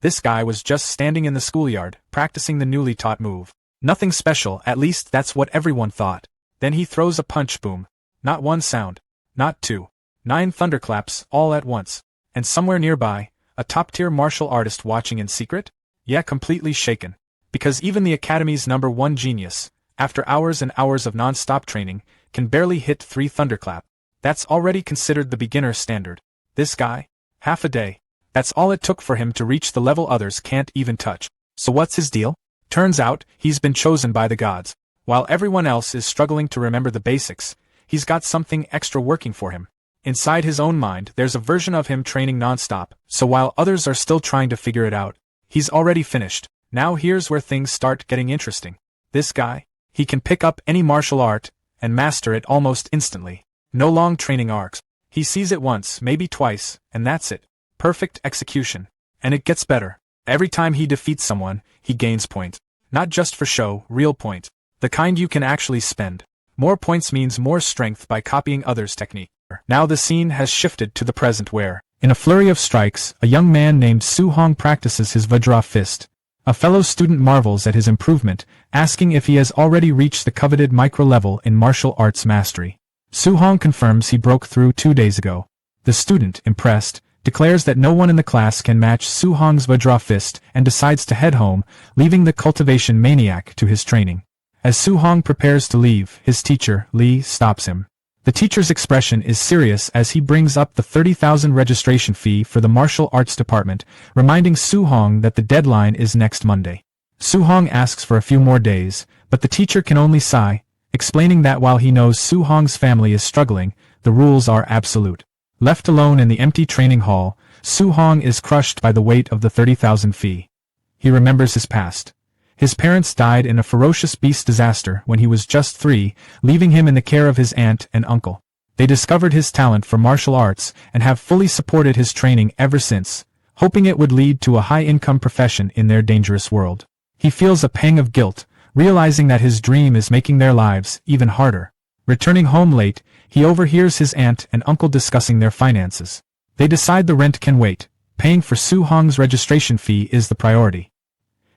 This guy was just standing in the schoolyard, practicing the newly taught move. Nothing special, at least that's what everyone thought. Then he throws a punch, boom. Not one sound. Not two. 9 thunderclaps, all at once. And somewhere nearby, a top-tier martial artist watching in secret? Yeah, completely shaken. Because even the Academy's #1 genius, after hours and hours of non-stop training, can barely hit 3 thunderclap. That's already considered the beginner standard. This guy? Half a day. That's all it took for him to reach the level others can't even touch. So what's his deal? Turns out, he's been chosen by the gods. While everyone else is struggling to remember the basics, he's got something extra working for him. Inside his own mind, there's a version of him training non-stop, so while others are still trying to figure it out, he's already finished. Now here's where things start getting interesting. This guy? He can pick up any martial art, and master it almost instantly. No long training arcs. He sees it once, maybe twice, and that's it. Perfect execution. And it gets better. Every time he defeats someone, he gains point. Not just for show, real point. The kind you can actually spend. More points means more strength by copying others' technique. Now the scene has shifted to the present where, in a flurry of strikes, a young man named Su-hong practices his Vajra fist. A fellow student marvels at his improvement, asking if he has already reached the coveted micro-level in martial arts mastery. Su-hong confirms he broke through 2 days ago. The student, impressed, declares that no one in the class can match Su-hong's Vajra fist and decides to head home, leaving the cultivation maniac to his training. As Su-hong prepares to leave, his teacher, Lee, stops him. The teacher's expression is serious as he brings up the 30,000 registration fee for the martial arts department, reminding Su-hong that the deadline is next Monday. Su-hong asks for a few more days, but the teacher can only sigh, explaining that while he knows Su-hong's family is struggling, the rules are absolute. Left alone in the empty training hall, Su-hong is crushed by the weight of the 30,000 fee. He remembers his past. His parents died in a ferocious beast disaster when he was just 3, leaving him in the care of his aunt and uncle. They discovered his talent for martial arts and have fully supported his training ever since, hoping it would lead to a high-income profession in their dangerous world. He feels a pang of guilt, realizing that his dream is making their lives even harder. Returning home late, he overhears his aunt and uncle discussing their finances. They decide the rent can wait. Paying for Su-hong's registration fee is the priority.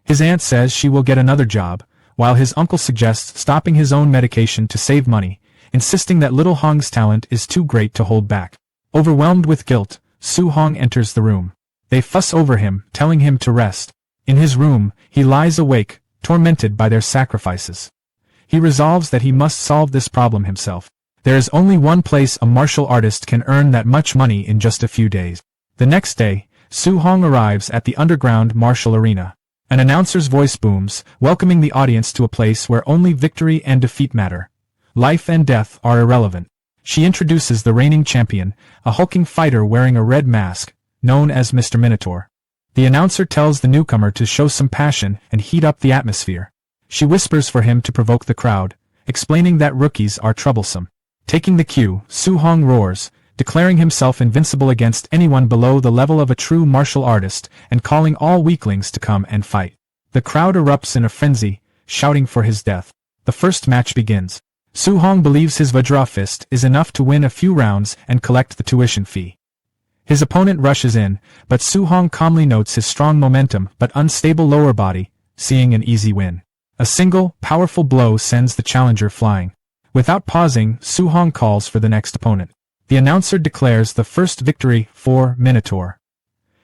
His aunt says she will get another job, while his uncle suggests stopping his own medication to save money, insisting that little Hong's talent is too great to hold back. Overwhelmed with guilt, Su-hong enters the room. They fuss over him, telling him to rest. In his room, he lies awake, tormented by their sacrifices. He resolves that he must solve this problem himself. There is only one place a martial artist can earn that much money in just a few days. The next day, Su-hong arrives at the underground martial arena. An announcer's voice booms, welcoming the audience to a place where only victory and defeat matter. Life and death are irrelevant. She introduces the reigning champion, a hulking fighter wearing a red mask, known as Mr. Minotaur. The announcer tells the newcomer to show some passion and heat up the atmosphere. She whispers for him to provoke the crowd, explaining that rookies are troublesome. Taking the cue, Su-hong roars, declaring himself invincible against anyone below the level of a true martial artist and calling all weaklings to come and fight. The crowd erupts in a frenzy, shouting for his death. The first match begins. Su-hong believes his Vajra fist is enough to win a few rounds and collect the tuition fee. His opponent rushes in, but Su-hong calmly notes his strong momentum but unstable lower body, seeing an easy win. A single, powerful blow sends the challenger flying. Without pausing, Su-hong calls for the next opponent. The announcer declares the first victory for Minotaur.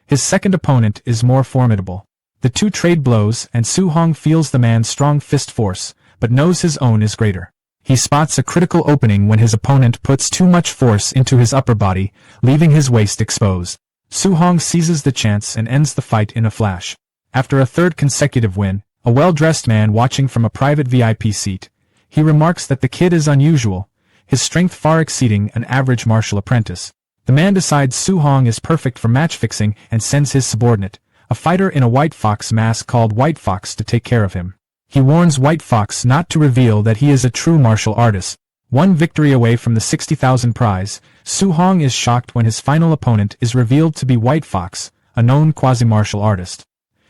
His second opponent is more formidable. The two trade blows and Su-hong feels the man's strong fist force, but knows his own is greater. He spots a critical opening when his opponent puts too much force into his upper body, leaving his waist exposed. Su-hong seizes the chance and ends the fight in a flash. After a third consecutive win, a well-dressed man watching from a private VIP seat, he remarks that the kid is unusual, his strength far exceeding an average martial apprentice. The man decides Su-hong is perfect for match-fixing and sends his subordinate, a fighter in a White Fox mask called White Fox, to take care of him. He warns White Fox not to reveal that he is a true martial artist. One victory away from the 60,000 prize, Su-hong is shocked when his final opponent is revealed to be White Fox, a known quasi-martial artist.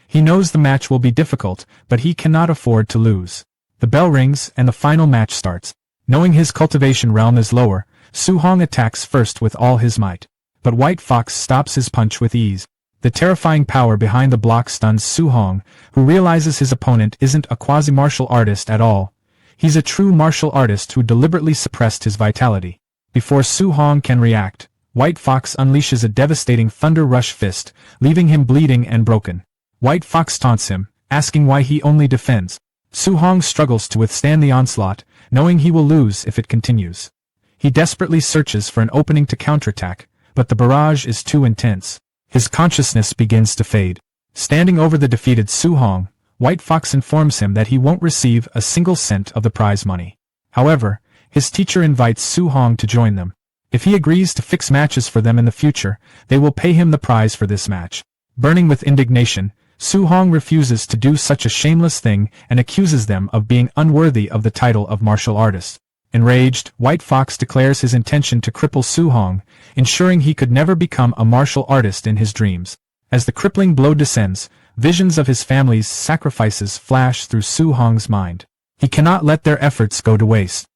He knows the match will be difficult, but he cannot afford to lose. The bell rings and the final match starts. Knowing his cultivation realm is lower, Su-hong attacks first with all his might. But White Fox stops his punch with ease. The terrifying power behind the block stuns Su-hong, who realizes his opponent isn't a quasi-martial artist at all. He's a true martial artist who deliberately suppressed his vitality. Before Su-hong can react, White Fox unleashes a devastating Thunder Rush fist, leaving him bleeding and broken. White Fox taunts him, asking why he only defends. Su-hong struggles to withstand the onslaught, knowing he will lose if it continues. He desperately searches for an opening to counterattack, but the barrage is too intense. His consciousness begins to fade. Standing over the defeated Su-hong, White Fox informs him that he won't receive a single cent of the prize money. However, his teacher invites Su-hong to join them. If he agrees to fix matches for them in the future, they will pay him the prize for this match. Burning with indignation, Su-hong refuses to do such a shameless thing and accuses them of being unworthy of the title of martial artist. Enraged, White Fox declares his intention to cripple Su-hong, ensuring he could never become a martial artist in his dreams. As the crippling blow descends, visions of his family's sacrifices flash through Su-hong's mind. He cannot let their efforts go to waste.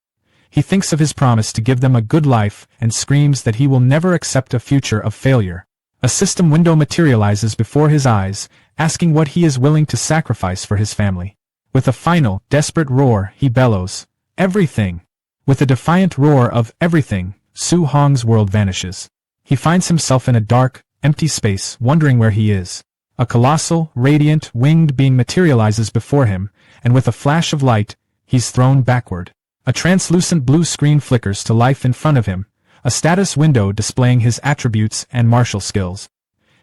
He thinks of his promise to give them a good life and screams that he will never accept a future of failure. A system window materializes before his eyes, asking what he is willing to sacrifice for his family. With a final, desperate roar, he bellows, "Everything!" With a defiant roar of everything, Su-hong's world vanishes. He finds himself in a dark, empty space, wondering where he is. A colossal, radiant, winged being materializes before him, and with a flash of light, he's thrown backward. A translucent blue screen flickers to life in front of him, a status window displaying his attributes and martial skills.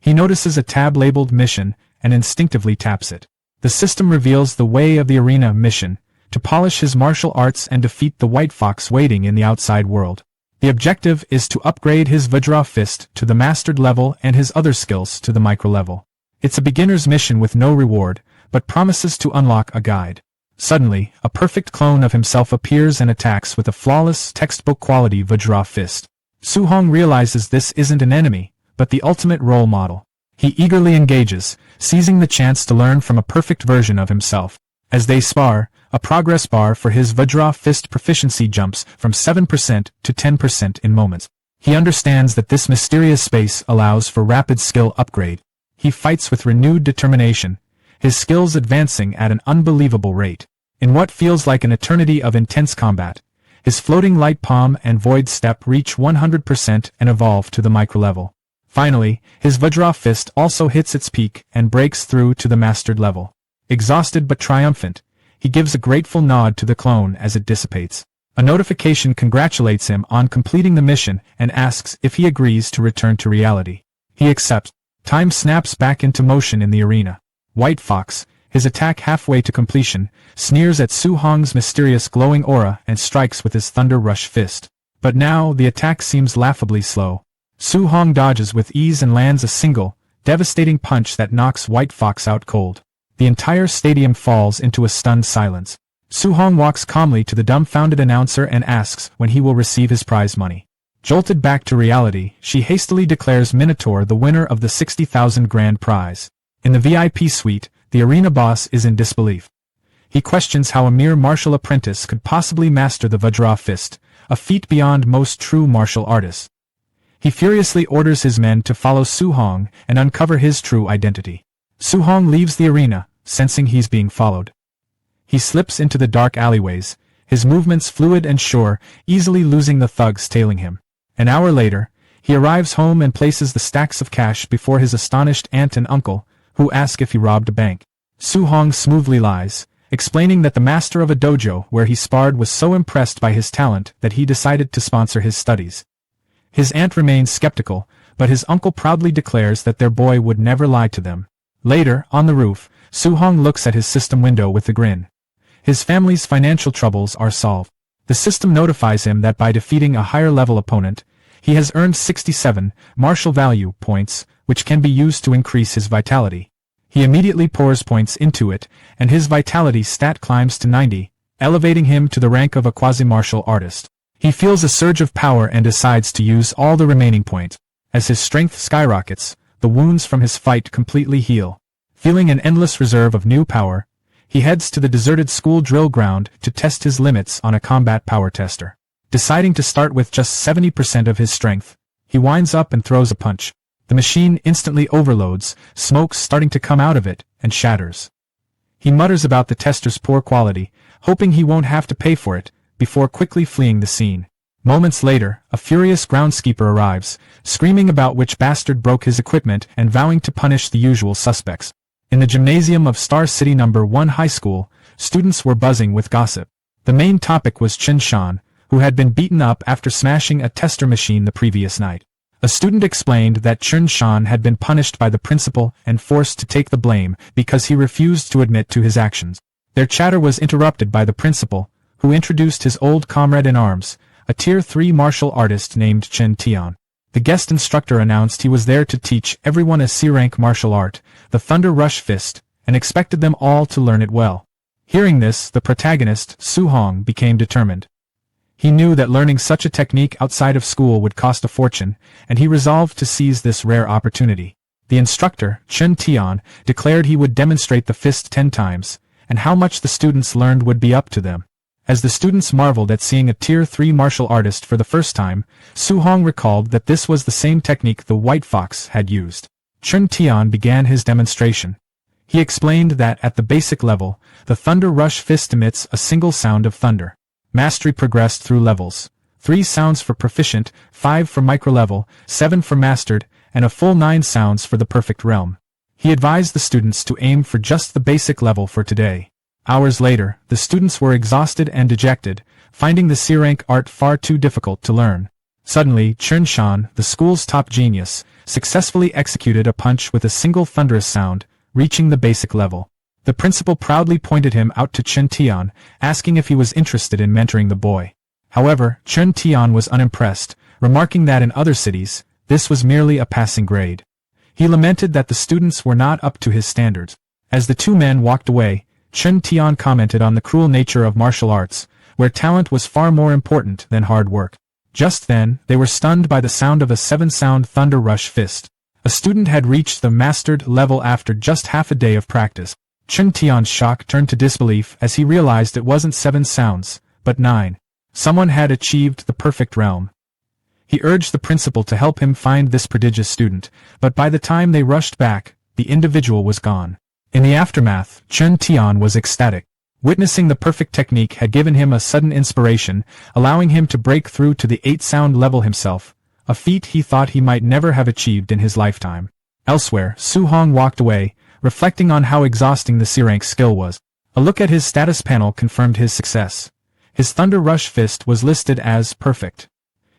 He notices a tab labeled Mission, and instinctively taps it. The system reveals the Way of the Arena mission, to polish his martial arts and defeat the White Fox waiting in the outside world. The objective is to upgrade his Vajra Fist to the mastered level and his other skills to the micro level. It's a beginner's mission with no reward, but promises to unlock a guide. Suddenly, a perfect clone of himself appears and attacks with a flawless, textbook-quality Vajra Fist. Su-hong realizes this isn't an enemy, but the ultimate role model. He eagerly engages, seizing the chance to learn from a perfect version of himself. As they spar, a progress bar for his Vajra Fist proficiency jumps from 7% to 10% in moments. He understands that this mysterious space allows for rapid skill upgrade. He fights with renewed determination, his skills advancing at an unbelievable rate. In what feels like an eternity of intense combat, his floating light palm and void step reach 100% and evolve to the micro-level. Finally, his Vajra Fist also hits its peak and breaks through to the mastered level. Exhausted but triumphant, he gives a grateful nod to the clone as it dissipates. A notification congratulates him on completing the mission and asks if he agrees to return to reality. He accepts. Time snaps back into motion in the arena. White Fox, his attack halfway to completion, sneers at Su-hong's mysterious glowing aura and strikes with his Thunder Rush fist. But now the attack seems laughably slow. Su-hong dodges with ease and lands a single, devastating punch that knocks White Fox out cold. The entire stadium falls into a stunned silence. Su-hong walks calmly to the dumbfounded announcer and asks when he will receive his prize money. Jolted back to reality, she hastily declares Minotaur the winner of the 60,000 grand prize. In the VIP suite, the arena boss is in disbelief. He questions how a mere martial apprentice could possibly master the Vajra Fist, a feat beyond most true martial artists. He furiously orders his men to follow Su-hong and uncover his true identity. Su-hong leaves the arena, sensing he's being followed. He slips into the dark alleyways, his movements fluid and sure, easily losing the thugs tailing him. An hour later, he arrives home and places the stacks of cash before his astonished aunt and uncle, who ask if he robbed a bank. Su-hong smoothly lies, explaining that the master of a dojo where he sparred was so impressed by his talent that he decided to sponsor his studies. His aunt remains skeptical, but his uncle proudly declares that their boy would never lie to them. Later, on the roof, Su-hong looks at his system window with a grin. His family's financial troubles are solved. The system notifies him that by defeating a higher-level opponent, he has earned 67 martial value points, which can be used to increase his vitality. He immediately pours points into it, and his vitality stat climbs to 90, elevating him to the rank of a quasi-martial artist. He feels a surge of power and decides to use all the remaining points. As his strength skyrockets, the wounds from his fight completely heal. Feeling an endless reserve of new power, he heads to the deserted school drill ground to test his limits on a combat power tester. Deciding to start with just 70% of his strength, he winds up and throws a punch. The machine instantly overloads, smoke starting to come out of it, and shatters. He mutters about the tester's poor quality, hoping he won't have to pay for it, before quickly fleeing the scene. Moments later, a furious groundskeeper arrives, screaming about which bastard broke his equipment and vowing to punish the usual suspects. In the gymnasium of Star City No. 1 High School, students were buzzing with gossip. The main topic was Chen Shan, who had been beaten up after smashing a tester machine the previous night. A student explained that Chen Shan had been punished by the principal and forced to take the blame because he refused to admit to his actions. Their chatter was interrupted by the principal, who introduced his old comrade-in-arms, a Tier 3 martial artist named Chen Tian. The guest instructor announced he was there to teach everyone a C-rank martial art, the Thunder Rush Fist, and expected them all to learn it well. Hearing this, the protagonist, Su Hong, became determined. He knew that learning such a technique outside of school would cost a fortune, and he resolved to seize this rare opportunity. The instructor, Chen Tian, declared he would demonstrate the fist 10 times, and how much the students learned would be up to them. As the students marveled at seeing a Tier 3 martial artist for the first time, Su Hong recalled that this was the same technique the White Fox had used. Chen Tian began his demonstration. He explained that at the basic level, the Thunder Rush Fist emits a single sound of thunder. Mastery progressed through levels. 3 sounds for proficient, 5 for micro-level, 7 for mastered, and a full 9 sounds for the perfect realm. He advised the students to aim for just the basic level for today. Hours later, the students were exhausted and dejected, finding the C-rank art far too difficult to learn. Suddenly, Chen Shan, the school's top genius, successfully executed a punch with a single thunderous sound, reaching the basic level. The principal proudly pointed him out to Chen Tian, asking if he was interested in mentoring the boy. However, Chen Tian was unimpressed, remarking that in other cities, this was merely a passing grade. He lamented that the students were not up to his standards. As the two men walked away, Chen Tian commented on the cruel nature of martial arts, where talent was far more important than hard work. Just then, they were stunned by the sound of a 7-sound Thunder Rush Fist. A student had reached the mastered level after just half a day of practice. Chen Tian's shock turned to disbelief as he realized it wasn't 7 sounds, but 9. Someone had achieved the perfect realm. He urged the principal to help him find this prodigious student, but by the time they rushed back, the individual was gone. In the aftermath, Chen Tian was ecstatic. Witnessing the perfect technique had given him a sudden inspiration, allowing him to break through to the 8-sound level himself, a feat he thought he might never have achieved in his lifetime. Elsewhere, Su Hong walked away, reflecting on how exhausting the C-rank skill was. A look at his status panel confirmed his success. His Thunder Rush Fist was listed as perfect.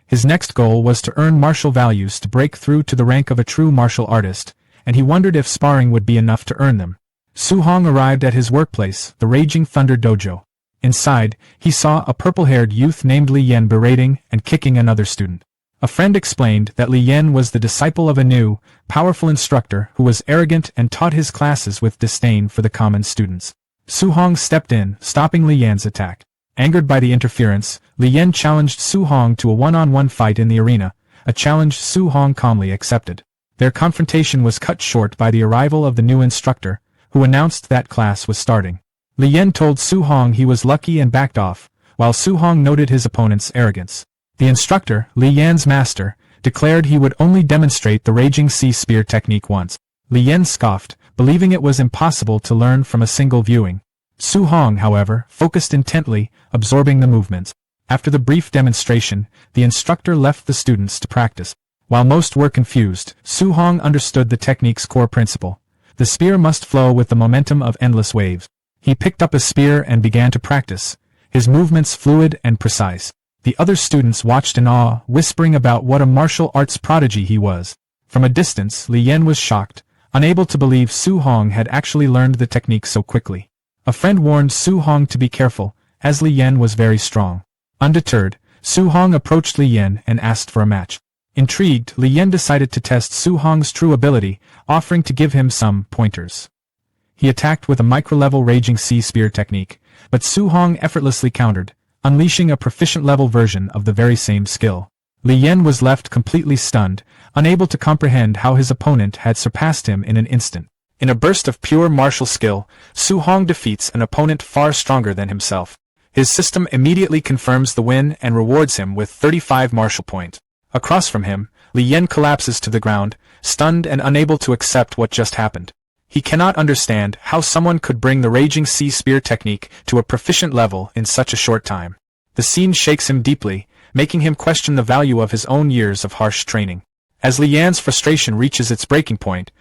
His next goal was to earn martial values to break through to the rank of a true martial artist, and he wondered if sparring would be enough to earn them. Su Hong arrived at his workplace, the Raging Thunder Dojo. Inside, he saw a purple-haired youth named Li Yan berating and kicking another student. A friend explained that Li Yan was the disciple of a new, powerful instructor who was arrogant and taught his classes with disdain for the common students. Su Hong stepped in, stopping Li Yan's attack. Angered by the interference, Li Yan challenged Su Hong to a one-on-one fight in the arena, a challenge Su Hong calmly accepted. Their confrontation was cut short by the arrival of the new instructor, who announced that class was starting. Li Yan told Su Hong he was lucky and backed off, while Su Hong noted his opponent's arrogance. The instructor, Li Yan's master, declared he would only demonstrate the Raging Sea Spear technique once. Li Yan scoffed, believing it was impossible to learn from a single viewing. Su Hong, however, focused intently, absorbing the movements. After the brief demonstration, the instructor left the students to practice. While most were confused, Su Hong understood the technique's core principle. The spear must flow with the momentum of endless waves. He picked up a spear and began to practice, his movements fluid and precise. The other students watched in awe, whispering about what a martial arts prodigy he was. From a distance, Li Yan was shocked, unable to believe Su Hong had actually learned the technique so quickly. A friend warned Su Hong to be careful, as Li Yan was very strong. Undeterred, Su Hong approached Li Yan and asked for a match. Intrigued, Li Yan decided to test Su Hong's true ability, offering to give him some pointers. He attacked with a micro-level Raging Sea Spear technique, but Su Hong effortlessly countered, unleashing a proficient-level version of the very same skill. Li Yan was left completely stunned, unable to comprehend how his opponent had surpassed him in an instant. In a burst of pure martial skill, Su Hong defeats an opponent far stronger than himself. His system immediately confirms the win and rewards him with 35 martial points. Across from him, Li Yan collapses to the ground, stunned and unable to accept what just happened. He cannot understand how someone could bring the raging sea spear technique to a proficient level in such a short time. The scene shakes him deeply, making him question the value of his own years of harsh training. As Li Yan's frustration reaches its breaking point,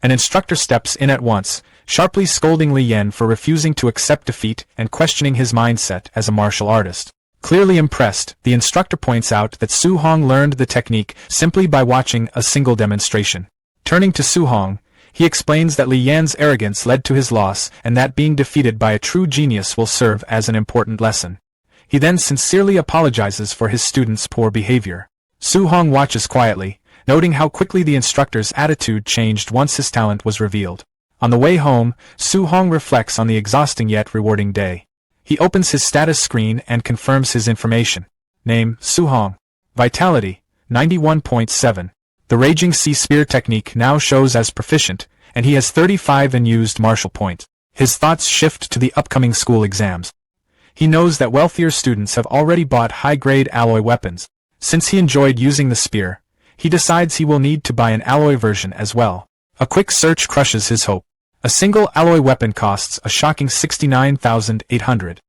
an instructor steps in at once, sharply scolding Li Yan for refusing to accept defeat and questioning his mindset as a martial artist. Clearly impressed, the instructor points out that Su Hong learned the technique simply by watching a single demonstration. Turning to Su Hong, he explains that Li Yan's arrogance led to his loss and that being defeated by a true genius will serve as an important lesson. He then sincerely apologizes for his student's poor behavior. Su Hong watches quietly, noting how quickly the instructor's attitude changed once his talent was revealed. On the way home, Su Hong reflects on the exhausting yet rewarding day. He opens his status screen and confirms his information. Name, Su Hong. Vitality, 91.7. The Raging Sea Spear technique now shows as proficient, and he has 35 unused martial points. His thoughts shift to the upcoming school exams. He knows that wealthier students have already bought high-grade alloy weapons. Since he enjoyed using the spear, he decides he will need to buy an alloy version as well. A quick search crushes his hope. A single alloy weapon costs a shocking 69,800.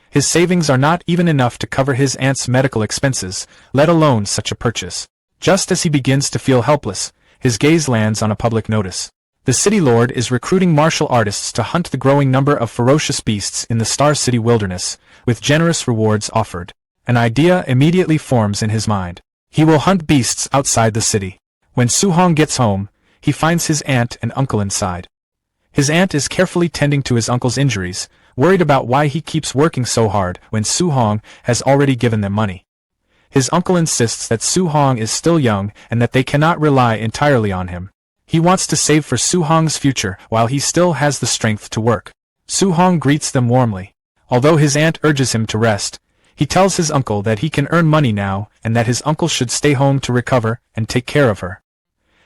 His savings are not even enough to cover his aunt's medical expenses, let alone such a purchase. Just as he begins to feel helpless, his gaze lands on a public notice. The city lord is recruiting martial artists to hunt the growing number of ferocious beasts in the Star City wilderness, with generous rewards offered. An idea immediately forms in his mind. He will hunt beasts outside the city. When Su Hong gets home, he finds his aunt and uncle inside. His aunt is carefully tending to his uncle's injuries, worried about why he keeps working so hard when Su Hong has already given them money. His uncle insists that Su Hong is still young and that they cannot rely entirely on him. He wants to save for Su Hong's future while he still has the strength to work. Su Hong greets them warmly. Although his aunt urges him to rest, he tells his uncle that he can earn money now and that his uncle should stay home to recover and take care of her.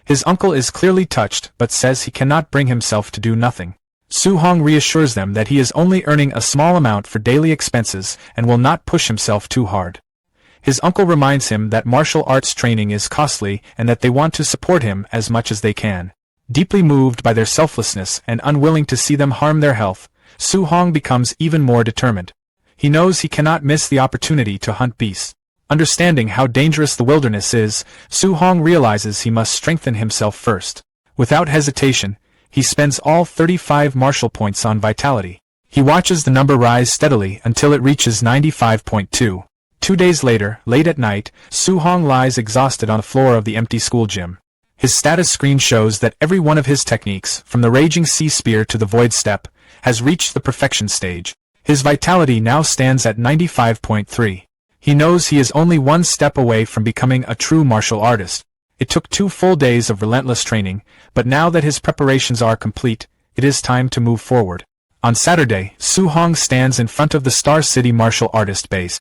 His uncle is clearly touched but says he cannot bring himself to do nothing. Su Hong reassures them that he is only earning a small amount for daily expenses and will not push himself too hard. His uncle reminds him that martial arts training is costly and that they want to support him as much as they can. Deeply moved by their selflessness and unwilling to see them harm their health, Su Hong becomes even more determined. He knows he cannot miss the opportunity to hunt beasts. Understanding how dangerous the wilderness is, Su Hong realizes he must strengthen himself first. Without hesitation, he spends all 35 martial points on vitality. He watches the number rise steadily until it reaches 95.2. 2 days later, late at night, Su Hong lies exhausted on the floor of the empty school gym. His status screen shows that every one of his techniques, from the Raging Sea Spear to the Void Step, has reached the perfection stage. His vitality now stands at 95.3. He knows he is only one step away from becoming a true martial artist. It took 2 full days of relentless training, but now that his preparations are complete, it is time to move forward. On Saturday, Su Hong stands in front of the Star City martial artist base.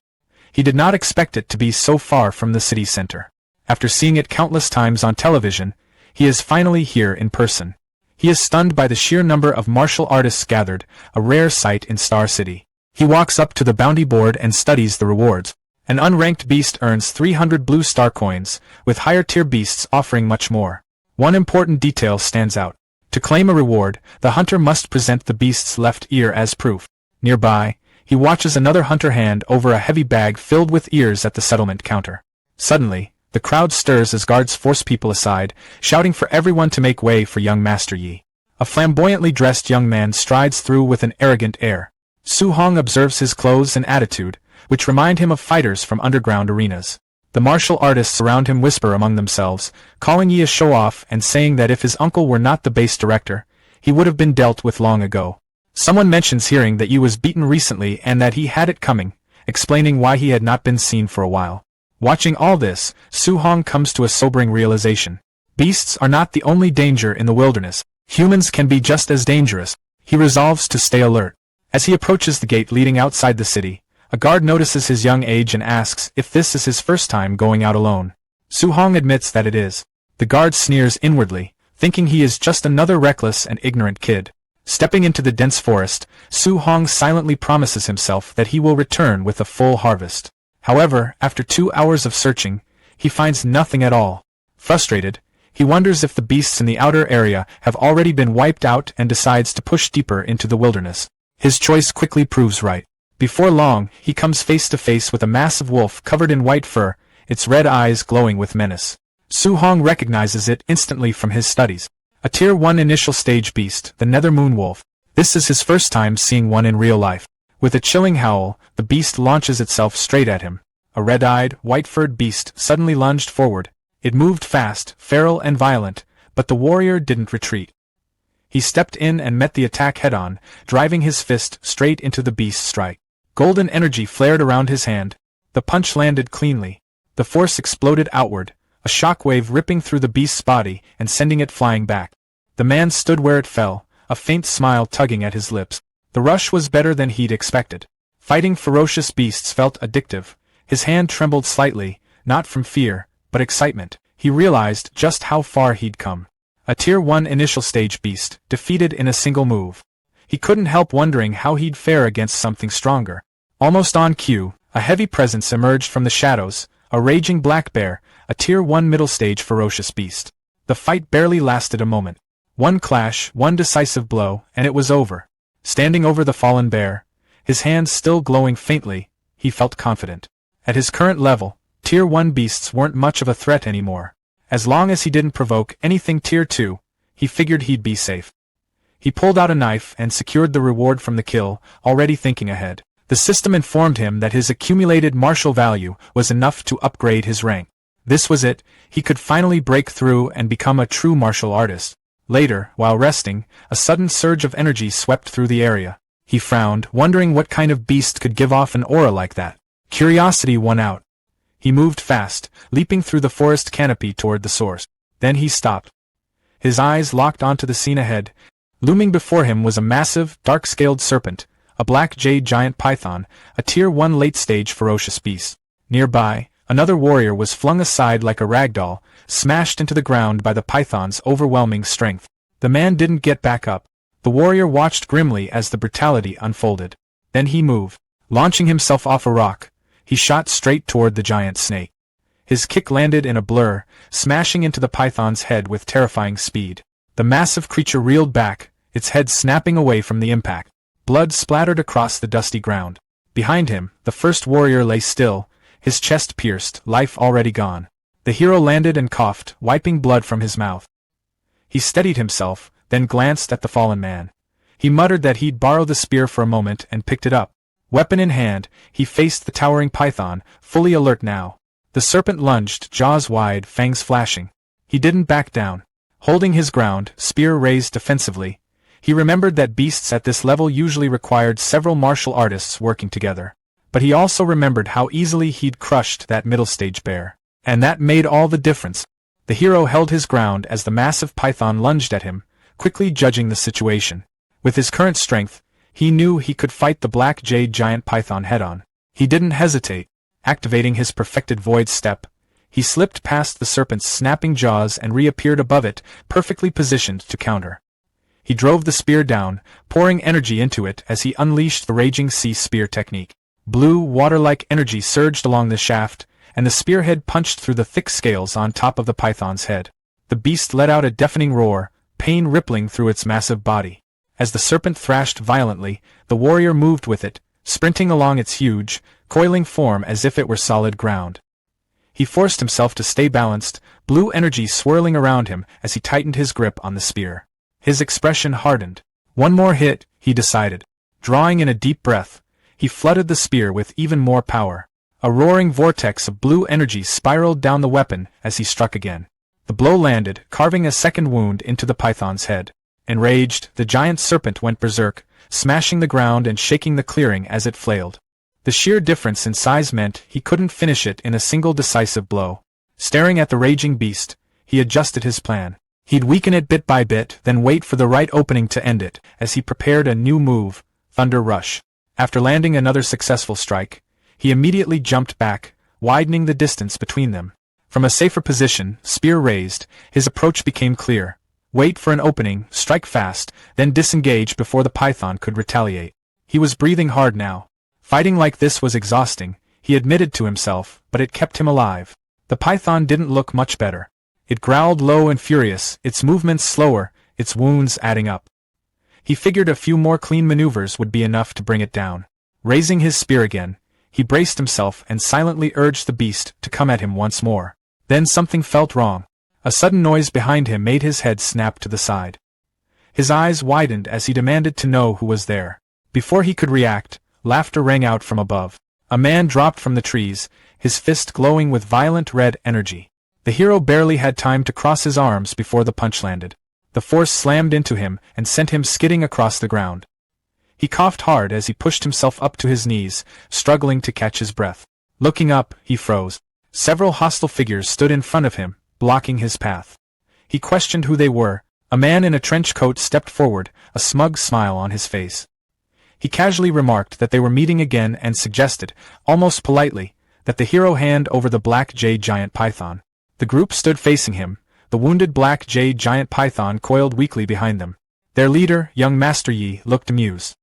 He did not expect it to be so far from the city center. After seeing it countless times on television, he is finally here in person. He is stunned by the sheer number of martial artists gathered, a rare sight in Star City. He walks up to the bounty board and studies the rewards. An unranked beast earns 300 blue star coins, with higher-tier beasts offering much more. One important detail stands out. To claim a reward, the hunter must present the beast's left ear as proof. Nearby, he watches another hunter hand over a heavy bag filled with ears at the settlement counter. Suddenly, the crowd stirs as guards force people aside, shouting for everyone to make way for young Master Yi. A flamboyantly dressed young man strides through with an arrogant air. Su Hong observes his clothes and attitude, which remind him of fighters from underground arenas. The martial artists around him whisper among themselves, calling Yi a show-off and saying that if his uncle were not the base director, he would have been dealt with long ago. Someone mentions hearing that Yi was beaten recently and that he had it coming, explaining why he had not been seen for a while. Watching all this, Su Hong comes to a sobering realization. Beasts are not the only danger in the wilderness. Humans can be just as dangerous. He resolves to stay alert. As he approaches the gate leading outside the city, a guard notices his young age and asks if this is his first time going out alone. Su Hong admits that it is. The guard sneers inwardly, thinking he is just another reckless and ignorant kid. Stepping into the dense forest, Su Hong silently promises himself that he will return with a full harvest. However, after 2 hours of searching, he finds nothing at all. Frustrated, he wonders if the beasts in the outer area have already been wiped out and decides to push deeper into the wilderness. His choice quickly proves right. Before long, he comes face to face with a massive wolf covered in white fur, its red eyes glowing with menace. Su Hong recognizes it instantly from his studies. A Tier 1 initial stage beast, the Nether Moon Wolf. This is his first time seeing one in real life. With a chilling howl, the beast launches itself straight at him. A red-eyed, white-furred beast suddenly lunged forward. It moved fast, feral and violent, but the warrior didn't retreat. He stepped in and met the attack head-on, driving his fist straight into the beast's strike. Golden energy flared around his hand. The punch landed cleanly. The force exploded outward, a shockwave ripping through the beast's body and sending it flying back. The man stood where it fell, a faint smile tugging at his lips. The rush was better than he'd expected. Fighting ferocious beasts felt addictive. His hand trembled slightly, not from fear, but excitement. He realized just how far he'd come. A Tier 1 initial stage beast, defeated in a single move. He couldn't help wondering how he'd fare against something stronger. Almost on cue, a heavy presence emerged from the shadows, a raging black bear, a Tier 1 middle stage ferocious beast. The fight barely lasted a moment. One clash, one decisive blow, and it was over. Standing over the fallen bear, his hands still glowing faintly, he felt confident. At his current level, Tier 1 beasts weren't much of a threat anymore. As long as he didn't provoke anything Tier 2, he figured he'd be safe. He pulled out a knife and secured the reward from the kill, already thinking ahead. The system informed him that his accumulated martial value was enough to upgrade his rank. This was it, he could finally break through and become a true martial artist. Later, while resting, a sudden surge of energy swept through the area. He frowned, wondering what kind of beast could give off an aura like that. Curiosity won out. He moved fast, leaping through the forest canopy toward the source. Then he stopped. His eyes locked onto the scene ahead. Looming before him was a massive, dark-scaled serpent, a black jade giant python, a Tier 1 late-stage ferocious beast. Nearby, another warrior was flung aside like a ragdoll, smashed into the ground by the python's overwhelming strength. The man didn't get back up. The warrior watched grimly as the brutality unfolded. Then he moved. Launching himself off a rock, he shot straight toward the giant snake. His kick landed in a blur, smashing into the python's head with terrifying speed. The massive creature reeled back, its head snapping away from the impact. Blood splattered across the dusty ground. Behind him, the first warrior lay still, his chest pierced, life already gone. The hero landed and coughed, wiping blood from his mouth. He steadied himself, then glanced at the fallen man. He muttered that he'd borrow the spear for a moment and picked it up. Weapon in hand, he faced the towering python, fully alert now. The serpent lunged, jaws wide, fangs flashing. He didn't back down. Holding his ground, spear raised defensively, he remembered that beasts at this level usually required several martial artists working together. But he also remembered how easily he'd crushed that middle-stage bear. And that made all the difference. The hero held his ground as the massive python lunged at him, quickly judging the situation. With his current strength, he knew he could fight the black jade giant python head-on. He didn't hesitate. Activating his perfected void step, he slipped past the serpent's snapping jaws and reappeared above it, perfectly positioned to counter. He drove the spear down, pouring energy into it as he unleashed the raging sea spear technique. Blue, water-like energy surged along the shaft, and the spearhead punched through the thick scales on top of the python's head. The beast let out a deafening roar, pain rippling through its massive body. As the serpent thrashed violently, the warrior moved with it, sprinting along its huge, coiling form as if it were solid ground. He forced himself to stay balanced, blue energy swirling around him as he tightened his grip on the spear. His expression hardened. One more hit, he decided. Drawing in a deep breath, he flooded the spear with even more power. A roaring vortex of blue energy spiraled down the weapon as he struck again. The blow landed, carving a second wound into the python's head. Enraged, the giant serpent went berserk, smashing the ground and shaking the clearing as it flailed. The sheer difference in size meant he couldn't finish it in a single decisive blow. Staring at the raging beast, he adjusted his plan. He'd weaken it bit by bit, then wait for the right opening to end it, as he prepared a new move, Thunder Rush. After landing another successful strike, he immediately jumped back, widening the distance between them. From a safer position, spear raised, his approach became clear. Wait for an opening, strike fast, then disengage before the python could retaliate. He was breathing hard now. Fighting like this was exhausting, he admitted to himself, but it kept him alive. The python didn't look much better. It growled low and furious, its movements slower, its wounds adding up. He figured a few more clean maneuvers would be enough to bring it down. Raising his spear again, he braced himself and silently urged the beast to come at him once more. Then something felt wrong. A sudden noise behind him made his head snap to the side. His eyes widened as he demanded to know who was there. Before he could react, laughter rang out from above. A man dropped from the trees, his fist glowing with violent red energy. The hero barely had time to cross his arms before the punch landed. The force slammed into him and sent him skidding across the ground. He coughed hard as he pushed himself up to his knees, struggling to catch his breath. Looking up, he froze. Several hostile figures stood in front of him, blocking his path. He questioned who they were. A man in a trench coat stepped forward, a smug smile on his face. He casually remarked that they were meeting again and suggested, almost politely, that the hero hand over the black jade giant python. The group stood facing him, the wounded black jade giant python coiled weakly behind them. Their leader, young Master Yi, looked amused.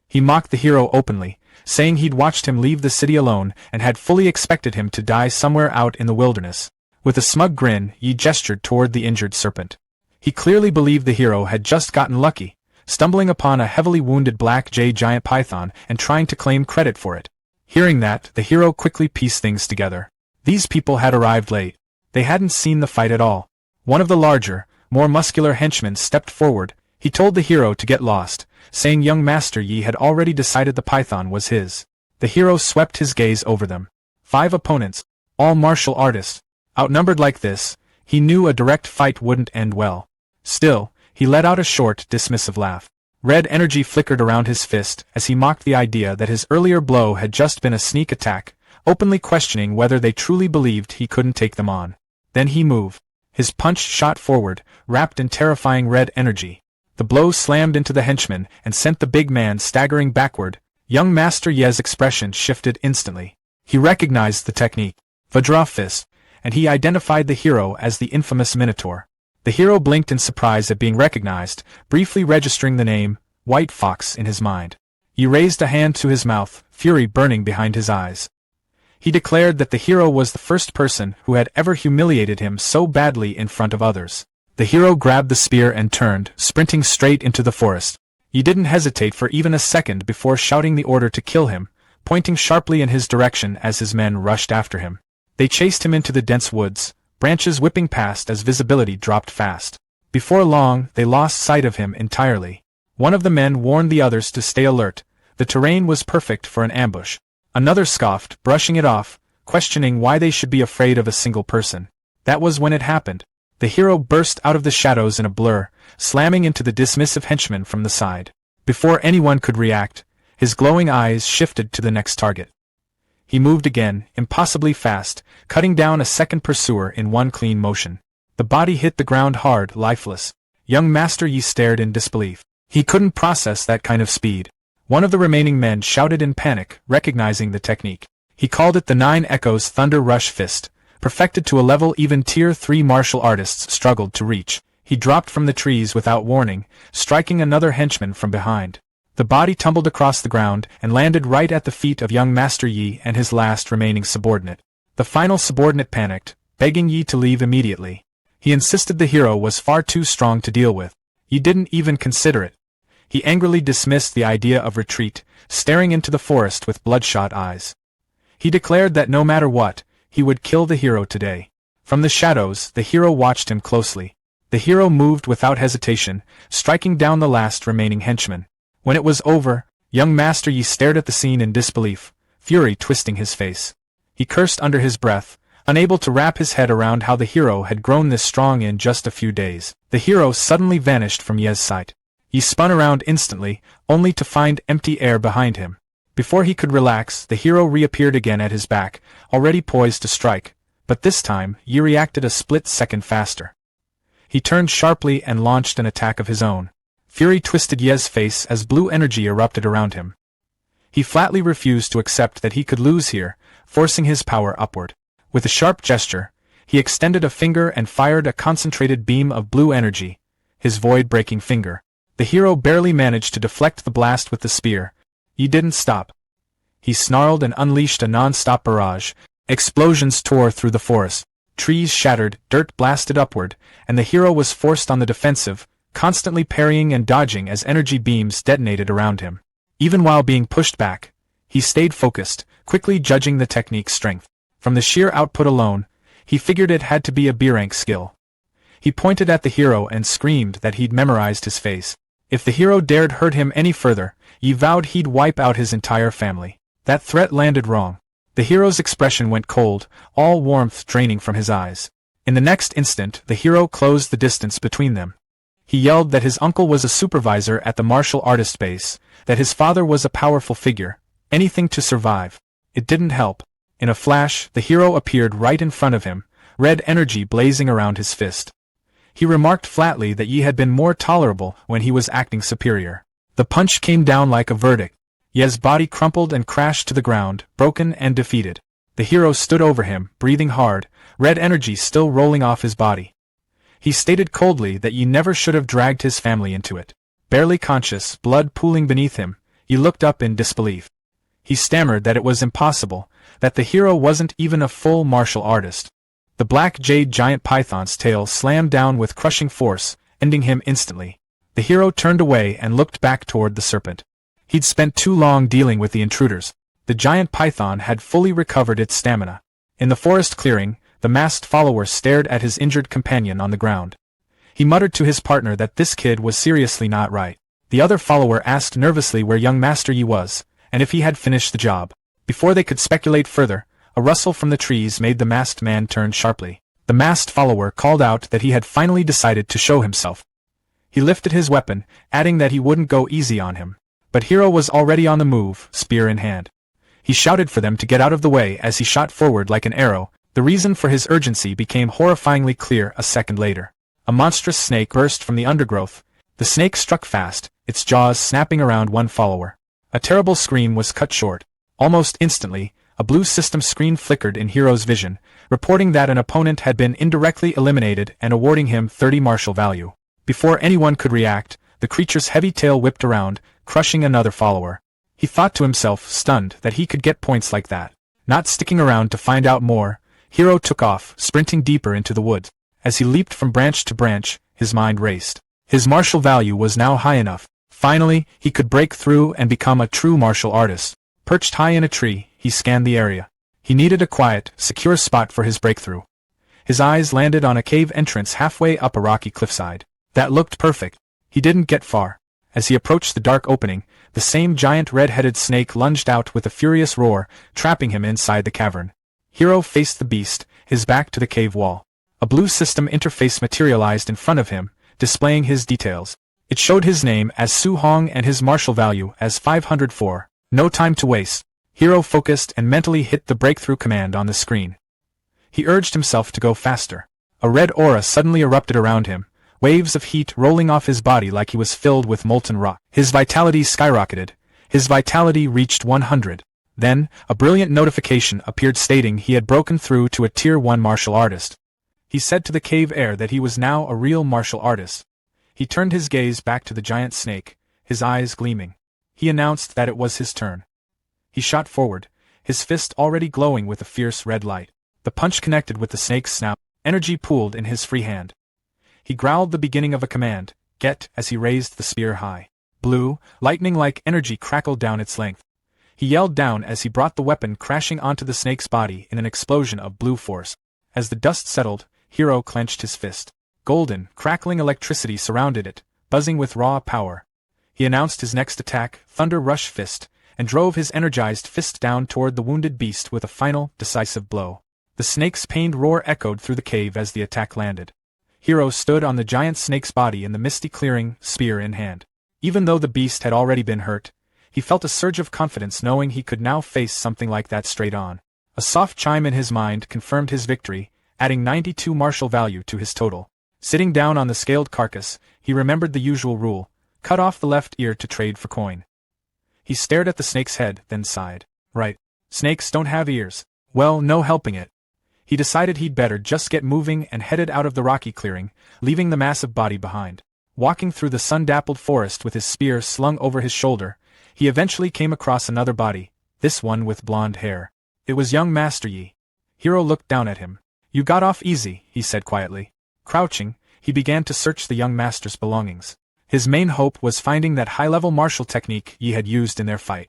He mocked the hero openly, saying he'd watched him leave the city alone and had fully expected him to die somewhere out in the wilderness. With a smug grin, Yi gestured toward the injured serpent. He clearly believed the hero had just gotten lucky, stumbling upon a heavily wounded black jade giant python and trying to claim credit for it. Hearing that, the hero quickly pieced things together. These people had arrived late. They hadn't seen the fight at all. One of the larger, more muscular henchmen stepped forward. He told the hero to get lost, saying young Master Yi had already decided the python was his. The hero swept his gaze over them. 5 opponents, all martial artists. Outnumbered like this, he knew a direct fight wouldn't end well. Still, he let out a short, dismissive laugh. Red energy flickered around his fist as he mocked the idea that his earlier blow had just been a sneak attack, openly questioning whether they truly believed he couldn't take them on. Then he moved. His punch shot forward, wrapped in terrifying red energy. The blow slammed into the henchman and sent the big man staggering backward. Young Master Ye's expression shifted instantly. He recognized the technique, Vajra Fist, and he identified the hero as the infamous Minotaur. The hero blinked in surprise at being recognized, briefly registering the name, White Fox, in his mind. He raised a hand to his mouth, fury burning behind his eyes. He declared that the hero was the first person who had ever humiliated him so badly in front of others. The hero grabbed the spear and turned, sprinting straight into the forest. He didn't hesitate for even a second before shouting the order to kill him, pointing sharply in his direction as his men rushed after him. They chased him into the dense woods, branches whipping past as visibility dropped fast. Before long, they lost sight of him entirely. One of the men warned the others to stay alert. The terrain was perfect for an ambush. Another scoffed, brushing it off, questioning why they should be afraid of a single person. That was when it happened. The hero burst out of the shadows in a blur, slamming into the dismissive henchman from the side. Before anyone could react, his glowing eyes shifted to the next target. He moved again, impossibly fast, cutting down a second pursuer in one clean motion. The body hit the ground hard, lifeless. Young Master Yi stared in disbelief. He couldn't process that kind of speed. One of the remaining men shouted in panic, recognizing the technique. He called it the 9 Echoes Thunder Rush Fist, perfected to a level even Tier 3 martial artists struggled to reach. He dropped from the trees without warning, striking another henchman from behind. The body tumbled across the ground and landed right at the feet of young Master Yi and his last remaining subordinate. The final subordinate panicked, begging Yi to leave immediately. He insisted the hero was far too strong to deal with. Yi didn't even consider it. He angrily dismissed the idea of retreat, staring into the forest with bloodshot eyes. He declared that no matter what, he would kill the hero today. From the shadows, the hero watched him closely. The hero moved without hesitation, striking down the last remaining henchman. When it was over, young Master Yi stared at the scene in disbelief, fury twisting his face. He cursed under his breath, unable to wrap his head around how the hero had grown this strong in just a few days. The hero suddenly vanished from Ye's sight. He spun around instantly, only to find empty air behind him. Before he could relax, the hero reappeared again at his back, already poised to strike, but this time, Yi reacted a split second faster. He turned sharply and launched an attack of his own. Fury twisted Ye's face as blue energy erupted around him. He flatly refused to accept that he could lose here, forcing his power upward. With a sharp gesture, he extended a finger and fired a concentrated beam of blue energy, his void-breaking finger. The hero barely managed to deflect the blast with the spear. He didn't stop. He snarled and unleashed a non-stop barrage. Explosions tore through the forest. Trees shattered, dirt blasted upward, and the hero was forced on the defensive, constantly parrying and dodging as energy beams detonated around him. Even while being pushed back, he stayed focused, quickly judging the technique's strength. From the sheer output alone, he figured it had to be a B-rank skill. He pointed at the hero and screamed that he'd memorized his face. If the hero dared hurt him any further, he vowed he'd wipe out his entire family. That threat landed wrong. The hero's expression went cold, all warmth draining from his eyes. In the next instant, the hero closed the distance between them. He yelled that his uncle was a supervisor at the martial artist base, that his father was a powerful figure, anything to survive. It didn't help. In a flash, the hero appeared right in front of him, red energy blazing around his fist. He remarked flatly that Yi had been more tolerable when he was acting superior. The punch came down like a verdict. Ye's body crumpled and crashed to the ground, broken and defeated. The hero stood over him, breathing hard, red energy still rolling off his body. He stated coldly that Yi never should have dragged his family into it. Barely conscious, blood pooling beneath him, Yi looked up in disbelief. He stammered that it was impossible, that the hero wasn't even a full martial artist. The black jade giant python's tail slammed down with crushing force, ending him instantly. The hero turned away and looked back toward the serpent. He'd spent too long dealing with the intruders. The giant python had fully recovered its stamina. In the forest clearing, the masked follower stared at his injured companion on the ground. He muttered to his partner that this kid was seriously not right. The other follower asked nervously where young Master Yi was, and if he had finished the job. Before they could speculate further, a rustle from the trees made the masked man turn sharply. The masked follower called out that he had finally decided to show himself. He lifted his weapon, adding that he wouldn't go easy on him. But Hero was already on the move, spear in hand. He shouted for them to get out of the way as he shot forward like an arrow. The reason for his urgency became horrifyingly clear a second later. A monstrous snake burst from the undergrowth. The snake struck fast, its jaws snapping around one follower. A terrible scream was cut short. Almost instantly, a blue system screen flickered in Hero's vision, reporting that an opponent had been indirectly eliminated and awarding him 30 martial value. Before anyone could react, the creature's heavy tail whipped around, crushing another follower. He thought to himself, stunned, that he could get points like that. Not sticking around to find out more, Hero took off, sprinting deeper into the woods. As he leaped from branch to branch, his mind raced. His martial value was now high enough. Finally, he could break through and become a true martial artist. Perched high in a tree, he scanned the area. He needed a quiet, secure spot for his breakthrough. His eyes landed on a cave entrance halfway up a rocky cliffside. That looked perfect. He didn't get far. As he approached the dark opening, the same giant red-headed snake lunged out with a furious roar, trapping him inside the cavern. Hero faced the beast, his back to the cave wall. A blue system interface materialized in front of him, displaying his details. It showed his name as Su Hong and his martial value as 504. No time to waste. Hero focused and mentally hit the breakthrough command on the screen. He urged himself to go faster. A red aura suddenly erupted around him, waves of heat rolling off his body like he was filled with molten rock. His vitality skyrocketed. His vitality reached 100. Then, a brilliant notification appeared stating he had broken through to a Tier 1 martial artist. He said to the cave air that he was now a real martial artist. He turned his gaze back to the giant snake, his eyes gleaming. He announced that it was his turn. He shot forward, his fist already glowing with a fierce red light. The punch connected with the snake's snout. Energy pooled in his free hand. He growled the beginning of a command, "Get," as he raised the spear high. Blue, lightning-like energy crackled down its length. He yelled down as he brought the weapon crashing onto the snake's body in an explosion of blue force. As the dust settled, Hero clenched his fist. Golden, crackling electricity surrounded it, buzzing with raw power. He announced his next attack, Thunder Rush Fist, and drove his energized fist down toward the wounded beast with a final, decisive blow. The snake's pained roar echoed through the cave as the attack landed. Hero stood on the giant snake's body in the misty clearing, spear in hand. Even though the beast had already been hurt, he felt a surge of confidence knowing he could now face something like that straight on. A soft chime in his mind confirmed his victory, adding 92 martial value to his total. Sitting down on the scaled carcass, he remembered the usual rule: cut off the left ear to trade for coin. He stared at the snake's head, then sighed. Right. Snakes don't have ears. Well, no helping it. He decided he'd better just get moving and headed out of the rocky clearing, leaving the massive body behind. Walking through the sun-dappled forest with his spear slung over his shoulder, he eventually came across another body, this one with blonde hair. It was young Master Yi. Hero looked down at him. You got off easy, he said quietly. Crouching, he began to search the young master's belongings. His main hope was finding that high-level martial technique Yi had used in their fight.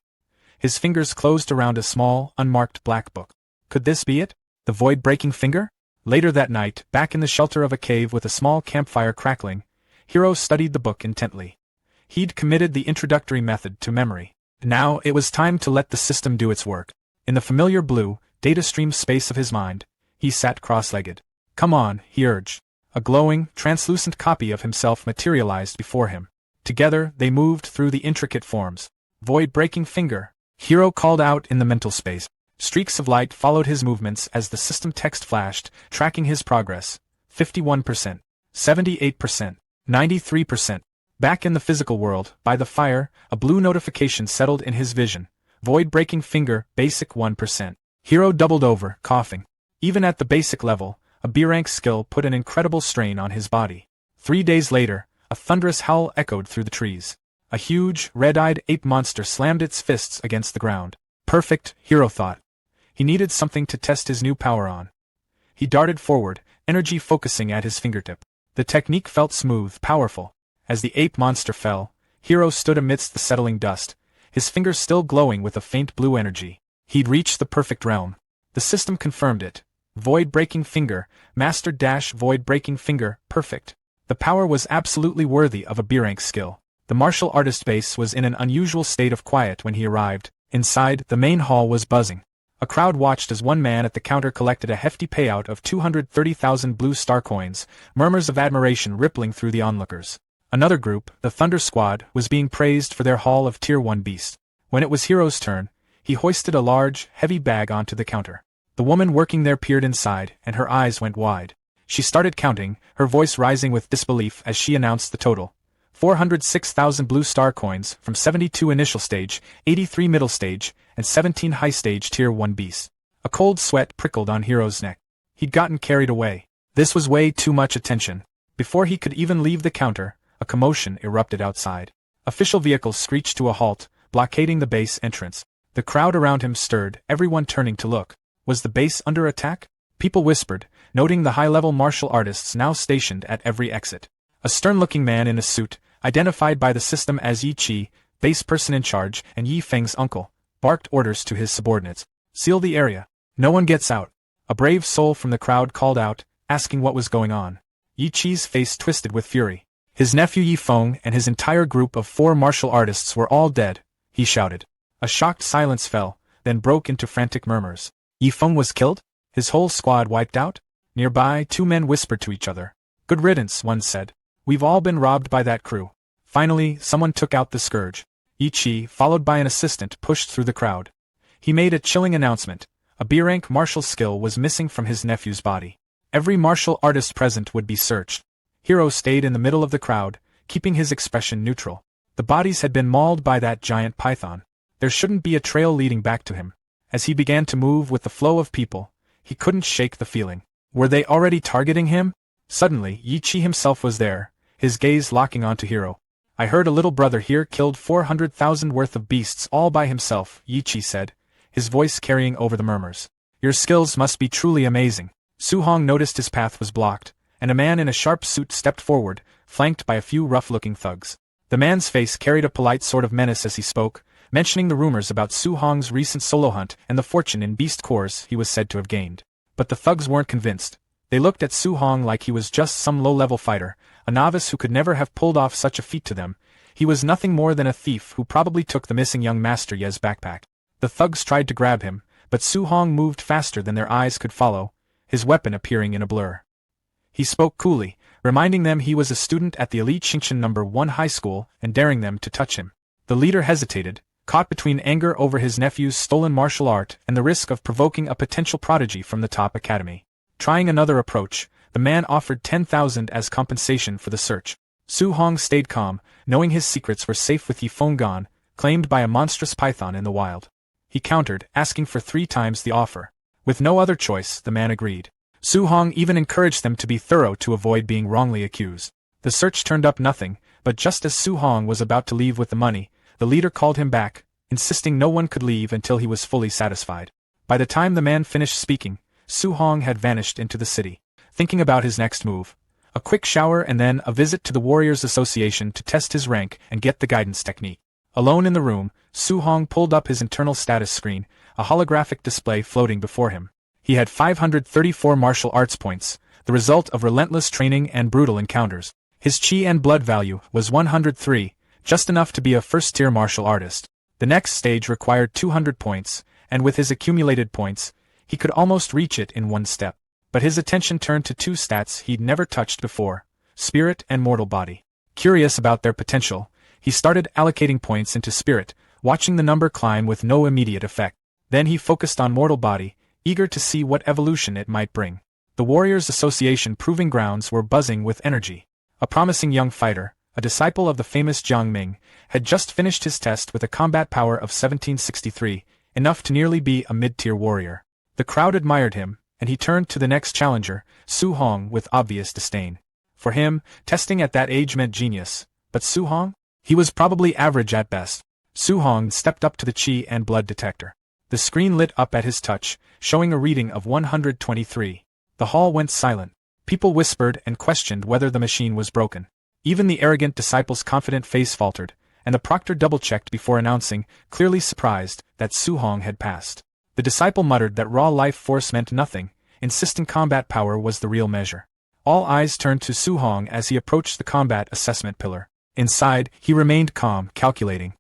His fingers closed around a small, unmarked black book. Could this be it? The void-breaking finger? Later that night, back in the shelter of a cave with a small campfire crackling, Hiro studied the book intently. He'd committed the introductory method to memory. Now it was time to let the system do its work. In the familiar blue, data-stream space of his mind, he sat cross-legged. Come on, he urged. A glowing, translucent copy of himself materialized before him. Together, they moved through the intricate forms. Void-breaking finger, Hiro called out in the mental space. Streaks of light followed his movements as the system text flashed, tracking his progress. 51%, 78%, 93%. Back in the physical world, by the fire, a blue notification settled in his vision. Void-breaking finger, basic 1%. Hiro doubled over, coughing. Even at the basic level, a B-rank skill put an incredible strain on his body. 3 days later, a thunderous howl echoed through the trees. A huge, red-eyed ape monster slammed its fists against the ground. Perfect, Hiro thought. He needed something to test his new power on. He darted forward, energy focusing at his fingertip. The technique felt smooth, powerful. As the ape monster fell, Hiro stood amidst the settling dust, his fingers still glowing with a faint blue energy. He'd reached the perfect realm. The system confirmed it. Void-breaking finger, master-void-breaking finger, perfect. The power was absolutely worthy of a B-rank skill. The martial artist base was in an unusual state of quiet when he arrived. Inside, the main hall was buzzing. A crowd watched as one man at the counter collected a hefty payout of 230,000 blue star coins, murmurs of admiration rippling through the onlookers. Another group, the Thunder Squad, was being praised for their haul of Tier 1 beasts. When it was Hiro's turn, he hoisted a large, heavy bag onto the counter. The woman working there peered inside, and her eyes went wide. She started counting, her voice rising with disbelief as she announced the total. 406,000 blue star coins from 72 initial stage, 83 middle stage, and 17 high stage Tier 1 beasts. A cold sweat prickled on Hiro's neck. He'd gotten carried away. This was way too much attention. Before he could even leave the counter, a commotion erupted outside. Official vehicles screeched to a halt, blockading the base entrance. The crowd around him stirred, everyone turning to look. Was the base under attack? People whispered, noting the high-level martial artists now stationed at every exit. A stern-looking man in a suit, identified by the system as Yi Chi, base person in charge, and Yi Feng's uncle, barked orders to his subordinates. Seal the area. No one gets out. A brave soul from the crowd called out, asking what was going on. Yi Chi's face twisted with fury. His nephew Yi Feng and his entire group of 4 martial artists were all dead, he shouted. A shocked silence fell, then broke into frantic murmurs. Yi Feng was killed? His whole squad wiped out? Nearby, 2 men whispered to each other. Good riddance, one said. We've all been robbed by that crew. Finally, someone took out the scourge. Yi Chi, followed by an assistant, pushed through the crowd. He made a chilling announcement. A B-rank martial skill was missing from his nephew's body. Every martial artist present would be searched. Hiro stayed in the middle of the crowd, keeping his expression neutral. The bodies had been mauled by that giant python. There shouldn't be a trail leading back to him. As he began to move with the flow of people, he couldn't shake the feeling. Were they already targeting him? Suddenly, Yi Chi himself was there, his gaze locking onto Hiro. I heard a little brother here killed 400,000 worth of beasts all by himself, Yi Chi said, his voice carrying over the murmurs. Your skills must be truly amazing. Su Hong noticed his path was blocked, and a man in a sharp suit stepped forward, flanked by a few rough-looking thugs. The man's face carried a polite sort of menace as he spoke, mentioning the rumors about Su Hong's recent solo hunt and the fortune in beast cores he was said to have gained. But the thugs weren't convinced. They looked at Su Hong like he was just some low-level fighter, a novice who could never have pulled off such a feat to them. He was nothing more than a thief who probably took the missing young Master Ye's backpack. The thugs tried to grab him, but Su Hong moved faster than their eyes could follow, his weapon appearing in a blur. He spoke coolly, reminding them he was a student at the elite Xingqian No. 1 high school and daring them to touch him. The leader hesitated, caught between anger over his nephew's stolen martial art and the risk of provoking a potential prodigy from the top academy. Trying another approach, the man offered 10,000 as compensation for the search. Su Hong stayed calm, knowing his secrets were safe with Yi Feng gone, claimed by a monstrous python in the wild. He countered, asking for 3 times the offer. With no other choice, the man agreed. Su Hong even encouraged them to be thorough to avoid being wrongly accused. The search turned up nothing, but just as Su Hong was about to leave with the money, the leader called him back, insisting no one could leave until he was fully satisfied. By the time the man finished speaking, Su Hong had vanished into the city. Thinking about his next move, a quick shower and then a visit to the Warriors Association to test his rank and get the guidance technique. Alone in the room, Su Hong pulled up his internal status screen, a holographic display floating before him. He had 534 martial arts points, the result of relentless training and brutal encounters. His chi and blood value was 103, just enough to be a first-tier martial artist. The next stage required 200 points, and with his accumulated points, he could almost reach it in one step. But his attention turned to two stats he'd never touched before: spirit and mortal body. Curious about their potential, he started allocating points into spirit, watching the number climb with no immediate effect. Then he focused on mortal body, eager to see what evolution it might bring. The Warriors Association proving grounds were buzzing with energy. A promising young fighter, a disciple of the famous Jiang Ming, had just finished his test with a combat power of 1763, enough to nearly be a mid-tier warrior. The crowd admired him, and he turned to the next challenger, Su Hong, with obvious disdain. For him, testing at that age meant genius, but Su Hong? He was probably average at best. Su Hong stepped up to the chi and blood detector. The screen lit up at his touch, showing a reading of 123. The hall went silent. People whispered and questioned whether the machine was broken. Even the arrogant disciple's confident face faltered, and the proctor double-checked before announcing, clearly surprised, that Su Hong had passed. The disciple muttered that raw life force meant nothing, insisting combat power was the real measure. All eyes turned to Su Hong as he approached the combat assessment pillar. Inside, he remained calm, calculating.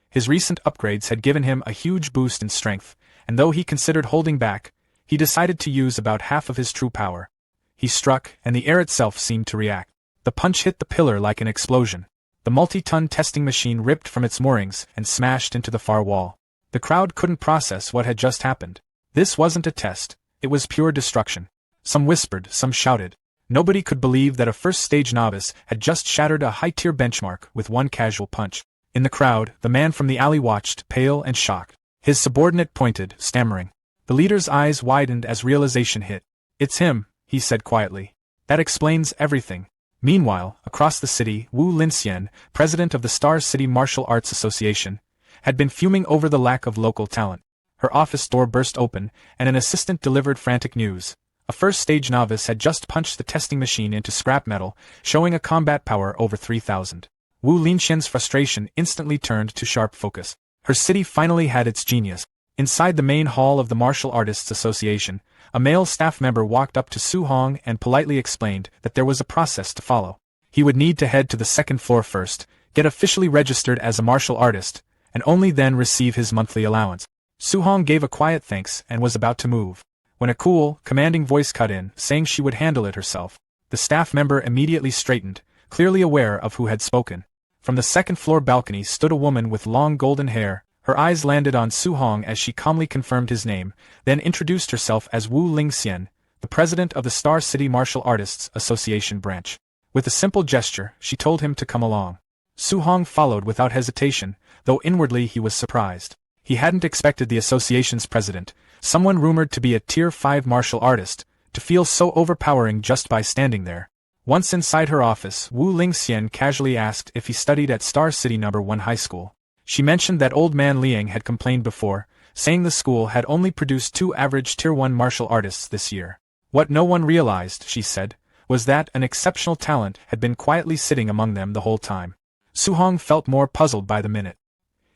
His recent upgrades had given him a huge boost in strength, and though he considered holding back, he decided to use about half of his true power. He struck, and the air itself seemed to react. The punch hit the pillar like an explosion. The multi-ton testing machine ripped from its moorings and smashed into the far wall. The crowd couldn't process what had just happened. This wasn't a test, it was pure destruction. Some whispered, some shouted. Nobody could believe that a first-stage novice had just shattered a high-tier benchmark with one casual punch. In the crowd, the man from the alley watched, pale and shocked. His subordinate pointed, stammering. The leader's eyes widened as realization hit. "It's him," he said quietly. "That explains everything." Meanwhile, across the city, Wu Linxian, president of the Star City Martial Arts Association, had been fuming over the lack of local talent. Her office door burst open, and an assistant delivered frantic news. A first-stage novice had just punched the testing machine into scrap metal, showing a combat power over 3,000. Wu Linxian's frustration instantly turned to sharp focus. Her city finally had its genius. Inside the main hall of the Martial Artists Association, a male staff member walked up to Su Hong and politely explained that there was a process to follow. He would need to head to the second floor first, get officially registered as a martial artist, and only then receive his monthly allowance. Su Hong gave a quiet thanks and was about to move, when a cool, commanding voice cut in, saying she would handle it herself. The staff member immediately straightened, clearly aware of who had spoken. From the second-floor balcony stood a woman with long golden hair. Her eyes landed on Su Hong as she calmly confirmed his name, then introduced herself as Wu Linxian, the president of the Star City Martial Artists Association branch. With a simple gesture, she told him to come along. Su Hong followed without hesitation, though inwardly he was surprised. He hadn't expected the association's president, someone rumored to be a Tier 5 martial artist, to feel so overpowering just by standing there. Once inside her office, Wu Linxian casually asked if he studied at Star City No. 1 High School. She mentioned that old man Liang had complained before, saying the school had only produced 2 average Tier 1 martial artists this year. What no one realized, she said, was that an exceptional talent had been quietly sitting among them the whole time. Su Hong felt more puzzled by the minute.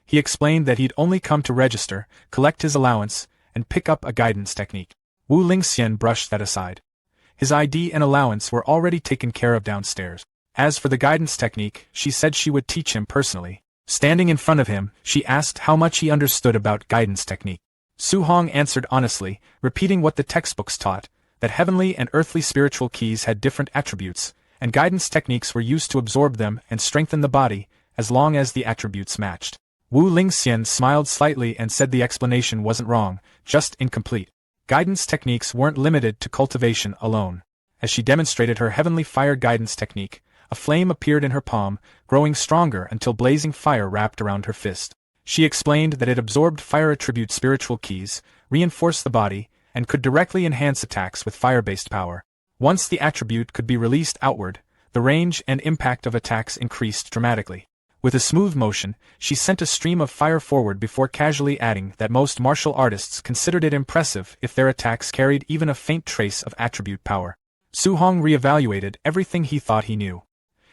He explained that he'd only come to register, collect his allowance, and pick up a guidance technique. Wu Linxian brushed that aside. His ID and allowance were already taken care of downstairs. As for the guidance technique, she said she would teach him personally. Standing in front of him, she asked how much he understood about guidance technique. Su Hong answered honestly, repeating what the textbooks taught, that heavenly and earthly spiritual keys had different attributes, and guidance techniques were used to absorb them and strengthen the body, as long as the attributes matched. Wu Linxian smiled slightly and said the explanation wasn't wrong, just incomplete. Guidance techniques weren't limited to cultivation alone. As she demonstrated her heavenly fire guidance technique, a flame appeared in her palm, growing stronger until blazing fire wrapped around her fist. She explained that it absorbed fire attribute spiritual keys, reinforced the body, and could directly enhance attacks with fire-based power. Once the attribute could be released outward, the range and impact of attacks increased dramatically. With a smooth motion, she sent a stream of fire forward before casually adding that most martial artists considered it impressive if their attacks carried even a faint trace of attribute power. Su-hong reevaluated everything he thought he knew.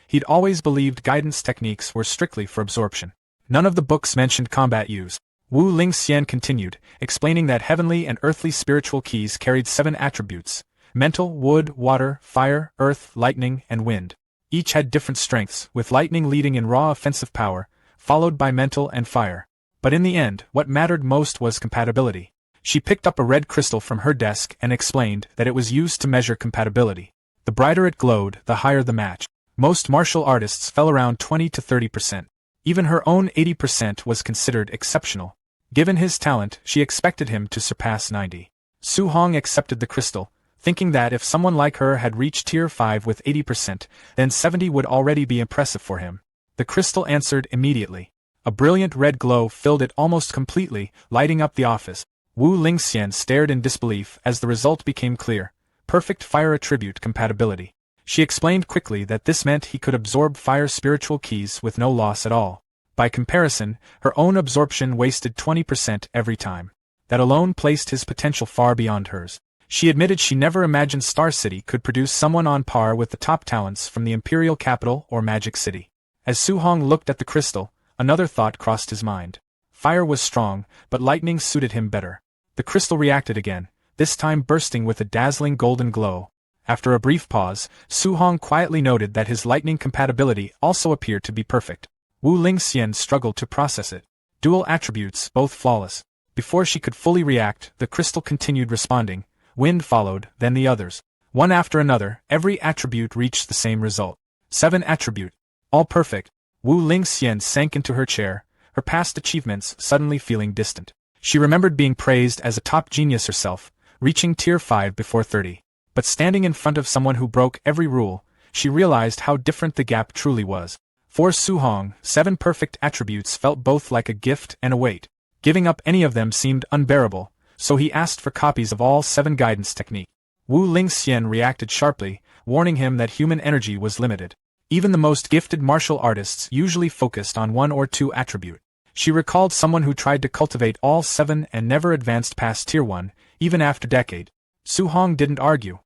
He'd always believed guidance techniques were strictly for absorption. None of the books mentioned combat use. Wu Lingxian continued, explaining that heavenly and earthly spiritual keys carried 7 attributes: mental, wood, water, fire, earth, lightning, and wind. Each had different strengths, with lightning leading in raw offensive power, followed by mental and fire. But in the end, what mattered most was compatibility. She picked up a red crystal from her desk and explained that it was used to measure compatibility. The brighter it glowed, the higher the match. Most martial artists fell around 20 to 30%. Even her own 80% was considered exceptional. Given his talent, she expected him to surpass 90. Su-hong accepted the crystal, thinking that if someone like her had reached Tier 5 with 80%, then 70 would already be impressive for him. The crystal answered immediately. A brilliant red glow filled it almost completely, lighting up the office. Wu Lingxian stared in disbelief as the result became clear: perfect fire attribute compatibility. She explained quickly that this meant he could absorb fire spiritual keys with no loss at all. By comparison, her own absorption wasted 20% every time. That alone placed his potential far beyond hers. She admitted she never imagined Star City could produce someone on par with the top talents from the Imperial Capital or Magic City. As Su-hong looked at the crystal, another thought crossed his mind. Fire was strong, but lightning suited him better. The crystal reacted again, this time bursting with a dazzling golden glow. After a brief pause, Su-hong quietly noted that his lightning compatibility also appeared to be perfect. Wu Lingxian struggled to process it. Dual attributes, both flawless. Before she could fully react, the crystal continued responding. Wind followed, then the others. One after another, every attribute reached the same result. 7 attribute. All perfect. Wu Lingxian sank into her chair, her past achievements suddenly feeling distant. She remembered being praised as a top genius herself, reaching Tier 5 before 30. But standing in front of someone who broke every rule, she realized how different the gap truly was. For Su-hong, 7 perfect attributes felt both like a gift and a weight. Giving up any of them seemed unbearable, so he asked for copies of all 7 guidance techniques. Wu Lingxian reacted sharply, warning him that human energy was limited. Even the most gifted martial artists usually focused on 1 or 2 attribute. She recalled someone who tried to cultivate all 7 and never advanced past Tier 1, even after decade. Su-hong didn't argue.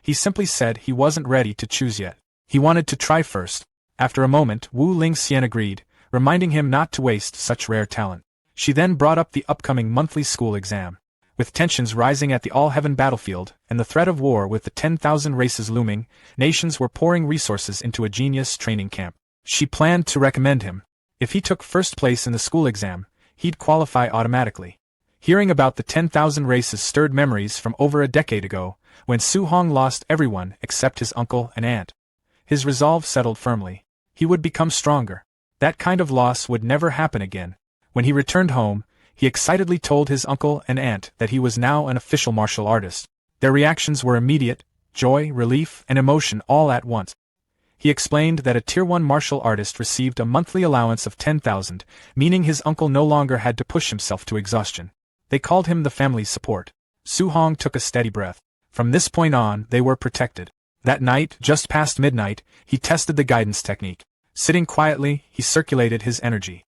He simply said he wasn't ready to choose yet. He wanted to try first. After a moment, Wu Lingxian agreed, reminding him not to waste such rare talent. She then brought up the upcoming monthly school exam. With tensions rising at the all-heaven battlefield, and the threat of war with the 10,000 races looming, nations were pouring resources into a genius training camp. She planned to recommend him. If he took first place in the school exam, he'd qualify automatically. Hearing about the 10,000 races stirred memories from over a decade ago, when Su-hong lost everyone except his uncle and aunt. His resolve settled firmly. He would become stronger. That kind of loss would never happen again. When he returned home, he excitedly told his uncle and aunt that he was now an official martial artist. Their reactions were immediate: joy, relief, and emotion all at once. He explained that a Tier 1 martial artist received a monthly allowance of 10,000, meaning his uncle no longer had to push himself to exhaustion. They called him the family's support. Su-hong took a steady breath. From this point on, they were protected. That night, just past midnight, he tested the guidance technique. Sitting quietly, he circulated his energy.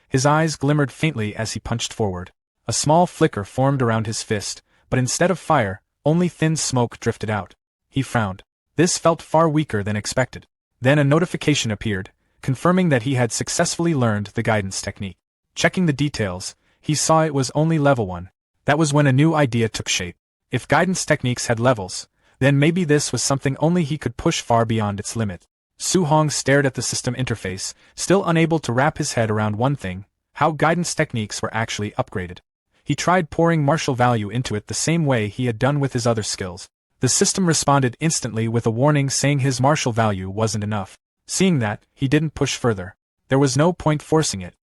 His eyes glimmered faintly as he punched forward. A small flicker formed around his fist, but instead of fire, only thin smoke drifted out. He frowned. This felt far weaker than expected. Then a notification appeared, confirming that he had successfully learned the guidance technique. Checking the details, he saw it was only level 1. That was when a new idea took shape. If guidance techniques had levels, then maybe this was something only he could push far beyond its limit. Su-hong stared at the system interface, still unable to wrap his head around one thing: how guidance techniques were actually upgraded. He tried pouring martial value into it the same way he had done with his other skills. The system responded instantly with a warning saying his martial value wasn't enough. Seeing that, he didn't push further. There was no point forcing it.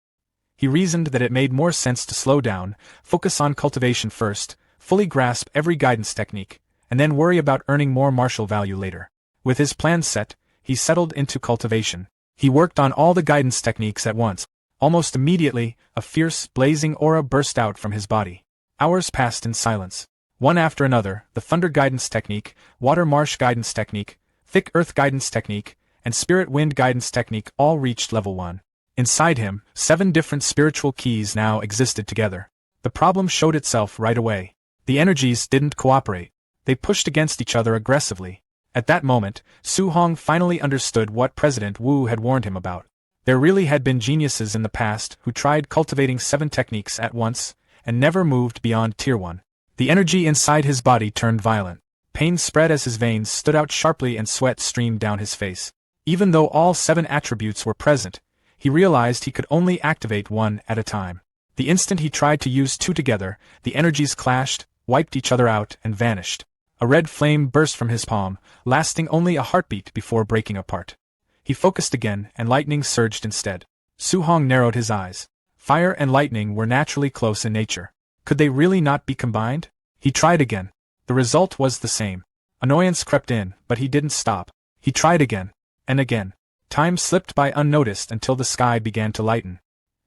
He reasoned that it made more sense to slow down, focus on cultivation first, fully grasp every guidance technique, and then worry about earning more martial value later. With his plan set, he settled into cultivation. He worked on all the guidance techniques at once. Almost immediately, a fierce, blazing aura burst out from his body. Hours passed in silence. One after another, the Thunder Guidance Technique, Water Marsh Guidance Technique, Thick Earth Guidance Technique, and Spirit Wind Guidance Technique all reached level 1. Inside him, 7 different spiritual keys now existed together. The problem showed itself right away. The energies didn't cooperate. They pushed against each other aggressively. At that moment, Su Hong finally understood what President Wu had warned him about. There really had been geniuses in the past who tried cultivating 7 techniques at once, and never moved beyond Tier 1. The energy inside his body turned violent. Pain spread as his veins stood out sharply and sweat streamed down his face. Even though all 7 attributes were present, he realized he could only activate 1 at a time. The instant he tried to use 2 together, the energies clashed, wiped each other out, and vanished. A red flame burst from his palm, lasting only a heartbeat before breaking apart. He focused again, and lightning surged instead. Su Hong narrowed his eyes. Fire and lightning were naturally close in nature. Could they really not be combined? He tried again. The result was the same. Annoyance crept in, but he didn't stop. He tried again. And again. Time slipped by unnoticed until the sky began to lighten.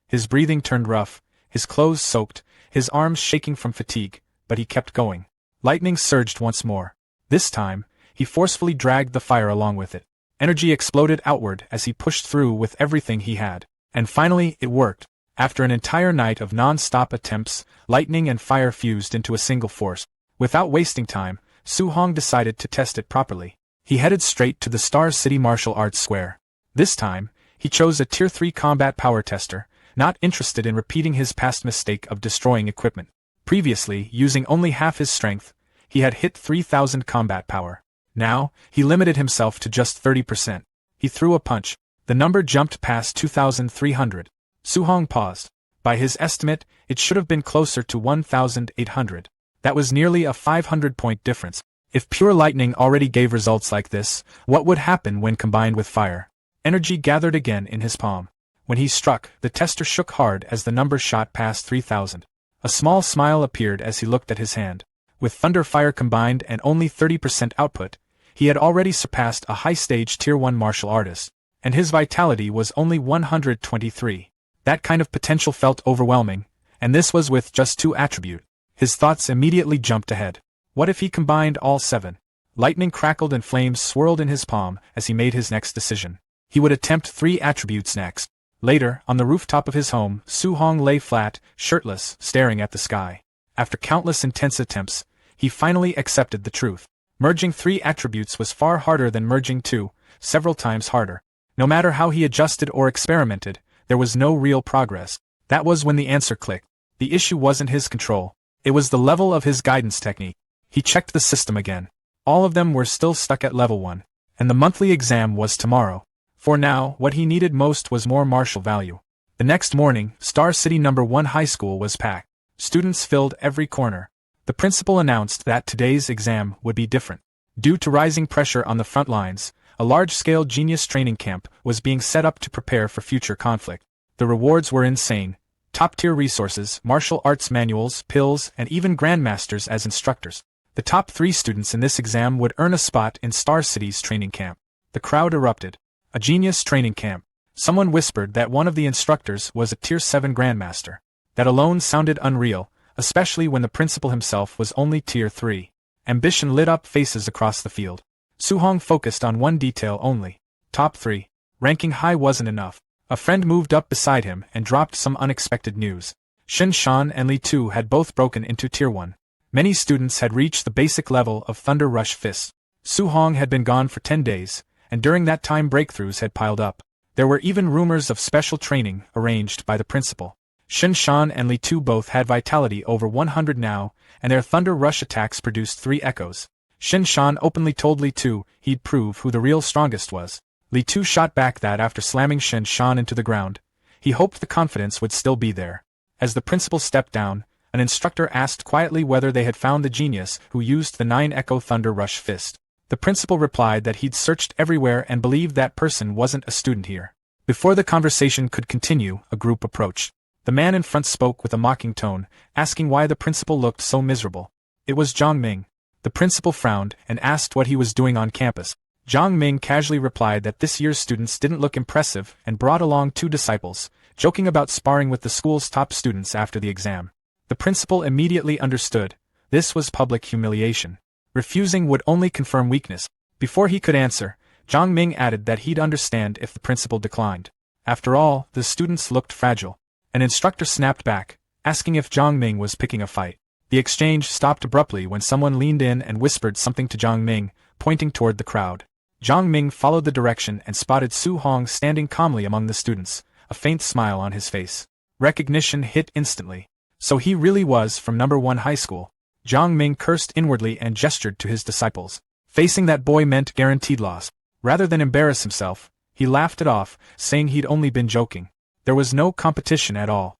His breathing turned rough, his clothes soaked, his arms shaking from fatigue, but he kept going. Lightning surged once more. This time, he forcefully dragged the fire along with it. Energy exploded outward as he pushed through with everything he had. And finally, it worked. After an entire night of non-stop attempts, lightning and fire fused into a single force. Without wasting time, Su Hong decided to test it properly. He headed straight to the Star City Martial Arts Square. This time, he chose a Tier 3 combat power tester, not interested in repeating his past mistake of destroying equipment. Previously, using only half his strength, he had hit 3,000 combat power. Now, he limited himself to just 30%. He threw a punch. The number jumped past 2,300. Su Hong paused. By his estimate, it should have been closer to 1,800. That was nearly a 500-point difference. If pure lightning already gave results like this, what would happen when combined with fire? Energy gathered again in his palm. When he struck, the tester shook hard as the number shot past 3,000. A small smile appeared as he looked at his hand. With thunder fire combined and only 30% output, he had already surpassed a high-stage Tier 1 martial artist, and his vitality was only 123. That kind of potential felt overwhelming, and this was with just 2 attributes. His thoughts immediately jumped ahead. What if he combined all 7? Lightning crackled and flames swirled in his palm as he made his next decision. He would attempt 3 attributes next. Later, on the rooftop of his home, Su Hong lay flat, shirtless, staring at the sky. After countless intense attempts, he finally accepted the truth. Merging 3 attributes was far harder than merging 2, several times harder. No matter how he adjusted or experimented, there was no real progress. That was when the answer clicked. The issue wasn't his control. It was the level of his guidance technique. He checked the system again. All of them were still stuck at level 1, and the monthly exam was tomorrow. For now, what he needed most was more martial value. The next morning, Star City No. 1 High School was packed. Students filled every corner. The principal announced that today's exam would be different. Due to rising pressure on the front lines, a large-scale genius training camp was being set up to prepare for future conflict. The rewards were insane. Top-tier resources, martial arts manuals, pills, and even grandmasters as instructors. The top 3 students in this exam would earn a spot in Star City's training camp. The crowd erupted. A genius training camp. Someone whispered that one of the instructors was a Tier 7 grandmaster. That alone sounded unreal, especially when the principal himself was only Tier 3. Ambition lit up faces across the field. Su Hong focused on one detail only. Top 3. Ranking high wasn't enough. A friend moved up beside him and dropped some unexpected news. Shin Shan and Li Tu had both broken into Tier 1. Many students had reached the basic level of Thunder Rush Fists. Su Hong had been gone for 10 days, and during that time breakthroughs had piled up. There were even rumors of special training arranged by the principal. Shin Shan and Li Tu both had vitality over 100 now, and their Thunder Rush attacks produced 3 echoes. Shin Shan openly told Li Tu he'd prove who the real strongest was. Li Tu shot back that after slamming Shin Shan into the ground, he hoped the confidence would still be there. As the principal stepped down, an instructor asked quietly whether they had found the genius who used the 9-echo Thunder Rush Fist. The principal replied that he'd searched everywhere and believed that person wasn't a student here. Before the conversation could continue, a group approached. The man in front spoke with a mocking tone, asking why the principal looked so miserable. It was Zhang Ming. The principal frowned and asked what he was doing on campus. Zhang Ming casually replied that this year's students didn't look impressive and brought along 2 disciples, joking about sparring with the school's top students after the exam. The principal immediately understood. This was public humiliation. Refusing would only confirm weakness. Before he could answer, Zhang Ming added that he'd understand if the principal declined. After all, the students looked fragile. An instructor snapped back, asking if Zhang Ming was picking a fight. The exchange stopped abruptly when someone leaned in and whispered something to Zhang Ming, pointing toward the crowd. Zhang Ming followed the direction and spotted Su Hong standing calmly among the students, a faint smile on his face. Recognition hit instantly. So he really was from number 1 high school. Zhang Ming cursed inwardly and gestured to his disciples. Facing that boy meant guaranteed loss. Rather than embarrass himself, he laughed it off, saying he'd only been joking. There was no competition at all.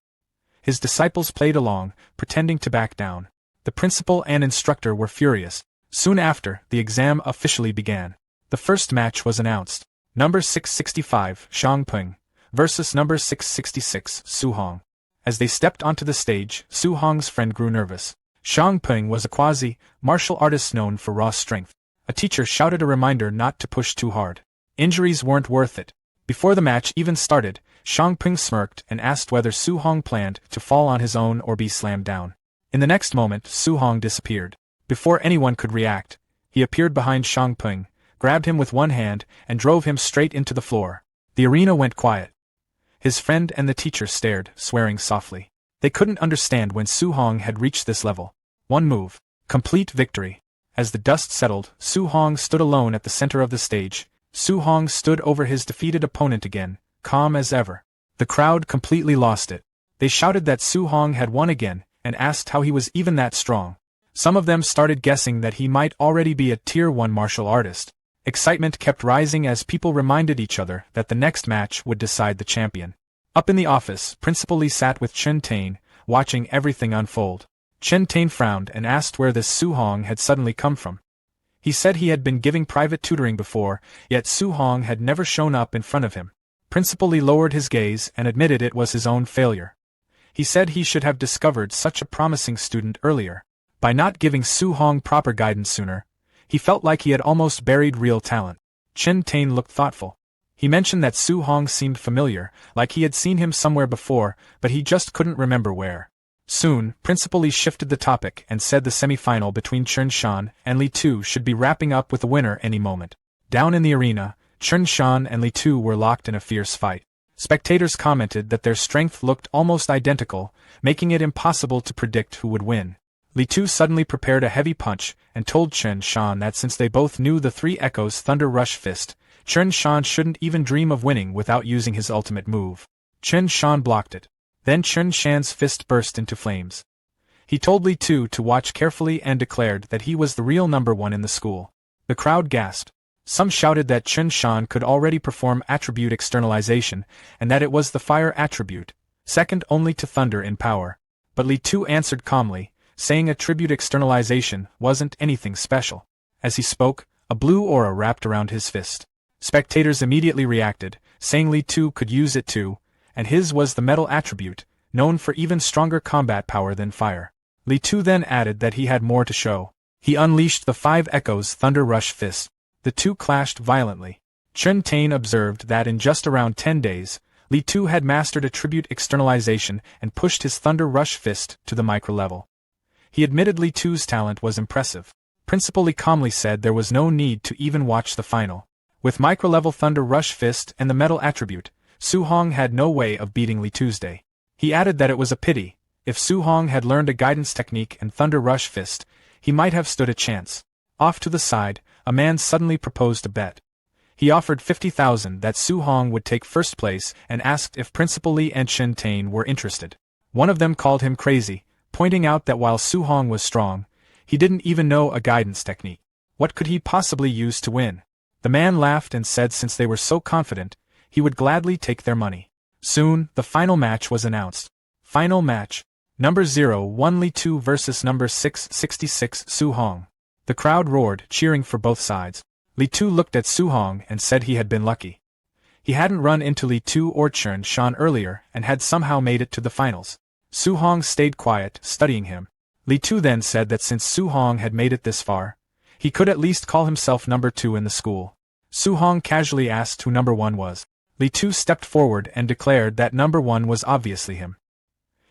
His disciples played along, pretending to back down. The principal and instructor were furious. Soon after, the exam officially began. The first match was announced. Number 665, Shang Peng, versus number 666, Su Hong. As they stepped onto the stage, Su Hong's friend grew nervous. Shang Peng was a quasi-martial artist known for raw strength. A teacher shouted a reminder not to push too hard. Injuries weren't worth it. Before the match even started, Shang Peng smirked and asked whether Su Hong planned to fall on his own or be slammed down. In the next moment, Su Hong disappeared. Before anyone could react, he appeared behind Shang Peng, grabbed him with one hand, and drove him straight into the floor. The arena went quiet. His friend and the teacher stared, swearing softly. They couldn't understand when Su Hong had reached this level. One move. Complete victory. As the dust settled, Su Hong stood alone at the center of the stage. Su Hong stood over his defeated opponent again, calm as ever. The crowd completely lost it. They shouted that Su Hong had won again, and asked how he was even that strong. Some of them started guessing that he might already be a Tier 1 martial artist. Excitement kept rising as people reminded each other that the next match would decide the champion. Up in the office, Principal Lee sat with Chen Tain, watching everything unfold. Chen Tain frowned and asked where this Su Hong had suddenly come from. He said he had been giving private tutoring before, yet Su Hong had never shown up in front of him. Principal Lee lowered his gaze and admitted it was his own failure. He said he should have discovered such a promising student earlier. By not giving Su Hong proper guidance sooner, he felt like he had almost buried real talent. Chen Tain looked thoughtful. He mentioned that Su Hong seemed familiar, like he had seen him somewhere before, but he just couldn't remember where. Soon, Principal Lee shifted the topic and said the semi-final between Chen Shan and Li Tu should be wrapping up with a winner any moment. Down in the arena, Chen Shan and Li Tu were locked in a fierce fight. Spectators commented that their strength looked almost identical, making it impossible to predict who would win. Li Tu suddenly prepared a heavy punch and told Chen Shan that since they both knew the Three Echoes Thunder Rush Fist, Chen Shan shouldn't even dream of winning without using his ultimate move. Chen Shan blocked it. Then Chen Shan's fist burst into flames. He told Li Tu to watch carefully and declared that he was the real number 1 in the school. The crowd gasped. Some shouted that Chen Shan could already perform attribute externalization, and that it was the fire attribute, second only to thunder in power. But Li Tu answered calmly, saying attribute externalization wasn't anything special. As he spoke, a blue aura wrapped around his fist. Spectators immediately reacted, saying Li Tu could use it too, and his was the metal attribute, known for even stronger combat power than fire. Li Tu then added that he had more to show. He unleashed the Five Echoes Thunder Rush Fist. The two clashed violently. Chen Tain observed that in just around 10 days, Li Tu had mastered attribute externalization and pushed his Thunder Rush Fist to the micro level. He admitted Li Tu's talent was impressive. Principal Lee calmly said there was no need to even watch the final. With micro-level Thunder Rush Fist and the metal attribute, Su Hong had no way of beating Li Tuesday. He added that it was a pity. If Su Hong had learned a guidance technique and Thunder Rush Fist, he might have stood a chance. Off to the side, a man suddenly proposed a bet. He offered 50,000 that Su Hong would take first place and asked if Principal Lee and Chen Tain were interested. One of them called him crazy, pointing out that while Su Hong was strong, he didn't even know a guidance technique. What could he possibly use to win? The man laughed and said since they were so confident, he would gladly take their money. Soon, the final match was announced. Final match. Number 01 Li Tu versus number 666 Su Hong. The crowd roared, cheering for both sides. Li Tu looked at Su Hong and said he had been lucky. He hadn't run into Li Tu or Chen Shan earlier and had somehow made it to the finals. Su Hong stayed quiet, studying him. Li Tu then said that since Su Hong had made it this far, he could at least call himself number 2 in the school. Su Hong casually asked who number 1 was. Li Tu stepped forward and declared that number 1 was obviously him.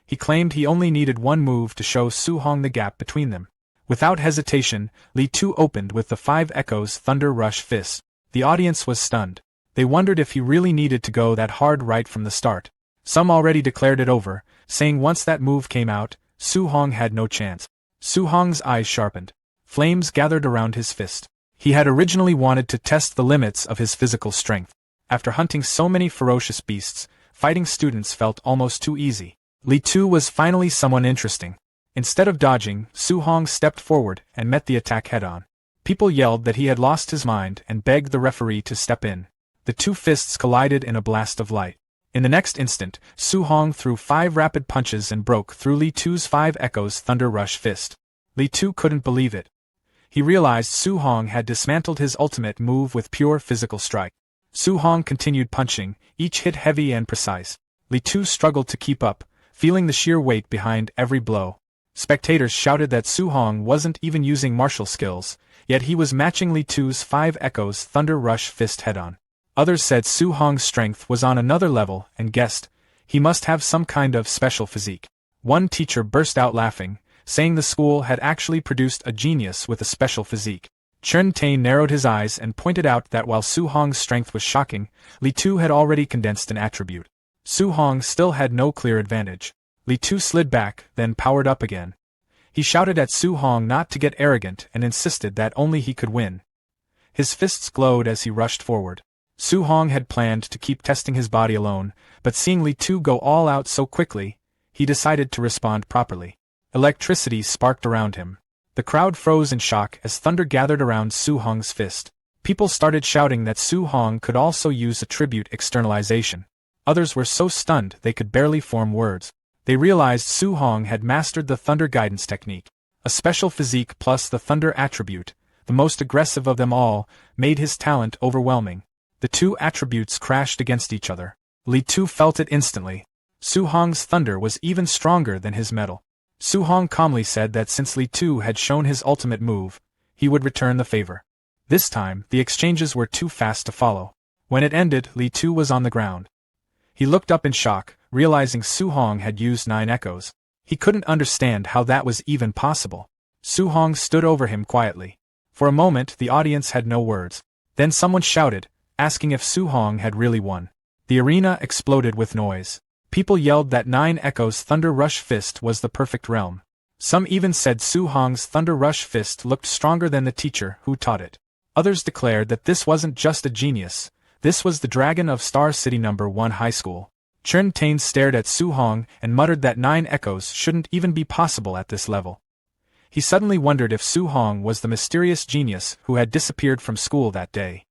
He claimed he only needed one move to show Su Hong the gap between them. Without hesitation, Li Tu opened with the Five Echoes Thunder Rush Fist. The audience was stunned. They wondered if he really needed to go that hard right from the start. Some already declared it over, saying once that move came out, Su Hong had no chance. Su Hong's eyes sharpened. Flames gathered around his fist. He had originally wanted to test the limits of his physical strength. After hunting so many ferocious beasts, fighting students felt almost too easy. Li Tu was finally someone interesting. Instead of dodging, Su Hong stepped forward and met the attack head-on. People yelled that he had lost his mind and begged the referee to step in. The two fists collided in a blast of light. In the next instant, Su Hong threw 5 rapid punches and broke through Li Tu's 5 echoes Thunder Rush fist. Li Tu couldn't believe it. He realized Su Hong had dismantled his ultimate move with pure physical strike. Su Hong continued punching, each hit heavy and precise. Li Tu struggled to keep up, feeling the sheer weight behind every blow. Spectators shouted that Su Hong wasn't even using martial skills, yet he was matching Li Tu's 5 echoes Thunder Rush fist head-on. Others said Su Hong's strength was on another level and guessed he must have some kind of special physique. One teacher burst out laughing, saying the school had actually produced a genius with a special physique. Chen Tain narrowed his eyes and pointed out that while Su Hong's strength was shocking, Li Tu had already condensed an attribute. Su Hong still had no clear advantage. Li Tu slid back, then powered up again. He shouted at Su Hong not to get arrogant and insisted that only he could win. His fists glowed as he rushed forward. Su Hong had planned to keep testing his body alone, but seeing Li Tu go all out so quickly, he decided to respond properly. Electricity sparked around him. The crowd froze in shock as thunder gathered around Su Hong's fist. People started shouting that Su Hong could also use attribute externalization. Others were so stunned they could barely form words. They realized Su Hong had mastered the thunder guidance technique. A special physique plus the thunder attribute, the most aggressive of them all, made his talent overwhelming. The two attributes crashed against each other. Li Tu felt it instantly. Su Hong's thunder was even stronger than his metal. Su Hong calmly said that since Li Tu had shown his ultimate move, he would return the favor. This time, the exchanges were too fast to follow. When it ended, Li Tu was on the ground. He looked up in shock, realizing Su Hong had used 9 echoes. He couldn't understand how that was even possible. Su Hong stood over him quietly. For a moment, the audience had no words. Then someone shouted, asking if Su Hong had really won. The arena exploded with noise. People yelled that 9 Echoes Thunder Rush Fist was the perfect realm. Some even said Su Hong's Thunder Rush Fist looked stronger than the teacher who taught it. Others declared that this wasn't just a genius, this was the dragon of Star City No. 1 High School. Chen Tain stared at Su Hong and muttered that 9 Echoes shouldn't even be possible at this level. He suddenly wondered if Su Hong was the mysterious genius who had disappeared from school that day.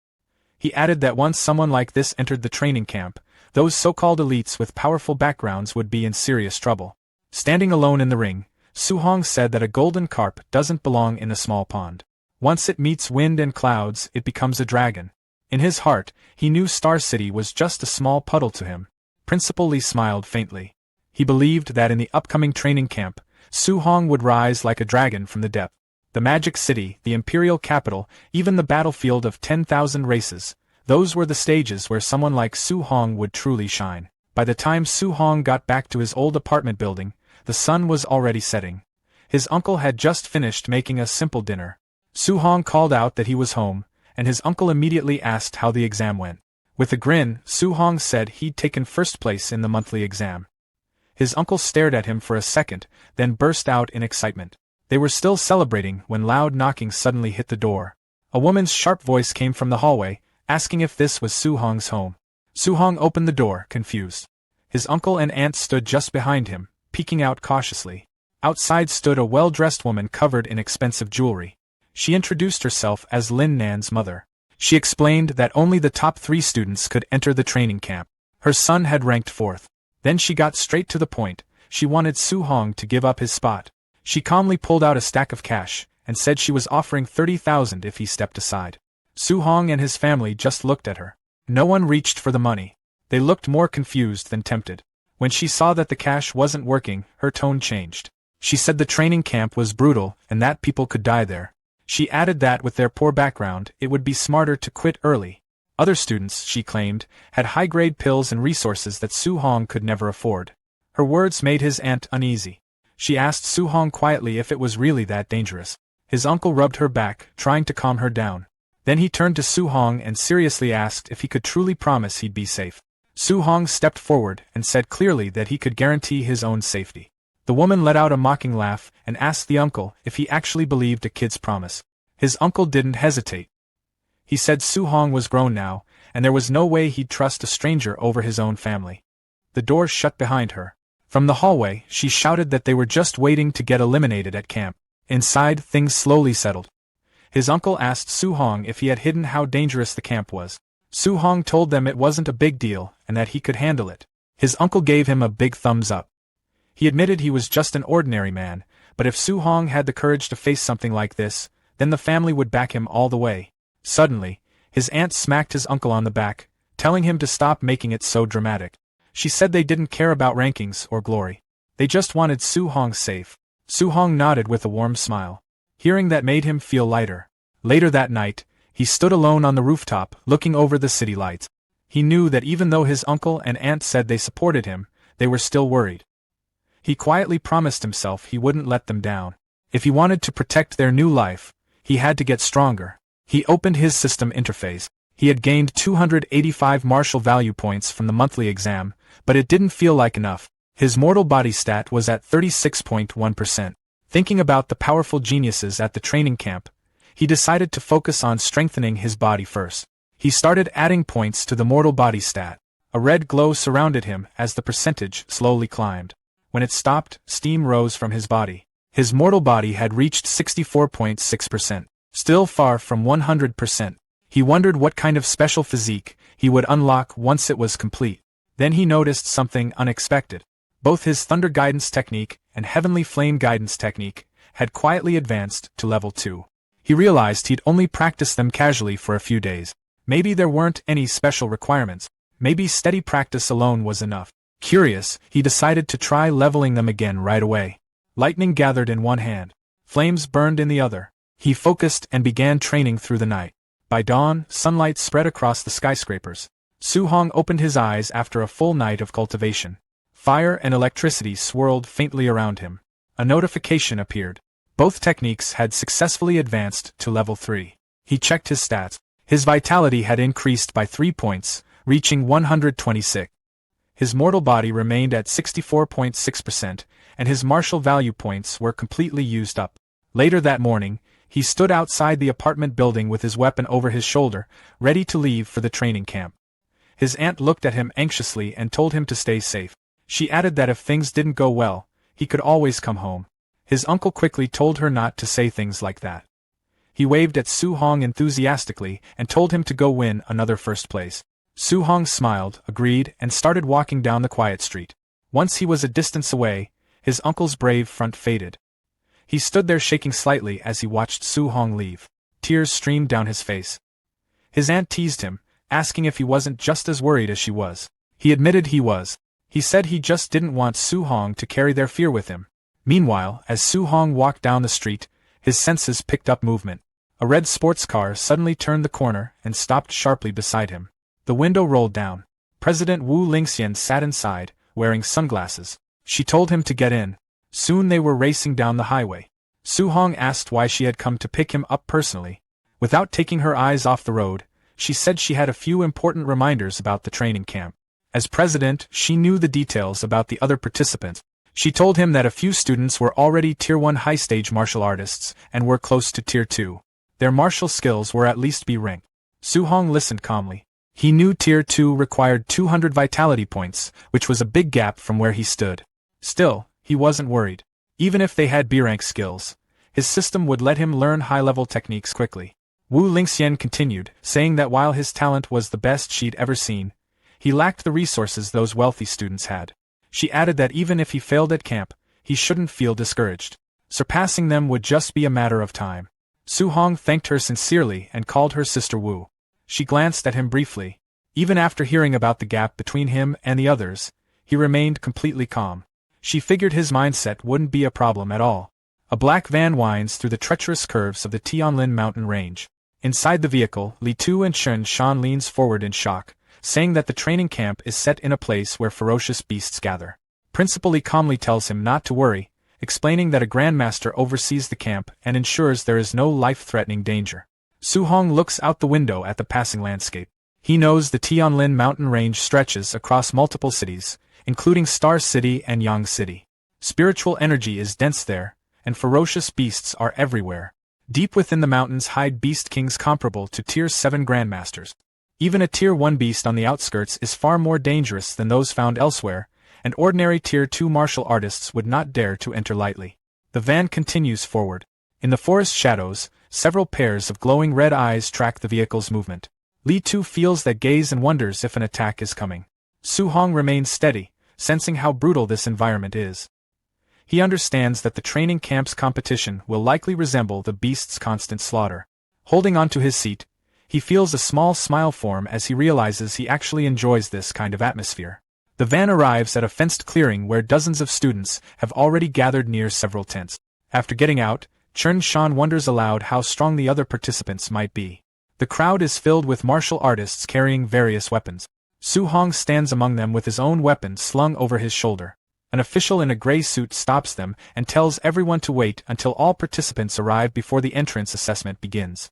He added that once someone like this entered the training camp, those so-called elites with powerful backgrounds would be in serious trouble. Standing alone in the ring, Su Hong said that a golden carp doesn't belong in a small pond. Once it meets wind and clouds, it becomes a dragon. In his heart, he knew Star City was just a small puddle to him. Principal Lee smiled faintly. He believed that in the upcoming training camp, Su Hong would rise like a dragon from the depth. The Magic City, the Imperial Capital, even the battlefield of 10,000 races, those were the stages where someone like Su Hong would truly shine. By the time Su Hong got back to his old apartment building, the sun was already setting. His uncle had just finished making a simple dinner. Su Hong called out that he was home, and his uncle immediately asked how the exam went. With a grin, Su Hong said he'd taken first place in the monthly exam. His uncle stared at him for a second, then burst out in excitement. They were still celebrating when loud knocking suddenly hit the door. A woman's sharp voice came from the hallway, asking if this was Su Hong's home. Su Hong opened the door, confused. His uncle and aunt stood just behind him, peeking out cautiously. Outside stood a well-dressed woman covered in expensive jewelry. She introduced herself as Lin Nan's mother. She explained that only the top 3 students could enter the training camp. Her son had ranked 4th. Then she got straight to the point. She wanted Su Hong to give up his spot. She calmly pulled out a stack of cash, and said she was offering 30,000 if he stepped aside. Su Hong and his family just looked at her. No one reached for the money. They looked more confused than tempted. When she saw that the cash wasn't working, her tone changed. She said the training camp was brutal, and that people could die there. She added that with their poor background, it would be smarter to quit early. Other students, she claimed, had high-grade pills and resources that Su Hong could never afford. Her words made his aunt uneasy. She asked Su Hong quietly if it was really that dangerous. His uncle rubbed her back, trying to calm her down. Then he turned to Su Hong and seriously asked if he could truly promise he'd be safe. Su Hong stepped forward and said clearly that he could guarantee his own safety. The woman let out a mocking laugh and asked the uncle if he actually believed a kid's promise. His uncle didn't hesitate. He said Su Hong was grown now, and there was no way he'd trust a stranger over his own family. The door shut behind her. From the hallway, she shouted that they were just waiting to get eliminated at camp. Inside, things slowly settled. His uncle asked Su Hong if he had hidden how dangerous the camp was. Su Hong told them it wasn't a big deal and that he could handle it. His uncle gave him a big thumbs up. He admitted he was just an ordinary man, but if Su Hong had the courage to face something like this, then the family would back him all the way. Suddenly, his aunt smacked his uncle on the back, telling him to stop making it so dramatic. She said they didn't care about rankings or glory. They just wanted Su Hong safe. Su Hong nodded with a warm smile. Hearing that made him feel lighter. Later that night, he stood alone on the rooftop, looking over the city lights. He knew that even though his uncle and aunt said they supported him, they were still worried. He quietly promised himself he wouldn't let them down. If he wanted to protect their new life, he had to get stronger. He opened his system interface. He had gained 285 martial value points from the monthly exam, but it didn't feel like enough. His mortal body stat was at 36.1%. Thinking about the powerful geniuses at the training camp, he decided to focus on strengthening his body first. He started adding points to the mortal body stat. A red glow surrounded him as the percentage slowly climbed. When it stopped, steam rose from his body. His mortal body had reached 64.6%, still far from 100%. He wondered what kind of special physique he would unlock once it was complete. Then he noticed something unexpected. Both his Thunder Guidance Technique and Heavenly Flame Guidance Technique had quietly advanced to level 2. He realized he'd only practiced them casually for a few days. Maybe there weren't any special requirements. Maybe steady practice alone was enough. Curious, he decided to try leveling them again right away. Lightning gathered in one hand. Flames burned in the other. He focused and began training through the night. By dawn, sunlight spread across the skyscrapers. Su Hong opened his eyes after a full night of cultivation. Fire and electricity swirled faintly around him. A notification appeared. Both techniques had successfully advanced to level 3. He checked his stats. His vitality had increased by 3 points, reaching 126. His mortal body remained at 64.6%, and his martial value points were completely used up. Later that morning, he stood outside the apartment building with his weapon over his shoulder, ready to leave for the training camp. His aunt looked at him anxiously and told him to stay safe. She added that if things didn't go well, he could always come home. His uncle quickly told her not to say things like that. He waved at Su Hong enthusiastically and told him to go win another first place. Su Hong smiled, agreed, and started walking down the quiet street. Once he was a distance away, his uncle's brave front faded. He stood there shaking slightly as he watched Su Hong leave. Tears streamed down his face. His aunt teased him, asking if he wasn't just as worried as she was. He admitted he was. He said he just didn't want Su Hong to carry their fear with him. Meanwhile, as Su Hong walked down the street, his senses picked up movement. A red sports car suddenly turned the corner and stopped sharply beside him. The window rolled down. President Wu Lingxian sat inside, wearing sunglasses. She told him to get in. Soon they were racing down the highway. Su Hong asked why she had come to pick him up personally. Without taking her eyes off the road, she said she had a few important reminders about the training camp. As president, she knew the details about the other participants. She told him that a few students were already Tier 1 high-stage martial artists and were close to Tier 2. Their martial skills were at least B rank. Su Hong listened calmly. He knew Tier 2 required 200 vitality points, which was a big gap from where he stood. Still, he wasn't worried. Even if they had B rank skills, his system would let him learn high-level techniques quickly. Wu Lingxian continued, saying that while his talent was the best she'd ever seen, he lacked the resources those wealthy students had. She added that even if he failed at camp, he shouldn't feel discouraged. Surpassing them would just be a matter of time. Su Hong thanked her sincerely and called her Sister Wu. She glanced at him briefly. Even after hearing about the gap between him and the others, he remained completely calm. She figured his mindset wouldn't be a problem at all. A black van winds through the treacherous curves of the Tianlin mountain range. Inside the vehicle, Li Tu and Chen Shan leans forward in shock, saying that the training camp is set in a place where ferocious beasts gather. Principal Li calmly tells him not to worry, explaining that a grandmaster oversees the camp and ensures there is no life-threatening danger. Su-hong looks out the window at the passing landscape. He knows the Tianlin mountain range stretches across multiple cities, including Star City and Yang City. Spiritual energy is dense there, and ferocious beasts are everywhere. Deep within the mountains hide beast kings comparable to Tier 7 grandmasters. Even a Tier 1 beast on the outskirts is far more dangerous than those found elsewhere, and ordinary Tier 2 martial artists would not dare to enter lightly. The van continues forward. In the forest shadows, several pairs of glowing red eyes track the vehicle's movement. Li Tu feels that gaze and wonders if an attack is coming. Su-hong remains steady, sensing how brutal this environment is. He understands that the training camp's competition will likely resemble the beast's constant slaughter. Holding onto his seat, he feels a small smile form as he realizes he actually enjoys this kind of atmosphere. The van arrives at a fenced clearing where dozens of students have already gathered near several tents. After getting out, Chun Shan wonders aloud how strong the other participants might be. The crowd is filled with martial artists carrying various weapons. Su-hong stands among them with his own weapon slung over his shoulder. An official in a gray suit stops them and tells everyone to wait until all participants arrive before the entrance assessment begins.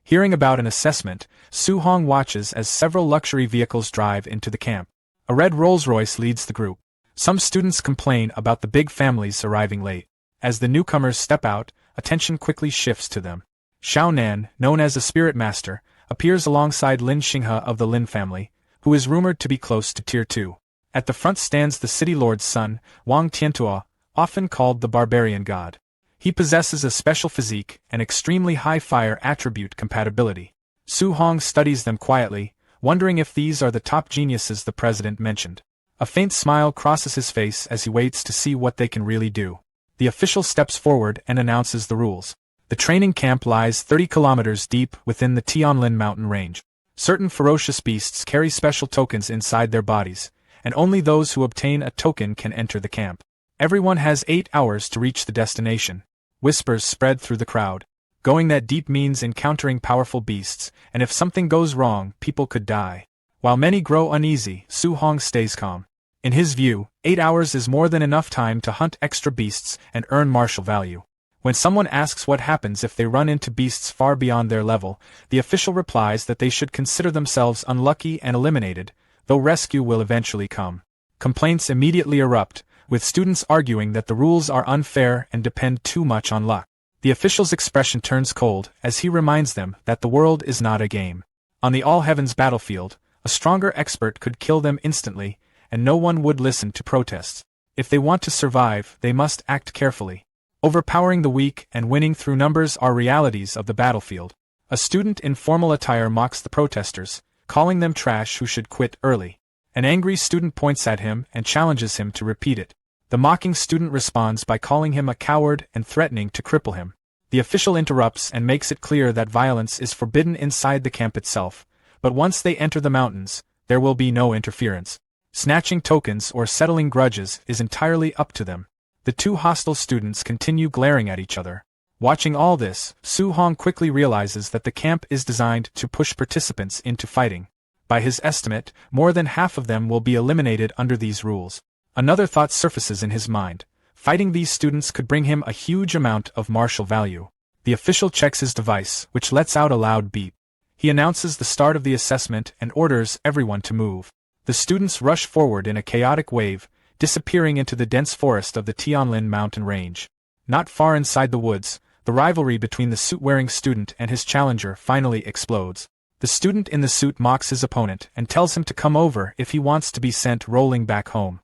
Hearing about an assessment, Su-hong watches as several luxury vehicles drive into the camp. A red Rolls-Royce leads the group. Some students complain about the big families arriving late. As the newcomers step out, attention quickly shifts to them. Xiao Nan, known as a spirit master, appears alongside Lin Xinghe of the Lin family, who is rumored to be close to Tier 2. At the front stands the city lord's son, Wang Tiantuo, often called the barbarian god. He possesses a special physique and extremely high fire attribute compatibility. Su-hong studies them quietly, wondering if these are the top geniuses the president mentioned. A faint smile crosses his face as he waits to see what they can really do. The official steps forward and announces the rules. The training camp lies 30 kilometers deep within the Tianlin mountain range. Certain ferocious beasts carry special tokens inside their bodies, and only those who obtain a token can enter the camp. Everyone has 8 hours to reach the destination. Whispers spread through the crowd. Going that deep means encountering powerful beasts, and if something goes wrong, people could die. While many grow uneasy, Su-hong stays calm. In his view, 8 hours is more than enough time to hunt extra beasts and earn martial value. When someone asks what happens if they run into beasts far beyond their level, the official replies that they should consider themselves unlucky and eliminated, though rescue will eventually come. Complaints immediately erupt, with students arguing that the rules are unfair and depend too much on luck. The official's expression turns cold as he reminds them that the world is not a game. On the all-heavens battlefield, a stronger expert could kill them instantly, and no one would listen to protests. If they want to survive, they must act carefully. Overpowering the weak and winning through numbers are realities of the battlefield. A student in formal attire mocks the protesters, calling them trash who should quit early. An angry student points at him and challenges him to repeat it. The mocking student responds by calling him a coward and threatening to cripple him. The official interrupts and makes it clear that violence is forbidden inside the camp itself, but once they enter the mountains, there will be no interference. Snatching tokens or settling grudges is entirely up to them. The two hostile students continue glaring at each other. Watching all this, Su-hong quickly realizes that the camp is designed to push participants into fighting. By his estimate, more than half of them will be eliminated under these rules. Another thought surfaces in his mind. Fighting these students could bring him a huge amount of martial value. The official checks his device, which lets out a loud beep. He announces the start of the assessment and orders everyone to move. The students rush forward in a chaotic wave, disappearing into the dense forest of the Tianlin mountain range. Not far inside the woods, the rivalry between the suit-wearing student and his challenger finally explodes. The student in the suit mocks his opponent and tells him to come over if he wants to be sent rolling back home.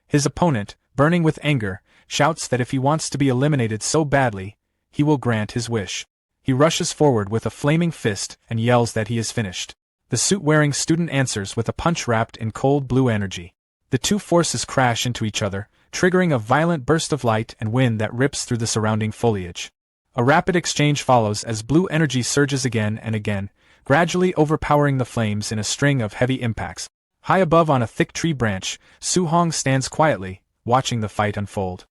His opponent, burning with anger, shouts that if he wants to be eliminated so badly, he will grant his wish. He rushes forward with a flaming fist and yells that he is finished. The suit-wearing student answers with a punch wrapped in cold blue energy. The two forces crash into each other, triggering a violent burst of light and wind that rips through the surrounding foliage. A rapid exchange follows as blue energy surges again and again, gradually overpowering the flames in a string of heavy impacts. High above on a thick tree branch, Su-hong stands quietly, watching the fight unfold.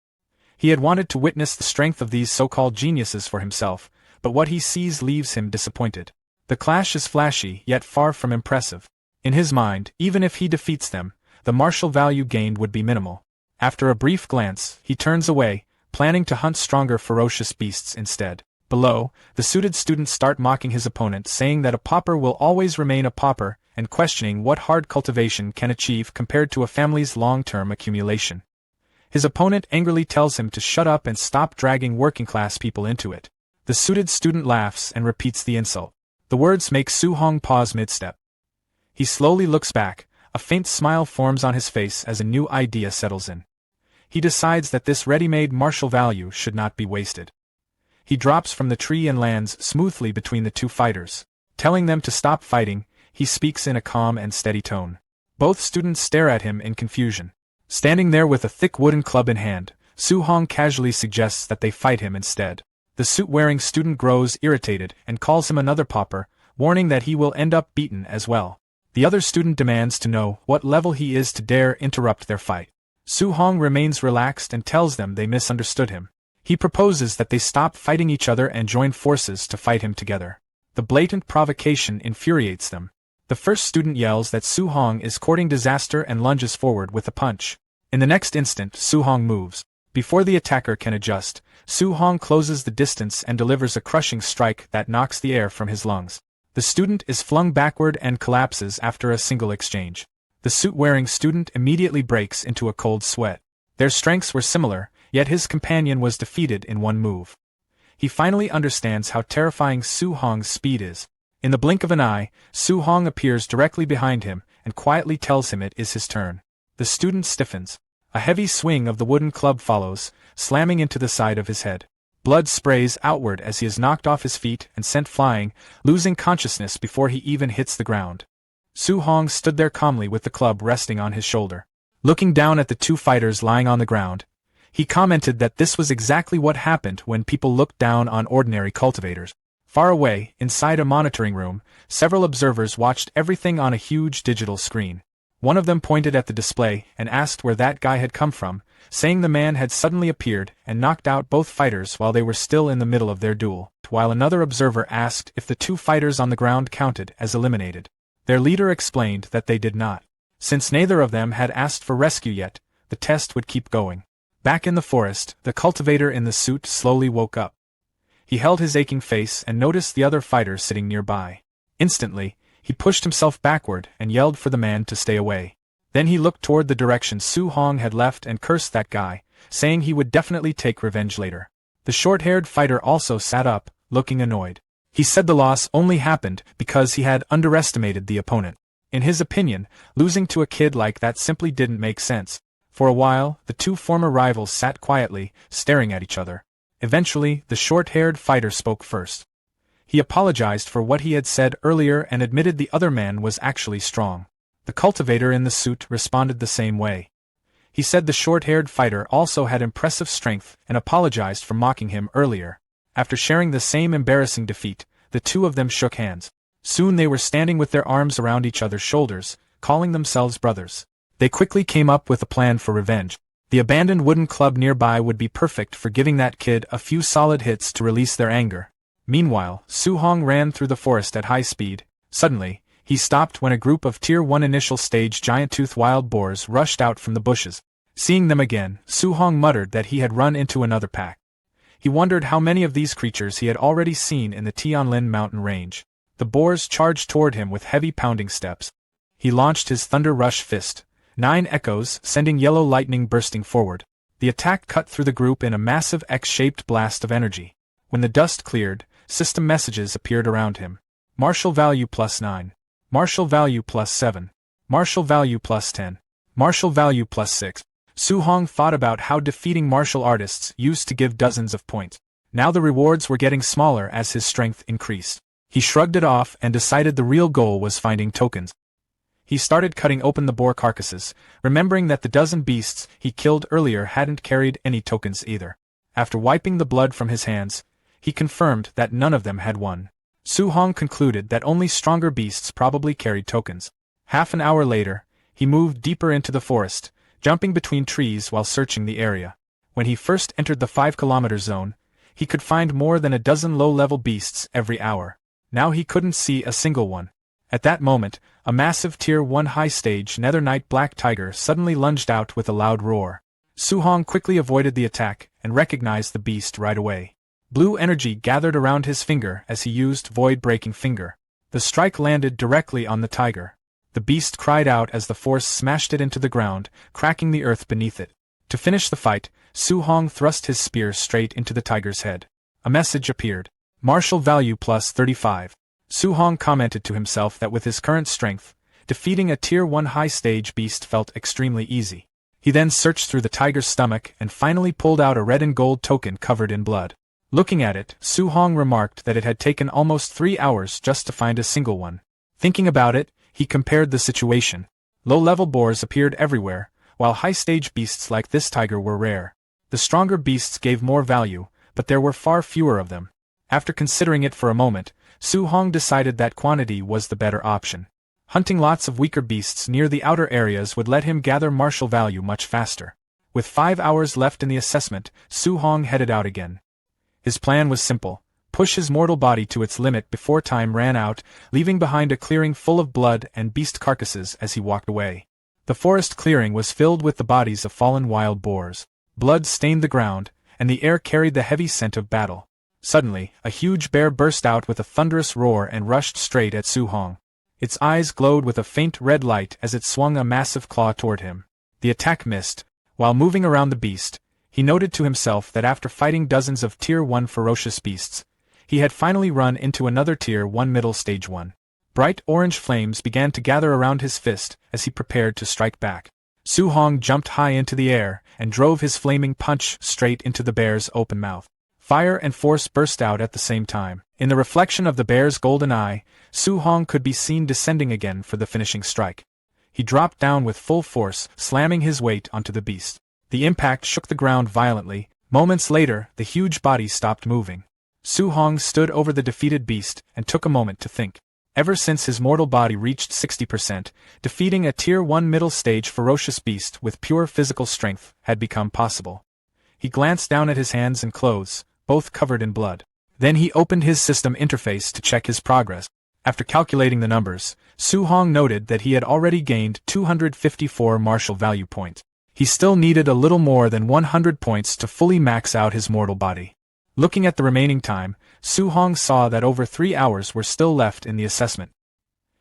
He had wanted to witness the strength of these so-called geniuses for himself, but what he sees leaves him disappointed. The clash is flashy, yet far from impressive. In his mind, even if he defeats them, the martial value gained would be minimal. After a brief glance, he turns away, planning to hunt stronger ferocious beasts instead. Below, the suited students start mocking his opponent, saying that a pauper will always remain a pauper, and questioning what hard cultivation can achieve compared to a family's long-term accumulation. His opponent angrily tells him to shut up and stop dragging working-class people into it. The suited student laughs and repeats the insult. The words make Su-hong pause mid-step. He slowly looks back, a faint smile forms on his face as a new idea settles in. He decides that this ready-made martial value should not be wasted. He drops from the tree and lands smoothly between the two fighters. Telling them to stop fighting, he speaks in a calm and steady tone. Both students stare at him in confusion. Standing there with a thick wooden club in hand, Su-hong casually suggests that they fight him instead. The suit-wearing student grows irritated and calls him another pauper, warning that he will end up beaten as well. The other student demands to know what level he is to dare interrupt their fight. Su-hong remains relaxed and tells them they misunderstood him. He proposes that they stop fighting each other and join forces to fight him together. The blatant provocation infuriates them. The first student yells that Su-hong is courting disaster and lunges forward with a punch. In the next instant, Su-hong moves. Before the attacker can adjust, Su-hong closes the distance and delivers a crushing strike that knocks the air from his lungs. The student is flung backward and collapses after a single exchange. The suit-wearing student immediately breaks into a cold sweat. Their strengths were similar, yet his companion was defeated in one move. He finally understands how terrifying Su-hong's speed is. In the blink of an eye, Su-hong appears directly behind him and quietly tells him it is his turn. The student stiffens. A heavy swing of the wooden club follows, slamming into the side of his head. Blood sprays outward as he is knocked off his feet and sent flying, losing consciousness before he even hits the ground. Su-hong stood there calmly with the club resting on his shoulder. Looking down at the two fighters lying on the ground, he commented that this was exactly what happened when people looked down on ordinary cultivators. Far away, inside a monitoring room, several observers watched everything on a huge digital screen. One of them pointed at the display and asked where that guy had come from, saying the man had suddenly appeared and knocked out both fighters while they were still in the middle of their duel, while another observer asked if the two fighters on the ground counted as eliminated. Their leader explained that they did not. Since neither of them had asked for rescue yet, the test would keep going. Back in the forest, the cultivator in the suit slowly woke up. He held his aching face and noticed the other fighter sitting nearby. Instantly, he pushed himself backward and yelled for the man to stay away. Then he looked toward the direction Su-hong had left and cursed that guy, saying he would definitely take revenge later. The short-haired fighter also sat up, looking annoyed. He said the loss only happened because he had underestimated the opponent. In his opinion, losing to a kid like that simply didn't make sense. For a while, the two former rivals sat quietly, staring at each other. Eventually, the short-haired fighter spoke first. He apologized for what he had said earlier and admitted the other man was actually strong. The cultivator in the suit responded the same way. He said the short-haired fighter also had impressive strength and apologized for mocking him earlier. After sharing the same embarrassing defeat, the two of them shook hands. Soon they were standing with their arms around each other's shoulders, calling themselves brothers. They quickly came up with a plan for revenge. The abandoned wooden club nearby would be perfect for giving that kid a few solid hits to release their anger. Meanwhile, Su-hong ran through the forest at high speed. Suddenly, he stopped when a group of Tier 1 initial stage giant-toothed wild boars rushed out from the bushes. Seeing them again, Su-hong muttered that he had run into another pack. He wondered how many of these creatures he had already seen in the Tianlin mountain range. The boars charged toward him with heavy pounding steps. He launched his Thunder Rush fist. 9 echoes, sending yellow lightning bursting forward. The attack cut through the group in a massive X-shaped blast of energy. When the dust cleared, system messages appeared around him. Martial value +9. Martial value +7. Martial value +10. Martial value +6. Su-hong thought about how defeating martial artists used to give dozens of points. Now the rewards were getting smaller as his strength increased. He shrugged it off and decided the real goal was finding tokens. He started cutting open the boar carcasses, remembering that the dozen beasts he killed earlier hadn't carried any tokens either. After wiping the blood from his hands, he confirmed that none of them had one. Su-hong concluded that only stronger beasts probably carried tokens. Half an hour later, he moved deeper into the forest, jumping between trees while searching the area. When he first entered the 5-kilometer zone, he could find more than a dozen low-level beasts every hour. Now he couldn't see a single one. At that moment, a massive Tier 1 high-stage Nether Knight black tiger suddenly lunged out with a loud roar. Su-hong quickly avoided the attack and recognized the beast right away. Blue energy gathered around his finger as he used void-breaking finger. The strike landed directly on the tiger. The beast cried out as the force smashed it into the ground, cracking the earth beneath it. To finish the fight, Su Hong thrust his spear straight into the tiger's head. A message appeared. Martial value plus 35. Su Hong commented to himself that with his current strength, defeating a Tier 1 high-stage beast felt extremely easy. He then searched through the tiger's stomach and finally pulled out a red and gold token covered in blood. Looking at it, Su Hong remarked that it had taken almost 3 hours just to find a single one. Thinking about it, he compared the situation. Low-level boars appeared everywhere, while high-stage beasts like this tiger were rare. The stronger beasts gave more value, but there were far fewer of them. After considering it for a moment, Su Hong decided that quantity was the better option. Hunting lots of weaker beasts near the outer areas would let him gather martial value much faster. With 5 hours left in the assessment, Su Hong headed out again. His plan was simple: push his mortal body to its limit before time ran out, leaving behind a clearing full of blood and beast carcasses as he walked away. The forest clearing was filled with the bodies of fallen wild boars. Blood stained the ground, and the air carried the heavy scent of battle. Suddenly, a huge bear burst out with a thunderous roar and rushed straight at Su Hong. Its eyes glowed with a faint red light as it swung a massive claw toward him. The attack missed. While moving around the beast, he noted to himself that after fighting dozens of Tier 1 ferocious beasts, he had finally run into another Tier 1 middle stage one. Bright orange flames began to gather around his fist as he prepared to strike back. Su Hong jumped high into the air and drove his flaming punch straight into the bear's open mouth. Fire and force burst out at the same time. In the reflection of the bear's golden eye, Su Hong could be seen descending again for the finishing strike. He dropped down with full force, slamming his weight onto the beast. The impact shook the ground violently. Moments later, the huge body stopped moving. Su Hong stood over the defeated beast and took a moment to think. Ever since his mortal body reached 60%, defeating a Tier 1 middle stage ferocious beast with pure physical strength had become possible. He glanced down at his hands and clothes, both covered in blood. Then he opened his system interface to check his progress. After calculating the numbers, Su Hong noted that he had already gained 254 martial value points. He still needed a little more than 100 points to fully max out his mortal body. Looking at the remaining time, Su Hong saw that over 3 hours were still left in the assessment.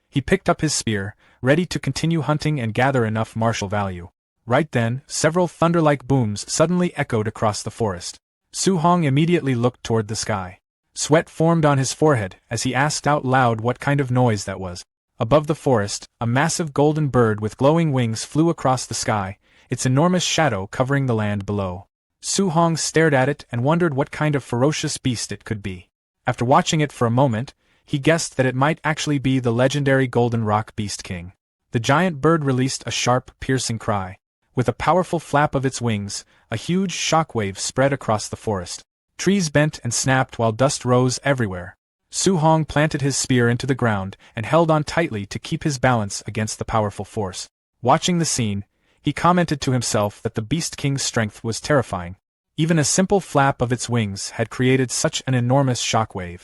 He picked up his spear, ready to continue hunting and gather enough martial value. Right then, several thunder-like booms suddenly echoed across the forest. Su Hong immediately looked toward the sky. Sweat formed on his forehead as he asked out loud what kind of noise that was. Above the forest, a massive golden bird with glowing wings flew across the sky, its enormous shadow covering the land below. Su Hong stared at it and wondered what kind of ferocious beast it could be. After watching it for a moment, he guessed that it might actually be the legendary Golden Rock Beast King. The giant bird released a sharp, piercing cry. With a powerful flap of its wings, a huge shockwave spread across the forest. Trees bent and snapped while dust rose everywhere. Su Hong planted his spear into the ground and held on tightly to keep his balance against the powerful force. Watching the scene, he commented to himself that the Beast King's strength was terrifying. Even a simple flap of its wings had created such an enormous shockwave.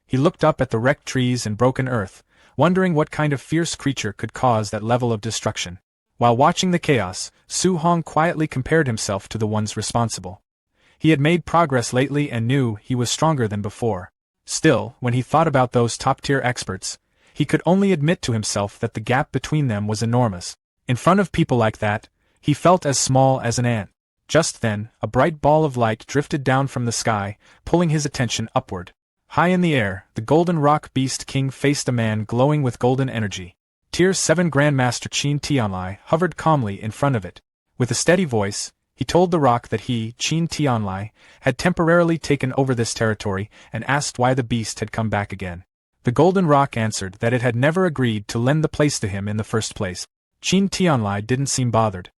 He looked up at the wrecked trees and broken earth, wondering what kind of fierce creature could cause that level of destruction. While watching the chaos, Su Hong quietly compared himself to the ones responsible. He had made progress lately and knew he was stronger than before. Still, when he thought about those top-tier experts, he could only admit to himself that the gap between them was enormous. In front of people like that, he felt as small as an ant. Just then, a bright ball of light drifted down from the sky, pulling his attention upward. High in the air, the Golden Rock Beast King faced a man glowing with golden energy. Tier 7 Grandmaster Qin Tianlai hovered calmly in front of it. With a steady voice, he told the rock that he, Qin Tianlai, had temporarily taken over this territory and asked why the beast had come back again. The Golden Rock answered that it had never agreed to lend the place to him in the first place. Qin Tianlai didn't seem bothered.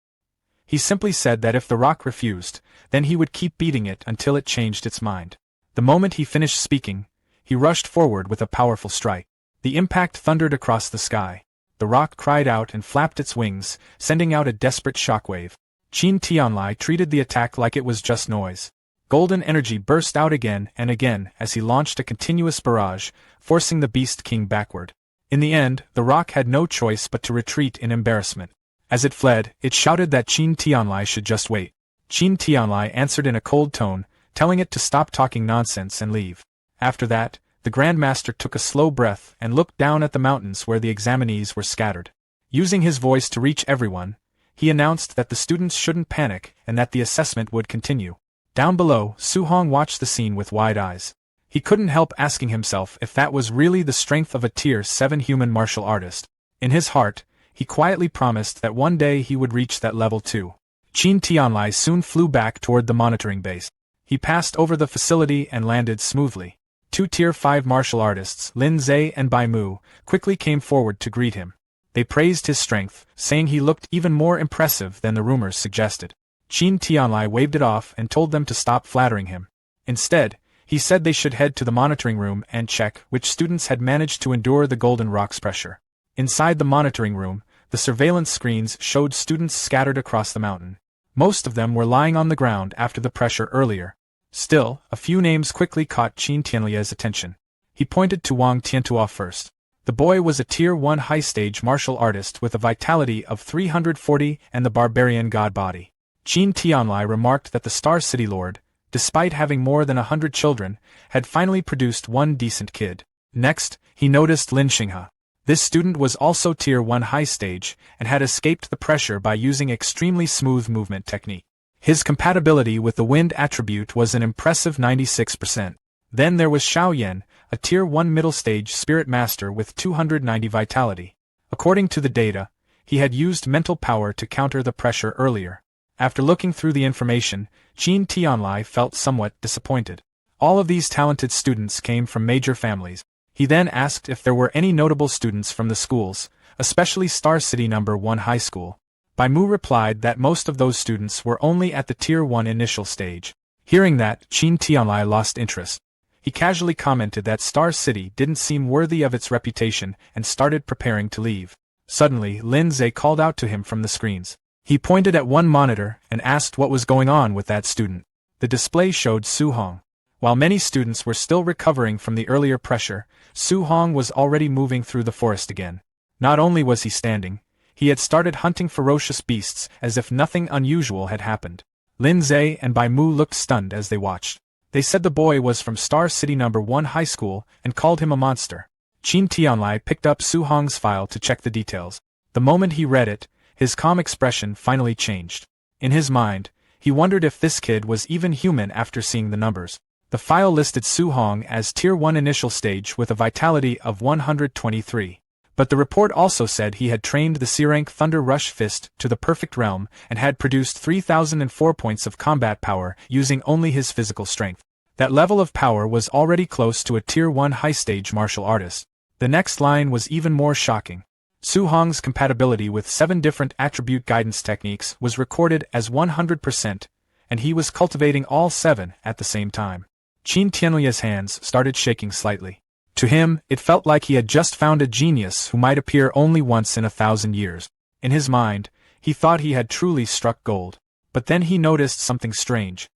He simply said that if the rock refused, then he would keep beating it until it changed its mind. The moment he finished speaking, he rushed forward with a powerful strike. The impact thundered across the sky. The rock cried out and flapped its wings, sending out a desperate shockwave. Qin Tianlai treated the attack like it was just noise. Golden energy burst out again and again as he launched a continuous barrage, forcing the Beast King backward. In the end, the rock had no choice but to retreat in embarrassment. As it fled, it shouted that Qin Tianlai should just wait. Qin Tianlai answered in a cold tone, telling it to stop talking nonsense and leave. After that, the Grandmaster took a slow breath and looked down at the mountains where the examinees were scattered. Using his voice to reach everyone, he announced that the students shouldn't panic and that the assessment would continue. Down below, Su-hong watched the scene with wide eyes. He couldn't help asking himself if that was really the strength of a Tier 7 human martial artist. In his heart, he quietly promised that one day he would reach that level too. Qin Tianlai soon flew back toward the monitoring base. He passed over the facility and landed smoothly. Two Tier 5 martial artists, Lin Zhe and Bai Mu, quickly came forward to greet him. They praised his strength, saying he looked even more impressive than the rumors suggested. Qin Tianlai waved it off and told them to stop flattering him. Instead, he said they should head to the monitoring room and check which students had managed to endure the Golden Rock's pressure. Inside the monitoring room, the surveillance screens showed students scattered across the mountain. Most of them were lying on the ground after the pressure earlier. Still, a few names quickly caught Qin Tianlia's attention. He pointed to Wang Tiantua first. The boy was a Tier 1 high-stage martial artist with a vitality of 340 and the barbarian god body. Qin Tianlai remarked that the Star City Lord, despite having more than 100 children, had finally produced one decent kid. Next, he noticed Lin Xinghe. This student was also Tier 1 high stage and had escaped the pressure by using extremely smooth movement technique. His compatibility with the wind attribute was an impressive 96%. Then there was Xiao Yan, a Tier 1 middle stage spirit master with 290 vitality. According to the data, he had used mental power to counter the pressure earlier. After looking through the information, Qin Tianlai felt somewhat disappointed. All of these talented students came from major families. He then asked if there were any notable students from the schools, especially Star City No. 1 High School. Bai Mu replied that most of those students were only at the Tier 1 initial stage. Hearing that, Qin Tianlai lost interest. He casually commented that Star City didn't seem worthy of its reputation and started preparing to leave. Suddenly, Lin Zhe called out to him from the screens. He pointed at one monitor and asked what was going on with that student. The display showed Su-hong. While many students were still recovering from the earlier pressure, Su-hong was already moving through the forest again. Not only was he standing, he had started hunting ferocious beasts as if nothing unusual had happened. Lin Zhe and Bai Mu looked stunned as they watched. They said the boy was from Star City No. 1 High School and called him a monster. Qin Tianlai picked up Su-hong's file to check the details. The moment he read it, his calm expression finally changed. In his mind, he wondered if this kid was even human after seeing the numbers. The file listed Su-hong as Tier 1 initial stage with a vitality of 123. But the report also said he had trained the C-rank Thunder Rush Fist to the perfect realm and had produced 3004 points of combat power using only his physical strength. That level of power was already close to a Tier 1 high-stage martial artist. The next line was even more shocking. Su-hong's compatibility with 7 different attribute guidance techniques was recorded as 100%, and he was cultivating all 7 at the same time. Qin Tianlia's hands started shaking slightly. To him, it felt like he had just found a genius who might appear only once in 1,000 years. In his mind, he thought he had truly struck gold. But then he noticed something strange.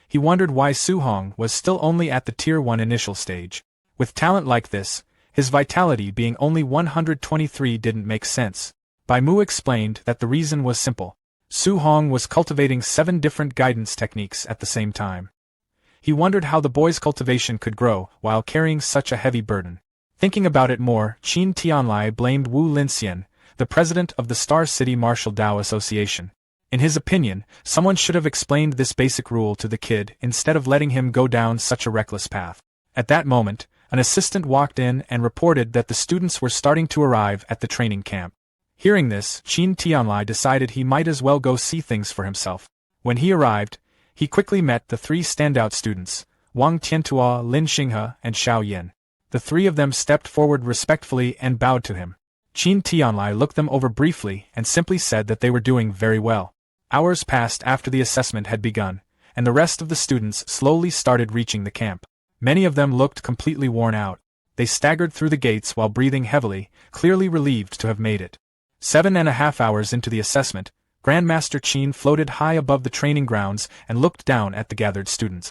He wondered why Su-hong was still only at the Tier 1 initial stage. With talent like this, his vitality being only 123 didn't make sense. Bai Mu explained that the reason was simple. Su-hong was cultivating 7 different guidance techniques at the same time. He wondered how the boy's cultivation could grow while carrying such a heavy burden. Thinking about it more, Qin Tianlai blamed Wu Linxian, the president of the Star City Martial Dao Association. In his opinion, someone should have explained this basic rule to the kid instead of letting him go down such a reckless path. At that moment, an assistant walked in and reported that the students were starting to arrive at the training camp. Hearing this, Qin Tianlai decided he might as well go see things for himself. When he arrived, he quickly met the 3 standout students, Wang Tiantua, Lin Xinghe, and Xiao Yan. The 3 of them stepped forward respectfully and bowed to him. Qin Tianlai looked them over briefly and simply said that they were doing very well. Hours passed after the assessment had begun, and the rest of the students slowly started reaching the camp. Many of them looked completely worn out. They staggered through the gates while breathing heavily, clearly relieved to have made it. 7.5 hours into the assessment, Grandmaster Qin floated high above the training grounds and looked down at the gathered students.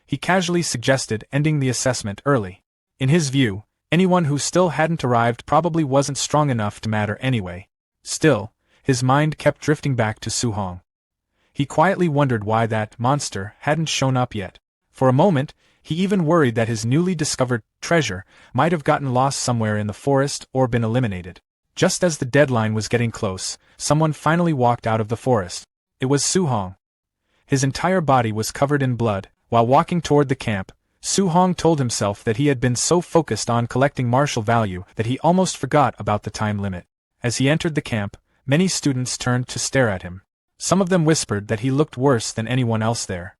He casually suggested ending the assessment early. In his view, anyone who still hadn't arrived probably wasn't strong enough to matter anyway. Still, his mind kept drifting back to Su-hong. He quietly wondered why that monster hadn't shown up yet. For a moment, he even worried that his newly discovered treasure might have gotten lost somewhere in the forest or been eliminated. Just as the deadline was getting close, someone finally walked out of the forest. It was Su-hong. His entire body was covered in blood. While walking toward the camp, Su-hong told himself that he had been so focused on collecting martial value that he almost forgot about the time limit. As he entered the camp, many students turned to stare at him. Some of them whispered that he looked worse than anyone else there.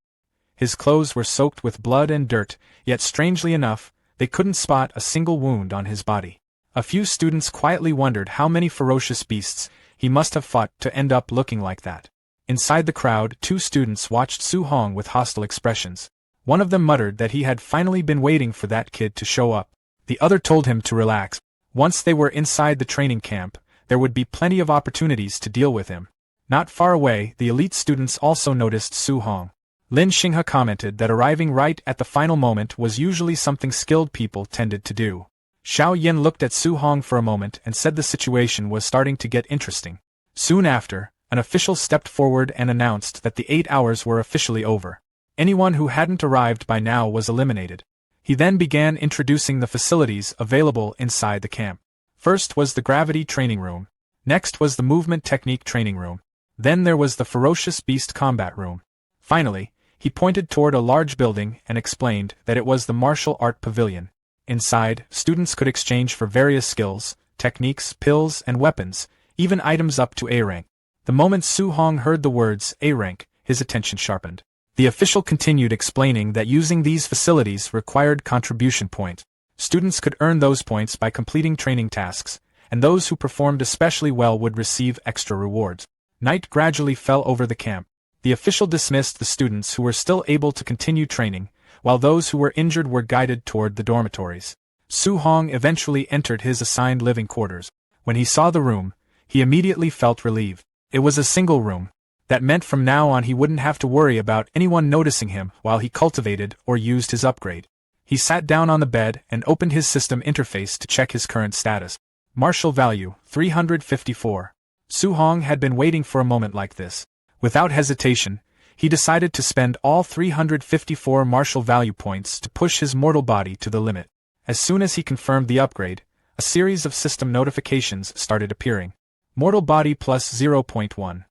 His clothes were soaked with blood and dirt, yet strangely enough, they couldn't spot a single wound on his body. A few students quietly wondered how many ferocious beasts he must have fought to end up looking like that. Inside the crowd, 2 students watched Su-hong with hostile expressions. One of them muttered that he had finally been waiting for that kid to show up. The other told him to relax. Once they were inside the training camp, there would be plenty of opportunities to deal with him. Not far away, the elite students also noticed Su-hong. Lin Xinghe commented that arriving right at the final moment was usually something skilled people tended to do. Xiao Yin looked at Su-hong for a moment and said the situation was starting to get interesting. Soon after, an official stepped forward and announced that the 8 hours were officially over. Anyone who hadn't arrived by now was eliminated. He then began introducing the facilities available inside the camp. First was the gravity training room. Next was the movement technique training room. Then there was the ferocious beast combat room. Finally, he pointed toward a large building and explained that it was the martial art pavilion. Inside, students could exchange for various skills, techniques, pills, and weapons, even items up to A rank. The moment Su-hong heard the words A rank, his attention sharpened. The official continued explaining that using these facilities required contribution points. Students could earn those points by completing training tasks, and those who performed especially well would receive extra rewards. Night gradually fell over the camp. The official dismissed the students who were still able to continue training, while those who were injured were guided toward the dormitories. Su-hong eventually entered his assigned living quarters. When he saw the room, he immediately felt relieved. It was a single room. That meant from now on he wouldn't have to worry about anyone noticing him while he cultivated or used his upgrade. He sat down on the bed and opened his system interface to check his current status. Martial value, 354. Su-hong had been waiting for a moment like this. Without hesitation, he decided to spend all 354 martial value points to push his mortal body to the limit. As soon as he confirmed the upgrade, a series of system notifications started appearing. Mortal body plus 0.1.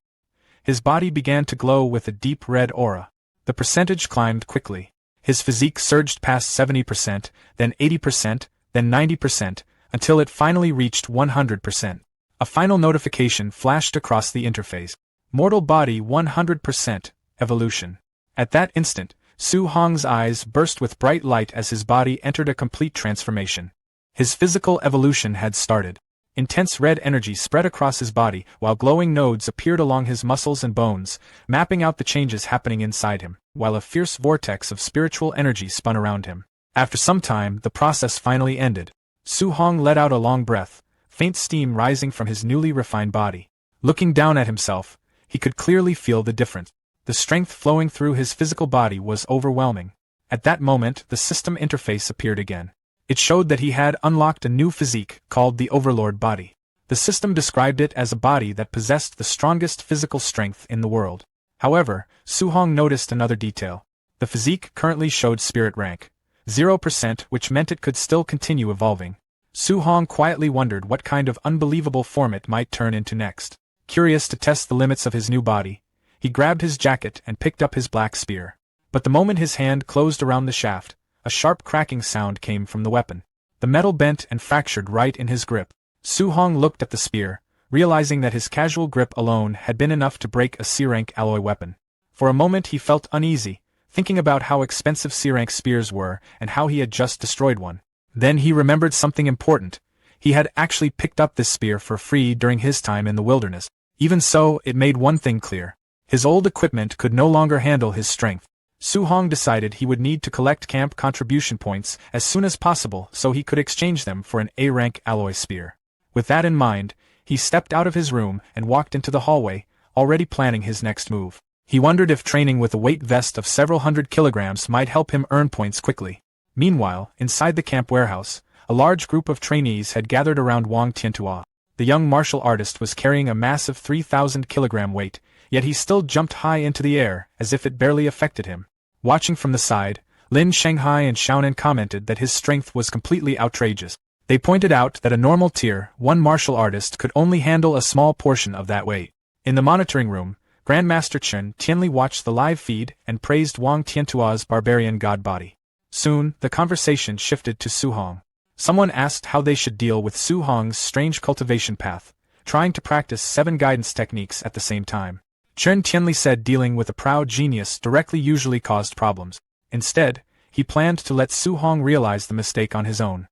His body began to glow with a deep red aura. The percentage climbed quickly. His physique surged past 70%, then 80%, then 90%, until it finally reached 100%. A final notification flashed across the interface. Mortal body 100%, evolution. At that instant, Su-hong's eyes burst with bright light as his body entered a complete transformation. His physical evolution had started. Intense red energy spread across his body, while glowing nodes appeared along his muscles and bones, mapping out the changes happening inside him, while a fierce vortex of spiritual energy spun around him. After some time, the process finally ended. Su-hong let out a long breath, faint steam rising from his newly refined body. Looking down at himself, he could clearly feel the difference. The strength flowing through his physical body was overwhelming. At that moment, the system interface appeared again. It showed that he had unlocked a new physique, called the Overlord body. The system described it as a body that possessed the strongest physical strength in the world. However, Su-hong noticed another detail. The physique currently showed spirit rank 0%, which meant it could still continue evolving. Su-hong quietly wondered what kind of unbelievable form it might turn into next. Curious to test the limits of his new body, he grabbed his jacket and picked up his black spear. But the moment his hand closed around the shaft, a sharp cracking sound came from the weapon. The metal bent and fractured right in his grip. Su-hong looked at the spear, realizing that his casual grip alone had been enough to break a C-rank alloy weapon. For a moment he felt uneasy, thinking about how expensive C-rank spears were and how he had just destroyed one. Then he remembered something important. He had actually picked up this spear for free during his time in the wilderness. Even so, it made one thing clear. His old equipment could no longer handle his strength. Su-hong decided he would need to collect camp contribution points as soon as possible so he could exchange them for an A-rank alloy spear. With that in mind, he stepped out of his room and walked into the hallway, already planning his next move. He wondered if training with a weight vest of several hundred kilograms might help him earn points quickly. Meanwhile, inside the camp warehouse, a large group of trainees had gathered around Wang Tiantua. The young martial artist was carrying a massive 3,000-kilogram weight, yet he still jumped high into the air, as if it barely affected him. Watching from the side, Lin Shanghai and Xiaonan commented that his strength was completely outrageous. They pointed out that a normal Tier 1 martial artist could only handle a small portion of that weight. In the monitoring room, Grandmaster Chen Tianli watched the live feed and praised Wang Tiantua's barbarian god body. Soon, the conversation shifted to Su Hong. Someone asked how they should deal with Su Hong's strange cultivation path, trying to practice 7 guidance techniques at the same time. Chen Tianli said dealing with a proud genius directly usually caused problems. Instead, he planned to let Su Hong realize the mistake on his own.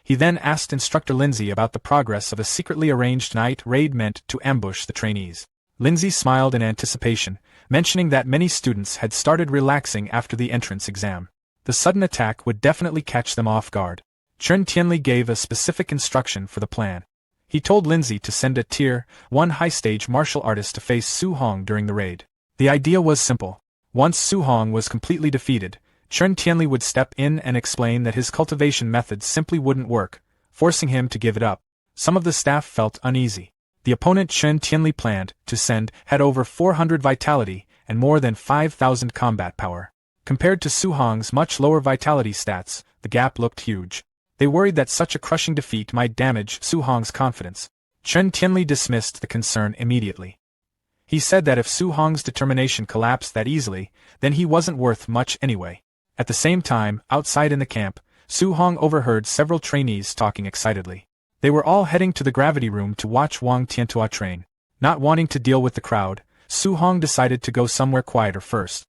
He then asked Instructor Lindsay about the progress of a secretly arranged night raid meant to ambush the trainees. Lindsay smiled in anticipation, mentioning that many students had started relaxing after the entrance exam. The sudden attack would definitely catch them off guard. Chen Tianli gave a specific instruction for the plan. He told Lindsay to send a Tier 1 high-stage martial artist to face Su Hong during the raid. The idea was simple. Once Su Hong was completely defeated, Chen Tianli would step in and explain that his cultivation methods simply wouldn't work, forcing him to give it up. Some of the staff felt uneasy. The opponent Chen Tianli planned to send had over 400 vitality and more than 5,000 combat power. Compared to Su Hong's much lower vitality stats, the gap looked huge. They worried that such a crushing defeat might damage Su Hong's confidence. Chen Tianli dismissed the concern immediately. He said that if Su Hong's determination collapsed that easily, then he wasn't worth much anyway. At the same time, outside in the camp, Su Hong overheard several trainees talking excitedly. They were all heading to the gravity room to watch Wang Tiantua train. Not wanting to deal with the crowd, Su Hong decided to go somewhere quieter first.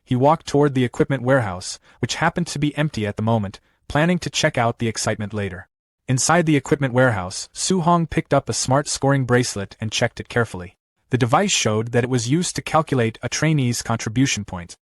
He walked toward the equipment warehouse, which happened to be empty at the moment, planning to check out the excitement later. Inside the equipment warehouse, Su Hong picked up a smart scoring bracelet and checked it carefully. The device showed that it was used to calculate a trainee's contribution points.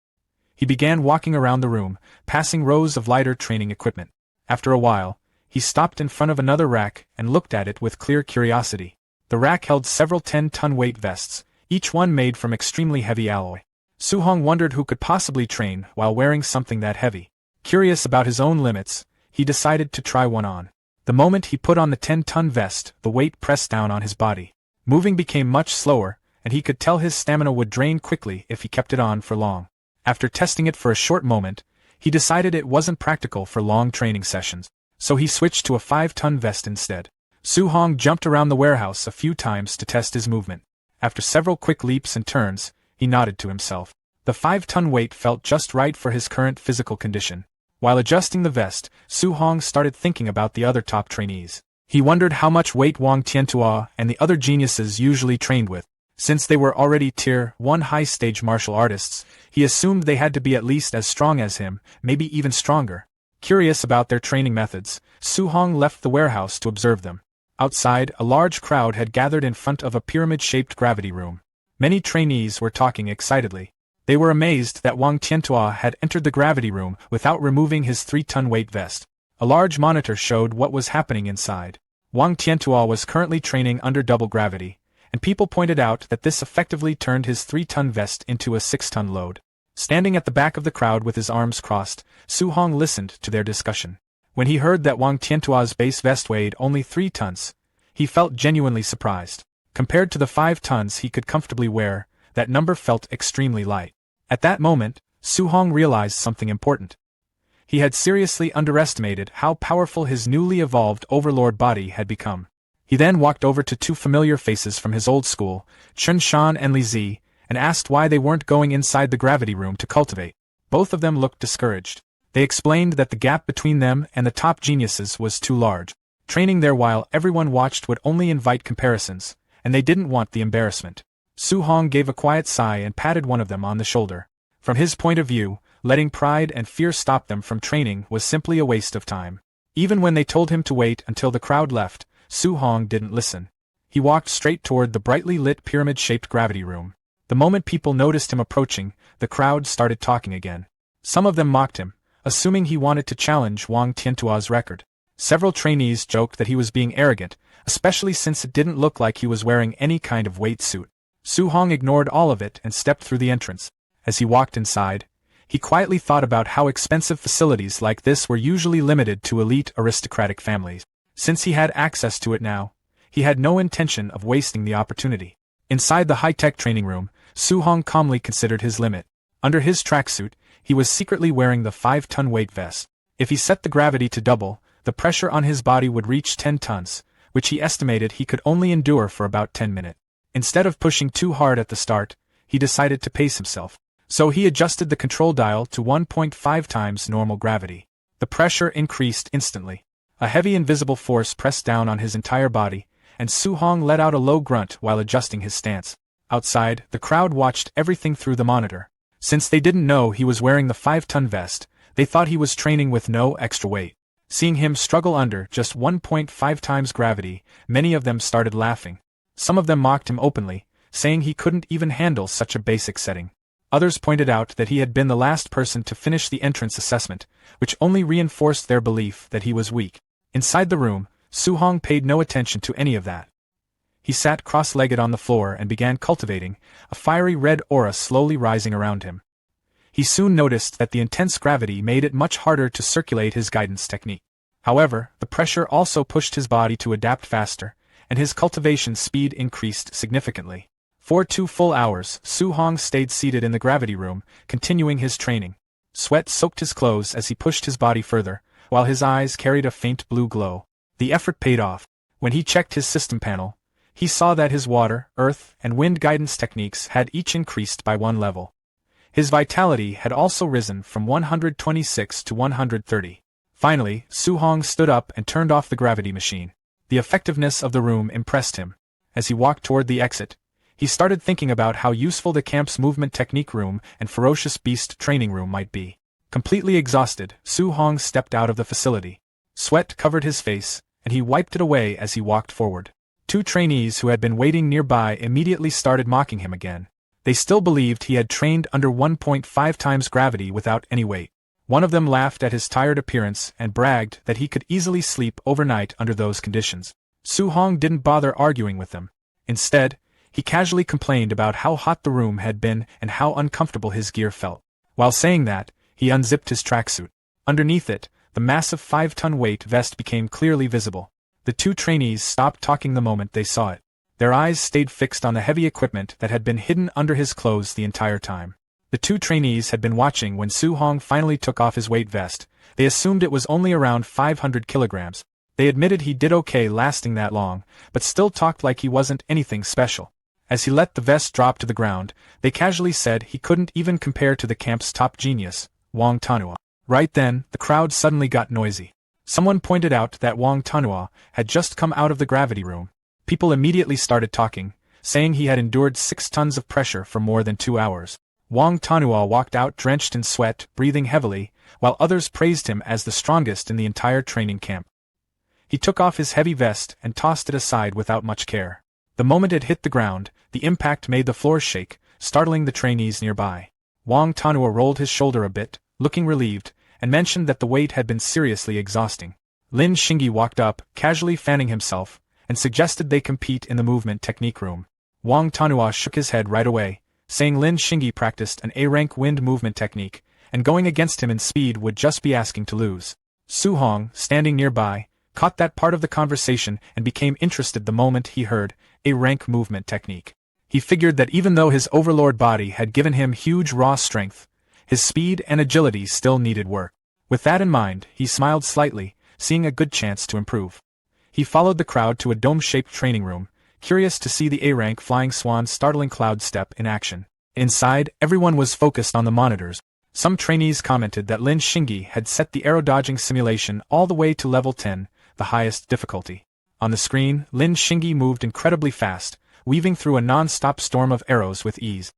He began walking around the room, passing rows of lighter training equipment. After a while, he stopped in front of another rack and looked at it with clear curiosity. The rack held several 10-ton weight vests, each one made from extremely heavy alloy. Su Hong wondered who could possibly train while wearing something that heavy. Curious about his own limits, he decided to try one on. The moment he put on the 10-ton vest, the weight pressed down on his body. Moving became much slower, and he could tell his stamina would drain quickly if he kept it on for long. After testing it for a short moment, he decided it wasn't practical for long training sessions, so he switched to a 5-ton vest instead. Su Hong jumped around the warehouse a few times to test his movement. After several quick leaps and turns, he nodded to himself. The 5-ton weight felt just right for his current physical condition. While adjusting the vest, Su Hong started thinking about the other top trainees. He wondered how much weight Wang Tiantua and the other geniuses usually trained with. Since they were already Tier 1 high-stage martial artists, he assumed they had to be at least as strong as him, maybe even stronger. Curious about their training methods, Su Hong left the warehouse to observe them. Outside, a large crowd had gathered in front of a pyramid-shaped gravity room. Many trainees were talking excitedly. They were amazed that Wang Tiantua had entered the gravity room without removing his 3-ton weight vest. A large monitor showed what was happening inside. Wang Tiantua was currently training under double gravity, and people pointed out that this effectively turned his 3-ton vest into a 6-ton load. Standing at the back of the crowd with his arms crossed, Su Hong listened to their discussion. When he heard that Wang Tiantua's base vest weighed only 3 tons, he felt genuinely surprised. Compared to the 5 tons he could comfortably wear, that number felt extremely light. At that moment, Su Hong realized something important. He had seriously underestimated how powerful his newly evolved overlord body had become. He then walked over to 2 familiar faces from his old school, Chen Shan and Li Zi, and asked why they weren't going inside the gravity room to cultivate. Both of them looked discouraged. They explained that the gap between them and the top geniuses was too large. Training there while everyone watched would only invite comparisons, and they didn't want the embarrassment. Su Hong gave a quiet sigh and patted one of them on the shoulder. From his point of view, letting pride and fear stop them from training was simply a waste of time. Even when they told him to wait until the crowd left, Su Hong didn't listen. He walked straight toward the brightly lit pyramid-shaped gravity room. The moment people noticed him approaching, the crowd started talking again. Some of them mocked him, assuming he wanted to challenge Wang Tiantua's record. Several trainees joked that he was being arrogant, especially since it didn't look like he was wearing any kind of weight suit. Su Hong ignored all of it and stepped through the entrance. As he walked inside, he quietly thought about how expensive facilities like this were usually limited to elite aristocratic families. Since he had access to it now, he had no intention of wasting the opportunity. Inside the high-tech training room, Su Hong calmly considered his limit. Under his tracksuit, he was secretly wearing the 5-ton weight vest. If he set the gravity to double, the pressure on his body would reach 10 tons, which he estimated he could only endure for about 10 minutes. Instead of pushing too hard at the start, he decided to pace himself. So he adjusted the control dial to 1.5 times normal gravity. The pressure increased instantly. A heavy invisible force pressed down on his entire body, and Su-hong let out a low grunt while adjusting his stance. Outside, the crowd watched everything through the monitor. Since they didn't know he was wearing the 5-ton vest, they thought he was training with no extra weight. Seeing him struggle under just 1.5 times gravity, many of them started laughing. Some of them mocked him openly, saying he couldn't even handle such a basic setting. Others pointed out that he had been the last person to finish the entrance assessment, which only reinforced their belief that he was weak. Inside the room, Su-hong paid no attention to any of that. He sat cross-legged on the floor and began cultivating, a fiery red aura slowly rising around him. He soon noticed that the intense gravity made it much harder to circulate his guidance technique. However, the pressure also pushed his body to adapt faster, and his cultivation speed increased significantly. For 2 full hours, Su-hong stayed seated in the gravity room, continuing his training. Sweat soaked his clothes as he pushed his body further, while his eyes carried a faint blue glow. The effort paid off. When he checked his system panel, he saw that his water, earth, and wind guidance techniques had each increased by 1 level. His vitality had also risen from 126 to 130. Finally, Su-hong stood up and turned off the gravity machine. The effectiveness of the room impressed him. As he walked toward the exit, he started thinking about how useful the camp's movement technique room and ferocious beast training room might be. Completely exhausted, Su-hong stepped out of the facility. Sweat covered his face, and he wiped it away as he walked forward. 2 trainees who had been waiting nearby immediately started mocking him again. They still believed he had trained under 1.5 times gravity without any weight. One of them laughed at his tired appearance and bragged that he could easily sleep overnight under those conditions. Su-hong didn't bother arguing with them. Instead, he casually complained about how hot the room had been and how uncomfortable his gear felt. While saying that, he unzipped his tracksuit. Underneath it, the massive 5-ton weight vest became clearly visible. The 2 trainees stopped talking the moment they saw it. Their eyes stayed fixed on the heavy equipment that had been hidden under his clothes the entire time. The 2 trainees had been watching when Su-hong finally took off his weight vest. They assumed it was only around 500 kilograms. They admitted he did okay lasting that long, but still talked like he wasn't anything special. As he let the vest drop to the ground, they casually said he couldn't even compare to the camp's top genius, Wang Tanhua. Right then, the crowd suddenly got noisy. Someone pointed out that Wang Tanhua had just come out of the gravity room. People immediately started talking, saying he had endured 6 tons of pressure for more than 2 hours. Wang Tanhua walked out drenched in sweat, breathing heavily, while others praised him as the strongest in the entire training camp. He took off his heavy vest and tossed it aside without much care. The moment it hit the ground, the impact made the floor shake, startling the trainees nearby. Wang Tanhua rolled his shoulder a bit, looking relieved, and mentioned that the weight had been seriously exhausting. Lin Xingyi walked up, casually fanning himself, and suggested they compete in the movement technique room. Wang Tanhua shook his head right away, saying Lin Xingyi practiced an A-rank wind movement technique, and going against him in speed would just be asking to lose. Su-hong, standing nearby, caught that part of the conversation and became interested the moment he heard A-rank movement technique. He figured that even though his overlord body had given him huge raw strength, his speed and agility still needed work. With that in mind, he smiled slightly, seeing a good chance to improve. He followed the crowd to a dome-shaped training room, curious to see the A-rank Flying Swan's startling cloud step in action. Inside, everyone was focused on the monitors. Some trainees commented that Lin Xingyi had set the arrow-dodging simulation all the way to level 10, the highest difficulty. On the screen, Lin Xingyi moved incredibly fast, weaving through a non-stop storm of arrows with ease.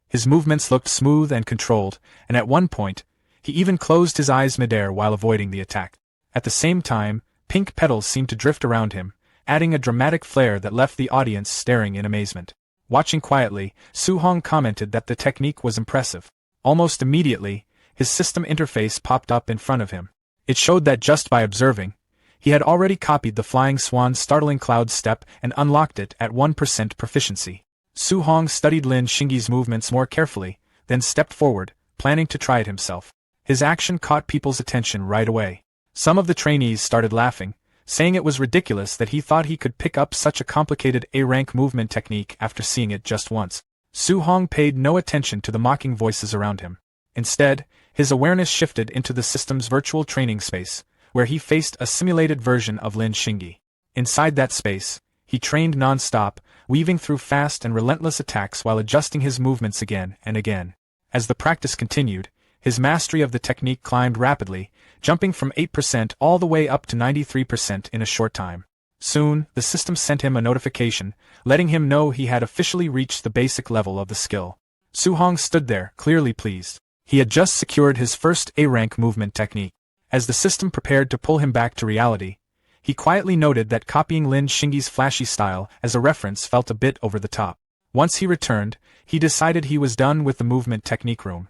His movements looked smooth and controlled, and at one point, he even closed his eyes midair while avoiding the attack. At the same time, pink petals seemed to drift around him, adding a dramatic flair that left the audience staring in amazement. Watching quietly, Su-hong commented that the technique was impressive. Almost immediately, his system interface popped up in front of him. It showed that just by observing, he had already copied the Flying Swan's startling cloud step and unlocked it at 1% proficiency. Su-hong studied Lin Xingyi's movements more carefully, then stepped forward, planning to try it himself. His action caught people's attention right away. Some of the trainees started laughing, saying it was ridiculous that he thought he could pick up such a complicated A-rank movement technique after seeing it just once. Su Hong paid no attention to the mocking voices around him. Instead, his awareness shifted into the system's virtual training space, where he faced a simulated version of Lin Xingyi. Inside that space, he trained non-stop, weaving through fast and relentless attacks while adjusting his movements again and again. As the practice continued, his mastery of the technique climbed rapidly, jumping from 8% all the way up to 93% in a short time. Soon, the system sent him a notification, letting him know he had officially reached the basic level of the skill. Su Hong stood there, clearly pleased. He had just secured his first A-rank movement technique. As the system prepared to pull him back to reality, he quietly noted that copying Lin Xingyi's flashy style as a reference felt a bit over the top. Once he returned, he decided he was done with the movement technique room.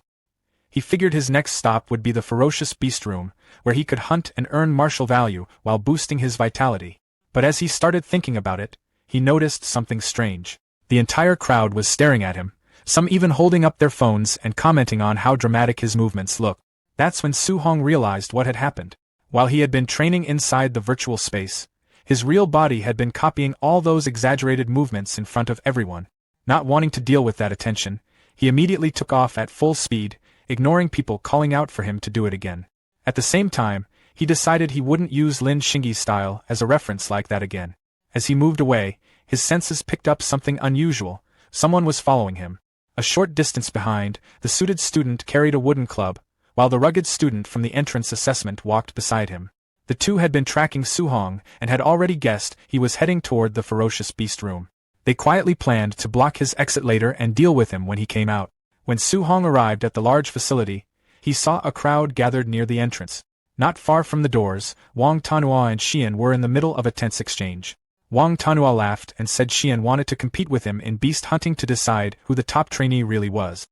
He figured his next stop would be the ferocious beast room, where he could hunt and earn martial value while boosting his vitality. But as he started thinking about it, he noticed something strange. The entire crowd was staring at him, some even holding up their phones and commenting on how dramatic his movements looked. That's when Su Hong realized what had happened. While he had been training inside the virtual space, his real body had been copying all those exaggerated movements in front of everyone. Not wanting to deal with that attention, he immediately took off at full speed, ignoring people calling out for him to do it again. At the same time, he decided he wouldn't use Lin Xingyi's style as a reference like that again. As he moved away, his senses picked up something unusual. Someone was following him. A short distance behind, the suited student carried a wooden club, while the rugged student from the entrance assessment walked beside him. The two had been tracking Su Hong and had already guessed he was heading toward the ferocious beast room. They quietly planned to block his exit later and deal with him when he came out. When Su Hong arrived at the large facility, he saw a crowd gathered near the entrance. Not far from the doors, Wang Tanhua and Xian were in the middle of a tense exchange. Wang Tanhua laughed and said Xian wanted to compete with him in beast hunting to decide who the top trainee really was.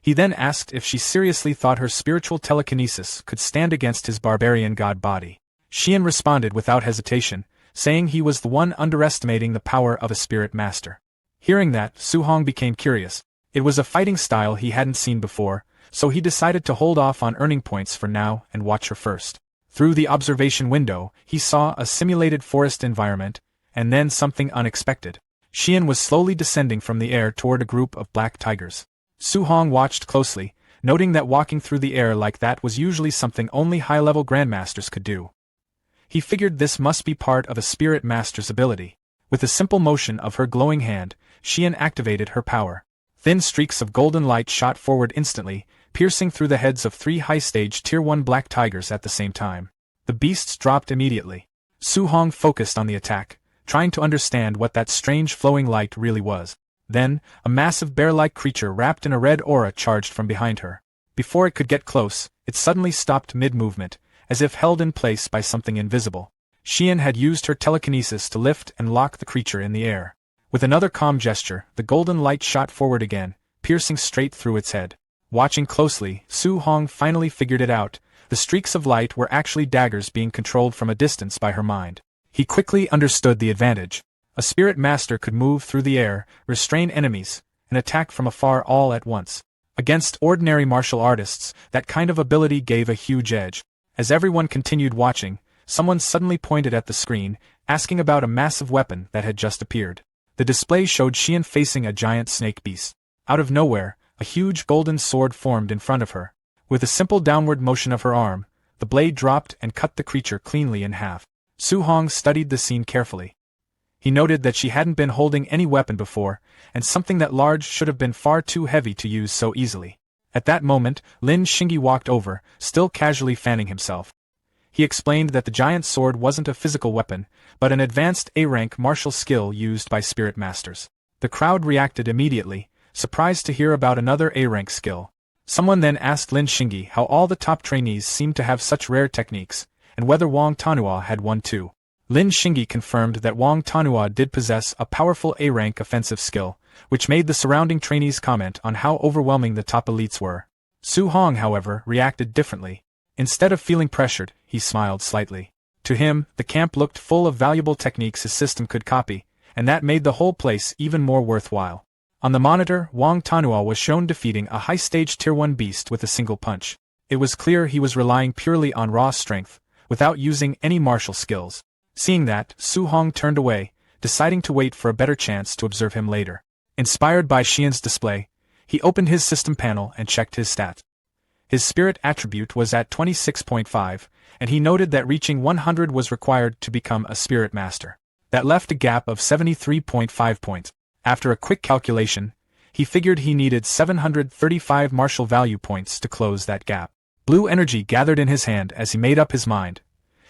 He then asked if she seriously thought her spiritual telekinesis could stand against his barbarian god body. Xian responded without hesitation, saying he was the one underestimating the power of a spirit master. Hearing that, Su Hong became curious. It was a fighting style he hadn't seen before, so he decided to hold off on earning points for now and watch her first. Through the observation window, he saw a simulated forest environment, and then something unexpected. Xian was slowly descending from the air toward a group of black tigers. Su Hong watched closely, noting that walking through the air like that was usually something only high-level grandmasters could do. He figured this must be part of a spirit master's ability. With a simple motion of her glowing hand, Xian activated her power. Thin streaks of golden light shot forward instantly, piercing through the heads of 3 high-stage Tier 1 black tigers at the same time. The beasts dropped immediately. Su Hong focused on the attack, trying to understand what that strange flowing light really was. Then, a massive bear-like creature wrapped in a red aura charged from behind her. Before it could get close, it suddenly stopped mid-movement, as if held in place by something invisible. Xian had used her telekinesis to lift and lock the creature in the air. With another calm gesture, the golden light shot forward again, piercing straight through its head. Watching closely, Su Hong finally figured it out. The streaks of light were actually daggers being controlled from a distance by her mind. He quickly understood the advantage. A spirit master could move through the air, restrain enemies, and attack from afar all at once. Against ordinary martial artists, that kind of ability gave a huge edge. As everyone continued watching, someone suddenly pointed at the screen, asking about a massive weapon that had just appeared. The display showed Xian facing a giant snake beast. Out of nowhere, a huge golden sword formed in front of her. With a simple downward motion of her arm, the blade dropped and cut the creature cleanly in half. Su Hong studied the scene carefully. He noted that she hadn't been holding any weapon before, and something that large should have been far too heavy to use so easily. At that moment, Lin Xingyi walked over, still casually fanning himself. He explained that the giant sword wasn't a physical weapon, but an advanced A-rank martial skill used by spirit masters. The crowd reacted immediately, surprised to hear about another A-rank skill. Someone then asked Lin Xingyi how all the top trainees seemed to have such rare techniques, and whether Wang Tanhua had one too. Lin Xingyi confirmed that Wang Tanhua did possess a powerful A-rank offensive skill, which made the surrounding trainees comment on how overwhelming the top elites were. Su Hong, however, reacted differently. Instead of feeling pressured, he smiled slightly. To him, the camp looked full of valuable techniques his system could copy, and that made the whole place even more worthwhile. On the monitor, Wang Tanhua was shown defeating a high-stage Tier 1 beast with a single punch. It was clear he was relying purely on raw strength, without using any martial skills. Seeing that, Su Hong turned away, deciding to wait for a better chance to observe him later. Inspired by Xian's display, he opened his system panel and checked his stats. His spirit attribute was at 26.5, and he noted that reaching 100 was required to become a spirit master. That left a gap of 73.5 points. After a quick calculation, he figured he needed 735 martial value points to close that gap. Blue energy gathered in his hand as he made up his mind.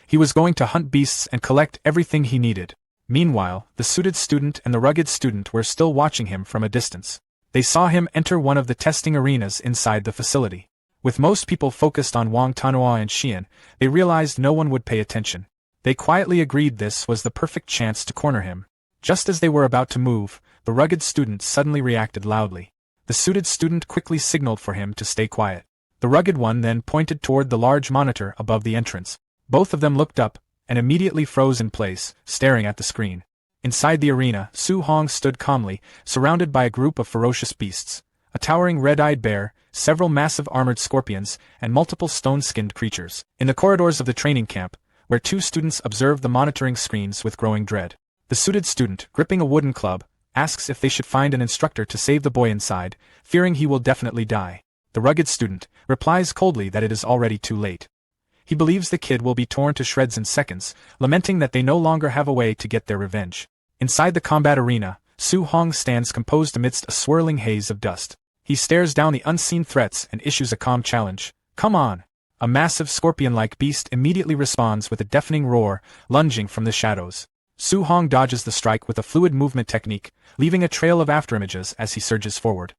He was going to hunt beasts and collect everything he needed. Meanwhile, the suited student and the rugged student were still watching him from a distance. They saw him enter one of the testing arenas inside the facility. With most people focused on Wang Tanhua and Xian, they realized no one would pay attention. They quietly agreed this was the perfect chance to corner him. Just as they were about to move, the rugged student suddenly reacted loudly. The suited student quickly signaled for him to stay quiet. The rugged one then pointed toward the large monitor above the entrance. Both of them looked up, and immediately froze in place, staring at the screen. Inside the arena, Su Hong stood calmly, surrounded by a group of ferocious beasts. A towering red-eyed bear, several massive armored scorpions, and multiple stone-skinned creatures. In the corridors of the training camp, where two students observed the monitoring screens with growing dread. The suited student, gripping a wooden club, asks if they should find an instructor to save the boy inside, fearing he will definitely die. The rugged student replies coldly that it is already too late. He believes the kid will be torn to shreds in seconds, lamenting that they no longer have a way to get their revenge. Inside the combat arena, Su Hong stands composed amidst a swirling haze of dust. He stares down the unseen threats and issues a calm challenge. Come on! A massive scorpion-like beast immediately responds with a deafening roar, lunging from the shadows. Su Hong dodges the strike with a fluid movement technique, leaving a trail of afterimages as he surges forward.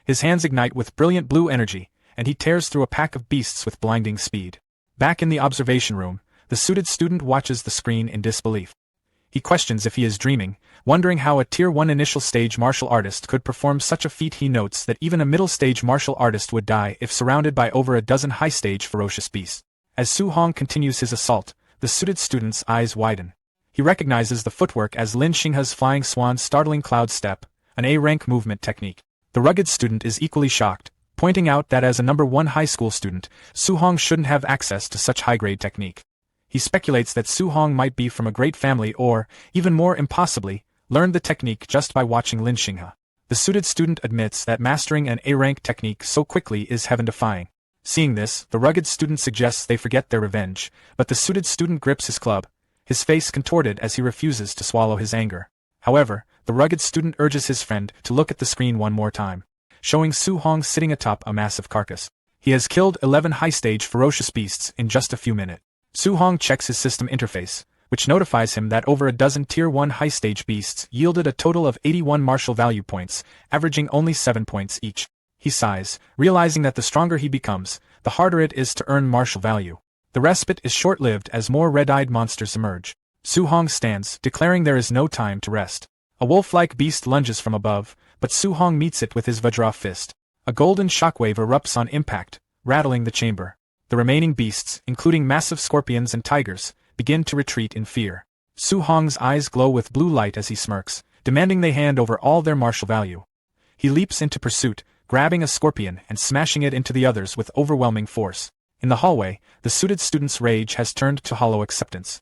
His hands ignite with brilliant blue energy, and he tears through a pack of beasts with blinding speed. Back in the observation room, the suited student watches the screen in disbelief. He questions if he is dreaming, wondering how a Tier 1 initial stage martial artist could perform such a feat. He notes that even a middle stage martial artist would die if surrounded by over a dozen high stage ferocious beasts. As Su Hong continues his assault, the suited student's eyes widen. He recognizes the footwork as Lin Xinghe's flying swan's startling cloud step, an A-rank movement technique. The rugged student is equally shocked, pointing out that as a number 1 high school student, Su Hong shouldn't have access to such high-grade technique. He speculates that Su Hong might be from a great family or, even more impossibly, learned the technique just by watching Lin Xinghe. The suited student admits that mastering an A-rank technique so quickly is heaven-defying. Seeing this, the rugged student suggests they forget their revenge, but the suited student grips his club, his face contorted as he refuses to swallow his anger. However, the rugged student urges his friend to look at the screen one more time, showing Su Hong sitting atop a massive carcass. He has killed 11 high-stage ferocious beasts in just a few minutes. Su Hong checks his system interface, which notifies him that over a dozen Tier 1 high-stage beasts yielded a total of 81 martial value points, averaging only 7 points each. He sighs, realizing that the stronger he becomes, the harder it is to earn martial value. The respite is short-lived as more red-eyed monsters emerge. Su Hong stands, declaring there is no time to rest. A wolf-like beast lunges from above, but Su Hong meets it with his Vajra fist. A golden shockwave erupts on impact, rattling the chamber. The remaining beasts, including massive scorpions and tigers, begin to retreat in fear. Su Hong's eyes glow with blue light as he smirks, demanding they hand over all their martial value. He leaps into pursuit, grabbing a scorpion and smashing it into the others with overwhelming force. In the hallway, the suited student's rage has turned to hollow acceptance.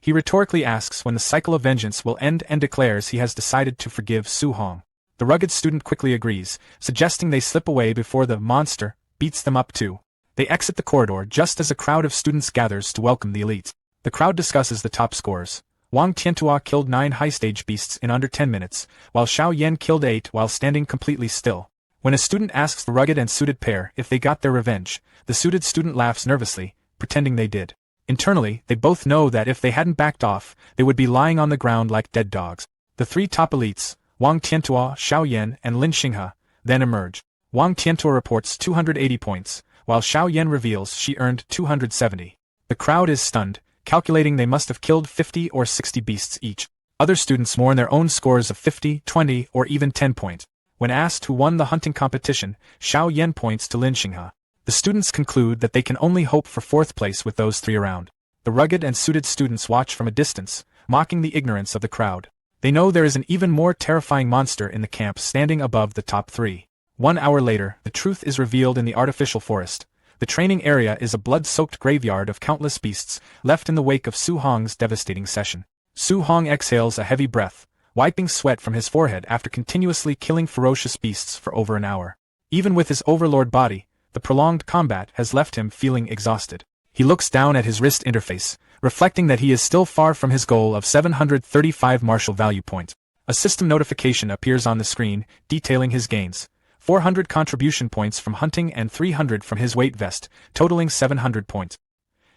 He rhetorically asks when the cycle of vengeance will end and declares he has decided to forgive Su Hong. The rugged student quickly agrees, suggesting they slip away before the monster beats them up too. They exit the corridor just as a crowd of students gathers to welcome the elites. The crowd discusses the top scores. Wang Tiantua killed 9 high-stage beasts in under 10 minutes, while Xiao Yan killed 8 while standing completely still. When a student asks the rugged and suited pair if they got their revenge, the suited student laughs nervously, pretending they did. Internally, they both know that if they hadn't backed off, they would be lying on the ground like dead dogs. The 3 top elites, Wang Tiantua, Xiao Yan, and Lin Xinghe, then emerge. Wang Tiantua reports 280 points, while Xiao Yan reveals she earned 270. The crowd is stunned, calculating they must have killed 50 or 60 beasts each. Other students mourn their own scores of 50, 20, or even 10 points. When asked who won the hunting competition, Xiao Yan points to Lin Xinghe. The students conclude that they can only hope for 4th place with those 3 around. The rugged and suited students watch from a distance, mocking the ignorance of the crowd. They know there is an even more terrifying monster in the camp standing above the top 3. 1 hour later, the truth is revealed in the artificial forest. The training area is a blood-soaked graveyard of countless beasts, left in the wake of Su Hong's devastating session. Su Hong exhales a heavy breath, wiping sweat from his forehead after continuously killing ferocious beasts for over an hour. Even with his overlord body, the prolonged combat has left him feeling exhausted. He looks down at his wrist interface, reflecting that he is still far from his goal of 735 martial value points. A system notification appears on the screen, detailing his gains. 400 contribution points from hunting and 300 from his weight vest, totaling 700 points.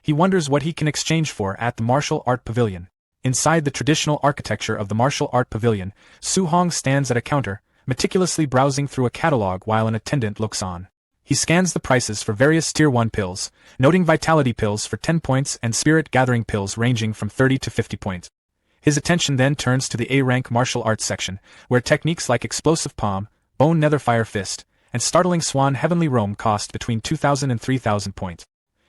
He wonders what he can exchange for at the martial art pavilion. Inside the traditional architecture of the martial art pavilion, Su Hong stands at a counter, meticulously browsing through a catalog while an attendant looks on. He scans the prices for various Tier 1 pills, noting vitality pills for 10 points and spirit gathering pills ranging from 30 to 50 points. His attention then turns to the A-rank martial arts section, where techniques like explosive palm, bone netherfire fist, and startling swan heavenly roam cost between 2,000 and 3,000 points.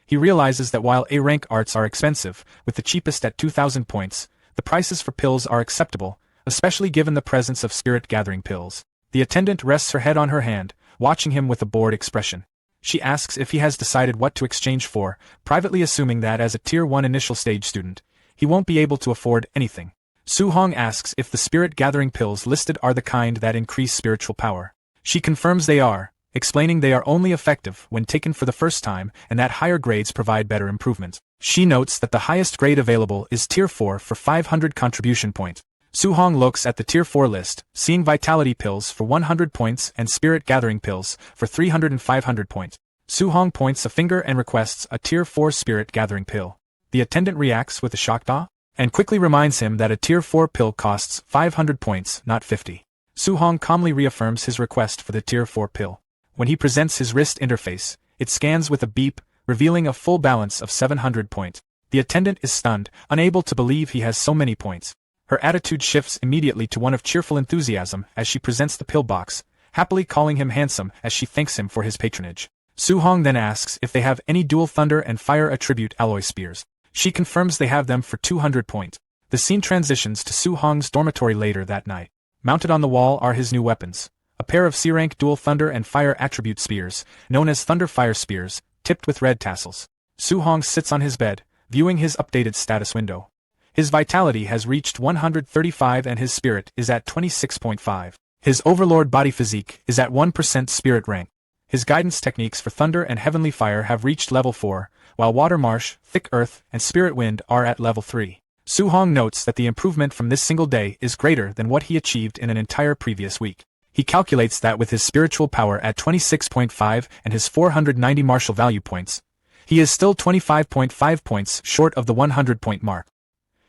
He realizes that while A-rank arts are expensive, with the cheapest at 2,000 points, the prices for pills are acceptable, especially given the presence of spirit gathering pills. The attendant rests her head on her hand, watching him with a bored expression. She asks if he has decided what to exchange for, privately assuming that as a Tier 1 initial stage student, he won't be able to afford anything. Su Hong asks if the spirit-gathering pills listed are the kind that increase spiritual power. She confirms they are, explaining they are only effective when taken for the first time and that higher grades provide better improvements. She notes that the highest grade available is Tier 4 for 500 contribution points. Su Hong looks at the Tier 4 list, seeing vitality pills for 100 points and spirit-gathering pills for 300 and 500 points. Su Hong points a finger and requests a Tier 4 spirit-gathering pill. The attendant reacts with a shocked awe, and quickly reminds him that a Tier 4 pill costs 500 points, not 50. Su Hong calmly reaffirms his request for the Tier 4 pill. When he presents his wrist interface, it scans with a beep, revealing a full balance of 700 points. The attendant is stunned, unable to believe he has so many points. Her attitude shifts immediately to one of cheerful enthusiasm as she presents the pill box, happily calling him handsome as she thanks him for his patronage. Su Hong then asks if they have any dual thunder and fire attribute alloy spears. She confirms they have them for 200 points. The scene transitions to Su Hong's dormitory later that night. Mounted on the wall are his new weapons, a pair of C-rank dual thunder and fire attribute spears, known as Thunder Fire Spears, tipped with red tassels. Su Hong sits on his bed, viewing his updated status window. His vitality has reached 135 and his spirit is at 26.5. His overlord body physique is at 1% spirit rank. His guidance techniques for thunder and heavenly fire have reached level 4, while water marsh, thick earth, and spirit wind are at level 3. Su Hong notes that the improvement from this single day is greater than what he achieved in an entire previous week. He calculates that with his spiritual power at 26.5 and his 490 martial value points, he is still 25.5 points short of the 100-point mark.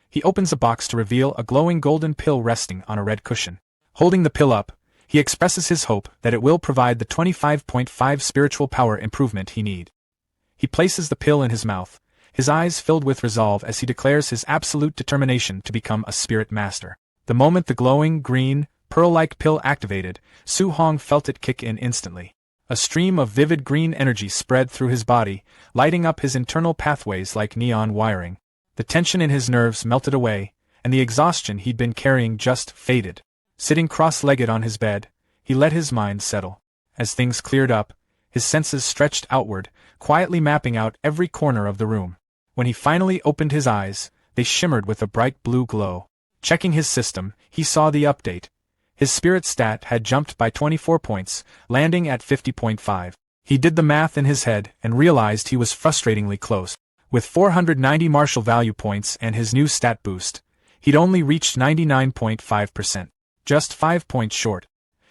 He opens a box to reveal a glowing golden pill resting on a red cushion. Holding the pill up, he expresses his hope that it will provide the 25.5 spiritual power improvement he needs. He places the pill in his mouth, his eyes filled with resolve as he declares his absolute determination to become a spirit master. The moment the glowing, green, pearl-like pill activated, Su Hong felt it kick in instantly. A stream of vivid green energy spread through his body, lighting up his internal pathways like neon wiring. The tension in his nerves melted away, and the exhaustion he'd been carrying just faded. Sitting cross-legged on his bed, he let his mind settle. As things cleared up, his senses stretched outward, quietly mapping out every corner of the room. When he finally opened his eyes, they shimmered with a bright blue glow. Checking his system, he saw the update. His spirit stat had jumped by 24 points, landing at 50.5. He did the math in his head and realized he was frustratingly close. With 490 martial value points and his new stat boost, he'd only reached 99.5%. Just 5 points short.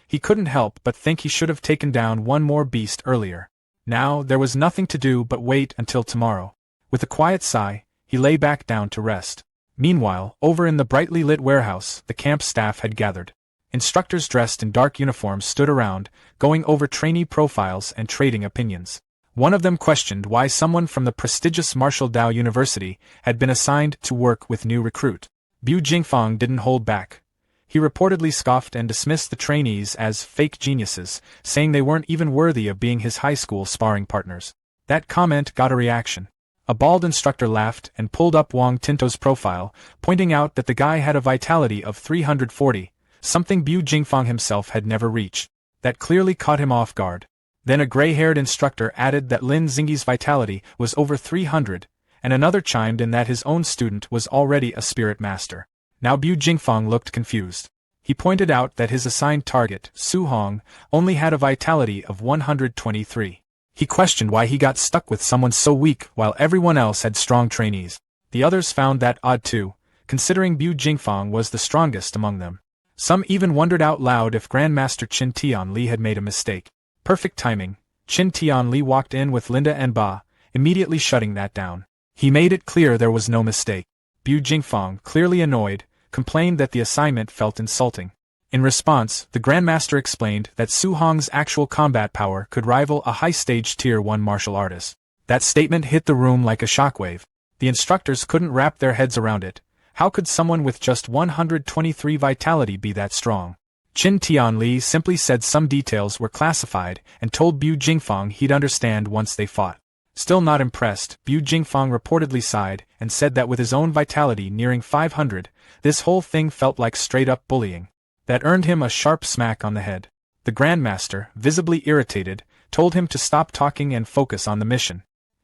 He couldn't help but think he should have taken down one more beast earlier. Now, there was nothing to do but wait until tomorrow. With a quiet sigh, he lay back down to rest. Meanwhile, over in the brightly lit warehouse, the camp staff had gathered. Instructors dressed in dark uniforms stood around, going over trainee profiles and trading opinions. One of them questioned why someone from the prestigious Martial Dao University had been assigned to work with new recruit. Bu Jingfang didn't hold back. He reportedly scoffed and dismissed the trainees as fake geniuses, saying they weren't even worthy of being his high school sparring partners. That comment got a reaction. A bald instructor laughed and pulled up Wang Tinto's profile, pointing out that the guy had a vitality of 340, something Bu Jingfang himself had never reached. That clearly caught him off guard. Then a gray-haired instructor added that Lin Xingyi's vitality was over 300, and another chimed in that his own student was already a spirit master. Now Bu Jingfang looked confused. He pointed out that his assigned target, Su Hong, only had a vitality of 123. He questioned why he got stuck with someone so weak while everyone else had strong trainees. The others found that odd too, considering Bu Jingfang was the strongest among them. Some even wondered out loud if Grandmaster Qin Tianli had made a mistake. Perfect timing. Qin Tianli walked in with Linda and Ba, immediately shutting that down. He made it clear there was no mistake. Bu Jingfang, clearly annoyed, complained that the assignment felt insulting. In response, the Grandmaster explained that Su Hong's actual combat power could rival a high-stage Tier 1 martial artist. That statement hit the room like a shockwave. The instructors couldn't wrap their heads around it. How could someone with just 123 vitality be that strong? Qin Tianli simply said some details were classified and told Bu Jingfang he'd understand once they fought. Still not impressed, Bu Jingfang reportedly sighed and said that with his own vitality nearing 500, this whole thing felt like straight-up bullying. That earned him a sharp smack on the head. The Grandmaster, visibly irritated, told him to stop talking and focus on the mission.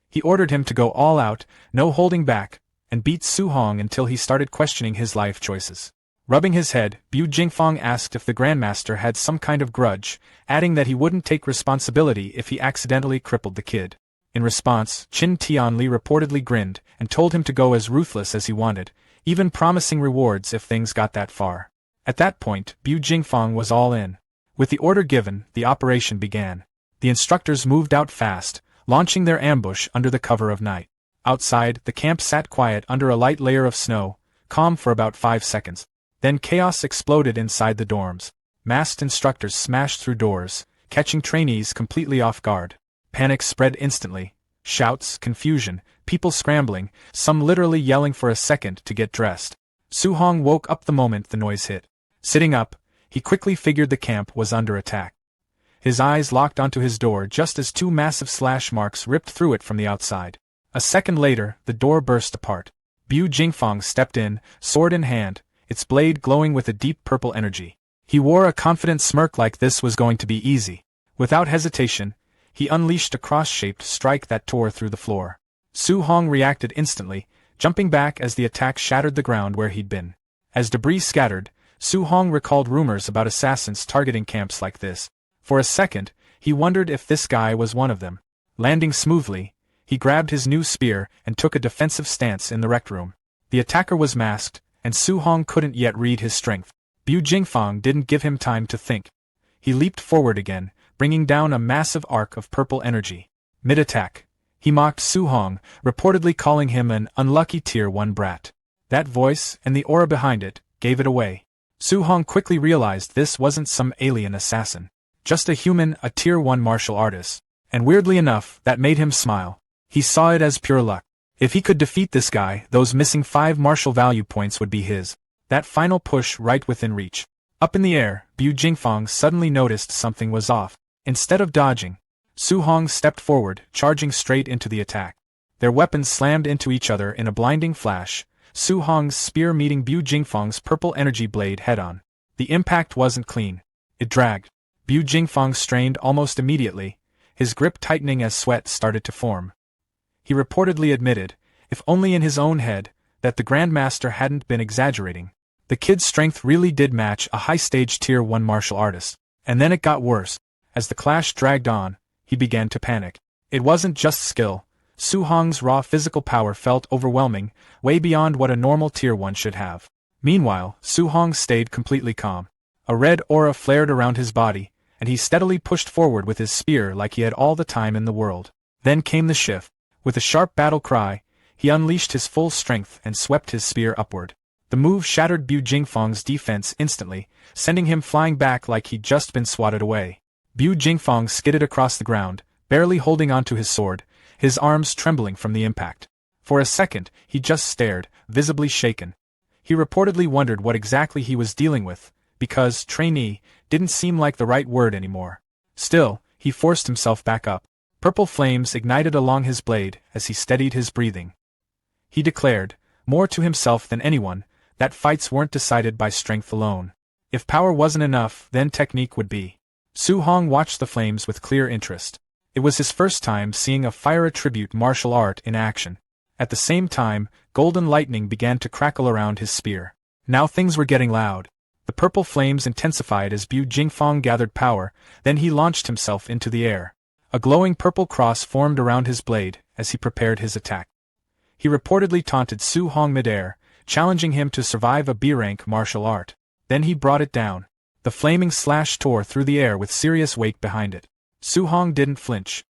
He ordered him to go all out, no holding back, and beat Su Hong until he started questioning his life choices. Rubbing his head, Bu Jingfang asked if the Grandmaster had some kind of grudge, adding that he wouldn't take responsibility if he accidentally crippled the kid. In response, Qin Tianli reportedly grinned and told him to go as ruthless as he wanted, even promising rewards if things got that far. At that point, Bu Jingfang was all in. With the order given, the operation began. The instructors moved out fast, launching their ambush under the cover of night. Outside, the camp sat quiet under a light layer of snow, calm for about 5 seconds. Then chaos exploded inside the dorms. Masked instructors smashed through doors, catching trainees completely off guard. Panic spread instantly. Shouts, confusion, people scrambling, some literally yelling for a second to get dressed. Su Hong woke up the moment the noise hit. Sitting up, he quickly figured the camp was under attack. His eyes locked onto his door just as 2 massive slash marks ripped through it from the outside. A second later, the door burst apart. Bu Jingfang stepped in, sword in hand, its blade glowing with a deep purple energy. He wore a confident smirk like this was going to be easy. Without hesitation, he unleashed a cross-shaped strike that tore through the floor. Su Hong reacted instantly, jumping back as the attack shattered the ground where he'd been. As debris scattered, Su Hong recalled rumors about assassins targeting camps like this. For a second, he wondered if this guy was one of them. Landing smoothly, he grabbed his new spear and took a defensive stance in the rec room. The attacker was masked, and Su Hong couldn't yet read his strength. Bu Jingfang didn't give him time to think. He leaped forward again, bringing down a massive arc of purple energy. Mid-attack, he mocked Su Hong, reportedly calling him an unlucky Tier 1 brat. That voice, and the aura behind it, gave it away. Su Hong quickly realized this wasn't some alien assassin. Just a human, a Tier 1 martial artist. And weirdly enough, that made him smile. He saw it as pure luck. If he could defeat this guy, those missing 5 martial value points would be his. That final push right within reach. Up in the air, Bu Jingfang suddenly noticed something was off. Instead of dodging, Su Hong stepped forward, charging straight into the attack. Their weapons slammed into each other in a blinding flash, Su Hong's spear meeting Bu Jingfang's purple energy blade head-on. The impact wasn't clean. It dragged. Bu Jingfang strained almost immediately, his grip tightening as sweat started to form. He reportedly admitted, if only in his own head, that the Grandmaster hadn't been exaggerating. The kid's strength really did match a high-stage Tier 1 martial artist. And then it got worse. As the clash dragged on, he began to panic. It wasn't just skill. Su Hong's raw physical power felt overwhelming, way beyond what a normal Tier 1 should have. Meanwhile, Su Hong stayed completely calm. A red aura flared around his body, and he steadily pushed forward with his spear like he had all the time in the world. Then came the shift. With a sharp battle cry, he unleashed his full strength and swept his spear upward. The move shattered Bu Jingfang's defense instantly, sending him flying back like he'd just been swatted away. Bu Jingfang skidded across the ground, barely holding onto his sword, his arms trembling from the impact. For a second, he just stared, visibly shaken. He reportedly wondered what exactly he was dealing with, because trainee didn't seem like the right word anymore. Still, he forced himself back up. Purple flames ignited along his blade as he steadied his breathing. He declared, more to himself than anyone, that fights weren't decided by strength alone. If power wasn't enough, then technique would be. Su Hong watched the flames with clear interest. It was his first time seeing a fire attribute martial art in action. At the same time, golden lightning began to crackle around his spear. Now things were getting loud. The purple flames intensified as Bu Jingfang gathered power, then he launched himself into the air. A glowing purple cross formed around his blade as he prepared his attack. He reportedly taunted Su Hong midair, challenging him to survive a B-rank martial art. Then he brought it down. The flaming slash tore through the air with serious weight behind it. Su Hong didn't flinch.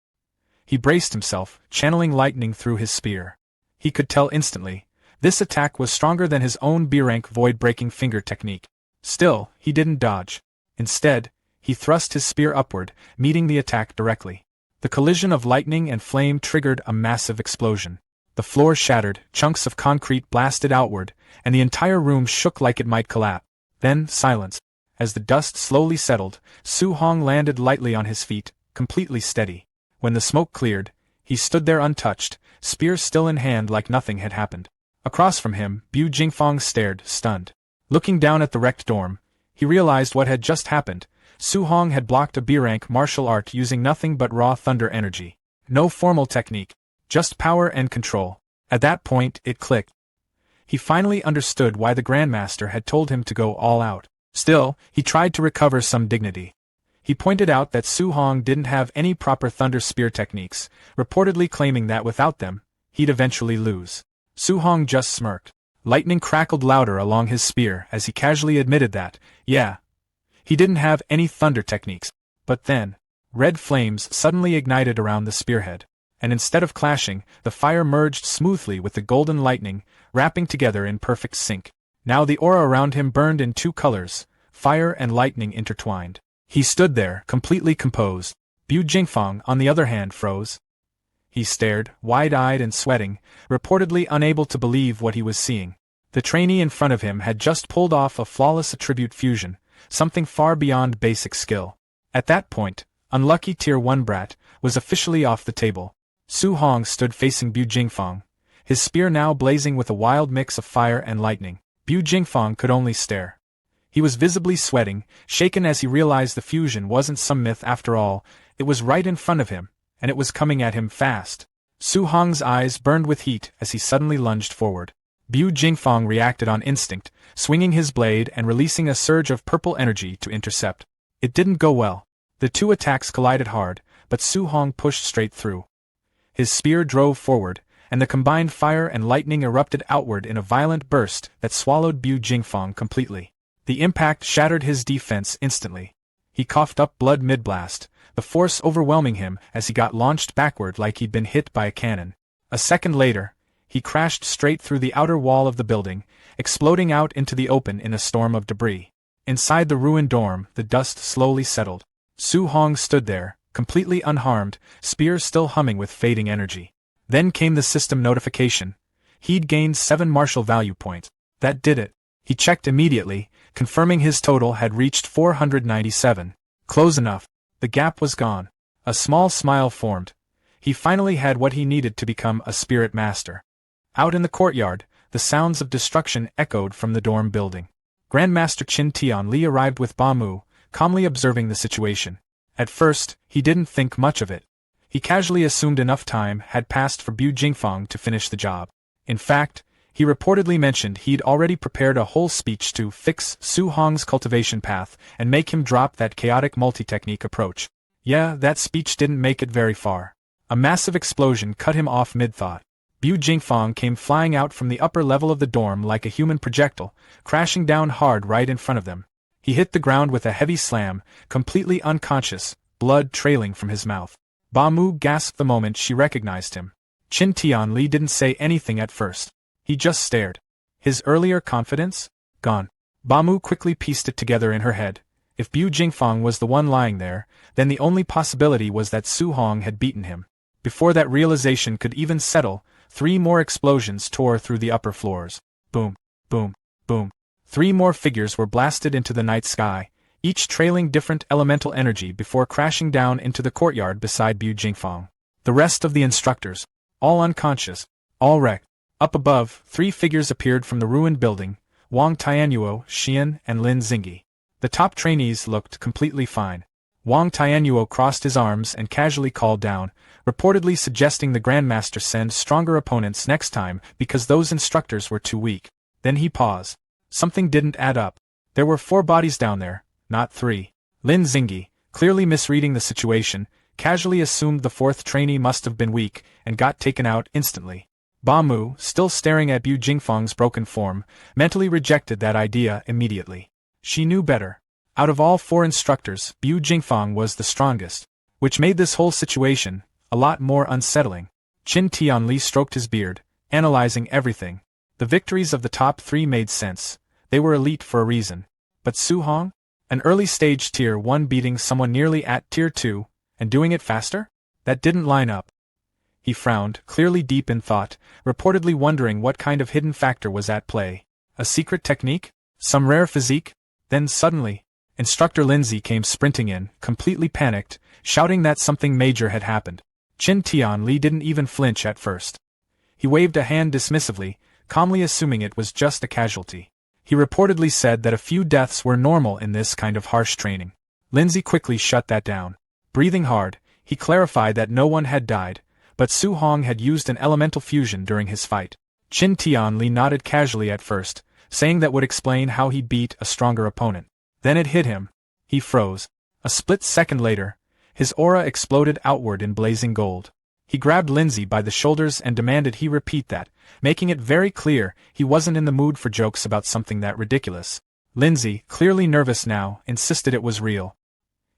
He braced himself, channeling lightning through his spear. He could tell instantly, this attack was stronger than his own B-rank void-breaking finger technique. Still, he didn't dodge. Instead, he thrust his spear upward, meeting the attack directly. The collision of lightning and flame triggered a massive explosion. The floor shattered, chunks of concrete blasted outward, and the entire room shook like it might collapse. Then, silence. As the dust slowly settled, Su Hong landed lightly on his feet, completely steady. When the smoke cleared, he stood there untouched, spear still in hand like nothing had happened. Across from him, Bu Jingfang stared, stunned. Looking down at the wrecked dorm, he realized what had just happened. Su Hong had blocked a B-rank martial art using nothing but raw thunder energy. No formal technique, just power and control. At that point, it clicked. He finally understood why the Grandmaster had told him to go all out. Still, he tried to recover some dignity. He pointed out that Su Hong didn't have any proper thunder spear techniques, reportedly claiming that without them, he'd eventually lose. Su Hong just smirked. Lightning crackled louder along his spear as he casually admitted that, yeah, he didn't have any thunder techniques. But then, red flames suddenly ignited around the spearhead, and instead of clashing, the fire merged smoothly with the golden lightning, wrapping together in perfect sync. Now the aura around him burned in two colors, fire and lightning intertwined. He stood there, completely composed. Bu Jingfang, on the other hand, froze. He stared, wide-eyed and sweating, reportedly unable to believe what he was seeing. The trainee in front of him had just pulled off a flawless attribute fusion, something far beyond basic skill. At that point, unlucky Tier 1 brat was officially off the table. Su Hong stood facing Bu Jingfang, his spear now blazing with a wild mix of fire and lightning. Bu Jingfang could only stare. He was visibly sweating, shaken as he realized the fusion wasn't some myth after all, it was right in front of him, and it was coming at him fast. Su Hong's eyes burned with heat as he suddenly lunged forward. Bu Jingfang reacted on instinct, swinging his blade and releasing a surge of purple energy to intercept. It didn't go well. The two attacks collided hard, but Su Hong pushed straight through. His spear drove forward, and the combined fire and lightning erupted outward in a violent burst that swallowed Bu Jingfang completely. The impact shattered his defense instantly. He coughed up blood mid-blast, the force overwhelming him as he got launched backward like he'd been hit by a cannon. A second later, he crashed straight through the outer wall of the building, exploding out into the open in a storm of debris. Inside the ruined dorm, the dust slowly settled. Su Hong stood there, completely unharmed, spear still humming with fading energy. Then came the system notification. He'd gained 7 martial value points. That did it. He checked immediately, confirming his total had reached 497. Close enough. The gap was gone. A small smile formed. He finally had what he needed to become a spirit master. Out in the courtyard, the sounds of destruction echoed from the dorm building. Grandmaster Qin Tianli arrived with Ba Mu, calmly observing the situation. At first, he didn't think much of it. He casually assumed enough time had passed for Bu Jingfang to finish the job. In fact, he reportedly mentioned he'd already prepared a whole speech to fix Su Hong's cultivation path and make him drop that chaotic multi-technique approach. Yeah, that speech didn't make it very far. A massive explosion cut him off mid-thought. Bu Jingfang came flying out from the upper level of the dorm like a human projectile, crashing down hard right in front of them. He hit the ground with a heavy slam, completely unconscious, blood trailing from his mouth. Ba Mu gasped the moment she recognized him. Qin Tianli didn't say anything at first. He just stared. His earlier confidence? Gone. Ba Mu quickly pieced it together in her head. If Bu Jingfang was the one lying there, then the only possibility was that Su Hong had beaten him. Before that realization could even settle, 3 more explosions tore through the upper floors. Boom, boom, boom. 3 more figures were blasted into the night sky, each trailing different elemental energy before crashing down into the courtyard beside Bu Jingfang. The rest of the instructors, all unconscious, all wrecked. Up above, 3 figures appeared from the ruined building, Wang Tianyuo, Xian, and Lin Xingyi. The top trainees looked completely fine. Wang Tianyuo crossed his arms and casually called down, reportedly suggesting the Grandmaster send stronger opponents next time because those instructors were too weak. Then he paused. Something didn't add up. There were 4 bodies down there, not 3. Lin Xingyi, clearly misreading the situation, casually assumed the 4th trainee must have been weak and got taken out instantly. Ba Mu, still staring at Bu Jingfeng's broken form, mentally rejected that idea immediately. She knew better. Out of all 4 instructors, Bu Jingfeng was the strongest, which made this whole situation a lot more unsettling. Qin Tianli stroked his beard, analyzing everything. The victories of the top 3 made sense. They were elite for a reason. But Su Hong? An early-stage Tier 1 beating someone nearly at Tier 2, and doing it faster? That didn't line up. He frowned, clearly deep in thought, reportedly wondering what kind of hidden factor was at play. A secret technique? Some rare physique? Then suddenly, Instructor Lindsay came sprinting in, completely panicked, shouting that something major had happened. Qin Tianli didn't even flinch at first. He waved a hand dismissively, calmly assuming it was just a casualty. He reportedly said that a few deaths were normal in this kind of harsh training. Lindsay quickly shut that down. Breathing hard, he clarified that no one had died, but Su Hong had used an elemental fusion during his fight. Qin Tianli nodded casually at first, saying that would explain how he beat a stronger opponent. Then it hit him. He froze. A split second later, his aura exploded outward in blazing gold. He grabbed Lindsay by the shoulders and demanded he repeat that, making it very clear he wasn't in the mood for jokes about something that ridiculous. Lindsay, clearly nervous now, insisted it was real.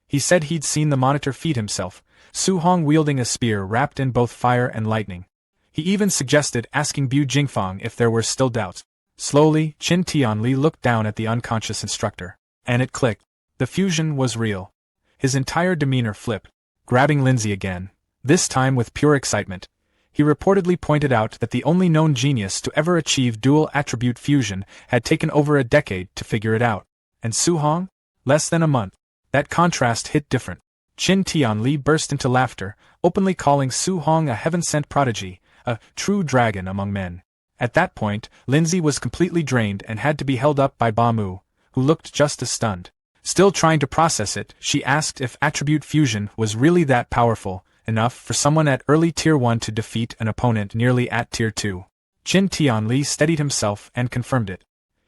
He said he'd seen the monitor feed himself, Su Hong wielding a spear wrapped in both fire and lightning. He even suggested asking Bu Jingfeng if there were still doubts. Slowly, Qin Tianli looked down at the unconscious instructor. And it clicked. The fusion was real. His entire demeanor flipped. Grabbing Lindsay again, this time with pure excitement, he reportedly pointed out that the only known genius to ever achieve dual-attribute fusion had taken over a decade to figure it out. And Su Hong? Less than a month. That contrast hit different. Qin Tianli burst into laughter, openly calling Su Hong a heaven-sent prodigy, a true dragon among men. At that point, Lindsay was completely drained and had to be held up by Ba Mu, who looked just as stunned. Still trying to process it, she asked if attribute fusion was really that powerful, enough for someone at early Tier 1 to defeat an opponent nearly at Tier 2. Qin Tianli steadied himself and confirmed it.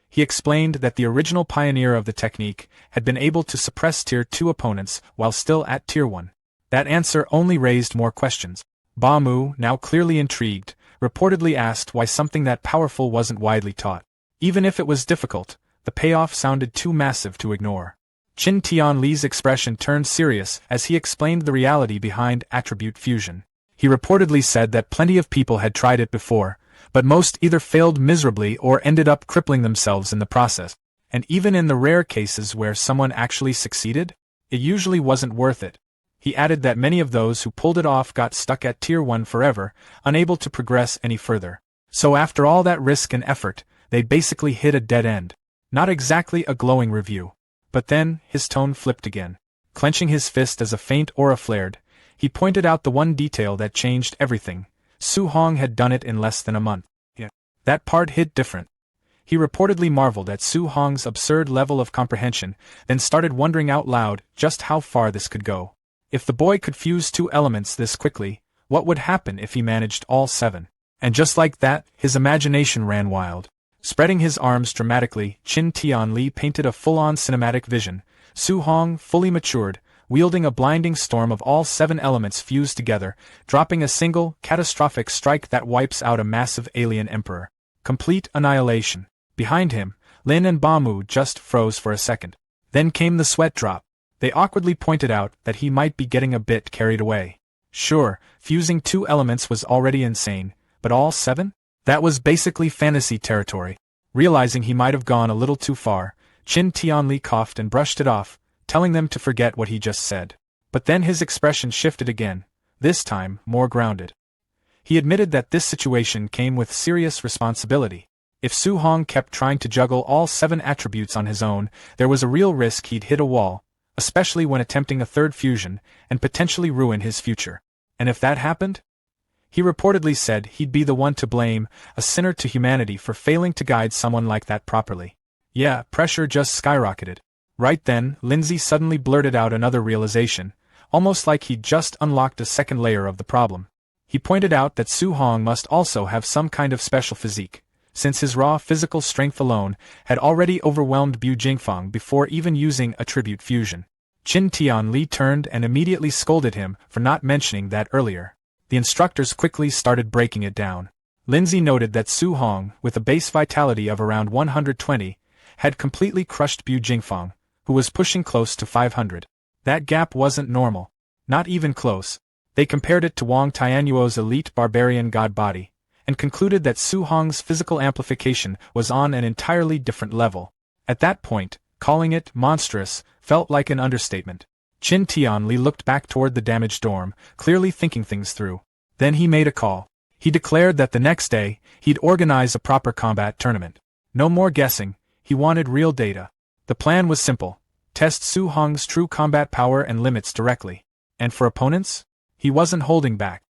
He explained that the original pioneer of the technique had been able to suppress Tier 2 opponents while still at Tier 1. That answer only raised more questions. Ba Mu, now clearly intrigued, reportedly asked why something that powerful wasn't widely taught. Even if it was difficult, the payoff sounded too massive to ignore. Qin Tianli's expression turned serious as he explained the reality behind attribute fusion. He reportedly said that plenty of people had tried it before, but most either failed miserably or ended up crippling themselves in the process. And even in the rare cases where someone actually succeeded, it usually wasn't worth it. He added that many of those who pulled it off got stuck at Tier 1 forever, unable to progress any further. So after all that risk and effort, they basically hit a dead end. Not exactly a glowing review. But then, his tone flipped again. Clenching his fist as a faint aura flared, he pointed out the one detail that changed everything. Su Hong had done it in less than a month. That part hit different. He reportedly marveled at Su Hong's absurd level of comprehension, then started wondering out loud just how far this could go. If the boy could fuse 2 elements this quickly, what would happen if he managed all 7? And just like that, his imagination ran wild. Spreading his arms dramatically, Qin Tianli painted a full-on cinematic vision. Su Hong, fully matured, wielding a blinding storm of all 7 elements fused together, dropping a single, catastrophic strike that wipes out a massive alien emperor. Complete annihilation. Behind him, Lin and Ba Mu just froze for a second. Then came the sweat drop. They awkwardly pointed out that he might be getting a bit carried away. Sure, fusing 2 elements was already insane, but all 7? That was basically fantasy territory. Realizing he might have gone a little too far, Qin Tianli coughed and brushed it off, telling them to forget what he just said. But then his expression shifted again, this time more grounded. He admitted that this situation came with serious responsibility. If Su Hong kept trying to juggle all 7 attributes on his own, there was a real risk he'd hit a wall, especially when attempting a third fusion, and potentially ruin his future. And if that happened? He reportedly said he'd be the one to blame, a sinner to humanity for failing to guide someone like that properly. Yeah, pressure just skyrocketed. Right then, Lindsay suddenly blurted out another realization, almost like he'd just unlocked a second layer of the problem. He pointed out that Su Hong must also have some kind of special physique, since his raw physical strength alone had already overwhelmed Bu Jingfang before even using attribute fusion. Qin Tianli turned and immediately scolded him for not mentioning that earlier. The instructors quickly started breaking it down. Lindsay noted that Su Hong, with a base vitality of around 120, had completely crushed Bu Jingfang, who was pushing close to 500. That gap wasn't normal. Not even close. They compared it to Wang Tianyuo's elite barbarian god body, and concluded that Su Hong's physical amplification was on an entirely different level. At that point, calling it monstrous felt like an understatement. Qin Tianli looked back toward the damaged dorm, clearly thinking things through. Then he made a call. He declared that the next day, he'd organize a proper combat tournament. No more guessing, he wanted real data. The plan was simple: test Su Hong's true combat power and limits directly. And for opponents? He wasn't holding back.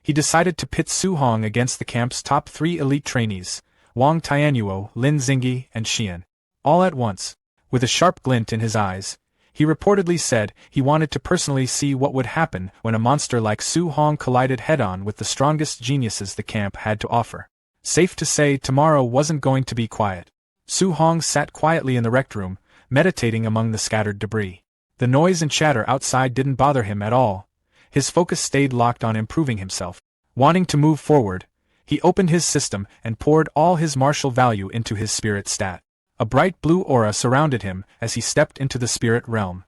He decided to pit Su Hong against the camp's top 3 elite trainees, Wang Tianyuo, Lin Xingyi, and Xian. All at once. With a sharp glint in his eyes, he reportedly said he wanted to personally see what would happen when a monster like Su Hong collided head-on with the strongest geniuses the camp had to offer. Safe to say tomorrow wasn't going to be quiet. Su Hong sat quietly in the rec room, meditating among the scattered debris. The noise and chatter outside didn't bother him at all. His focus stayed locked on improving himself. Wanting to move forward, he opened his system and poured all his martial value into his spirit stat. A bright blue aura surrounded him as he stepped into the spirit realm.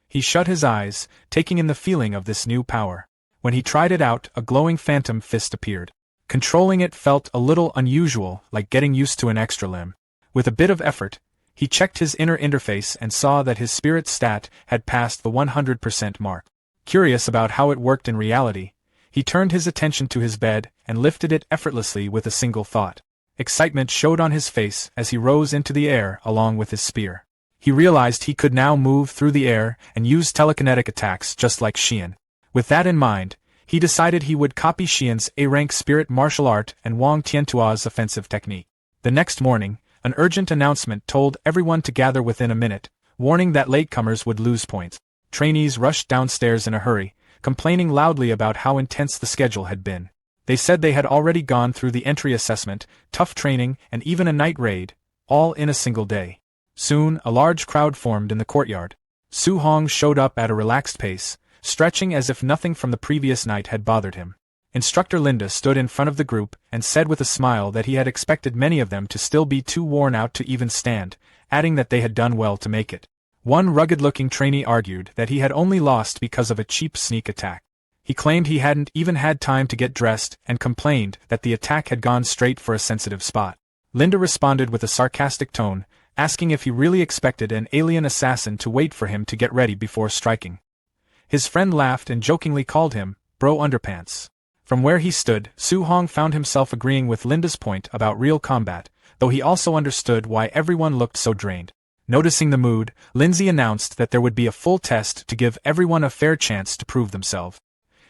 He shut his eyes, taking in the feeling of this new power. When he tried it out, a glowing phantom fist appeared. Controlling it felt a little unusual, like getting used to an extra limb. With a bit of effort, he checked his inner interface and saw that his spirit stat had passed the 100% mark. Curious about how it worked in reality, he turned his attention to his bed and lifted it effortlessly with a single thought. Excitement showed on his face as he rose into the air along with his spear. He realized he could now move through the air and use telekinetic attacks just like Xian. With that in mind, he decided he would copy Xian's A-rank spirit martial art and Wang Tiantua's offensive technique. The next morning, an urgent announcement told everyone to gather within a minute, warning that latecomers would lose points. Trainees rushed downstairs in a hurry, complaining loudly about how intense the schedule had been. They said they had already gone through the entry assessment, tough training, and even a night raid, all in a single day. Soon, a large crowd formed in the courtyard. Su Hong showed up at a relaxed pace, stretching as if nothing from the previous night had bothered him. Instructor Linda stood in front of the group and said with a smile that he had expected many of them to still be too worn out to even stand, adding that they had done well to make it. One rugged-looking trainee argued that he had only lost because of a cheap sneak attack. He claimed he hadn't even had time to get dressed and complained that the attack had gone straight for a sensitive spot. Linda responded with a sarcastic tone, asking if he really expected an alien assassin to wait for him to get ready before striking. His friend laughed and jokingly called him, Bro Underpants. From where he stood, Su Hong found himself agreeing with Linda's point about real combat, though he also understood why everyone looked so drained. Noticing the mood, Lindsay announced that there would be a full test to give everyone a fair chance to prove themselves.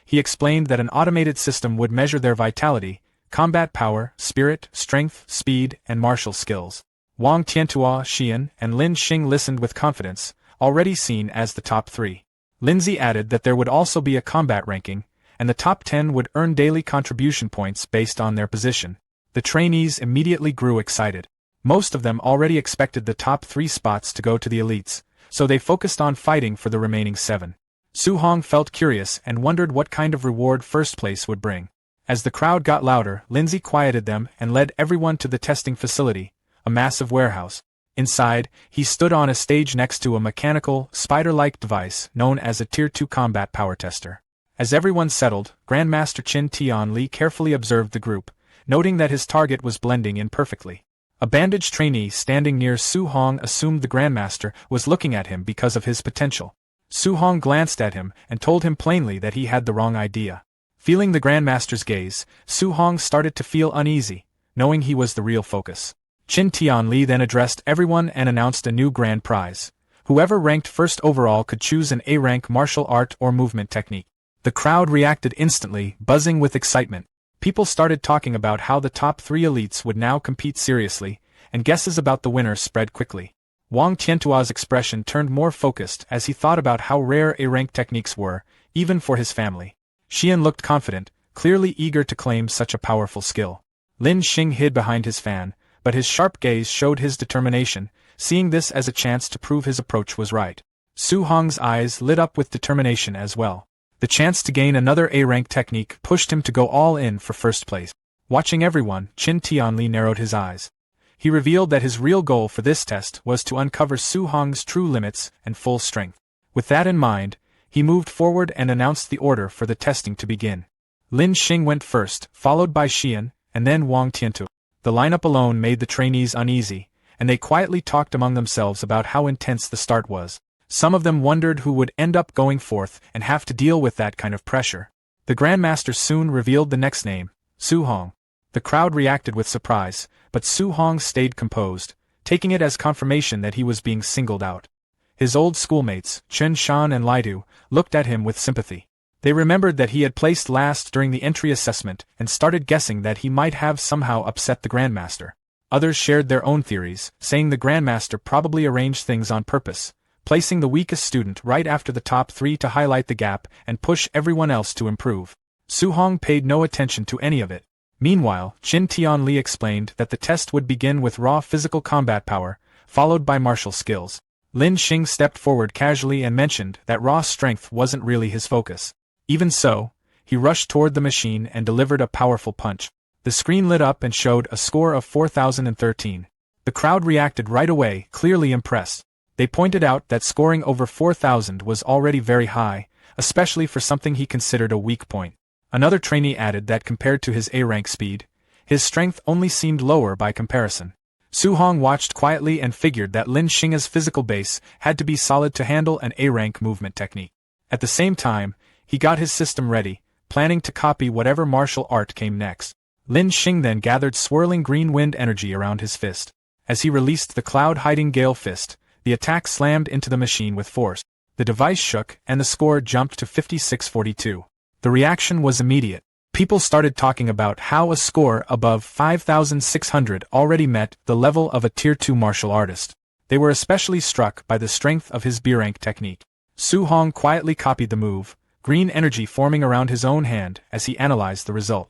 He explained that an automated system would measure their vitality, combat power, spirit, strength, speed, and martial skills. Wang Tiantua, Xian, and Lin Xing listened with confidence, already seen as the top 3. Lindsay added that there would also be a combat ranking, and the top 10 would earn daily contribution points based on their position. The trainees immediately grew excited. Most of them already expected the top 3 spots to go to the elites, so they focused on fighting for the remaining 7. Su Hong felt curious and wondered what kind of reward first place would bring. As the crowd got louder, Lindsay quieted them and led everyone to the testing facility, a massive warehouse. Inside, he stood on a stage next to a mechanical, spider-like device known as a Tier 2 combat power tester. As everyone settled, Grandmaster Qin Tianli carefully observed the group, noting that his target was blending in perfectly. A bandaged trainee standing near Su Hong assumed the Grandmaster was looking at him because of his potential. Su Hong glanced at him and told him plainly that he had the wrong idea. Feeling the Grandmaster's gaze, Su Hong started to feel uneasy, knowing he was the real focus. Qin Tianli then addressed everyone and announced a new grand prize. Whoever ranked first overall could choose an A-rank martial art or movement technique. The crowd reacted instantly, buzzing with excitement. People started talking about how the top 3 elites would now compete seriously, and guesses about the winner spread quickly. Wang Tiantua's expression turned more focused as he thought about how rare A-rank techniques were, even for his family. Xian looked confident, clearly eager to claim such a powerful skill. Lin Xing hid behind his fan, but his sharp gaze showed his determination, seeing this as a chance to prove his approach was right. Su Hong's eyes lit up with determination as well. The chance to gain another A-rank technique pushed him to go all in for first place. Watching everyone, Qin Tianli narrowed his eyes. He revealed that his real goal for this test was to uncover Su Hong's true limits and full strength. With that in mind, he moved forward and announced the order for the testing to begin. Lin Xing went first, followed by Xian, and then Wang Tiantu. The lineup alone made the trainees uneasy, and they quietly talked among themselves about how intense the start was. Some of them wondered who would end up going forth and have to deal with that kind of pressure. The Grandmaster soon revealed the next name, Su Hong. The crowd reacted with surprise, but Su Hong stayed composed, taking it as confirmation that he was being singled out. His old schoolmates, Chen Shan and Lidu, looked at him with sympathy. They remembered that he had placed last during the entry assessment and started guessing that he might have somehow upset the Grandmaster. Others shared their own theories, saying the Grandmaster probably arranged things on purpose, placing the weakest student right after the top 3 to highlight the gap and push everyone else to improve. Su Hong paid no attention to any of it. Meanwhile, Qin Tianli explained that the test would begin with raw physical combat power, followed by martial skills. Lin Xing stepped forward casually and mentioned that raw strength wasn't really his focus. Even so, he rushed toward the machine and delivered a powerful punch. The screen lit up and showed a score of 4,013. The crowd reacted right away, clearly impressed. They pointed out that scoring over 4,000 was already very high, especially for something he considered a weak point. Another trainee added that compared to his A-rank speed, his strength only seemed lower by comparison. Su Hong watched quietly and figured that Lin Xing's physical base had to be solid to handle an A-rank movement technique. At the same time, he got his system ready, planning to copy whatever martial art came next. Lin Xing then gathered swirling green wind energy around his fist. As he released the cloud-hiding gale fist, the attack slammed into the machine with force. The device shook, and the score jumped to 5642. The reaction was immediate. People started talking about how a score above 5,600 already met the level of a Tier 2 martial artist. They were especially struck by the strength of his B-rank technique. Su Hong quietly copied the move, green energy forming around his own hand as he analyzed the result.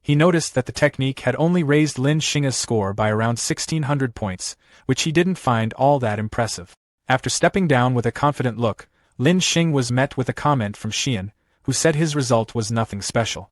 He noticed that the technique had only raised Lin Xing's score by around 1,600 points, which he didn't find all that impressive. After stepping down with a confident look, Lin Xing was met with a comment from Xian, who said his result was nothing special.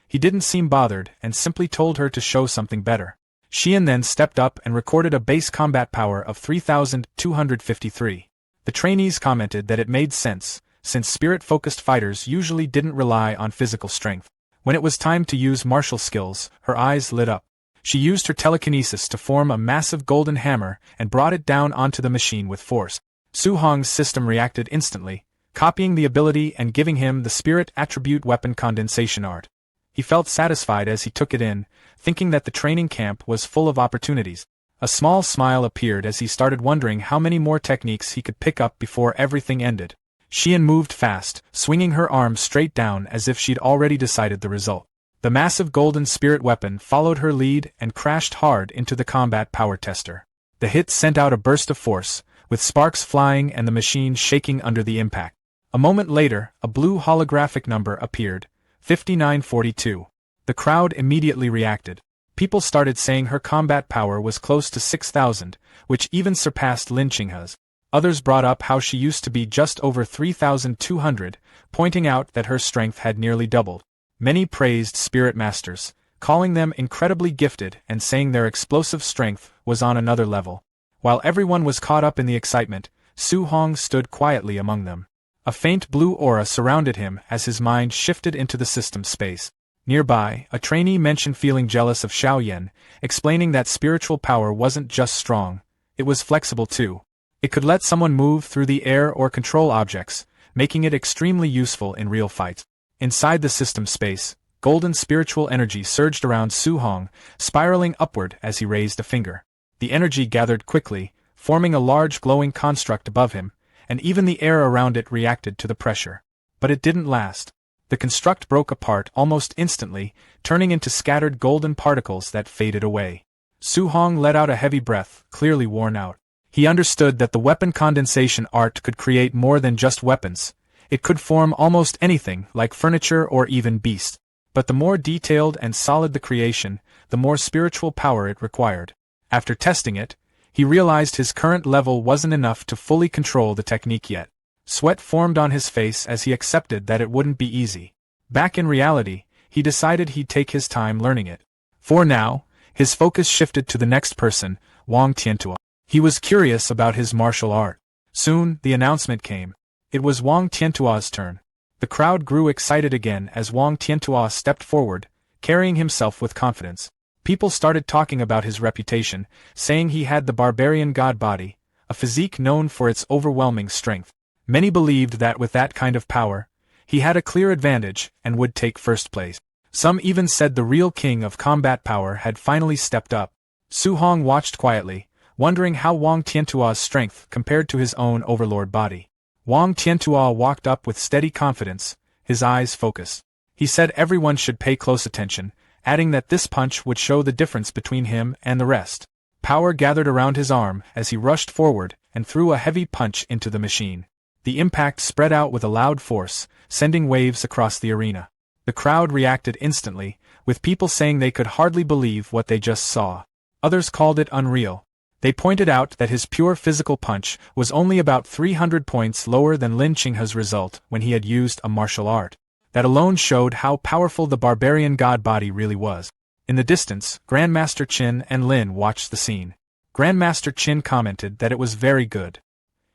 He didn't seem bothered and simply told her to show something better. Xian then stepped up and recorded a base combat power of 3,253. The trainees commented that it made sense, since spirit-focused fighters usually didn't rely on physical strength. When it was time to use martial skills, her eyes lit up. She used her telekinesis to form a massive golden hammer and brought it down onto the machine with force. Su Hong's system reacted instantly, copying the ability and giving him the spirit attribute weapon condensation art. He felt satisfied as he took it in, thinking that the training camp was full of opportunities. A small smile appeared as he started wondering how many more techniques he could pick up before everything ended. Xian moved fast, swinging her arms straight down as if she'd already decided the result. The massive golden spirit weapon followed her lead and crashed hard into the combat power tester. The hit sent out a burst of force, with sparks flying and the machine shaking under the impact. A moment later, a blue holographic number appeared, 5942. The crowd immediately reacted. People started saying her combat power was close to 6,000, which even surpassed Lin Xing's. Others brought up how she used to be just over 3,200, pointing out that her strength had nearly doubled. Many praised spirit masters, calling them incredibly gifted and saying their explosive strength was on another level. While everyone was caught up in the excitement, Su Hong stood quietly among them. A faint blue aura surrounded him as his mind shifted into the system space. Nearby, a trainee mentioned feeling jealous of Xiao Yan, explaining that spiritual power wasn't just strong, it was flexible too. It could let someone move through the air or control objects, making it extremely useful in real fights. Inside the system space, golden spiritual energy surged around Su Hong, spiraling upward as he raised a finger. The energy gathered quickly, forming a large glowing construct above him, and even the air around it reacted to the pressure. But it didn't last. The construct broke apart almost instantly, turning into scattered golden particles that faded away. Su Hong let out a heavy breath, clearly worn out. He understood that the weapon condensation art could create more than just weapons. It could form almost anything, like furniture or even beasts. But the more detailed and solid the creation, the more spiritual power it required. After testing it, he realized his current level wasn't enough to fully control the technique yet. Sweat formed on his face as he accepted that it wouldn't be easy. Back in reality, he decided he'd take his time learning it. For now, his focus shifted to the next person, Wang Tiantua. He was curious about his martial art. Soon, the announcement came. It was Wang Tiantua's turn. The crowd grew excited again as Wang Tiantua stepped forward, carrying himself with confidence. People started talking about his reputation, saying he had the barbarian god body, a physique known for its overwhelming strength. Many believed that with that kind of power, he had a clear advantage and would take first place. Some even said the real king of combat power had finally stepped up. Su Hong watched quietly, wondering how Wang Tiantua's strength compared to his own overlord body. Wang Tiantua walked up with steady confidence, his eyes focused. He said everyone should pay close attention, adding that this punch would show the difference between him and the rest. Power gathered around his arm as he rushed forward and threw a heavy punch into the machine. The impact spread out with a loud force, sending waves across the arena. The crowd reacted instantly, with people saying they could hardly believe what they just saw. Others called it unreal. They pointed out that his pure physical punch was only about 300 points lower than Lin Qinghe's result when he had used a martial art. That alone showed how powerful the barbarian god body really was. In the distance, Grandmaster Qin and Lin watched the scene. Grandmaster Qin commented that it was very good.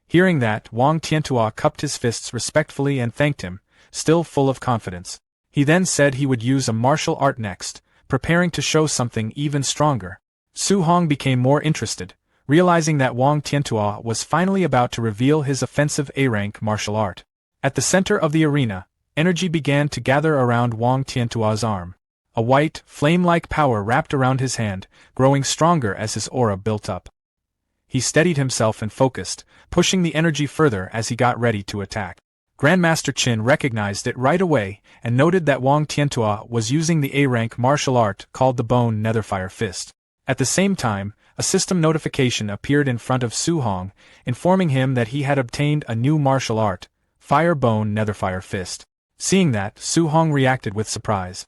Hearing that, Wang Tiantua cupped his fists respectfully and thanked him, still full of confidence. He then said he would use a martial art next, preparing to show something even stronger. Su Hong became more interested, realizing that Wang Tiantua was finally about to reveal his offensive A-rank martial art. At the center of the arena, energy began to gather around Wang Tiantua's arm. A white, flame-like power wrapped around his hand, growing stronger as his aura built up. He steadied himself and focused, pushing the energy further as he got ready to attack. Grandmaster Qin recognized it right away and noted that Wang Tiantua was using the A-rank martial art called the Bone Netherfire Fist. At the same time, a system notification appeared in front of Su Hong, informing him that he had obtained a new martial art, Fire Bone Netherfire Fist. Seeing that, Su Hong reacted with surprise.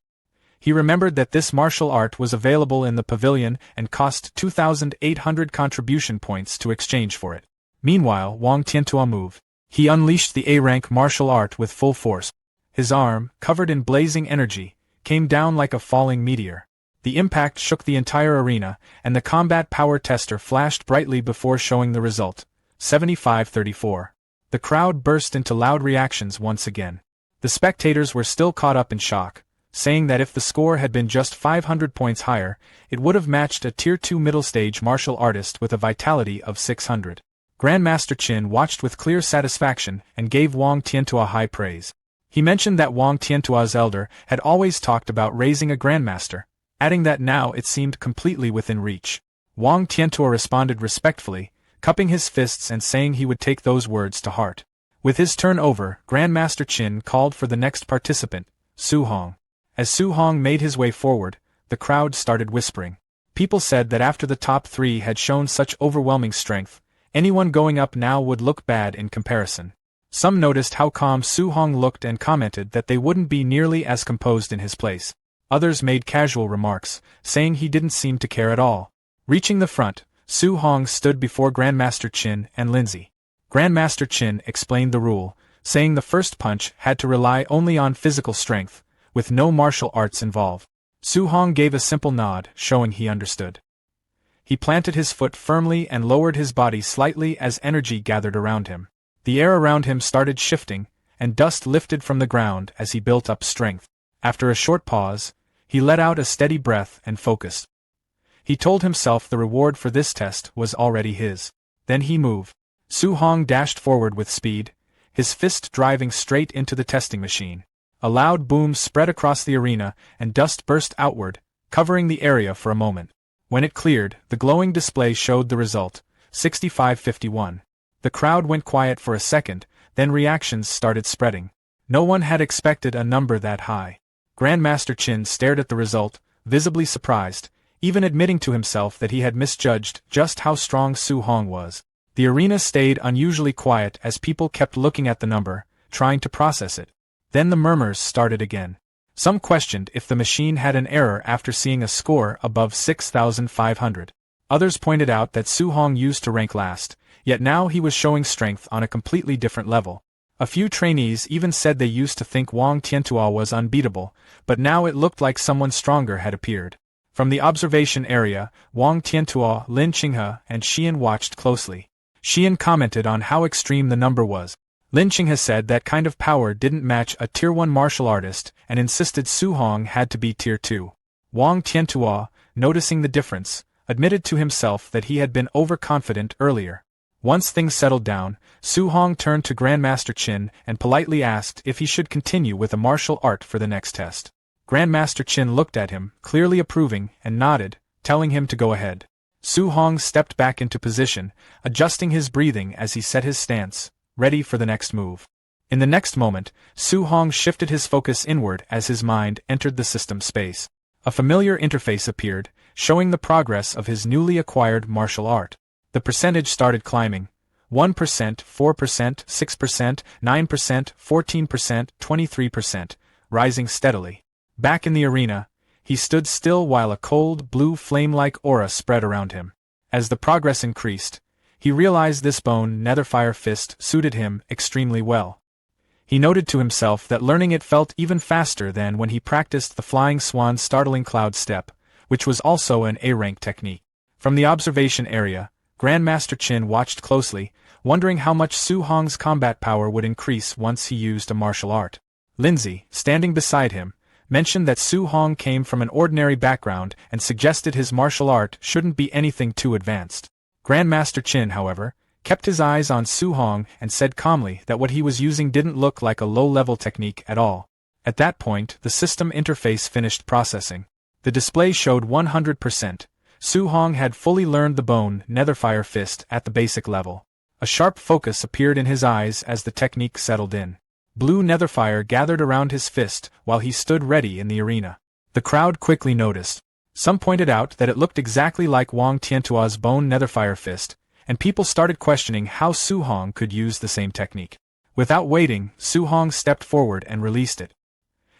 He remembered that this martial art was available in the pavilion and cost 2,800 contribution points to exchange for it. Meanwhile, Wang Tiantua moved. He unleashed the A-rank martial art with full force. His arm, covered in blazing energy, came down like a falling meteor. The impact shook the entire arena, and the combat power tester flashed brightly before showing the result, 75-34. The crowd burst into loud reactions once again. The spectators were still caught up in shock, saying that if the score had been just 500 points higher, it would have matched a Tier 2 middle-stage martial artist with a vitality of 600. Grandmaster Qin watched with clear satisfaction and gave Wang Tiantua high praise. He mentioned that Wang Tiantua's elder had always talked about raising a grandmaster, adding that now it seemed completely within reach. Wang Tiantua responded respectfully, cupping his fists and saying he would take those words to heart. With his turn over, Grandmaster Qin called for the next participant, Su Hong. As Su Hong made his way forward, the crowd started whispering. People said that after the top three had shown such overwhelming strength, anyone going up now would look bad in comparison. Some noticed how calm Su Hong looked and commented that they wouldn't be nearly as composed in his place. Others made casual remarks, saying he didn't seem to care at all. Reaching the front, Su Hong stood before Grandmaster Qin and Lindsay. Grandmaster Qin explained the rule, saying the first punch had to rely only on physical strength, with no martial arts involved. Su Hong gave a simple nod, showing he understood. He planted his foot firmly and lowered his body slightly as energy gathered around him. The air around him started shifting, and dust lifted from the ground as he built up strength. After a short pause, he let out a steady breath and focused. He told himself the reward for this test was already his. Then he moved. Su Hong dashed forward with speed, his fist driving straight into the testing machine. A loud boom spread across the arena, and dust burst outward, covering the area for a moment. When it cleared, the glowing display showed the result, 65-51. The crowd went quiet for a second, then reactions started spreading. No one had expected a number that high. Grandmaster Qin stared at the result, visibly surprised, even admitting to himself that he had misjudged just how strong Su Hong was. The arena stayed unusually quiet as people kept looking at the number, trying to process it. Then the murmurs started again. Some questioned if the machine had an error after seeing a score above 6,500. Others pointed out that Su Hong used to rank last, yet now he was showing strength on a completely different level. A few trainees even said they used to think Wang Tiantua was unbeatable, but now it looked like someone stronger had appeared. From the observation area, Wang Tiantua, Lin Qinghe, and Xian watched closely. Xian commented on how extreme the number was. Lin Qinghe said that kind of power didn't match a Tier 1 martial artist and insisted Su Hong had to be Tier 2. Wang Tiantua, noticing the difference, admitted to himself that he had been overconfident earlier. Once things settled down, Su Hong turned to Grandmaster Qin and politely asked if he should continue with a martial art for the next test. Grandmaster Qin looked at him, clearly approving, and nodded, telling him to go ahead. Su Hong stepped back into position, adjusting his breathing as he set his stance, ready for the next move. In the next moment, Su Hong shifted his focus inward as his mind entered the system space. A familiar interface appeared, showing the progress of his newly acquired martial art. The percentage started climbing. 1%, 4%, 6%, 9%, 14%, 23%, rising steadily. Back in the arena, he stood still while a cold, blue flame-like aura spread around him. As the progress increased, he realized this bone netherfire fist suited him extremely well. He noted to himself that learning it felt even faster than when he practiced the flying swan startling cloud step, which was also an A-rank technique. From the observation area, Grandmaster Qin watched closely, wondering how much Su Hong's combat power would increase once he used a martial art. Lindsay, standing beside him, mentioned that Su Hong came from an ordinary background and suggested his martial art shouldn't be anything too advanced. Grandmaster Qin, however, kept his eyes on Su Hong and said calmly that what he was using didn't look like a low-level technique at all. At that point, the system interface finished processing. The display showed 100%. Su Hong had fully learned the bone netherfire fist at the basic level. A sharp focus appeared in his eyes as the technique settled in. Blue netherfire gathered around his fist while he stood ready in the arena. The crowd quickly noticed. Some pointed out that it looked exactly like Wang Tiantua's bone netherfire fist, and people started questioning how Su Hong could use the same technique. Without waiting, Su Hong stepped forward and released it.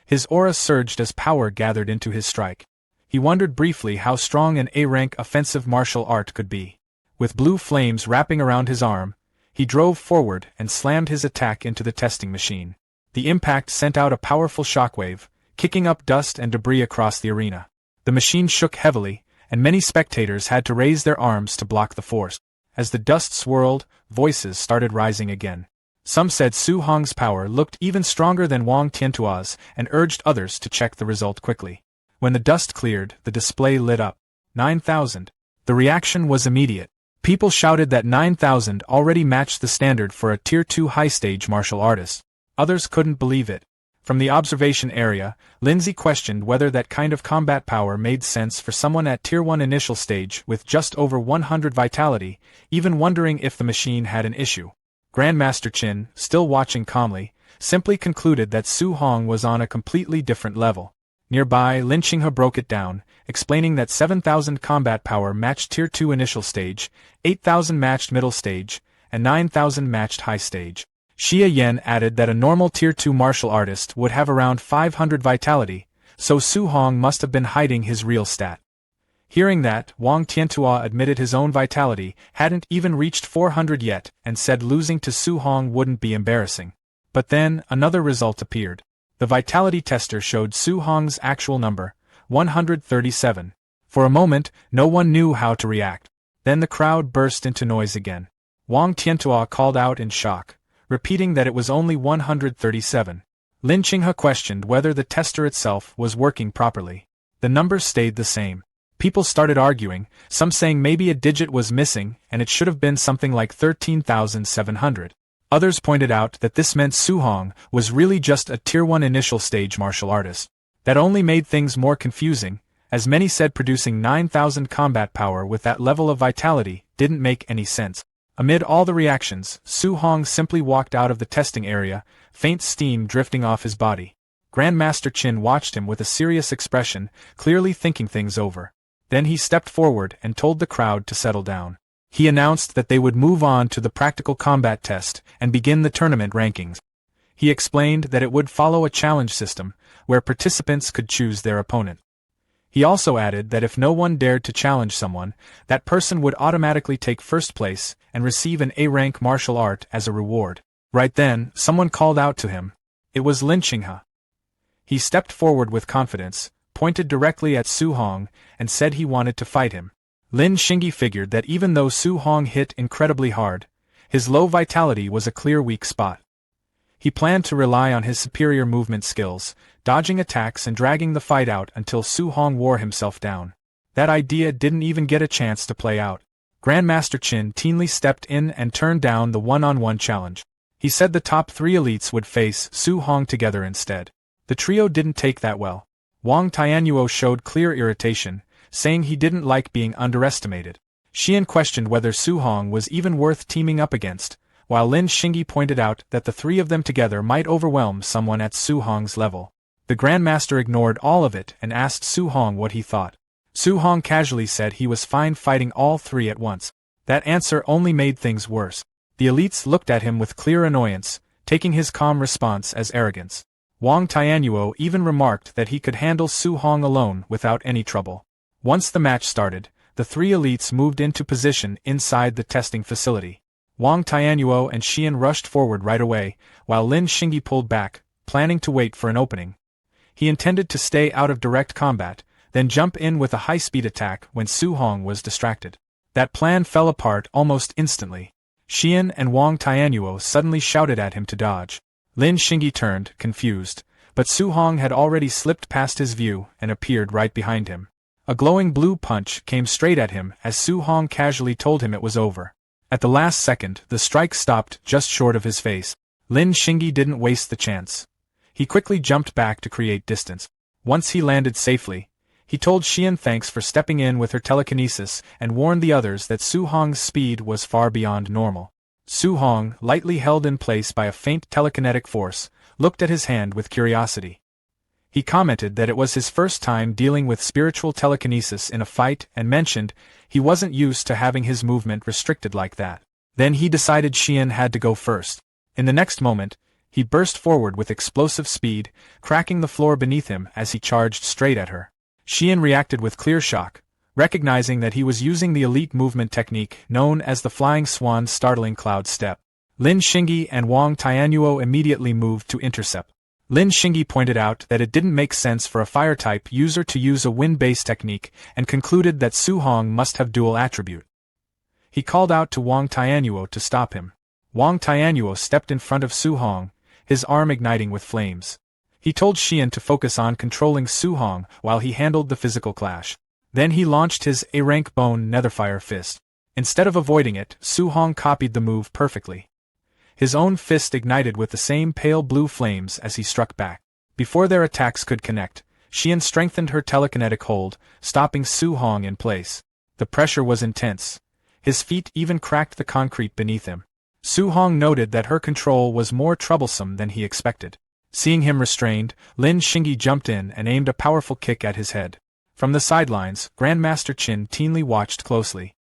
His aura surged as power gathered into his strike. He wondered briefly how strong an A-rank offensive martial art could be. With blue flames wrapping around his arm, he drove forward and slammed his attack into the testing machine. The impact sent out a powerful shockwave, kicking up dust and debris across the arena. The machine shook heavily, and many spectators had to raise their arms to block the force. As the dust swirled, voices started rising again. Some said Su Hong's power looked even stronger than Wang Tiantua's and urged others to check the result quickly. When the dust cleared, the display lit up. 9,000. The reaction was immediate. People shouted that 9,000 already matched the standard for a Tier 2 high-stage martial artist. Others couldn't believe it. From the observation area, Lindsay questioned whether that kind of combat power made sense for someone at Tier 1 initial stage with just over 100 vitality, even wondering if the machine had an issue. Grandmaster Qin, still watching calmly, simply concluded that Su Hong was on a completely different level. Nearby, Lin Qinghe broke it down, explaining that 7,000 combat power matched Tier 2 initial stage, 8,000 matched middle stage, and 9,000 matched high stage. Xie Yan added that a normal Tier 2 martial artist would have around 500 vitality, so Su Hong must have been hiding his real stat. Hearing that, Wang Tiantua admitted his own vitality hadn't even reached 400 yet and said losing to Su Hong wouldn't be embarrassing. But then, another result appeared. The vitality tester showed Su Hong's actual number, 137. For a moment, no one knew how to react. Then the crowd burst into noise again. Wang Tiantua called out in shock, repeating that it was only 137. Lin Qinghe questioned whether the tester itself was working properly. The numbers stayed the same. People started arguing, some saying maybe a digit was missing and it should have been something like 13,700. Others pointed out that this meant Su Hong was really just a Tier 1 initial stage martial artist. That only made things more confusing, as many said producing 9,000 combat power with that level of vitality didn't make any sense. Amid all the reactions, Su Hong simply walked out of the testing area, faint steam drifting off his body. Grandmaster Qin watched him with a serious expression, clearly thinking things over. Then he stepped forward and told the crowd to settle down. He announced that they would move on to the practical combat test and begin the tournament rankings. He explained that it would follow a challenge system, where participants could choose their opponent. He also added that if no one dared to challenge someone, that person would automatically take first place and receive an A-rank martial art as a reward. Right then, someone called out to him. It was Lin Xinghe. He stepped forward with confidence, pointed directly at Su Hong, and said he wanted to fight him. Lin Xinghe figured that even though Su Hong hit incredibly hard, his low vitality was a clear weak spot. He planned to rely on his superior movement skills, dodging attacks and dragging the fight out until Su Hong wore himself down. That idea didn't even get a chance to play out. Grandmaster Qin Tianli stepped in and turned down the one-on-one challenge. He said the top 3 elites would face Su Hong together instead. The trio didn't take that well. Wang Tianyuo showed clear irritation, saying he didn't like being underestimated. Xian questioned whether Su Hong was even worth teaming up against, while Lin Xinghe pointed out that the 3 of them together might overwhelm someone at Su Hong's level. The Grandmaster ignored all of it and asked Su Hong what he thought. Su Hong casually said he was fine fighting all 3 at once. That answer only made things worse. The elites looked at him with clear annoyance, taking his calm response as arrogance. Wang Tianyuo even remarked that he could handle Su Hong alone without any trouble. Once the match started, the 3 elites moved into position inside the testing facility. Wang Tianyuo and Xian rushed forward right away, while Lin Xinghe pulled back, planning to wait for an opening. He intended to stay out of direct combat, then jump in with a high-speed attack when Su Hong was distracted. That plan fell apart almost instantly. Xian and Wang Tianyuo suddenly shouted at him to dodge. Lin Xinghe turned, confused, but Su Hong had already slipped past his view and appeared right behind him. A glowing blue punch came straight at him as Su Hong casually told him it was over. At the last second, the strike stopped just short of his face. Lin Xinghe didn't waste the chance. He quickly jumped back to create distance. Once he landed safely, he told Xian thanks for stepping in with her telekinesis and warned the others that Su Hong's speed was far beyond normal. Su Hong, lightly held in place by a faint telekinetic force, looked at his hand with curiosity. He commented that it was his first time dealing with spiritual telekinesis in a fight and mentioned he wasn't used to having his movement restricted like that. Then he decided Xian had to go first. In the next moment, he burst forward with explosive speed, cracking the floor beneath him as he charged straight at her. Xian reacted with clear shock, recognizing that he was using the elite movement technique known as the Flying Swan's startling cloud step. Lin Xinghe and Wang Tianyuo immediately moved to intercept. Lin Xinghe pointed out that it didn't make sense for a fire-type user to use a wind-based technique and concluded that Su Hong must have dual attribute. He called out to Wang Tianyuo to stop him. Wang Tianyuo stepped in front of Su Hong, his arm igniting with flames. He told Xian to focus on controlling Su Hong while he handled the physical clash. Then he launched his A-rank bone netherfire fist. Instead of avoiding it, Su Hong copied the move perfectly. His own fist ignited with the same pale blue flames as he struck back. Before their attacks could connect, Xian strengthened her telekinetic hold, stopping Su Hong in place. The pressure was intense. His feet even cracked the concrete beneath him. Su Hong noted that her control was more troublesome than he expected. Seeing him restrained, Lin Xinghe jumped in and aimed a powerful kick at his head. From the sidelines, Grandmaster Qin Tianli watched closely.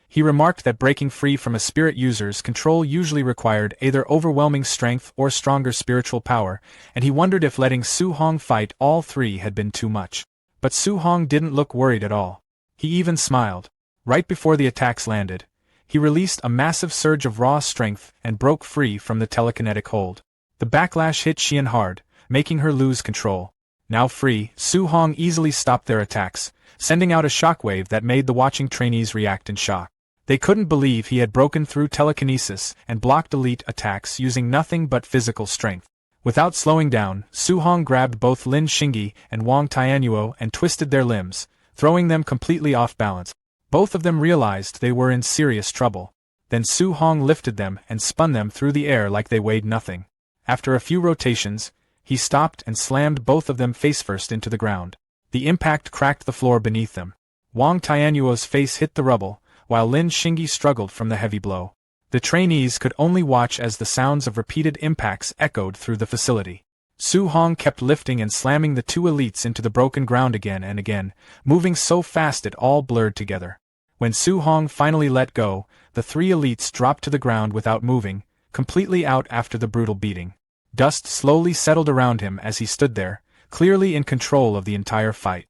He remarked that breaking free from a spirit user's control usually required either overwhelming strength or stronger spiritual power, and he wondered if letting Su Hong fight all 3 had been too much. But Su Hong didn't look worried at all. He even smiled. Right before the attacks landed, he released a massive surge of raw strength and broke free from the telekinetic hold. The backlash hit Xian hard, making her lose control. Now free, Su Hong easily stopped their attacks, sending out a shockwave that made the watching trainees react in shock. They couldn't believe he had broken through telekinesis and blocked elite attacks using nothing but physical strength. Without slowing down, Su Hong grabbed both Lin Xinghe and Wang Tianyuo and twisted their limbs, throwing them completely off balance. Both of them realized they were in serious trouble. Then Su Hong lifted them and spun them through the air like they weighed nothing. After a few rotations, he stopped and slammed both of them face-first into the ground. The impact cracked the floor beneath them. Wang Tianyuo's face hit the rubble, while Lin Xinghe struggled from the heavy blow. The trainees could only watch as the sounds of repeated impacts echoed through the facility. Su Hong kept lifting and slamming the 2 elites into the broken ground again and again, moving so fast it all blurred together. When Su Hong finally let go, the 3 elites dropped to the ground without moving, completely out after the brutal beating. Dust slowly settled around him as he stood there, clearly in control of the entire fight.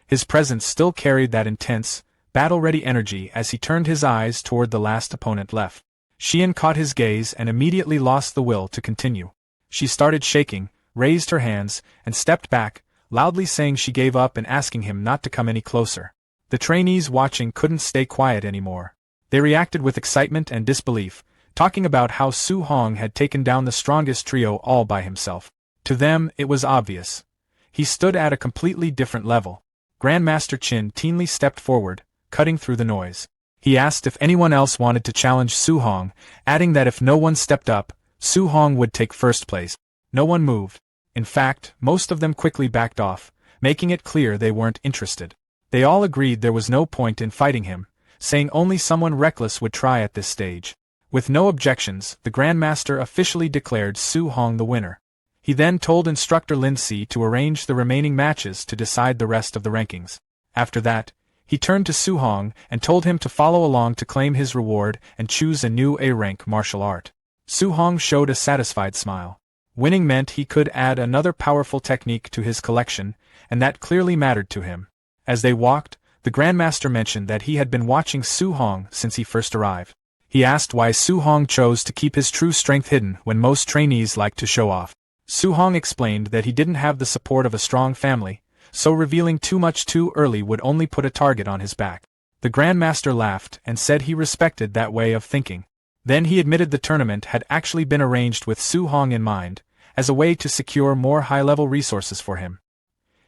His presence still carried that intense, battle-ready energy as he turned his eyes toward the last opponent left. Xian caught his gaze and immediately lost the will to continue. She started shaking, raised her hands, and stepped back, loudly saying she gave up and asking him not to come any closer. The trainees watching couldn't stay quiet anymore. They reacted with excitement and disbelief, talking about how Su Hong had taken down the strongest trio all by himself. To them, it was obvious. He stood at a completely different level. Grandmaster Qin keenly stepped forward, cutting through the noise. He asked if anyone else wanted to challenge Su Hong, adding that if no one stepped up, Su Hong would take first place. No one moved. In fact, most of them quickly backed off, making it clear they weren't interested. They all agreed there was no point in fighting him, saying only someone reckless would try at this stage. With no objections, the Grandmaster officially declared Su Hong the winner. He then told instructor Lin Si to arrange the remaining matches to decide the rest of the rankings. After that, he turned to Su Hong and told him to follow along to claim his reward and choose a new A-rank martial art. Su Hong showed a satisfied smile. Winning meant he could add another powerful technique to his collection, and that clearly mattered to him. As they walked, the Grandmaster mentioned that he had been watching Su Hong since he first arrived. He asked why Su Hong chose to keep his true strength hidden when most trainees like to show off. Su Hong explained that he didn't have the support of a strong family, so revealing too much too early would only put a target on his back. The Grandmaster laughed and said he respected that way of thinking. Then he admitted the tournament had actually been arranged with Su Hong in mind, as a way to secure more high-level resources for him.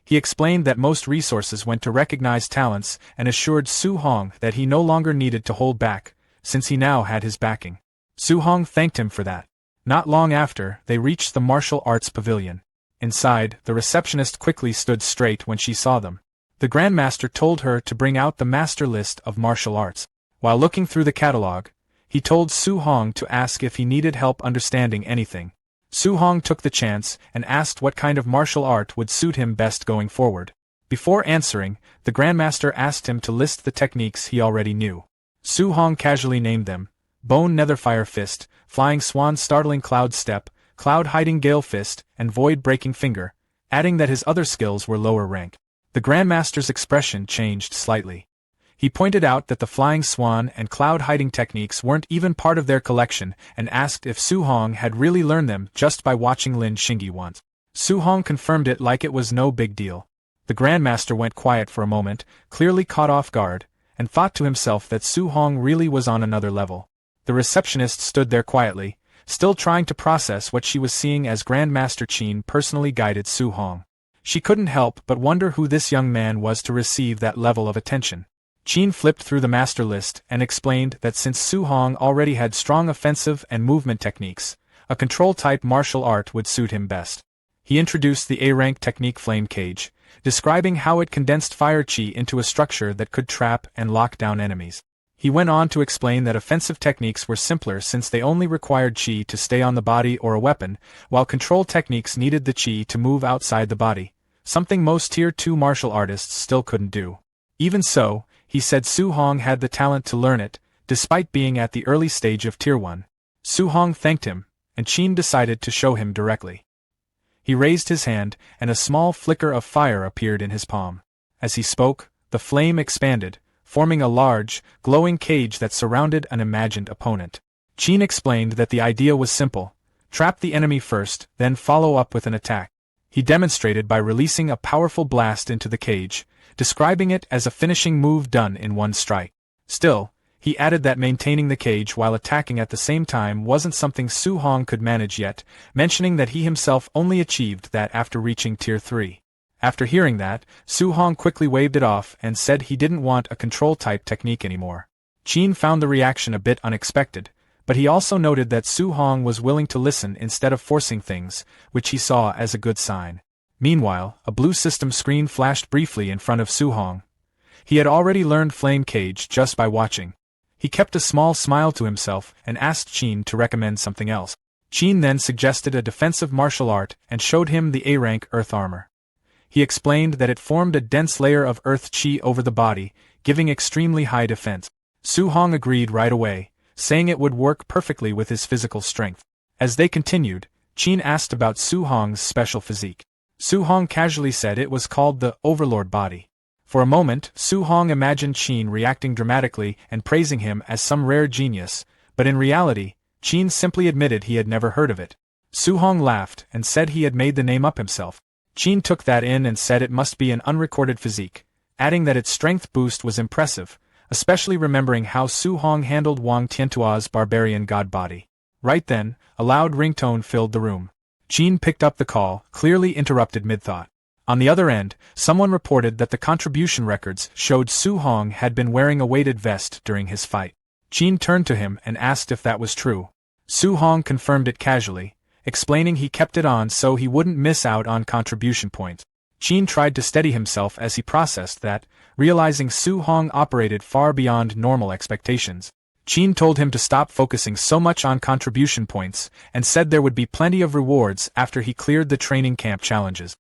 He explained that most resources went to recognize talents and assured Su Hong that he no longer needed to hold back, since he now had his backing. Su Hong thanked him for that. Not long after, they reached the martial arts pavilion. Inside, the receptionist quickly stood straight when she saw them. The Grandmaster told her to bring out the master list of martial arts. While looking through the catalog, he told Su Hong to ask if he needed help understanding anything. Su Hong took the chance and asked what kind of martial art would suit him best going forward. Before answering, the Grandmaster asked him to list the techniques he already knew. Su Hong casually named them: Bone Netherfire Fist, Flying Swan Startling Cloud Step, Cloud Hiding Gale Fist, and Void Breaking Finger, adding that his other skills were lower rank. The Grandmaster's expression changed slightly. He pointed out that the Flying Swan and Cloud Hiding techniques weren't even part of their collection and asked if Su Hong had really learned them just by watching Lin Xingyi once. Su Hong confirmed it like it was no big deal. The Grandmaster went quiet for a moment, clearly caught off guard, and thought to himself that Su Hong really was on another level. The receptionist stood there quietly, still trying to process what she was seeing as Grandmaster Qin personally guided Su Hong. She couldn't help but wonder who this young man was to receive that level of attention. Qin flipped through the master list and explained that since Su Hong already had strong offensive and movement techniques, a control-type martial art would suit him best. He introduced the A-rank technique Flame Cage, describing how it condensed fire qi into a structure that could trap and lock down enemies. He went on to explain that offensive techniques were simpler since they only required qi to stay on the body or a weapon, while control techniques needed the qi to move outside the body, something most Tier 2 martial artists still couldn't do. Even so, he said Su Hong had the talent to learn it, despite being at the early stage of Tier 1. Su Hong thanked him, and Qin decided to show him directly. He raised his hand, and a small flicker of fire appeared in his palm. As he spoke, the flame expanded, forming a large, glowing cage that surrounded an imagined opponent. Qin explained that the idea was simple: trap the enemy first, then follow up with an attack. He demonstrated by releasing a powerful blast into the cage, describing it as a finishing move done in one strike. Still, he added that maintaining the cage while attacking at the same time wasn't something Su Hong could manage yet, mentioning that he himself only achieved that after reaching Tier 3. After hearing that, Su Hong quickly waved it off and said he didn't want a control-type technique anymore. Qin found the reaction a bit unexpected, but he also noted that Su Hong was willing to listen instead of forcing things, which he saw as a good sign. Meanwhile, a blue system screen flashed briefly in front of Su Hong. He had already learned Flame Cage just by watching. He kept a small smile to himself and asked Qin to recommend something else. Qin then suggested a defensive martial art and showed him the A-rank Earth Armor. He explained that it formed a dense layer of Earth Qi over the body, giving extremely high defense. Su Hong agreed right away, saying it would work perfectly with his physical strength. As they continued, Qin asked about Su Hong's special physique. Su Hong casually said it was called the Overlord body. For a moment, Su Hong imagined Qin reacting dramatically and praising him as some rare genius, but in reality, Qin simply admitted he had never heard of it. Su Hong laughed and said he had made the name up himself. Qin took that in and said it must be an unrecorded physique, adding that its strength boost was impressive, especially remembering how Su Hong handled Wang Tiantua's barbarian god body. Right then, a loud ringtone filled the room. Qin picked up the call, clearly interrupted mid-thought. On the other end, someone reported that the contribution records showed Su Hong had been wearing a weighted vest during his fight. Qin turned to him and asked if that was true. Su Hong confirmed it casually, explaining he kept it on so he wouldn't miss out on contribution points. Qin tried to steady himself as he processed that, realizing Su Hong operated far beyond normal expectations. Qin told him to stop focusing so much on contribution points and said there would be plenty of rewards after he cleared the training camp challenges.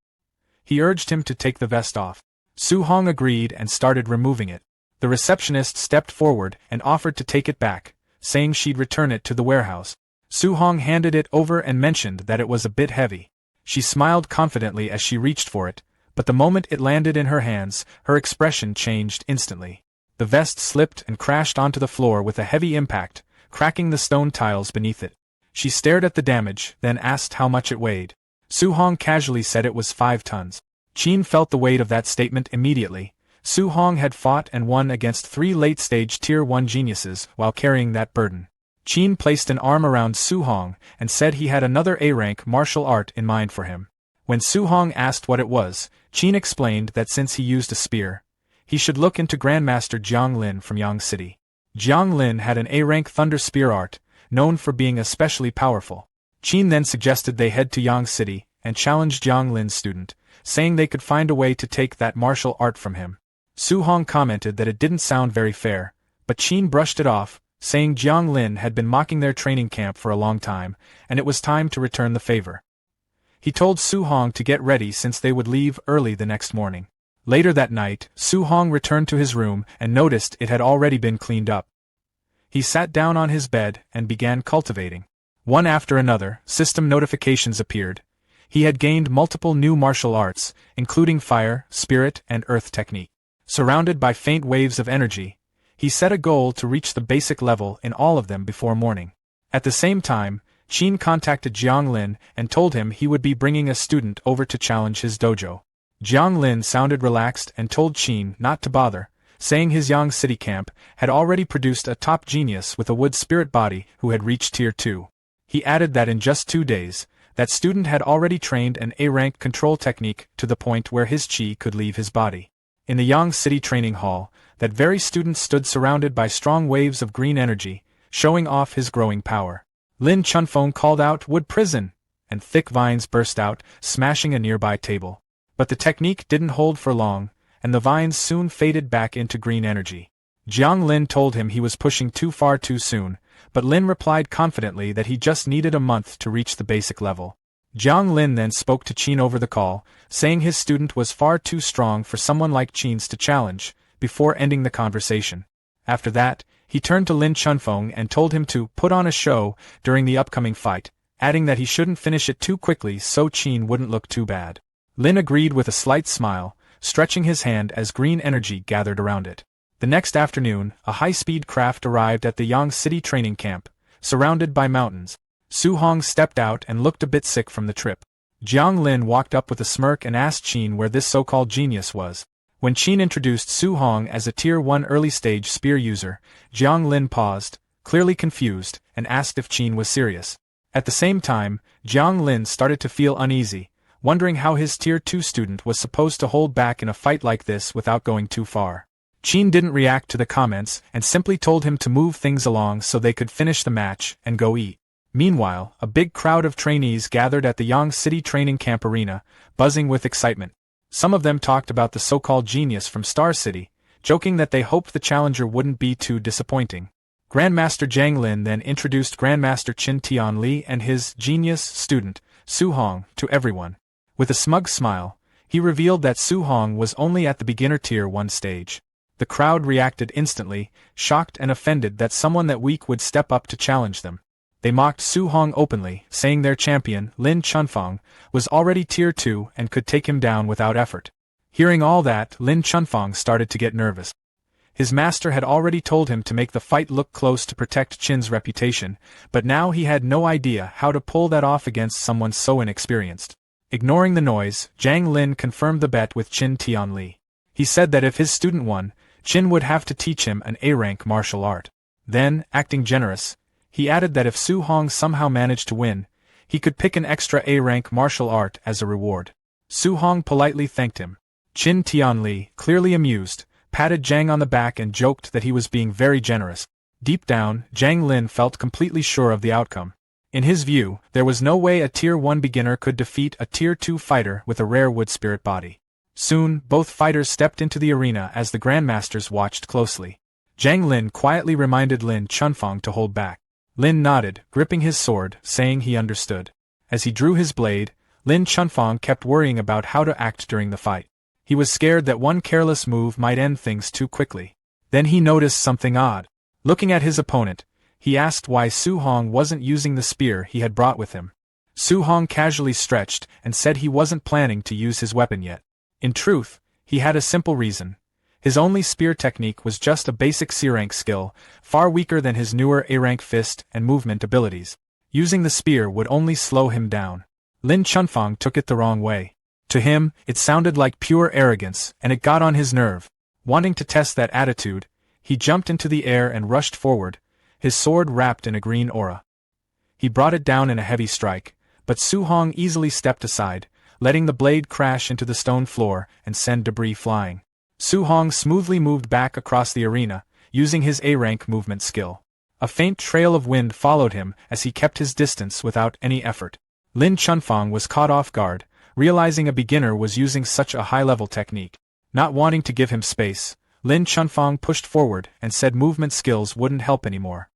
He urged him to take the vest off. Su Hong agreed and started removing it. The receptionist stepped forward and offered to take it back, saying she'd return it to the warehouse. Su Hong handed it over and mentioned that it was a bit heavy. She smiled confidently as she reached for it, but the moment it landed in her hands, her expression changed instantly. The vest slipped and crashed onto the floor with a heavy impact, cracking the stone tiles beneath it. She stared at the damage, then asked how much it weighed. Su Hong casually said it was 5 tons. Qin felt the weight of that statement immediately. Su Hong had fought and won against 3 late-stage Tier 1 geniuses while carrying that burden. Qin placed an arm around Su Hong and said he had another A-rank martial art in mind for him. When Su Hong asked what it was, Qin explained that since he used a spear, he should look into Grandmaster Jiang Lin from Yang City. Jiang Lin had an A-rank thunder spear art, known for being especially powerful. Qin then suggested they head to Yang City and challenge Jiang Lin's student, saying they could find a way to take that martial art from him. Su Hong commented that it didn't sound very fair, but Qin brushed it off, saying Jiang Lin had been mocking their training camp for a long time, and it was time to return the favor. He told Su Hong to get ready since they would leave early the next morning. Later that night, Su Hong returned to his room and noticed it had already been cleaned up. He sat down on his bed and began cultivating. One after another, system notifications appeared. He had gained multiple new martial arts, including fire, spirit, and earth technique. Surrounded by faint waves of energy, he set a goal to reach the basic level in all of them before morning. At the same time, Qin contacted Jiang Lin and told him he would be bringing a student over to challenge his dojo. Jiang Lin sounded relaxed and told Qin not to bother, saying his Yang City camp had already produced a top genius with a wood spirit body who had reached Tier 2. He added that in just 2 days, that student had already trained an A-rank control technique to the point where his chi could leave his body. In the Yang City training hall, that very student stood surrounded by strong waves of green energy, showing off his growing power. Lin Chunfeng called out, "Wood prison!" and thick vines burst out, smashing a nearby table. But the technique didn't hold for long, and the vines soon faded back into green energy. Jiang Lin told him he was pushing too far too soon, but Lin replied confidently that he just needed a month to reach the basic level. Jiang Lin then spoke to Qin over the call, saying his student was far too strong for someone like Qin's to challenge, before ending the conversation. After that, he turned to Lin Chunfeng and told him to put on a show during the upcoming fight, adding that he shouldn't finish it too quickly so Qin wouldn't look too bad. Lin agreed with a slight smile, stretching his hand as green energy gathered around it. The next afternoon, a high-speed craft arrived at the Yang City training camp, surrounded by mountains. Su Hong stepped out and looked a bit sick from the trip. Jiang Lin walked up with a smirk and asked Qin where this so-called genius was. When Qin introduced Su Hong as a Tier 1 early-stage spear user, Jiang Lin paused, clearly confused, and asked if Qin was serious. At the same time, Jiang Lin started to feel uneasy, wondering how his Tier 2 student was supposed to hold back in a fight like this without going too far. Qin didn't react to the comments and simply told him to move things along so they could finish the match and go eat. Meanwhile, a big crowd of trainees gathered at the Yang City training camp arena, buzzing with excitement. Some of them talked about the so-called genius from Star City, joking that they hoped the challenger wouldn't be too disappointing. Grandmaster Jiang Lin then introduced Grandmaster Qin Tian Li and his genius student, Su Hong, to everyone. With a smug smile, he revealed that Su Hong was only at the beginner Tier 1 stage. The crowd reacted instantly, shocked and offended that someone that weak would step up to challenge them. They mocked Su Hong openly, saying their champion, Lin Chunfang, was already Tier 2 and could take him down without effort. Hearing all that, Lin Chunfang started to get nervous. His master had already told him to make the fight look close to protect Qin's reputation, but now he had no idea how to pull that off against someone so inexperienced. Ignoring the noise, Zhang Lin confirmed the bet with Qin Tianli. He said that if his student won, Qin would have to teach him an A-rank martial art. Then, acting generous, he added that if Su Hong somehow managed to win, he could pick an extra A-rank martial art as a reward. Su Hong politely thanked him. Qin Tianli, clearly amused, patted Zhang on the back and joked that he was being very generous. Deep down, Zhang Lin felt completely sure of the outcome. In his view, there was no way a Tier 1 beginner could defeat a Tier 2 fighter with a rare wood spirit body. Soon, both fighters stepped into the arena as the grandmasters watched closely. Zhang Lin quietly reminded Lin Chunfang to hold back. Lin nodded, gripping his sword, saying he understood. As he drew his blade, Lin Chunfang kept worrying about how to act during the fight. He was scared that one careless move might end things too quickly. Then he noticed something odd. Looking at his opponent, he asked why Su Hong wasn't using the spear he had brought with him. Su Hong casually stretched and said he wasn't planning to use his weapon yet. In truth, he had a simple reason. His only spear technique was just a basic C-rank skill, far weaker than his newer A-rank fist and movement abilities. Using the spear would only slow him down. Lin Chunfang took it the wrong way. To him, it sounded like pure arrogance, and it got on his nerve. Wanting to test that attitude, he jumped into the air and rushed forward, his sword wrapped in a green aura. He brought it down in a heavy strike, but Su Hong easily stepped aside, letting the blade crash into the stone floor and send debris flying. Su Hong smoothly moved back across the arena, using his A-rank movement skill. A faint trail of wind followed him as he kept his distance without any effort. Lin Chunfang was caught off guard, realizing a beginner was using such a high-level technique. Not wanting to give him space, Lin Chunfang pushed forward and said movement skills wouldn't help anymore.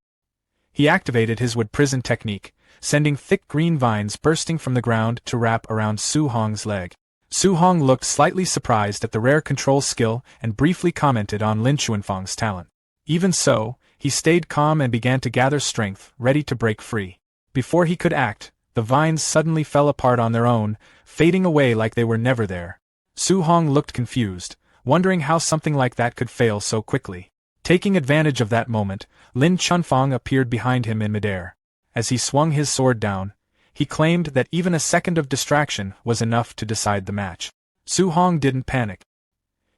He activated his wood prison technique, sending thick green vines bursting from the ground to wrap around Su Hong's leg. Su Hong looked slightly surprised at the rare control skill and briefly commented on Lin Chunfang's talent. Even so, he stayed calm and began to gather strength, ready to break free. Before he could act, the vines suddenly fell apart on their own, fading away like they were never there. Su Hong looked confused, wondering how something like that could fail so quickly. Taking advantage of that moment, Lin Chunfang appeared behind him in midair. As he swung his sword down, he claimed that even a second of distraction was enough to decide the match. Su Hong didn't panic.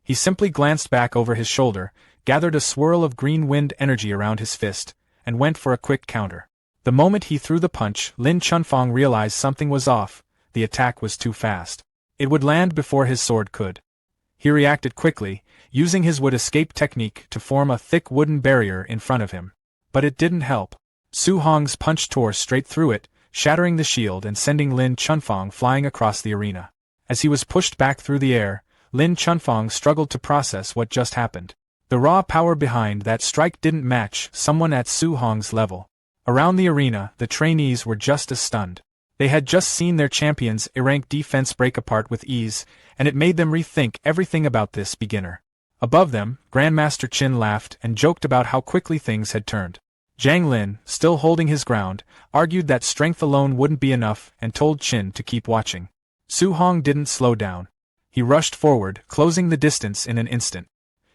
He simply glanced back over his shoulder, gathered a swirl of green wind energy around his fist, and went for a quick counter. The moment he threw the punch, Lin Chunfang realized something was off. The attack was too fast. It would land before his sword could. He reacted quickly, using his wood escape technique to form a thick wooden barrier in front of him. But it didn't help. Su Hong's punch tore straight through it, shattering the shield and sending Lin Chunfang flying across the arena. As he was pushed back through the air, Lin Chunfang struggled to process what just happened. The raw power behind that strike didn't match someone at Su Hong's level. Around the arena, the trainees were just as stunned. They had just seen their champion's A-rank defense break apart with ease, and it made them rethink everything about this beginner. Above them, Grandmaster Qin laughed and joked about how quickly things had turned. Zhang Lin, still holding his ground, argued that strength alone wouldn't be enough and told Qin to keep watching. Su Hong didn't slow down. He rushed forward, closing the distance in an instant.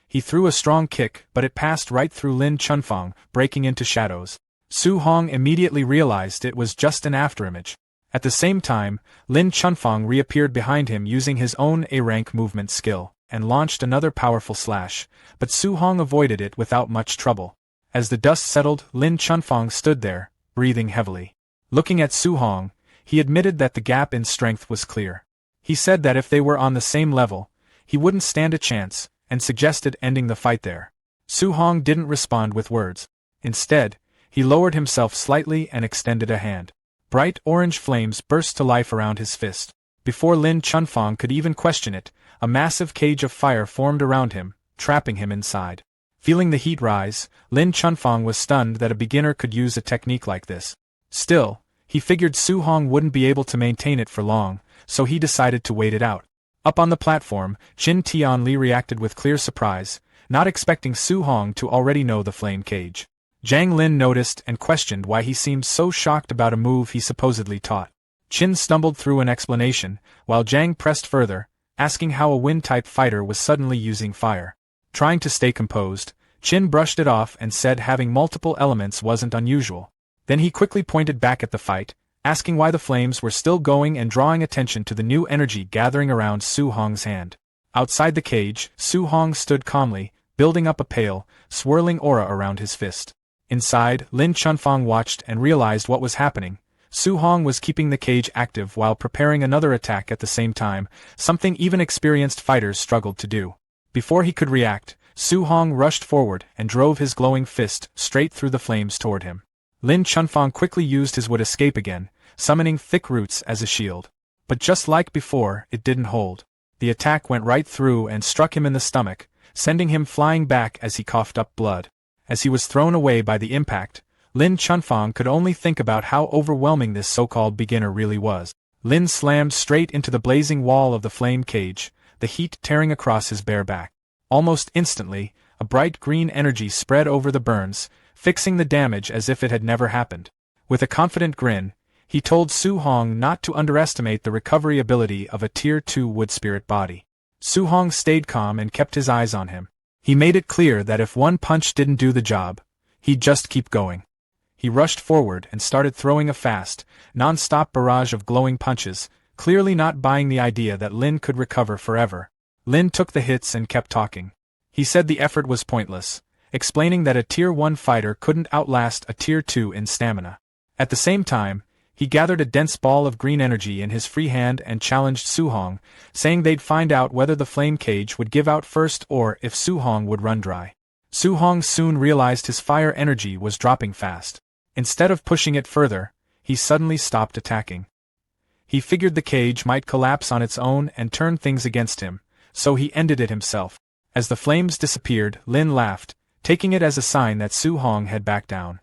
He threw a strong kick, but it passed right through Lin Chunfang, breaking into shadows. Su Hong immediately realized it was just an afterimage. At the same time, Lin Chunfang reappeared behind him using his own A-rank movement skill, and launched another powerful slash, but Su Hong avoided it without much trouble. As the dust settled, Lin Chunfang stood there, breathing heavily. Looking at Su Hong, he admitted that the gap in strength was clear. He said that if they were on the same level, he wouldn't stand a chance, and suggested ending the fight there. Su Hong didn't respond with words. Instead, he lowered himself slightly and extended a hand. Bright orange flames burst to life around his fist. Before Lin Chunfang could even question it, a massive cage of fire formed around him, trapping him inside. Feeling the heat rise, Lin Chunfang was stunned that a beginner could use a technique like this. Still, he figured Su Hong wouldn't be able to maintain it for long, so he decided to wait it out. Up on the platform, Qin Tianli reacted with clear surprise, not expecting Su Hong to already know the flame cage. Zhang Lin noticed and questioned why he seemed so shocked about a move he supposedly taught. Qin stumbled through an explanation, while Zhang pressed further, asking how a wind-type fighter was suddenly using fire. Trying to stay composed, Qin brushed it off and said having multiple elements wasn't unusual. Then he quickly pointed back at the fight, asking why the flames were still going and drawing attention to the new energy gathering around Su Hong's hand. Outside the cage, Su Hong stood calmly, building up a pale, swirling aura around his fist. Inside, Lin Chunfang watched and realized what was happening. Su Hong was keeping the cage active while preparing another attack at the same time, something even experienced fighters struggled to do. Before he could react, Su Hong rushed forward and drove his glowing fist straight through the flames toward him. Lin Chunfang quickly used his wood escape again, summoning thick roots as a shield. But just like before, it didn't hold. The attack went right through and struck him in the stomach, sending him flying back as he coughed up blood. As he was thrown away by the impact, Lin Chunfang could only think about how overwhelming this so-called beginner really was. Lin slammed straight into the blazing wall of the flame cage, the heat tearing across his bare back. Almost instantly, a bright green energy spread over the burns, fixing the damage as if it had never happened. With a confident grin, he told Su Hong not to underestimate the recovery ability of a Tier 2 wood spirit body. Su Hong stayed calm and kept his eyes on him. He made it clear that if one punch didn't do the job, he'd just keep going. He rushed forward and started throwing a fast, non-stop barrage of glowing punches, clearly not buying the idea that Lin could recover forever. Lin took the hits and kept talking. He said the effort was pointless, explaining that a Tier 1 fighter couldn't outlast a Tier 2 in stamina. At the same time, he gathered a dense ball of green energy in his free hand and challenged Su Hong, saying they'd find out whether the flame cage would give out first or if Su Hong would run dry. Su Hong soon realized his fire energy was dropping fast. Instead of pushing it further, he suddenly stopped attacking. He figured the cage might collapse on its own and turn things against him, so he ended it himself. As the flames disappeared, Lin laughed, taking it as a sign that Su Hong had backed down.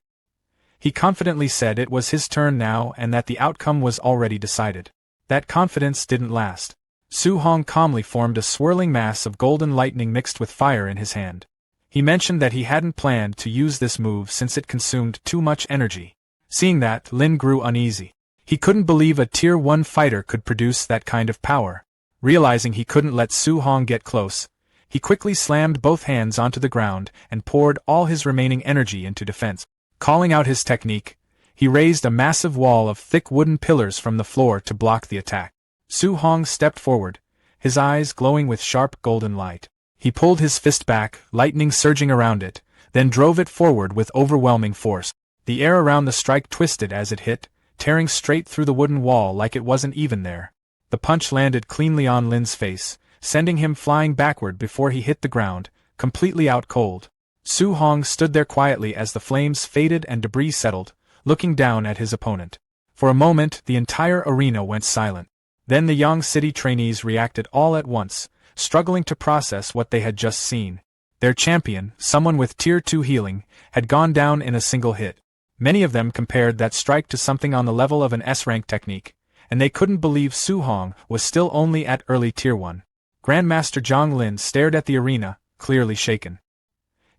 He confidently said it was his turn now and that the outcome was already decided. That confidence didn't last. Su Hong calmly formed a swirling mass of golden lightning mixed with fire in his hand. He mentioned that he hadn't planned to use this move since it consumed too much energy. Seeing that, Lin grew uneasy. He couldn't believe a Tier 1 fighter could produce that kind of power. Realizing he couldn't let Su Hong get close, he quickly slammed both hands onto the ground and poured all his remaining energy into defense. Calling out his technique, he raised a massive wall of thick wooden pillars from the floor to block the attack. Su Hong stepped forward, his eyes glowing with sharp golden light. He pulled his fist back, lightning surging around it, then drove it forward with overwhelming force. The air around the strike twisted as it hit, tearing straight through the wooden wall like it wasn't even there. The punch landed cleanly on Lin's face, sending him flying backward before he hit the ground, completely out cold. Su Hong stood there quietly as the flames faded and debris settled, looking down at his opponent. For a moment, the entire arena went silent. Then the Yang City trainees reacted all at once, struggling to process what they had just seen. Their champion, someone with Tier 2 healing, had gone down in a single hit. Many of them compared that strike to something on the level of an S-rank technique, and they couldn't believe Su Hong was still only at early Tier 1. Grandmaster Zhang Lin stared at the arena, clearly shaken.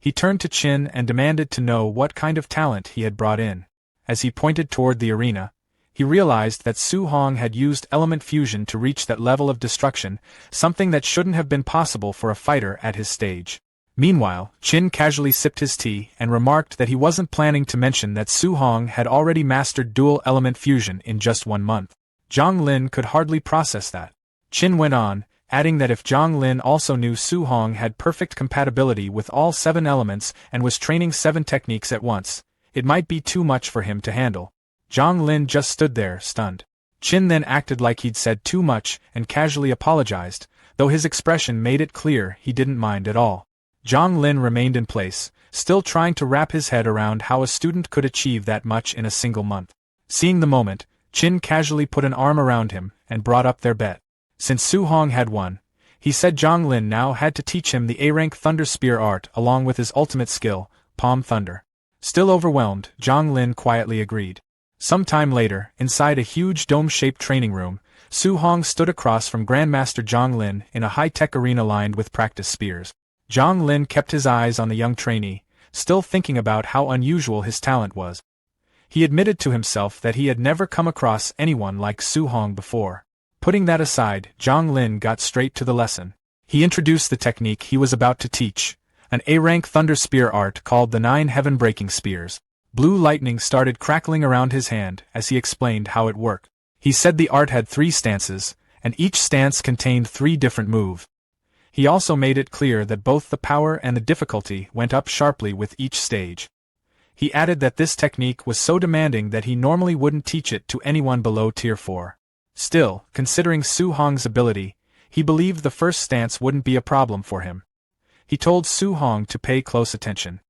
He turned to Qin and demanded to know what kind of talent he had brought in. As he pointed toward the arena, he realized that Su Hong had used element fusion to reach that level of destruction, something that shouldn't have been possible for a fighter at his stage. Meanwhile, Qin casually sipped his tea and remarked that he wasn't planning to mention that Su Hong had already mastered dual element fusion in just 1 month. Zhang Lin could hardly process that. Qin went on, adding that if Zhang Lin also knew Su Hong had perfect compatibility with all 7 elements and was training 7 techniques at once, it might be too much for him to handle. Zhang Lin just stood there, stunned. Qin then acted like he'd said too much and casually apologized, though his expression made it clear he didn't mind at all. Zhang Lin remained in place, still trying to wrap his head around how a student could achieve that much in a single month. Seeing the moment, Qin casually put an arm around him and brought up their bet. Since Su Hong had won, he said Zhang Lin now had to teach him the A-rank Thunder Spear art along with his ultimate skill, Palm Thunder. Still overwhelmed, Zhang Lin quietly agreed. Some time later, inside a huge dome-shaped training room, Su Hong stood across from Grandmaster Zhang Lin in a high-tech arena lined with practice spears. Zhang Lin kept his eyes on the young trainee, still thinking about how unusual his talent was. He admitted to himself that he had never come across anyone like Su Hong before. Putting that aside, Zhang Lin got straight to the lesson. He introduced the technique he was about to teach, an A-rank thunder spear art called the 9 heaven-breaking spears. Blue lightning started crackling around his hand as he explained how it worked. He said the art had 3 stances, and each stance contained 3 different moves. He also made it clear that both the power and the difficulty went up sharply with each stage. He added that this technique was so demanding that he normally wouldn't teach it to anyone below Tier 4. Still, considering Su Hong's ability, he believed the first stance wouldn't be a problem for him. He told Su Hong to pay close attention.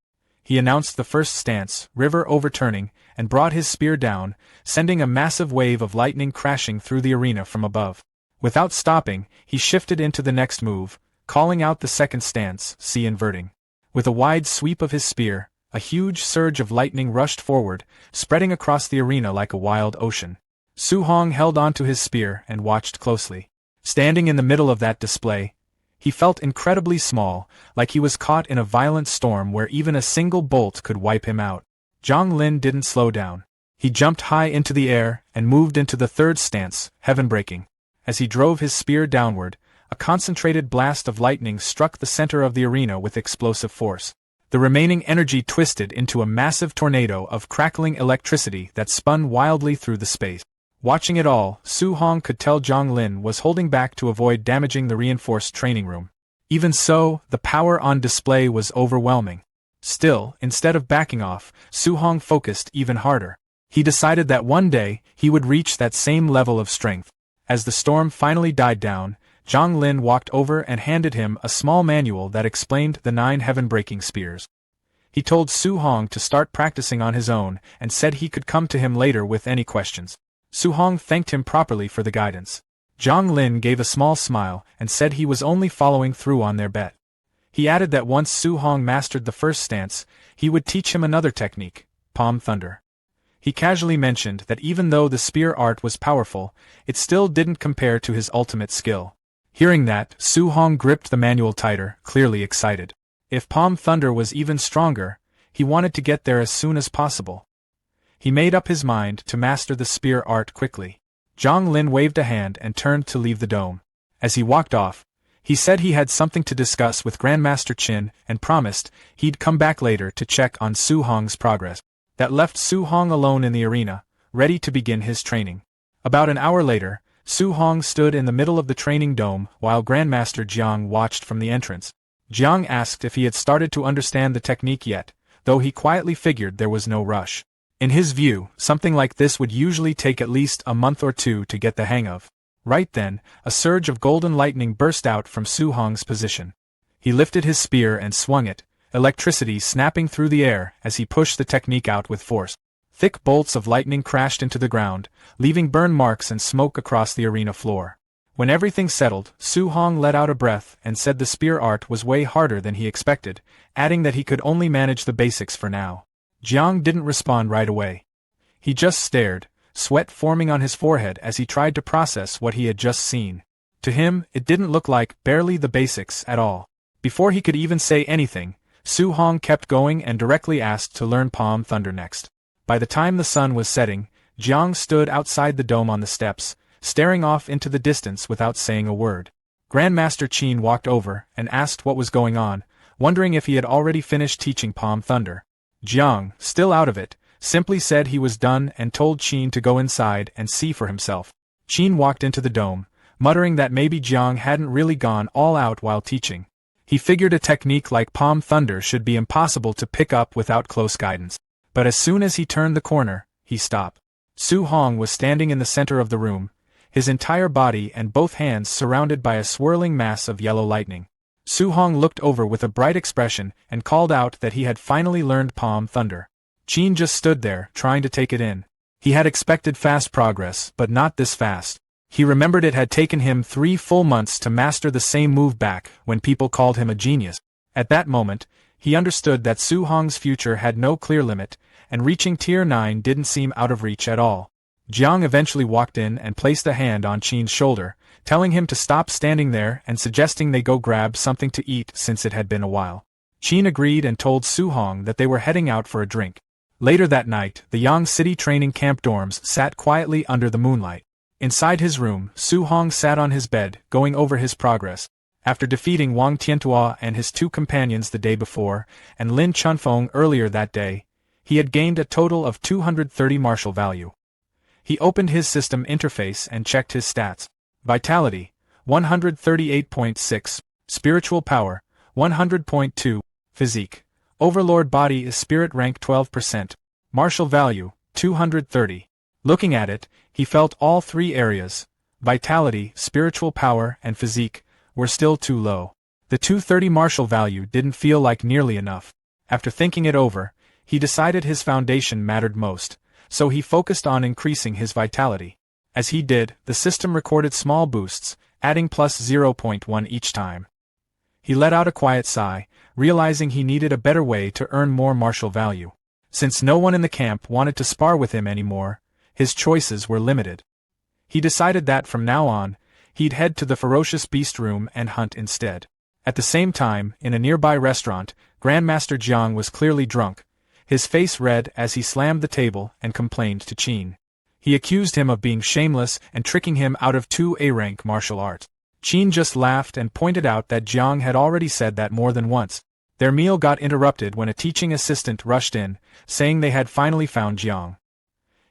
He announced the first stance, river overturning, and brought his spear down, sending a massive wave of lightning crashing through the arena from above. Without stopping, he shifted into the next move, calling out the second stance, sea inverting. With a wide sweep of his spear, a huge surge of lightning rushed forward, spreading across the arena like a wild ocean. Su Hong held onto his spear and watched closely. Standing in the middle of that display, he felt incredibly small, like he was caught in a violent storm where even a single bolt could wipe him out. Zhang Lin didn't slow down. He jumped high into the air and moved into the third stance, heaven-breaking. As he drove his spear downward, a concentrated blast of lightning struck the center of the arena with explosive force. The remaining energy twisted into a massive tornado of crackling electricity that spun wildly through the space. Watching it all, Su Hong could tell Zhang Lin was holding back to avoid damaging the reinforced training room. Even so, the power on display was overwhelming. Still, instead of backing off, Su Hong focused even harder. He decided that one day, he would reach that same level of strength. As the storm finally died down, Zhang Lin walked over and handed him a small manual that explained the 9 heaven-breaking spears. He told Su Hong to start practicing on his own and said he could come to him later with any questions. Su Hong thanked him properly for the guidance. Zhang Lin gave a small smile and said he was only following through on their bet. He added that once Su Hong mastered the first stance, he would teach him another technique, palm thunder. He casually mentioned that even though the spear art was powerful, it still didn't compare to his ultimate skill. Hearing that, Su Hong gripped the manual tighter, clearly excited. If palm thunder was even stronger, he wanted to get there as soon as possible. He made up his mind to master the spear art quickly. Zhang Lin waved a hand and turned to leave the dome. As he walked off, he said he had something to discuss with Grandmaster Qin and promised he'd come back later to check on Su Hong's progress. That left Su Hong alone in the arena, ready to begin his training. About an hour later, Su Hong stood in the middle of the training dome while Grandmaster Jiang watched from the entrance. Jiang asked if he had started to understand the technique yet, though he quietly figured there was no rush. In his view, something like this would usually take at least a month or 2 to get the hang of. Right then, a surge of golden lightning burst out from Su Hong's position. He lifted his spear and swung it, electricity snapping through the air as he pushed the technique out with force. Thick bolts of lightning crashed into the ground, leaving burn marks and smoke across the arena floor. When everything settled, Su Hong let out a breath and said the spear art was way harder than he expected, adding that he could only manage the basics for now. Jiang didn't respond right away. He just stared, sweat forming on his forehead as he tried to process what he had just seen. To him, it didn't look like barely the basics at all. Before he could even say anything, Su Hong kept going and directly asked to learn palm thunder next. By the time the sun was setting, Jiang stood outside the dome on the steps, staring off into the distance without saying a word. Grandmaster Qin walked over and asked what was going on, wondering if he had already finished teaching palm thunder. Jiang, still out of it, simply said he was done and told Qin to go inside and see for himself. Qin walked into the dome, muttering that maybe Jiang hadn't really gone all out while teaching. He figured a technique like palm thunder should be impossible to pick up without close guidance. But as soon as he turned the corner, he stopped. Su Hong was standing in the center of the room, his entire body and both hands surrounded by a swirling mass of yellow lightning. Su Hong looked over with a bright expression and called out that he had finally learned palm thunder. Qin just stood there, trying to take it in. He had expected fast progress, but not this fast. He remembered it had taken him 3 full months to master the same move back when people called him a genius. At that moment, he understood that Su Hong's future had no clear limit, and reaching Tier 9 didn't seem out of reach at all. Jiang eventually walked in and placed a hand on Qin's shoulder, telling him to stop standing there and suggesting they go grab something to eat since it had been a while. Qin agreed and told Su Hong that they were heading out for a drink. Later that night, the Yang City training camp dorms sat quietly under the moonlight. Inside his room, Su Hong sat on his bed, going over his progress. After defeating Wang Tiantua and his 2 companions the day before, and Lin Chunfeng earlier that day, he had gained a total of 230 martial value. He opened his system interface and checked his stats. Vitality, 138.6, Spiritual Power, 100.2, Physique, Overlord Body is Spirit rank 12%, Martial Value, 230. Looking at it, he felt all 3 areas, Vitality, Spiritual Power, and Physique, were still too low. The 230 martial value didn't feel like nearly enough. After thinking it over, he decided his foundation mattered most, so he focused on increasing his vitality. As he did, the system recorded small boosts, adding plus 0.1 each time. He let out a quiet sigh, realizing he needed a better way to earn more martial value. Since no one in the camp wanted to spar with him anymore, his choices were limited. He decided that from now on, he'd head to the ferocious beast room and hunt instead. At the same time, in a nearby restaurant, Grandmaster Jiang was clearly drunk, his face red as he slammed the table and complained to Qin. He accused him of being shameless and tricking him out of 2 A-rank martial arts. Qin just laughed and pointed out that Jiang had already said that more than once. Their meal got interrupted when a teaching assistant rushed in, saying they had finally found Jiang.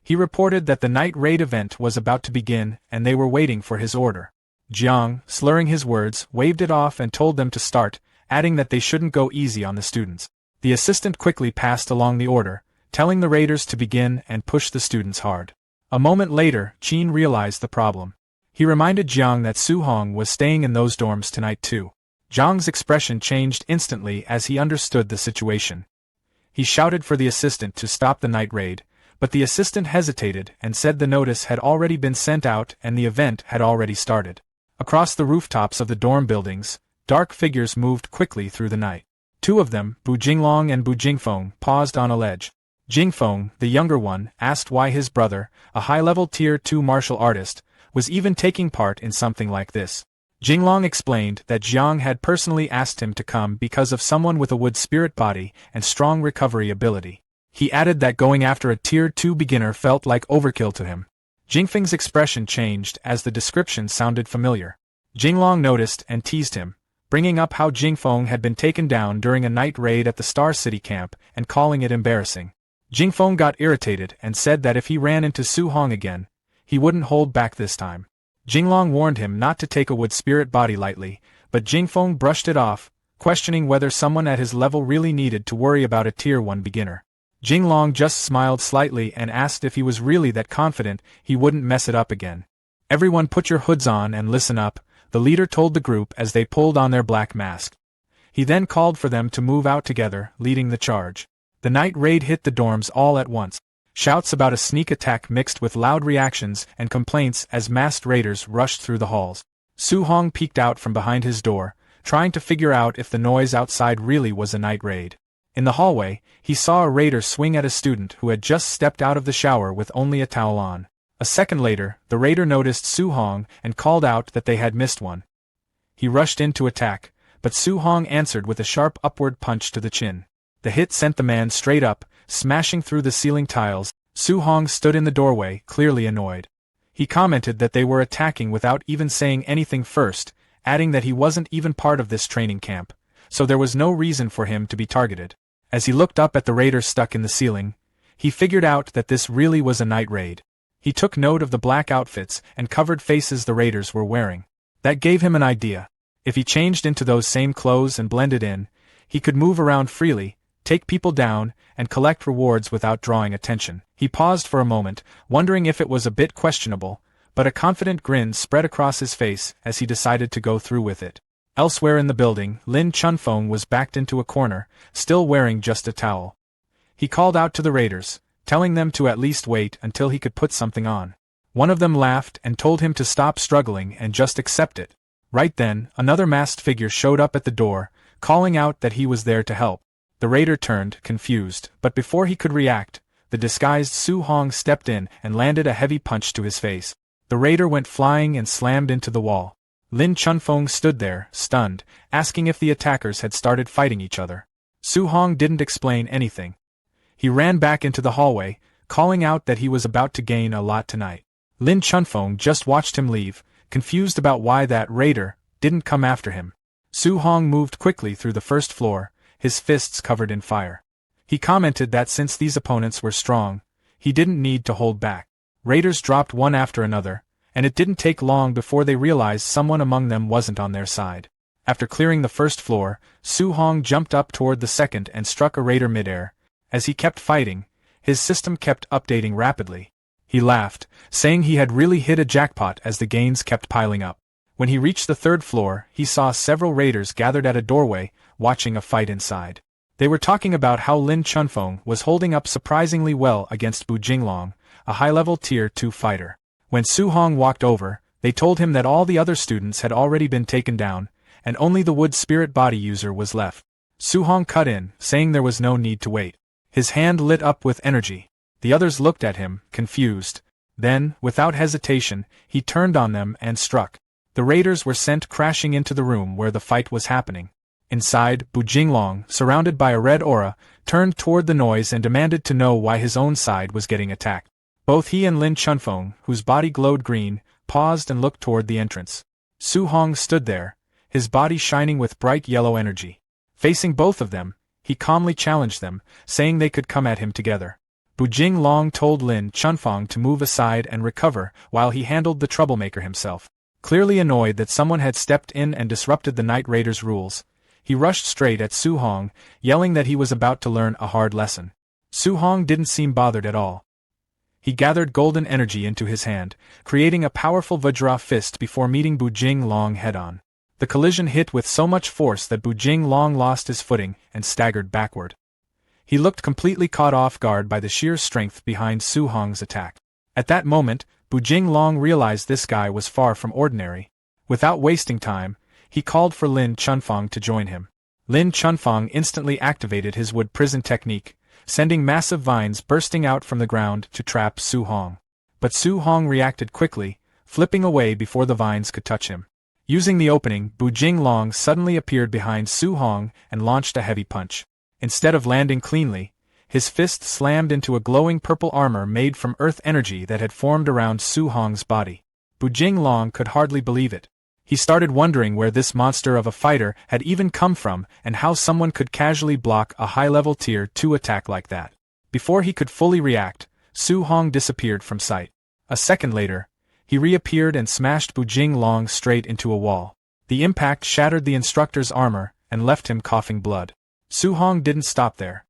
He reported that the night raid event was about to begin and they were waiting for his order. Jiang, slurring his words, waved it off and told them to start, adding that they shouldn't go easy on the students. The assistant quickly passed along the order, telling the raiders to begin and push the students hard. A moment later, Qin realized the problem. He reminded Jiang that Su Hong was staying in those dorms tonight too. Jiang's expression changed instantly as he understood the situation. He shouted for the assistant to stop the night raid, but the assistant hesitated and said the notice had already been sent out and the event had already started. Across the rooftops of the dorm buildings, dark figures moved quickly through the night. 2 of them, Bu Jinglong and Bu Jingfeng, paused on a ledge. Jingfeng, the younger one, asked why his brother, a high-level Tier 2 martial artist, was even taking part in something like this. Jinglong explained that Jiang had personally asked him to come because of someone with a wood spirit body and strong recovery ability. He added that going after a Tier 2 beginner felt like overkill to him. Jingfeng's expression changed as the description sounded familiar. Jinglong noticed and teased him, bringing up how Jingfeng had been taken down during a night raid at the Star City camp and calling it embarrassing. Jingfeng got irritated and said that if he ran into Su Hong again, he wouldn't hold back this time. Jinglong warned him not to take a wood spirit body lightly, but Jingfeng brushed it off, questioning whether someone at his level really needed to worry about a Tier 1 beginner. Jinglong just smiled slightly and asked if he was really that confident he wouldn't mess it up again. "Everyone put your hoods on and listen up," the leader told the group as they pulled on their black masks. He then called for them to move out together, leading the charge. The night raid hit the dorms all at once. Shouts about a sneak attack mixed with loud reactions and complaints as masked raiders rushed through the halls. Su Hong peeked out from behind his door, trying to figure out if the noise outside really was a night raid. In the hallway, he saw a raider swing at a student who had just stepped out of the shower with only a towel on. A second later, the raider noticed Su Hong and called out that they had missed one. He rushed in to attack, but Su Hong answered with a sharp upward punch to the chin. The hit sent the man straight up, smashing through the ceiling tiles. Su Hong stood in the doorway, clearly annoyed. He commented that they were attacking without even saying anything first, adding that he wasn't even part of this training camp, so there was no reason for him to be targeted. As he looked up at the raider stuck in the ceiling, he figured out that this really was a night raid. He took note of the black outfits and covered faces the raiders were wearing. That gave him an idea. If he changed into those same clothes and blended in, he could move around freely, take people down, and collect rewards without drawing attention. He paused for a moment, wondering if it was a bit questionable, but a confident grin spread across his face as he decided to go through with it. Elsewhere in the building, Lin Chunfeng was backed into a corner, still wearing just a towel. He called out to the raiders, telling them to at least wait until he could put something on. One of them laughed and told him to stop struggling and just accept it. Right then, another masked figure showed up at the door, calling out that he was there to help. The raider turned, confused, but before he could react, the disguised Su Hong stepped in and landed a heavy punch to his face. The raider went flying and slammed into the wall. Lin Chunfeng stood there, stunned, asking if the attackers had started fighting each other. Su Hong didn't explain anything. He ran back into the hallway, calling out that he was about to gain a lot tonight. Lin Chunfeng just watched him leave, confused about why that raider didn't come after him. Su Hong moved quickly through the first floor, his fists covered in fire. He commented that since these opponents were strong, he didn't need to hold back. Raiders dropped one after another, and it didn't take long before they realized someone among them wasn't on their side. After clearing the first floor, Su Hong jumped up toward the second and struck a raider midair. As he kept fighting, his system kept updating rapidly. He laughed, saying he had really hit a jackpot as the gains kept piling up. When he reached the third floor, he saw several raiders gathered at a doorway, watching a fight inside. They were talking about how Lin Chunfeng was holding up surprisingly well against Bu Jinglong, a high-level Tier 2 fighter. When Su Hong walked over, they told him that all the other students had already been taken down, and only the wood spirit body user was left. Su Hong cut in, saying there was no need to wait. His hand lit up with energy. The others looked at him, confused. Then, without hesitation, he turned on them and struck. The raiders were sent crashing into the room where the fight was happening. Inside, Bu Jinglong, surrounded by a red aura, turned toward the noise and demanded to know why his own side was getting attacked. Both he and Lin Chunfeng, whose body glowed green, paused and looked toward the entrance. Su Hong stood there, his body shining with bright yellow energy. Facing both of them, he calmly challenged them, saying they could come at him together. Bu Jinglong told Lin Chunfeng to move aside and recover while he handled the troublemaker himself. Clearly annoyed that someone had stepped in and disrupted the Night Raiders' rules, he rushed straight at Su Hong, yelling that he was about to learn a hard lesson. Su Hong didn't seem bothered at all. He gathered golden energy into his hand, creating a powerful Vajra fist before meeting Bu Jinglong head-on. The collision hit with so much force that Bu Jinglong lost his footing and staggered backward. He looked completely caught off guard by the sheer strength behind Su Hong's attack. At that moment, Bu Jinglong realized this guy was far from ordinary. Without wasting time, he called for Lin Chunfeng to join him. Lin Chunfeng instantly activated his wood prison technique, sending massive vines bursting out from the ground to trap Su Hong. But Su Hong reacted quickly, flipping away before the vines could touch him. Using the opening, Bu Jinglong suddenly appeared behind Su Hong and launched a heavy punch. Instead of landing cleanly, his fist slammed into a glowing purple armor made from earth energy that had formed around Su Hong's body. Bu Jinglong could hardly believe it. He started wondering where this monster of a fighter had even come from and how someone could casually block a high-level Tier 2 attack like that. Before he could fully react, Su Hong disappeared from sight. A second later, he reappeared and smashed Bu Jinglong straight into a wall. The impact shattered the instructor's armor and left him coughing blood. Su Hong didn't stop there.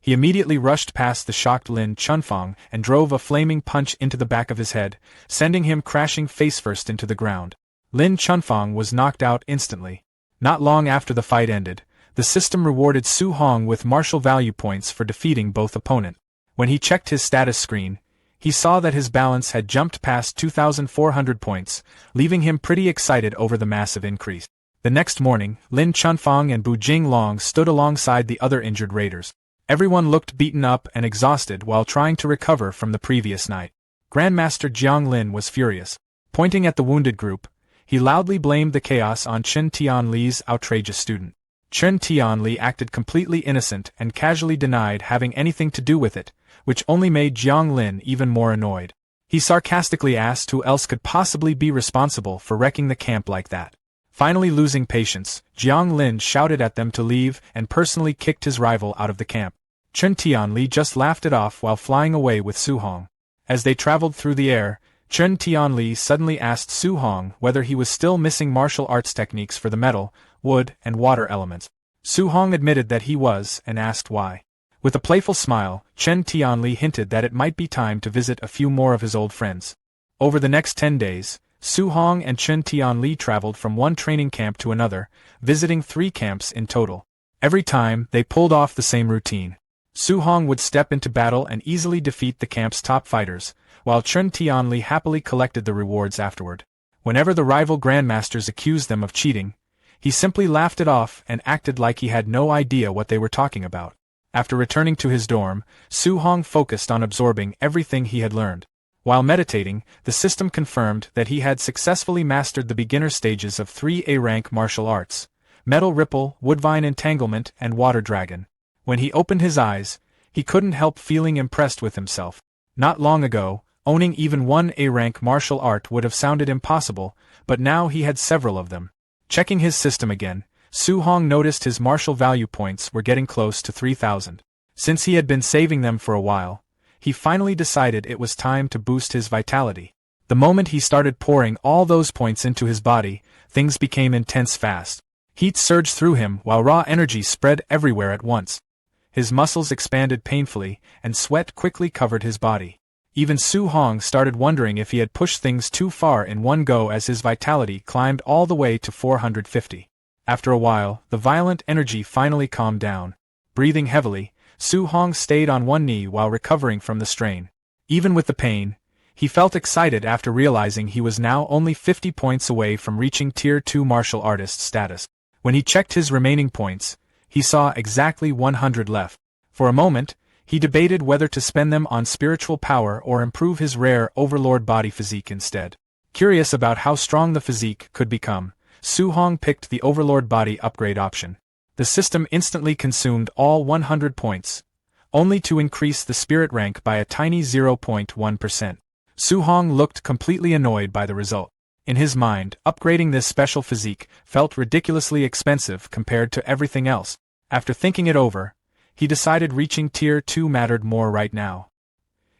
He immediately rushed past the shocked Lin Chunfeng and drove a flaming punch into the back of his head, sending him crashing face-first into the ground. Lin Chunfeng was knocked out instantly. Not long after the fight ended, the system rewarded Su Hong with martial value points for defeating both opponent. When he checked his status screen, he saw that his balance had jumped past 2,400 points, leaving him pretty excited over the massive increase. The next morning, Lin Chunfeng and Bu Jinglong stood alongside the other injured raiders. Everyone looked beaten up and exhausted while trying to recover from the previous night. Grandmaster Jiang Lin was furious. Pointing at the wounded group, he loudly blamed the chaos on Chen Tianli's outrageous student. Chen Tianli acted completely innocent and casually denied having anything to do with it, which only made Jiang Lin even more annoyed. He sarcastically asked who else could possibly be responsible for wrecking the camp like that. Finally losing patience, Jiang Lin shouted at them to leave and personally kicked his rival out of the camp. Chen Tianli just laughed it off while flying away with Su Hong. As they traveled through the air, Chen Tianli suddenly asked Su Hong whether he was still missing martial arts techniques for the metal, wood, and water elements. Su Hong admitted that he was and asked why. With a playful smile, Chen Tianli hinted that it might be time to visit a few more of his old friends. Over the next 10 days, Su Hong and Chen Tianli traveled from one training camp to another, visiting 3 camps in total. Every time, they pulled off the same routine. Su Hong would step into battle and easily defeat the camp's top fighters, while Chen Tianli happily collected the rewards afterward. Whenever the rival grandmasters accused them of cheating, he simply laughed it off and acted like he had no idea what they were talking about. After returning to his dorm, Su Hong focused on absorbing everything he had learned. While meditating, the system confirmed that he had successfully mastered the beginner stages of 3 A-rank martial arts, Metal Ripple, Woodvine Entanglement, and Water Dragon. When he opened his eyes, he couldn't help feeling impressed with himself. Not long ago, owning even one A-rank martial art would have sounded impossible, but now he had several of them. Checking his system again, Su Hong noticed his martial value points were getting close to 3,000. Since he had been saving them for a while, he finally decided it was time to boost his vitality. The moment he started pouring all those points into his body, things became intense fast. Heat surged through him while raw energy spread everywhere at once. His muscles expanded painfully, and sweat quickly covered his body. Even Su Hong started wondering if he had pushed things too far in one go as his vitality climbed all the way to 450. After a while, the violent energy finally calmed down. Breathing heavily, Su Hong stayed on one knee while recovering from the strain. Even with the pain, he felt excited after realizing he was now only 50 points away from reaching Tier 2 martial artist status. When he checked his remaining points, he saw exactly 100 left. For a moment, he debated whether to spend them on spiritual power or improve his rare Overlord body physique instead. Curious about how strong the physique could become, Su Hong picked the Overlord body upgrade option. The system instantly consumed all 100 points, only to increase the spirit rank by a tiny 0.1%. Su Hong looked completely annoyed by the result. In his mind, upgrading this special physique felt ridiculously expensive compared to everything else. After thinking it over, he decided reaching Tier 2 mattered more right now.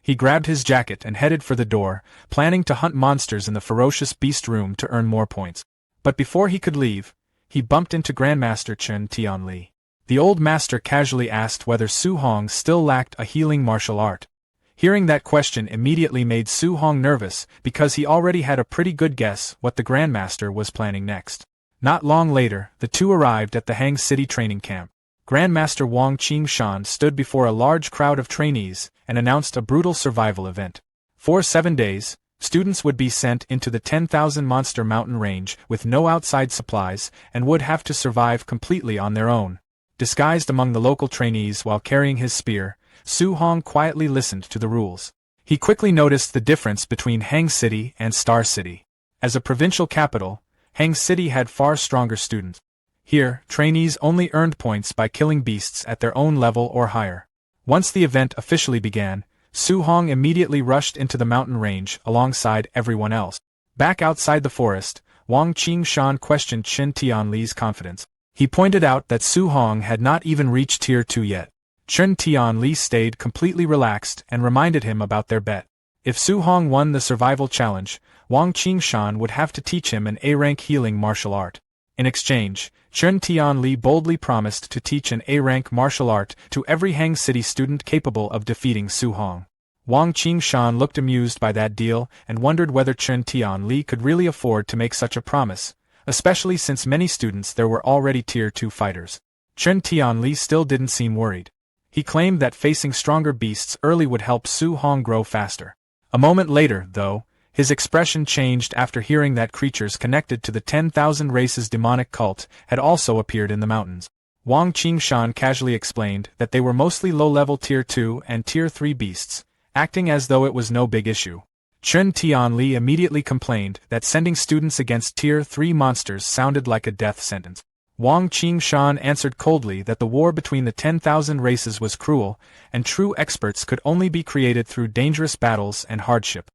He grabbed his jacket and headed for the door, planning to hunt monsters in the ferocious beast room to earn more points. But before he could leave, he bumped into Grandmaster Chen Tianli. The old master casually asked whether Su Hong still lacked a healing martial art. Hearing that question immediately made Su Hong nervous because he already had a pretty good guess what the Grandmaster was planning next. Not long later, the two arrived at the Hang City training camp. Grandmaster Wang Qingshan stood before a large crowd of trainees and announced a brutal survival event. For 7 days, students would be sent into the 10,000 monster mountain range with no outside supplies and would have to survive completely on their own. Disguised among the local trainees while carrying his spear, Su Hong quietly listened to the rules. He quickly noticed the difference between Hang City and Star City. As a provincial capital, Hang City had far stronger students. Here, trainees only earned points by killing beasts at their own level or higher. Once the event officially began, Su Hong immediately rushed into the mountain range alongside everyone else. Back outside the forest, Wang Qingshan questioned Chen Tianli's confidence. He pointed out that Su Hong had not even reached Tier 2 yet. Chen Tianli stayed completely relaxed and reminded him about their bet. If Su Hong won the survival challenge, Wang Qingshan would have to teach him an A-rank healing martial art. In exchange, Chen Tianli boldly promised to teach an A-rank martial art to every Hang City student capable of defeating Su Hong. Wang Qingshan looked amused by that deal and wondered whether Chen Tianli could really afford to make such a promise, especially since many students there were already Tier 2 fighters. Chen Tianli still didn't seem worried. He claimed that facing stronger beasts early would help Su Hong grow faster. A moment later, though, his expression changed after hearing that creatures connected to the 10,000 races demonic cult had also appeared in the mountains. Wang Qingshan casually explained that they were mostly low-level Tier 2 and Tier 3 beasts, acting as though it was no big issue. Chen Tianli immediately complained that sending students against Tier 3 monsters sounded like a death sentence. Wang Qingshan answered coldly that the war between the 10,000 races was cruel, and true experts could only be created through dangerous battles and hardship.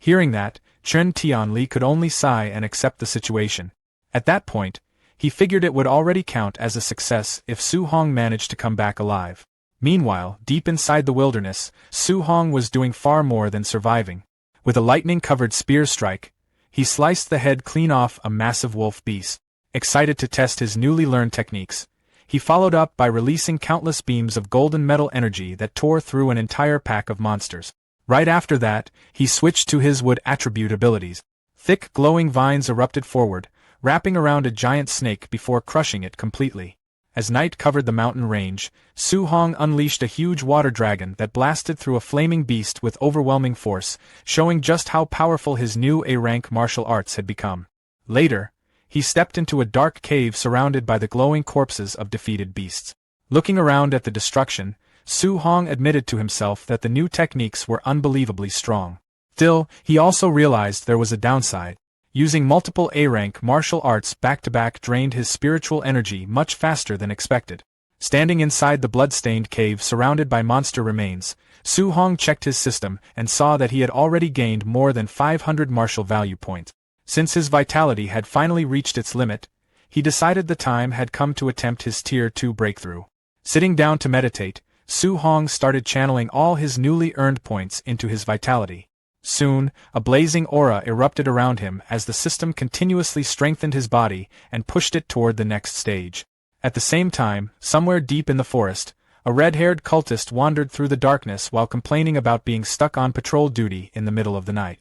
Hearing that, Chen Tianli could only sigh and accept the situation. At that point, he figured it would already count as a success if Su Hong managed to come back alive. Meanwhile, deep inside the wilderness, Su Hong was doing far more than surviving. With a lightning-covered spear strike, he sliced the head clean off a massive wolf beast. Excited to test his newly learned techniques, he followed up by releasing countless beams of golden metal energy that tore through an entire pack of monsters. Right after that, he switched to his wood attribute abilities. Thick glowing vines erupted forward, wrapping around a giant snake before crushing it completely. As night covered the mountain range, Su Hong unleashed a huge water dragon that blasted through a flaming beast with overwhelming force, showing just how powerful his new A-rank martial arts had become. Later, he stepped into a dark cave surrounded by the glowing corpses of defeated beasts. Looking around at the destruction, Su Hong admitted to himself that the new techniques were unbelievably strong. Still, he also realized there was a downside. Using multiple A-rank martial arts back-to-back drained his spiritual energy much faster than expected. Standing inside the blood-stained cave surrounded by monster remains, Su Hong checked his system and saw that he had already gained more than 500 martial value points. Since his vitality had finally reached its limit, he decided the time had come to attempt his Tier 2 breakthrough. Sitting down to meditate, Su Hong started channeling all his newly earned points into his vitality. Soon, a blazing aura erupted around him as the system continuously strengthened his body and pushed it toward the next stage. At the same time, somewhere deep in the forest, a red-haired cultist wandered through the darkness while complaining about being stuck on patrol duty in the middle of the night.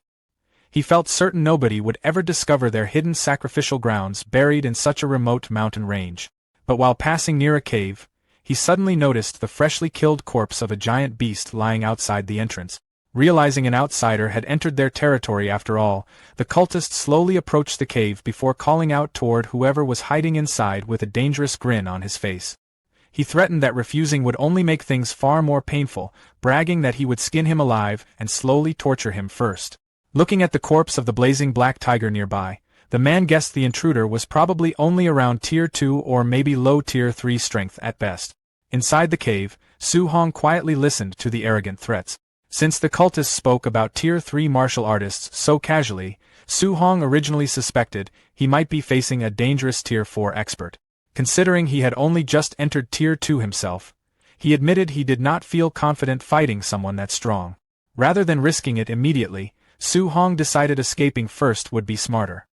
He felt certain nobody would ever discover their hidden sacrificial grounds buried in such a remote mountain range. But while passing near a cave, he suddenly noticed the freshly killed corpse of a giant beast lying outside the entrance. Realizing an outsider had entered their territory after all, the cultist slowly approached the cave before calling out toward whoever was hiding inside with a dangerous grin on his face. He threatened that refusing would only make things far more painful, bragging that he would skin him alive and slowly torture him first. Looking at the corpse of the blazing black tiger nearby, the man guessed the intruder was probably only around Tier 2 or maybe low Tier 3 strength at best. Inside the cave, Su Hong quietly listened to the arrogant threats. Since the cultist spoke about Tier 3 martial artists so casually, Su Hong originally suspected he might be facing a dangerous Tier 4 expert. Considering he had only just entered Tier 2 himself, he admitted he did not feel confident fighting someone that strong. Rather than risking it immediately, Su Hong decided escaping first would be smarter.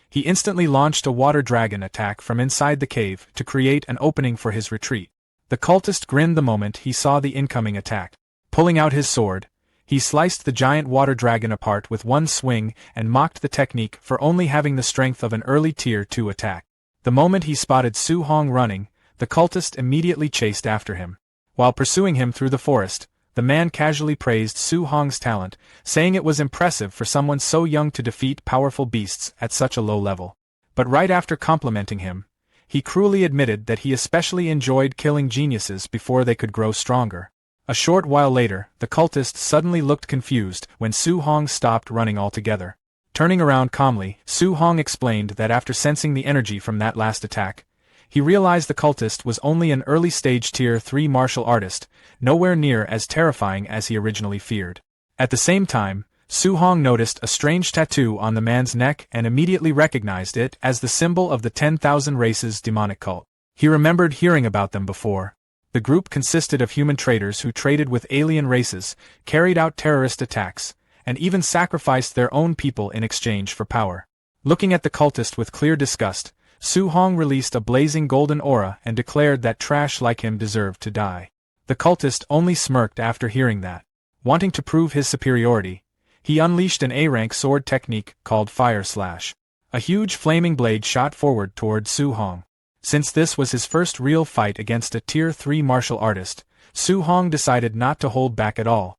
He instantly launched a water dragon attack from inside the cave to create an opening for his retreat. The cultist grinned the moment he saw the incoming attack. Pulling out his sword, he sliced the giant water dragon apart with one swing and mocked the technique for only having the strength of an early Tier 2 attack. The moment he spotted Su Hong running, the cultist immediately chased after him. While pursuing him through the forest, the man casually praised Su Hong's talent, saying it was impressive for someone so young to defeat powerful beasts at such a low level. But right after complimenting him, he cruelly admitted that he especially enjoyed killing geniuses before they could grow stronger. A short while later, the cultist suddenly looked confused when Su Hong stopped running altogether. Turning around calmly, Su Hong explained that after sensing the energy from that last attack, he realized the cultist was only an early-stage Tier 3 martial artist, nowhere near as terrifying as he originally feared. At the same time, Su Hong noticed a strange tattoo on the man's neck and immediately recognized it as the symbol of the 10,000 Races demonic cult. He remembered hearing about them before. The group consisted of human traders who traded with alien races, carried out terrorist attacks, and even sacrificed their own people in exchange for power. Looking at the cultist with clear disgust, Su Hong released a blazing golden aura and declared that trash like him deserved to die. The cultist only smirked after hearing that. Wanting to prove his superiority, he unleashed an A-rank sword technique called Fire Slash. A huge flaming blade shot forward toward Su Hong. Since this was his first real fight against a Tier 3 martial artist, Su Hong decided not to hold back at all.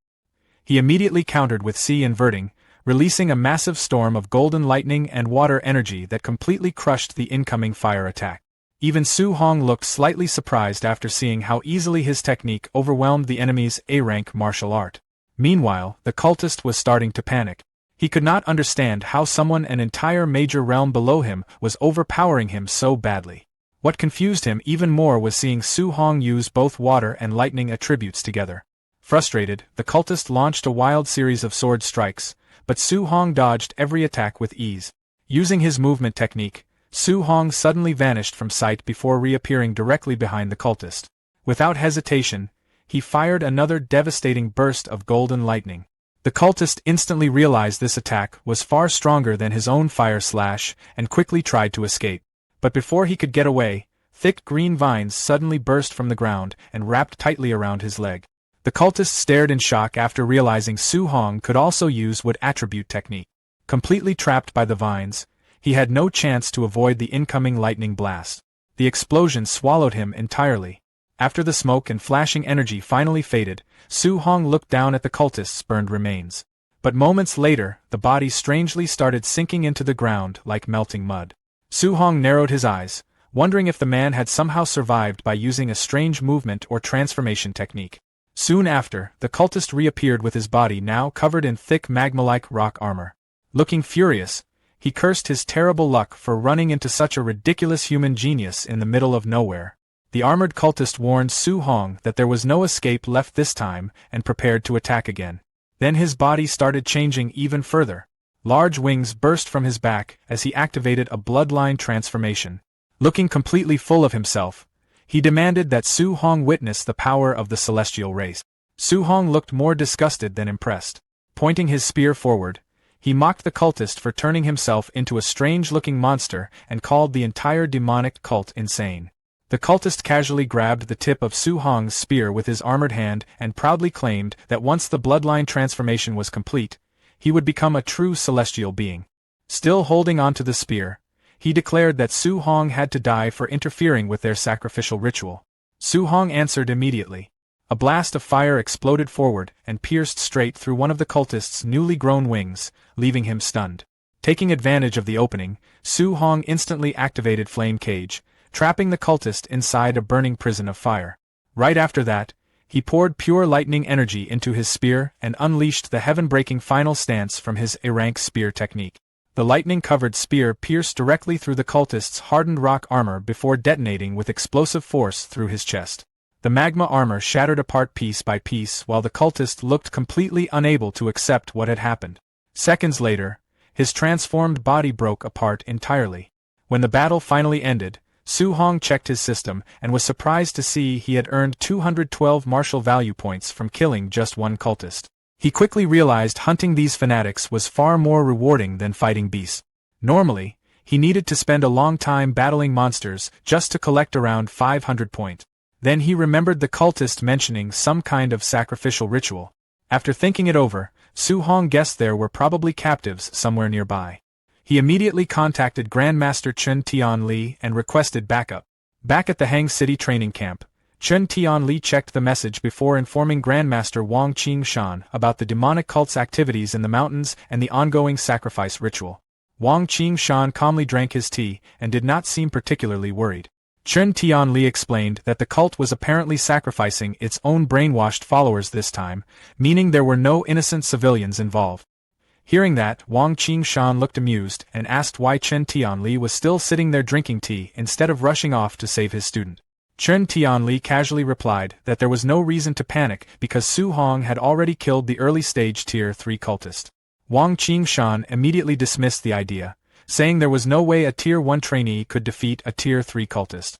He immediately countered with C-inverting, releasing a massive storm of golden lightning and water energy that completely crushed the incoming fire attack. Even Su Hong looked slightly surprised after seeing how easily his technique overwhelmed the enemy's A-rank martial art. Meanwhile, the cultist was starting to panic. He could not understand how someone an entire major realm below him was overpowering him so badly. What confused him even more was seeing Su Hong use both water and lightning attributes together. Frustrated, the cultist launched a wild series of sword strikes, but Su Hong dodged every attack with ease. Using his movement technique, Su Hong suddenly vanished from sight before reappearing directly behind the cultist. Without hesitation, he fired another devastating burst of golden lightning. The cultist instantly realized this attack was far stronger than his own fire slash and quickly tried to escape. But before he could get away, thick green vines suddenly burst from the ground and wrapped tightly around his leg. The cultist stared in shock after realizing Su Hong could also use wood attribute technique. Completely trapped by the vines, he had no chance to avoid the incoming lightning blast. The explosion swallowed him entirely. After the smoke and flashing energy finally faded, Su Hong looked down at the cultist's burned remains. But moments later, the body strangely started sinking into the ground like melting mud. Su Hong narrowed his eyes, wondering if the man had somehow survived by using a strange movement or transformation technique. Soon after, the cultist reappeared with his body now covered in thick magma-like rock armor. Looking furious, He cursed his terrible luck for running into such a ridiculous human genius in the middle of nowhere. The armored cultist warned Su Hong that there was no escape left this time and prepared to attack again. Then his body started changing even further. Large wings burst from his back as he activated a bloodline transformation. Looking completely full of himself, he demanded that Su Hong witness the power of the celestial race. Su Hong looked more disgusted than impressed. Pointing his spear forward, he mocked the cultist for turning himself into a strange-looking monster and called the entire demonic cult insane. The cultist casually grabbed the tip of Su Hong's spear with his armored hand and proudly claimed that once the bloodline transformation was complete, he would become a true celestial being. Still holding onto the spear, he declared that Su Hong had to die for interfering with their sacrificial ritual. Su Hong answered immediately. A blast of fire exploded forward and pierced straight through one of the cultist's newly grown wings, leaving him stunned. Taking advantage of the opening, Su Hong instantly activated Flame Cage, trapping the cultist inside a burning prison of fire. Right after that, he poured pure lightning energy into his spear and unleashed the heaven-breaking final stance from his A-rank spear technique. The lightning-covered spear pierced directly through the cultist's hardened rock armor before detonating with explosive force through his chest. The magma armor shattered apart piece by piece while the cultist looked completely unable to accept what had happened. Seconds later, his transformed body broke apart entirely. When the battle finally ended, Su Hong checked his system and was surprised to see he had earned 212 martial value points from killing just one cultist. He quickly realized hunting these fanatics was far more rewarding than fighting beasts. Normally, he needed to spend a long time battling monsters just to collect around 500 points. Then he remembered the cultist mentioning some kind of sacrificial ritual. After thinking it over, Su Hong guessed there were probably captives somewhere nearby. He immediately contacted Grandmaster Chun Tian Li and requested backup. Back at the Hang City training camp, Chun Tian Li checked the message before informing Grandmaster Wang Qingshan about the demonic cult's activities in the mountains and the ongoing sacrifice ritual. Wang Qingshan calmly drank his tea and did not seem particularly worried. Chun Tian Li explained that the cult was apparently sacrificing its own brainwashed followers this time, meaning there were no innocent civilians involved. Hearing that, Wang Qingshan looked amused and asked why Chun Tian Li was still sitting there drinking tea instead of rushing off to save his student. Chun Tian Li casually replied that there was no reason to panic because Su Hong had already killed the early-stage Tier 3 cultist. Wang Qingshan immediately dismissed the idea, saying there was no way a Tier 1 trainee could defeat a Tier 3 cultist.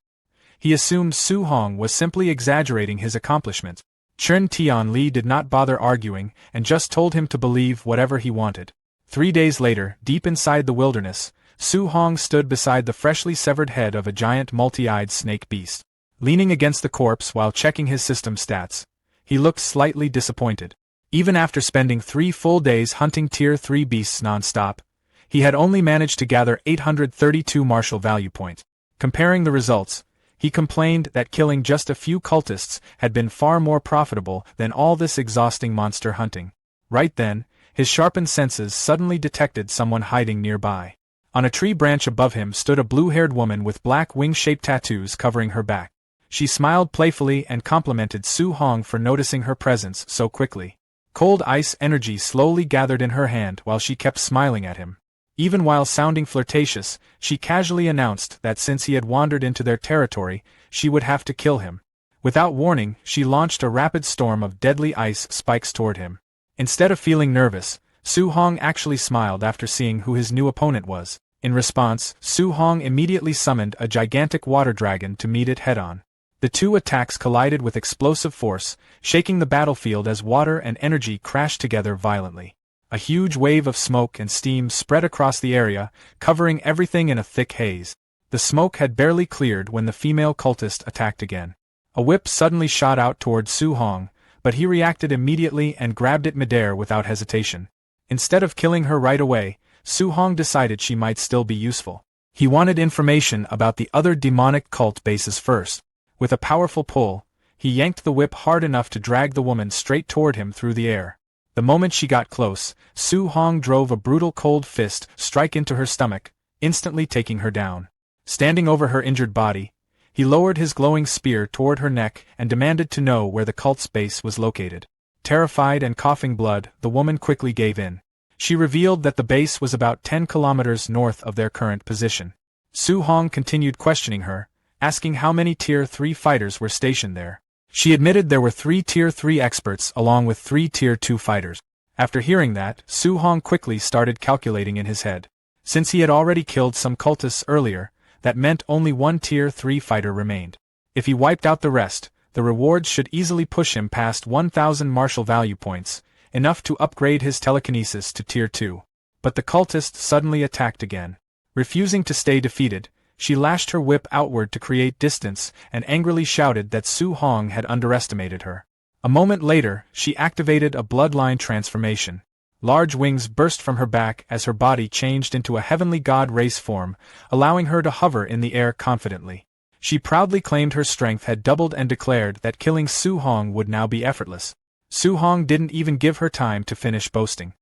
He assumed Su Hong was simply exaggerating his accomplishments. Chun Tian Li did not bother arguing and just told him to believe whatever he wanted. 3 days later, deep inside the wilderness, Su Hong stood beside the freshly severed head of a giant multi-eyed snake beast. Leaning against the corpse while checking his system stats, he looked slightly disappointed. Even after spending 3 full days hunting Tier 3 beasts non-stop, he had only managed to gather 832 martial value points. Comparing the results, he complained that killing just a few cultists had been far more profitable than all this exhausting monster hunting. Right then, his sharpened senses suddenly detected someone hiding nearby. On a tree branch above him stood a blue-haired woman with black wing-shaped tattoos covering her back. She smiled playfully and complimented Su Hong for noticing her presence so quickly. Cold ice energy slowly gathered in her hand while she kept smiling at him. Even while sounding flirtatious, she casually announced that since he had wandered into their territory, she would have to kill him. Without warning, she launched a rapid storm of deadly ice spikes toward him. Instead of feeling nervous, Su Hong actually smiled after seeing who his new opponent was. In response, Su Hong immediately summoned a gigantic water dragon to meet it head-on. The two attacks collided with explosive force, shaking the battlefield as water and energy crashed together violently. A huge wave of smoke and steam spread across the area, covering everything in a thick haze. The smoke had barely cleared when the female cultist attacked again. A whip suddenly shot out toward Su Hong, but he reacted immediately and grabbed it midair without hesitation. Instead of killing her right away, Su Hong decided she might still be useful. He wanted information about the other demonic cult bases first. With a powerful pull, he yanked the whip hard enough to drag the woman straight toward him through the air. The moment she got close, Su Hong drove a brutal cold fist straight into her stomach, instantly taking her down. Standing over her injured body, he lowered his glowing spear toward her neck and demanded to know where the cult's base was located. Terrified and coughing blood, the woman quickly gave in. She revealed that the base was about 10 kilometers north of their current position. Su Hong continued questioning her, asking how many Tier 3 fighters were stationed there. She admitted there were 3 Tier 3 experts along with 3 Tier 2 fighters. After hearing that, Su Hong quickly started calculating in his head. Since he had already killed some cultists earlier, that meant only 1 Tier 3 fighter remained. If he wiped out the rest, the rewards should easily push him past 1,000 martial value points, enough to upgrade his telekinesis to Tier 2. But the cultist suddenly attacked again. Refusing to stay defeated, she lashed her whip outward to create distance and angrily shouted that Su Hong had underestimated her. A moment later, she activated a bloodline transformation. Large wings burst from her back as her body changed into a heavenly god race form, allowing her to hover in the air confidently. She proudly claimed her strength had doubled and declared that killing Su Hong would now be effortless. Su Hong didn't even give her time to finish boasting.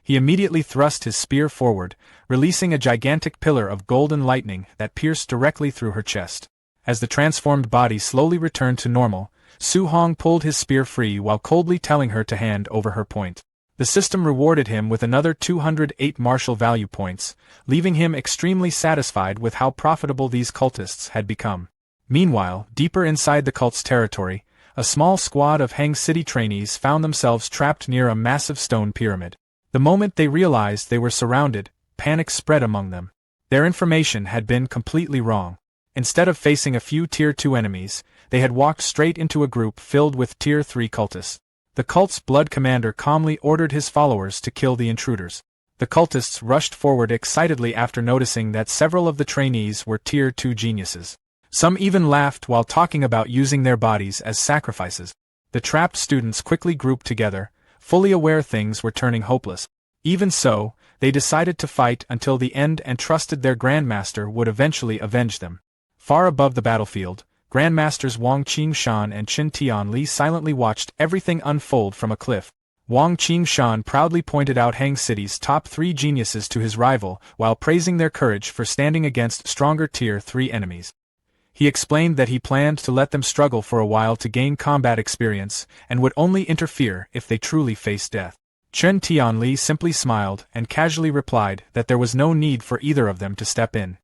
He immediately thrust his spear forward, releasing a gigantic pillar of golden lightning that pierced directly through her chest. As the transformed body slowly returned to normal, Su Hong pulled his spear free while coldly telling her to hand over her point. The system rewarded him with another 208 martial value points, leaving him extremely satisfied with how profitable these cultists had become. Meanwhile, deeper inside the cult's territory, a small squad of Hang City trainees found themselves trapped near a massive stone pyramid. The moment they realized they were surrounded, panic spread among them. Their information had been completely wrong. Instead of facing a few Tier 2 enemies, they had walked straight into a group filled with Tier 3 cultists. The cult's blood commander calmly ordered his followers to kill the intruders. The cultists rushed forward excitedly after noticing that several of the trainees were Tier 2 geniuses. Some even laughed while talking about using their bodies as sacrifices. The trapped students quickly grouped together, fully aware things were turning hopeless. Even so, they decided to fight until the end and trusted their Grandmaster would eventually avenge them. Far above the battlefield, Grandmasters Wang Qingshan and Chen Tianli silently watched everything unfold from a cliff. Wang Qingshan proudly pointed out Hang City's top 3 geniuses to his rival while praising their courage for standing against stronger Tier 3 enemies. He explained that he planned to let them struggle for a while to gain combat experience and would only interfere if they truly faced death. Chen Tianli simply smiled and casually replied that there was no need for either of them to step in.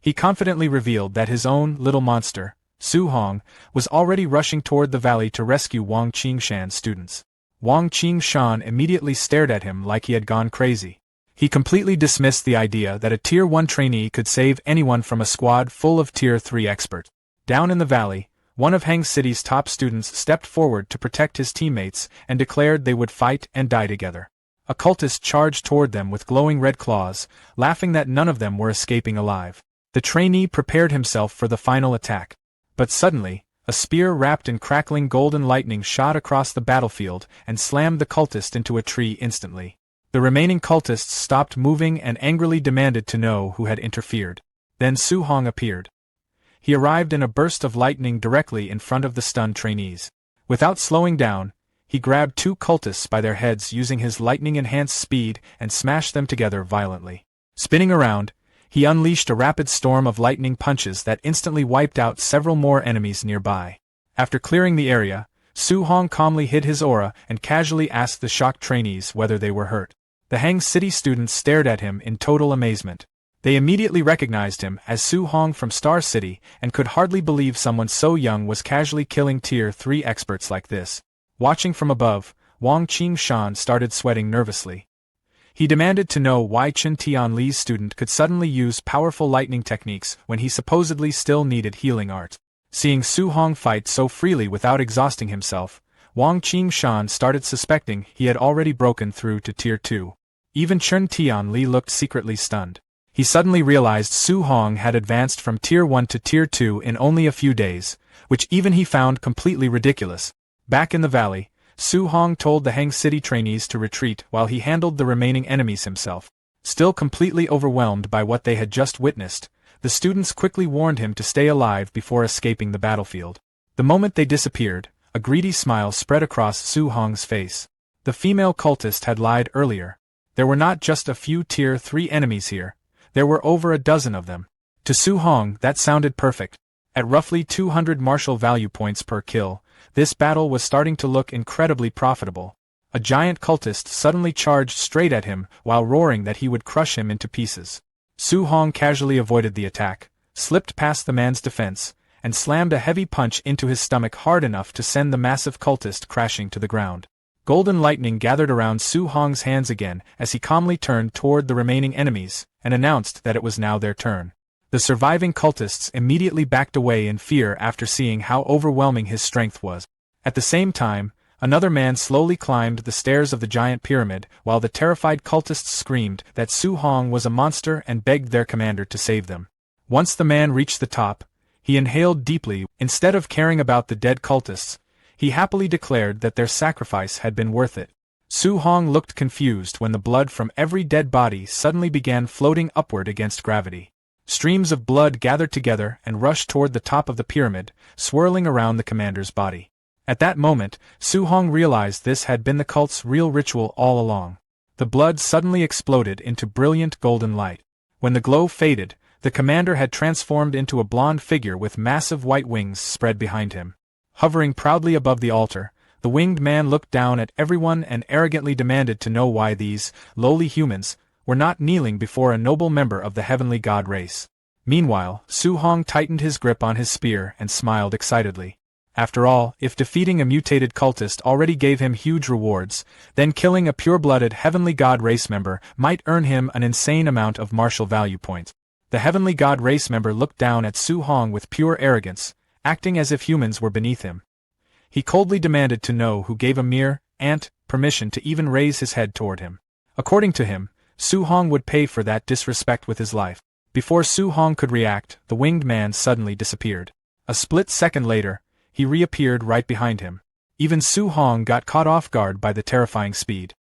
He confidently revealed that his own little monster, Su Hong, was already rushing toward the valley to rescue Wang Qingshan's students. Wang Qingshan immediately stared at him like he had gone crazy. He completely dismissed the idea that a Tier 1 trainee could save anyone from a squad full of Tier 3 experts. Down in the valley, one of Hang City's top students stepped forward to protect his teammates and declared they would fight and die together. A cultist charged toward them with glowing red claws, laughing that none of them were escaping alive. The trainee prepared himself for the final attack. But suddenly, a spear wrapped in crackling golden lightning shot across the battlefield and slammed the cultist into a tree instantly. The remaining cultists stopped moving and angrily demanded to know who had interfered. Then Su Hong appeared. He arrived in a burst of lightning directly in front of the stunned trainees. Without slowing down, he grabbed 2 cultists by their heads using his lightning-enhanced speed and smashed them together violently. Spinning around, he unleashed a rapid storm of lightning punches that instantly wiped out several more enemies nearby. After clearing the area, Su Hong calmly hid his aura and casually asked the shocked trainees whether they were hurt. The Hang City students stared at him in total amazement. They immediately recognized him as Su Hong from Star City and could hardly believe someone so young was casually killing Tier 3 experts like this. Watching from above, Wang Qingshan started sweating nervously. He demanded to know why Chen Tianli's student could suddenly use powerful lightning techniques when he supposedly still needed healing art. Seeing Su Hong fight so freely without exhausting himself, Wang Qingshan started suspecting he had already broken through to Tier 2. Even Chen Tianli looked secretly stunned. He suddenly realized Su Hong had advanced from Tier 1 to Tier 2 in only a few days, which even he found completely ridiculous. Back in the valley, Su Hong told the Hang City trainees to retreat while he handled the remaining enemies himself. Still completely overwhelmed by what they had just witnessed, the students quickly warned him to stay alive before escaping the battlefield. The moment they disappeared, a greedy smile spread across Su Hong's face. The female cultist had lied earlier. There were not just a few Tier 3 enemies here. There were over a dozen of them. To Su Hong, that sounded perfect. At roughly 200 martial value points per kill, this battle was starting to look incredibly profitable. A giant cultist suddenly charged straight at him while roaring that he would crush him into pieces. Su Hong casually avoided the attack, slipped past the man's defense, and slammed a heavy punch into his stomach hard enough to send the massive cultist crashing to the ground. Golden lightning gathered around Su Hong's hands again as he calmly turned toward the remaining enemies and announced that it was now their turn. The surviving cultists immediately backed away in fear after seeing how overwhelming his strength was. At the same time, another man slowly climbed the stairs of the giant pyramid while the terrified cultists screamed that Su Hong was a monster and begged their commander to save them. Once the man reached the top, he inhaled deeply. Instead of caring about the dead cultists, he happily declared that their sacrifice had been worth it. Su Hong looked confused when the blood from every dead body suddenly began floating upward against gravity. Streams of blood gathered together and rushed toward the top of the pyramid, swirling around the commander's body. At that moment, Su Hong realized this had been the cult's real ritual all along. The blood suddenly exploded into brilliant golden light. When the glow faded, the commander had transformed into a blonde figure with massive white wings spread behind him. Hovering proudly above the altar, the winged man looked down at everyone and arrogantly demanded to know why these lowly humans were not kneeling before a noble member of the heavenly god race. Meanwhile, Su Hong tightened his grip on his spear and smiled excitedly. After all, if defeating a mutated cultist already gave him huge rewards, then killing a pure-blooded heavenly god race member might earn him an insane amount of martial value points. The heavenly god race member looked down at Su Hong with pure arrogance, acting as if humans were beneath him. He coldly demanded to know who gave a mere ant permission to even raise his head toward him. According to him, Su Hong would pay for that disrespect with his life. Before Su Hong could react, the winged man suddenly disappeared. A split second later, he reappeared right behind him. Even Su Hong got caught off guard by the terrifying speed.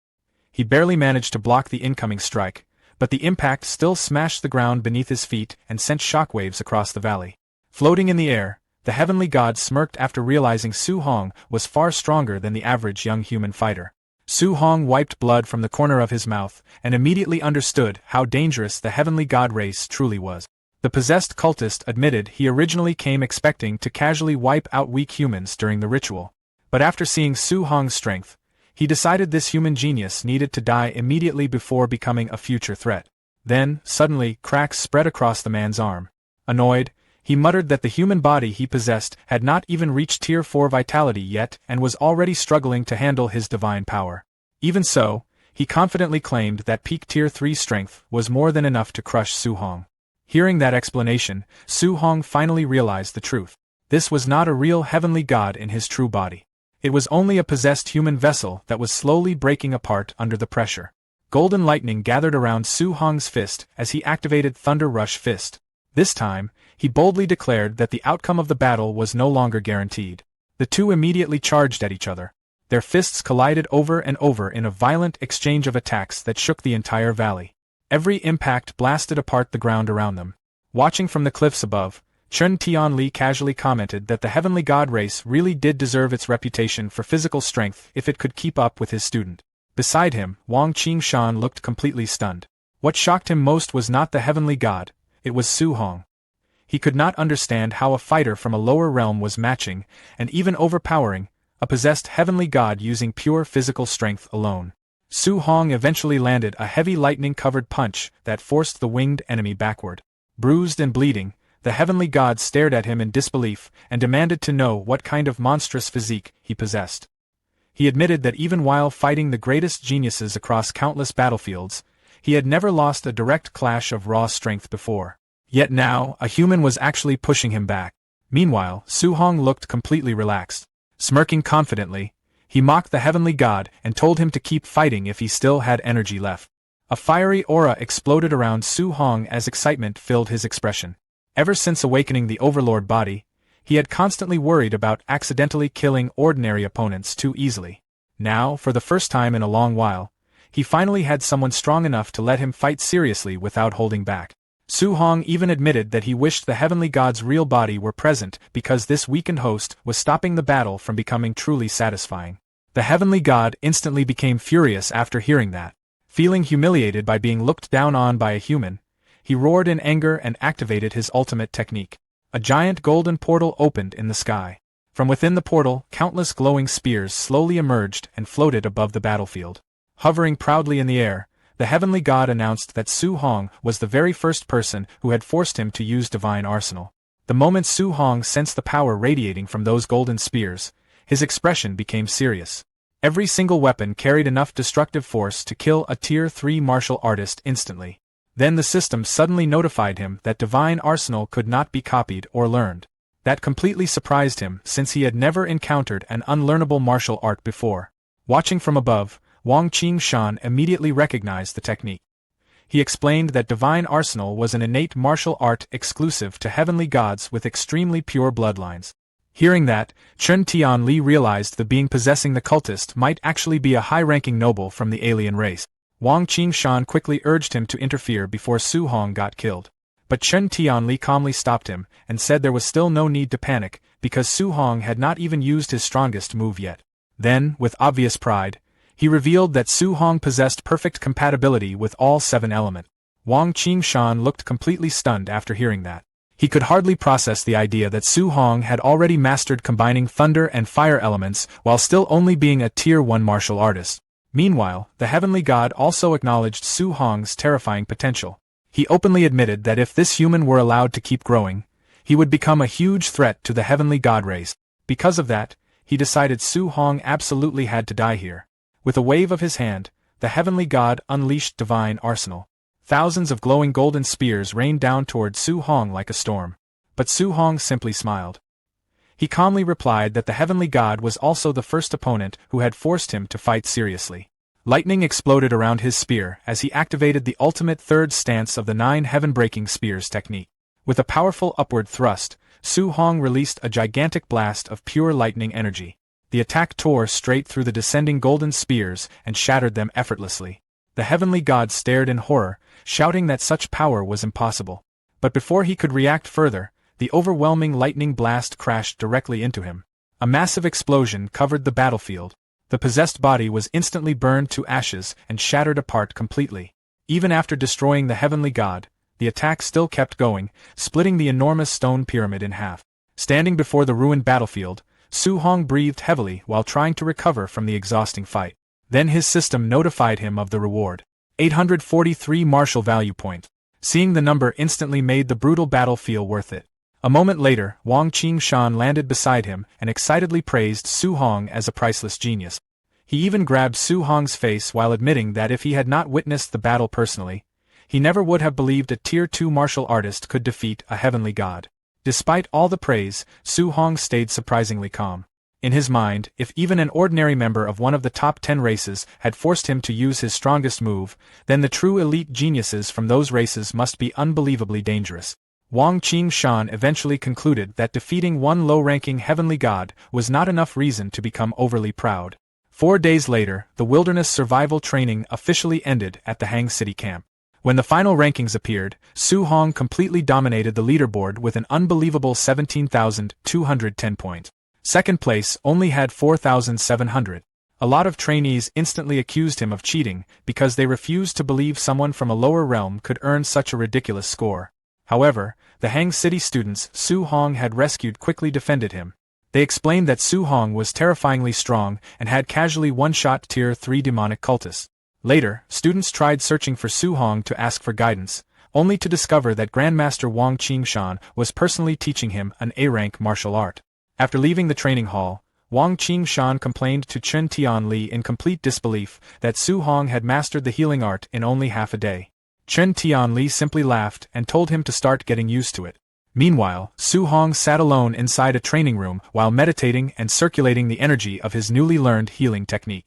He barely managed to block the incoming strike, but the impact still smashed the ground beneath his feet and sent shockwaves across the valley. Floating in the air, the heavenly god smirked after realizing Su Hong was far stronger than the average young human fighter. Su Hong wiped blood from the corner of his mouth and immediately understood how dangerous the heavenly god race truly was. The possessed cultist admitted he originally came expecting to casually wipe out weak humans during the ritual, but after seeing Su Hong's strength, he decided this human genius needed to die immediately before becoming a future threat. Then, suddenly, cracks spread across the man's arm. Annoyed, he muttered that the human body he possessed had not even reached Tier 4 vitality yet and was already struggling to handle his divine power. Even so, he confidently claimed that peak Tier 3 strength was more than enough to crush Su Hong. Hearing that explanation, Su Hong finally realized the truth. This was not a real heavenly god in his true body. It was only a possessed human vessel that was slowly breaking apart under the pressure. Golden lightning gathered around Su Hong's fist as he activated Thunder Rush Fist. This time, he boldly declared that the outcome of the battle was no longer guaranteed. The two immediately charged at each other. Their fists collided over and over in a violent exchange of attacks that shook the entire valley. Every impact blasted apart the ground around them. Watching from the cliffs above, Chun Tianli casually commented that the heavenly god race really did deserve its reputation for physical strength if it could keep up with his student. Beside him, Wang Qingshan looked completely stunned. What shocked him most was not the heavenly god, it was Su Hong. He could not understand how a fighter from a lower realm was matching, and even overpowering, a possessed heavenly god using pure physical strength alone. Su Hong eventually landed a heavy lightning-covered punch that forced the winged enemy backward. Bruised and bleeding, the heavenly god stared at him in disbelief and demanded to know what kind of monstrous physique he possessed. He admitted that even while fighting the greatest geniuses across countless battlefields, he had never lost a direct clash of raw strength before. Yet now, a human was actually pushing him back. Meanwhile, Su Hong looked completely relaxed. Smirking confidently, he mocked the heavenly god and told him to keep fighting if he still had energy left. A fiery aura exploded around Su Hong as excitement filled his expression. Ever since awakening the Overlord body, he had constantly worried about accidentally killing ordinary opponents too easily. Now, for the first time in a long while, he finally had someone strong enough to let him fight seriously without holding back. Su Hong even admitted that he wished the heavenly god's real body were present because this weakened host was stopping the battle from becoming truly satisfying. The heavenly god instantly became furious after hearing that. Feeling humiliated by being looked down on by a human, he roared in anger and activated his ultimate technique. A giant golden portal opened in the sky. From within the portal, countless glowing spears slowly emerged and floated above the battlefield. Hovering proudly in the air, the heavenly god announced that Su Hong was the very first person who had forced him to use divine arsenal. The moment Su Hong sensed the power radiating from those golden spears, his expression became serious. Every single weapon carried enough destructive force to kill a Tier 3 martial artist instantly. Then the system suddenly notified him that divine arsenal could not be copied or learned. That completely surprised him, since he had never encountered an unlearnable martial art before. Watching from above, Wang Qingshan immediately recognized the technique. He explained that divine arsenal was an innate martial art exclusive to heavenly gods with extremely pure bloodlines. Hearing that, Chen Tianli realized the being possessing the cultist might actually be a high-ranking noble from the alien race. Wang Qingshan quickly urged him to interfere before Su Hong got killed. But Chen Tianli calmly stopped him and said there was still no need to panic, because Su Hong had not even used his strongest move yet. Then, with obvious pride, he revealed that Su Hong possessed perfect compatibility with all 7 elements. Wang Qingshan looked completely stunned after hearing that. He could hardly process the idea that Su Hong had already mastered combining thunder and fire elements while still only being a Tier 1 martial artist. Meanwhile, the heavenly god also acknowledged Su Hong's terrifying potential. He openly admitted that if this human were allowed to keep growing, he would become a huge threat to the heavenly god race. Because of that, he decided Su Hong absolutely had to die here. With a wave of his hand, the heavenly god unleashed divine arsenal. Thousands of glowing golden spears rained down toward Su Hong like a storm. But Su Hong simply smiled. He calmly replied that the heavenly god was also the first opponent who had forced him to fight seriously. Lightning exploded around his spear as he activated the ultimate third stance of the 9 heaven-breaking spears technique. With a powerful upward thrust, Su Hong released a gigantic blast of pure lightning energy. The attack tore straight through the descending golden spears and shattered them effortlessly. The heavenly god stared in horror, shouting that such power was impossible. But before he could react further, the overwhelming lightning blast crashed directly into him. A massive explosion covered the battlefield. The possessed body was instantly burned to ashes and shattered apart completely. Even after destroying the heavenly god, the attack still kept going, splitting the enormous stone pyramid in half. Standing before the ruined battlefield, Su Hong breathed heavily while trying to recover from the exhausting fight. Then his system notified him of the reward. 843 martial value point. Seeing the number instantly made the brutal battle feel worth it. A moment later, Wang Qingshan landed beside him and excitedly praised Su Hong as a priceless genius. He even grabbed Su Hong's face while admitting that if he had not witnessed the battle personally, he never would have believed a Tier 2 martial artist could defeat a heavenly god. Despite all the praise, Su Hong stayed surprisingly calm. In his mind, if even an ordinary member of one of the top 10 races had forced him to use his strongest move, then the true elite geniuses from those races must be unbelievably dangerous. Wang Qingshan eventually concluded that defeating one low-ranking heavenly god was not enough reason to become overly proud. 4 days later, the wilderness survival training officially ended at the Hang City camp. When the final rankings appeared, Su Hong completely dominated the leaderboard with an unbelievable 17,210 points. Second place only had 4,700. A lot of trainees instantly accused him of cheating because they refused to believe someone from a lower realm could earn such a ridiculous score. However, the Hang City students Su Hong had rescued quickly defended him. They explained that Su Hong was terrifyingly strong and had casually one-shot Tier 3 demonic cultists. Later, students tried searching for Su Hong to ask for guidance, only to discover that Grandmaster Wang Qingshan was personally teaching him an A-rank martial art. After leaving the training hall, Wang Qingshan complained to Chen Tianli in complete disbelief that Su Hong had mastered the healing art in only half a day. Chen Tianli simply laughed and told him to start getting used to it. Meanwhile, Su Hong sat alone inside a training room while meditating and circulating the energy of his newly learned healing technique.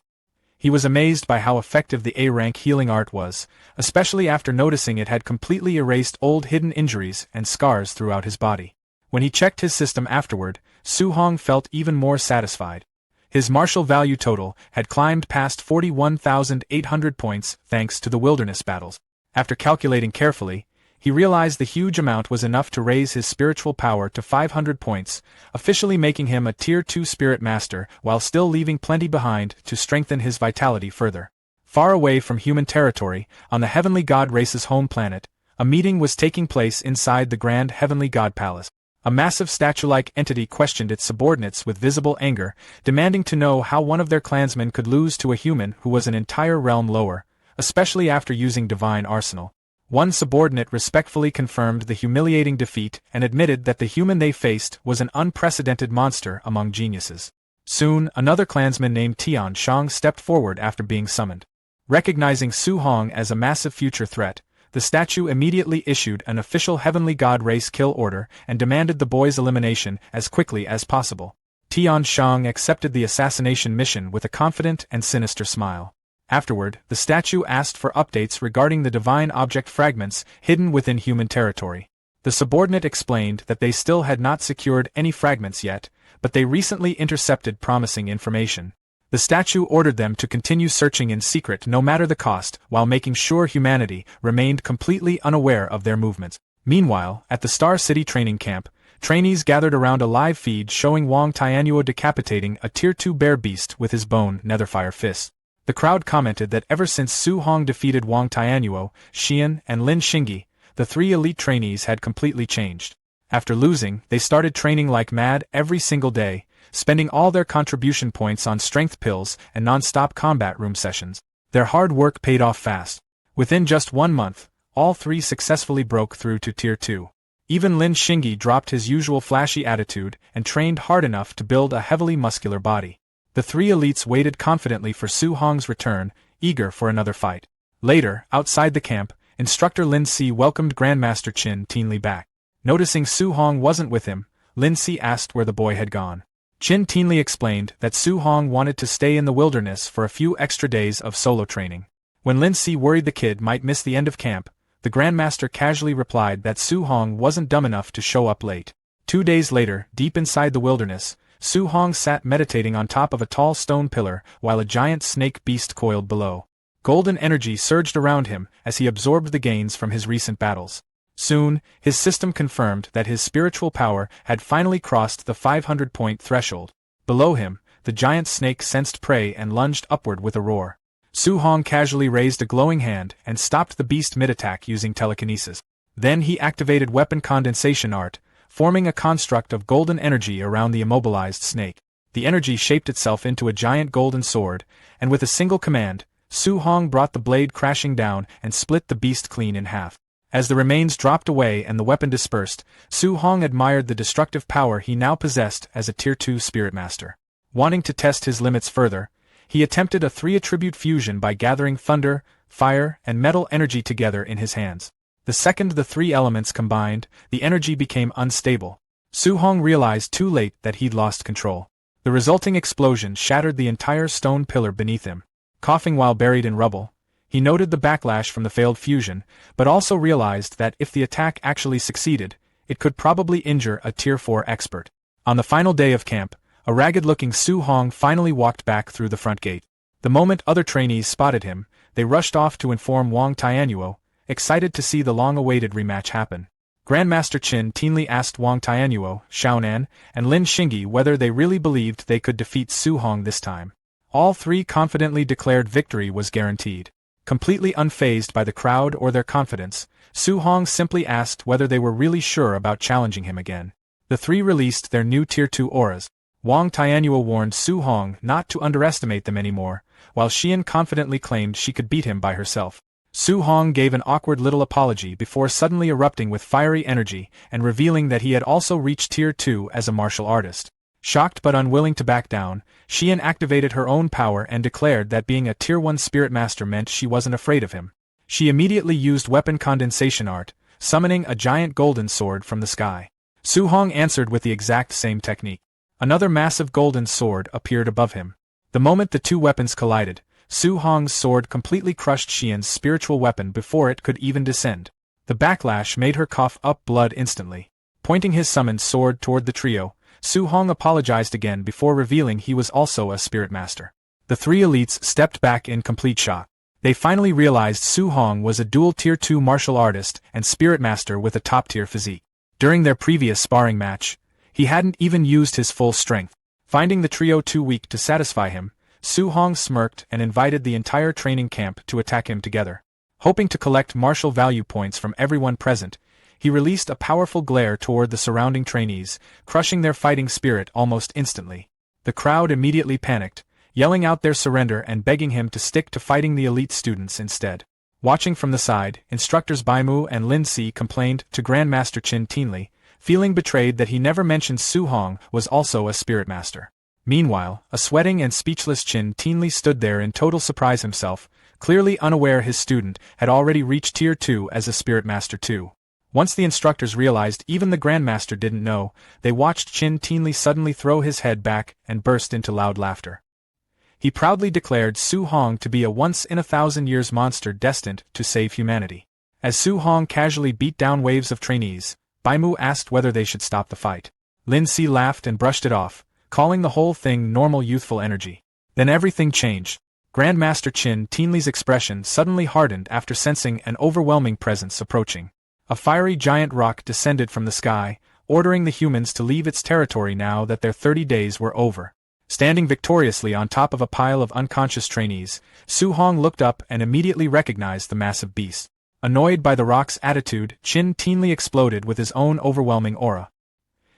He was amazed by how effective the A-rank healing art was, especially after noticing it had completely erased old hidden injuries and scars throughout his body. When he checked his system afterward, Su Hong felt even more satisfied. His martial value total had climbed past 41,800 points thanks to the wilderness battles. After calculating carefully, he realized the huge amount was enough to raise his spiritual power to 500 points, officially making him a Tier 2 spirit master while still leaving plenty behind to strengthen his vitality further. Far away from human territory, on the Heavenly God race's home planet, a meeting was taking place inside the Grand Heavenly God Palace. A massive statue-like entity questioned its subordinates with visible anger, demanding to know how one of their clansmen could lose to a human who was an entire realm lower, especially after using divine arsenal. One subordinate respectfully confirmed the humiliating defeat and admitted that the human they faced was an unprecedented monster among geniuses. Soon, another clansman named Tian Shang stepped forward after being summoned. Recognizing Su Hong as a massive future threat, the statue immediately issued an official heavenly god race kill order and demanded the boy's elimination as quickly as possible. Tian Shang accepted the assassination mission with a confident and sinister smile. Afterward, the statue asked for updates regarding the divine object fragments hidden within human territory. The subordinate explained that they still had not secured any fragments yet, but they recently intercepted promising information. The statue ordered them to continue searching in secret no matter the cost, while making sure humanity remained completely unaware of their movements. Meanwhile, at the Star City training camp, trainees gathered around a live feed showing Wang Tianyuo decapitating a Tier 2 bear beast with his bone netherfire fists. The crowd commented that ever since Su Hong defeated Wang Tianyuo, Xian, and Lin Xingyi, the three elite trainees had completely changed. After losing, they started training like mad every single day, spending all their contribution points on strength pills and non-stop combat room sessions. Their hard work paid off fast. Within just 1 month, all three successfully broke through to Tier 2. Even Lin Xingyi dropped his usual flashy attitude and trained hard enough to build a heavily muscular body. The three elites waited confidently for Su Hong's return, eager for another fight. Later, outside the camp, instructor Lin Si welcomed Grandmaster Qin Tianli back. Noticing Su Hong wasn't with him, Lin Si asked where the boy had gone. Qin Tianli explained that Su Hong wanted to stay in the wilderness for a few extra days of solo training. When Lin Si worried the kid might miss the end of camp, the Grandmaster casually replied that Su Hong wasn't dumb enough to show up late. 2 days later, deep inside the wilderness, Su Hong sat meditating on top of a tall stone pillar while a giant snake beast coiled below. Golden energy surged around him as he absorbed the gains from his recent battles. Soon, his system confirmed that his spiritual power had finally crossed the 500-point threshold. Below him, the giant snake sensed prey and lunged upward with a roar. Su Hong casually raised a glowing hand and stopped the beast mid-attack using telekinesis. Then he activated weapon condensation art, forming a construct of golden energy around the immobilized snake. The energy shaped itself into a giant golden sword, and with a single command, Su Hong brought the blade crashing down and split the beast clean in half. As the remains dropped away and the weapon dispersed, Su Hong admired the destructive power he now possessed as a Tier 2 Spirit Master. Wanting to test his limits further, he attempted a 3-attribute fusion by gathering thunder, fire, and metal energy together in his hands. The second the three elements combined, the energy became unstable. Su Hong realized too late that he'd lost control. The resulting explosion shattered the entire stone pillar beneath him. Coughing while buried in rubble, he noted the backlash from the failed fusion, but also realized that if the attack actually succeeded, it could probably injure a Tier 4 expert. On the final day of camp, a ragged-looking Su Hong finally walked back through the front gate. The moment other trainees spotted him, they rushed off to inform Wang Tianyuo, excited to see the long-awaited rematch happen. Grandmaster Qin Tianli asked Wang Tianyuo, Xiaonan, and Lin Xingyi whether they really believed they could defeat Su Hong this time. All three confidently declared victory was guaranteed. Completely unfazed by the crowd or their confidence, Su Hong simply asked whether they were really sure about challenging him again. The three released their new Tier 2 auras. Wang Tianyuo warned Su Hong not to underestimate them anymore, while Xian confidently claimed she could beat him by herself. Su Hong gave an awkward little apology before suddenly erupting with fiery energy and revealing that he had also reached Tier 2 as a martial artist. Shocked but unwilling to back down, Xian activated her own power and declared that being a Tier 1 Spirit Master meant she wasn't afraid of him. She immediately used weapon condensation art, summoning a giant golden sword from the sky. Su Hong answered with the exact same technique. Another massive golden sword appeared above him. The moment the two weapons collided, Su Hong's sword completely crushed Xian's spiritual weapon before it could even descend. The backlash made her cough up blood instantly. Pointing his summoned sword toward the trio, Su Hong apologized again before revealing he was also a Spirit Master. The three elites stepped back in complete shock. They finally realized Su Hong was a dual Tier 2 martial artist and Spirit Master with a top-tier physique. During their previous sparring match, he hadn't even used his full strength. Finding the trio too weak to satisfy him, Su Hong smirked and invited the entire training camp to attack him together. Hoping to collect martial value points from everyone present, he released a powerful glare toward the surrounding trainees, crushing their fighting spirit almost instantly. The crowd immediately panicked, yelling out their surrender and begging him to stick to fighting the elite students instead. Watching from the side, instructors Baimu and Lin Si complained to Grandmaster Qin Tianli, feeling betrayed that he never mentioned Su Hong was also a spirit master. Meanwhile, a sweating and speechless Qin Tianli stood there in total surprise himself, clearly unaware his student had already reached Tier 2 as a spirit master too. Once the instructors realized even the Grandmaster didn't know, they watched Qin Tianli suddenly throw his head back and burst into loud laughter. He proudly declared Su Hong to be a once-in-a-thousand-years monster destined to save humanity. As Su Hong casually beat down waves of trainees, Baimu asked whether they should stop the fight. Lin Si laughed and brushed it off, calling the whole thing normal youthful energy. Then everything changed. Grandmaster Qin Tianli's expression suddenly hardened after sensing an overwhelming presence approaching. A fiery giant rock descended from the sky, ordering the humans to leave its territory now that their 30 days were over. Standing victoriously on top of a pile of unconscious trainees, Su Hong looked up and immediately recognized the massive beast. Annoyed by the rock's attitude, Qin Tianli exploded with his own overwhelming aura.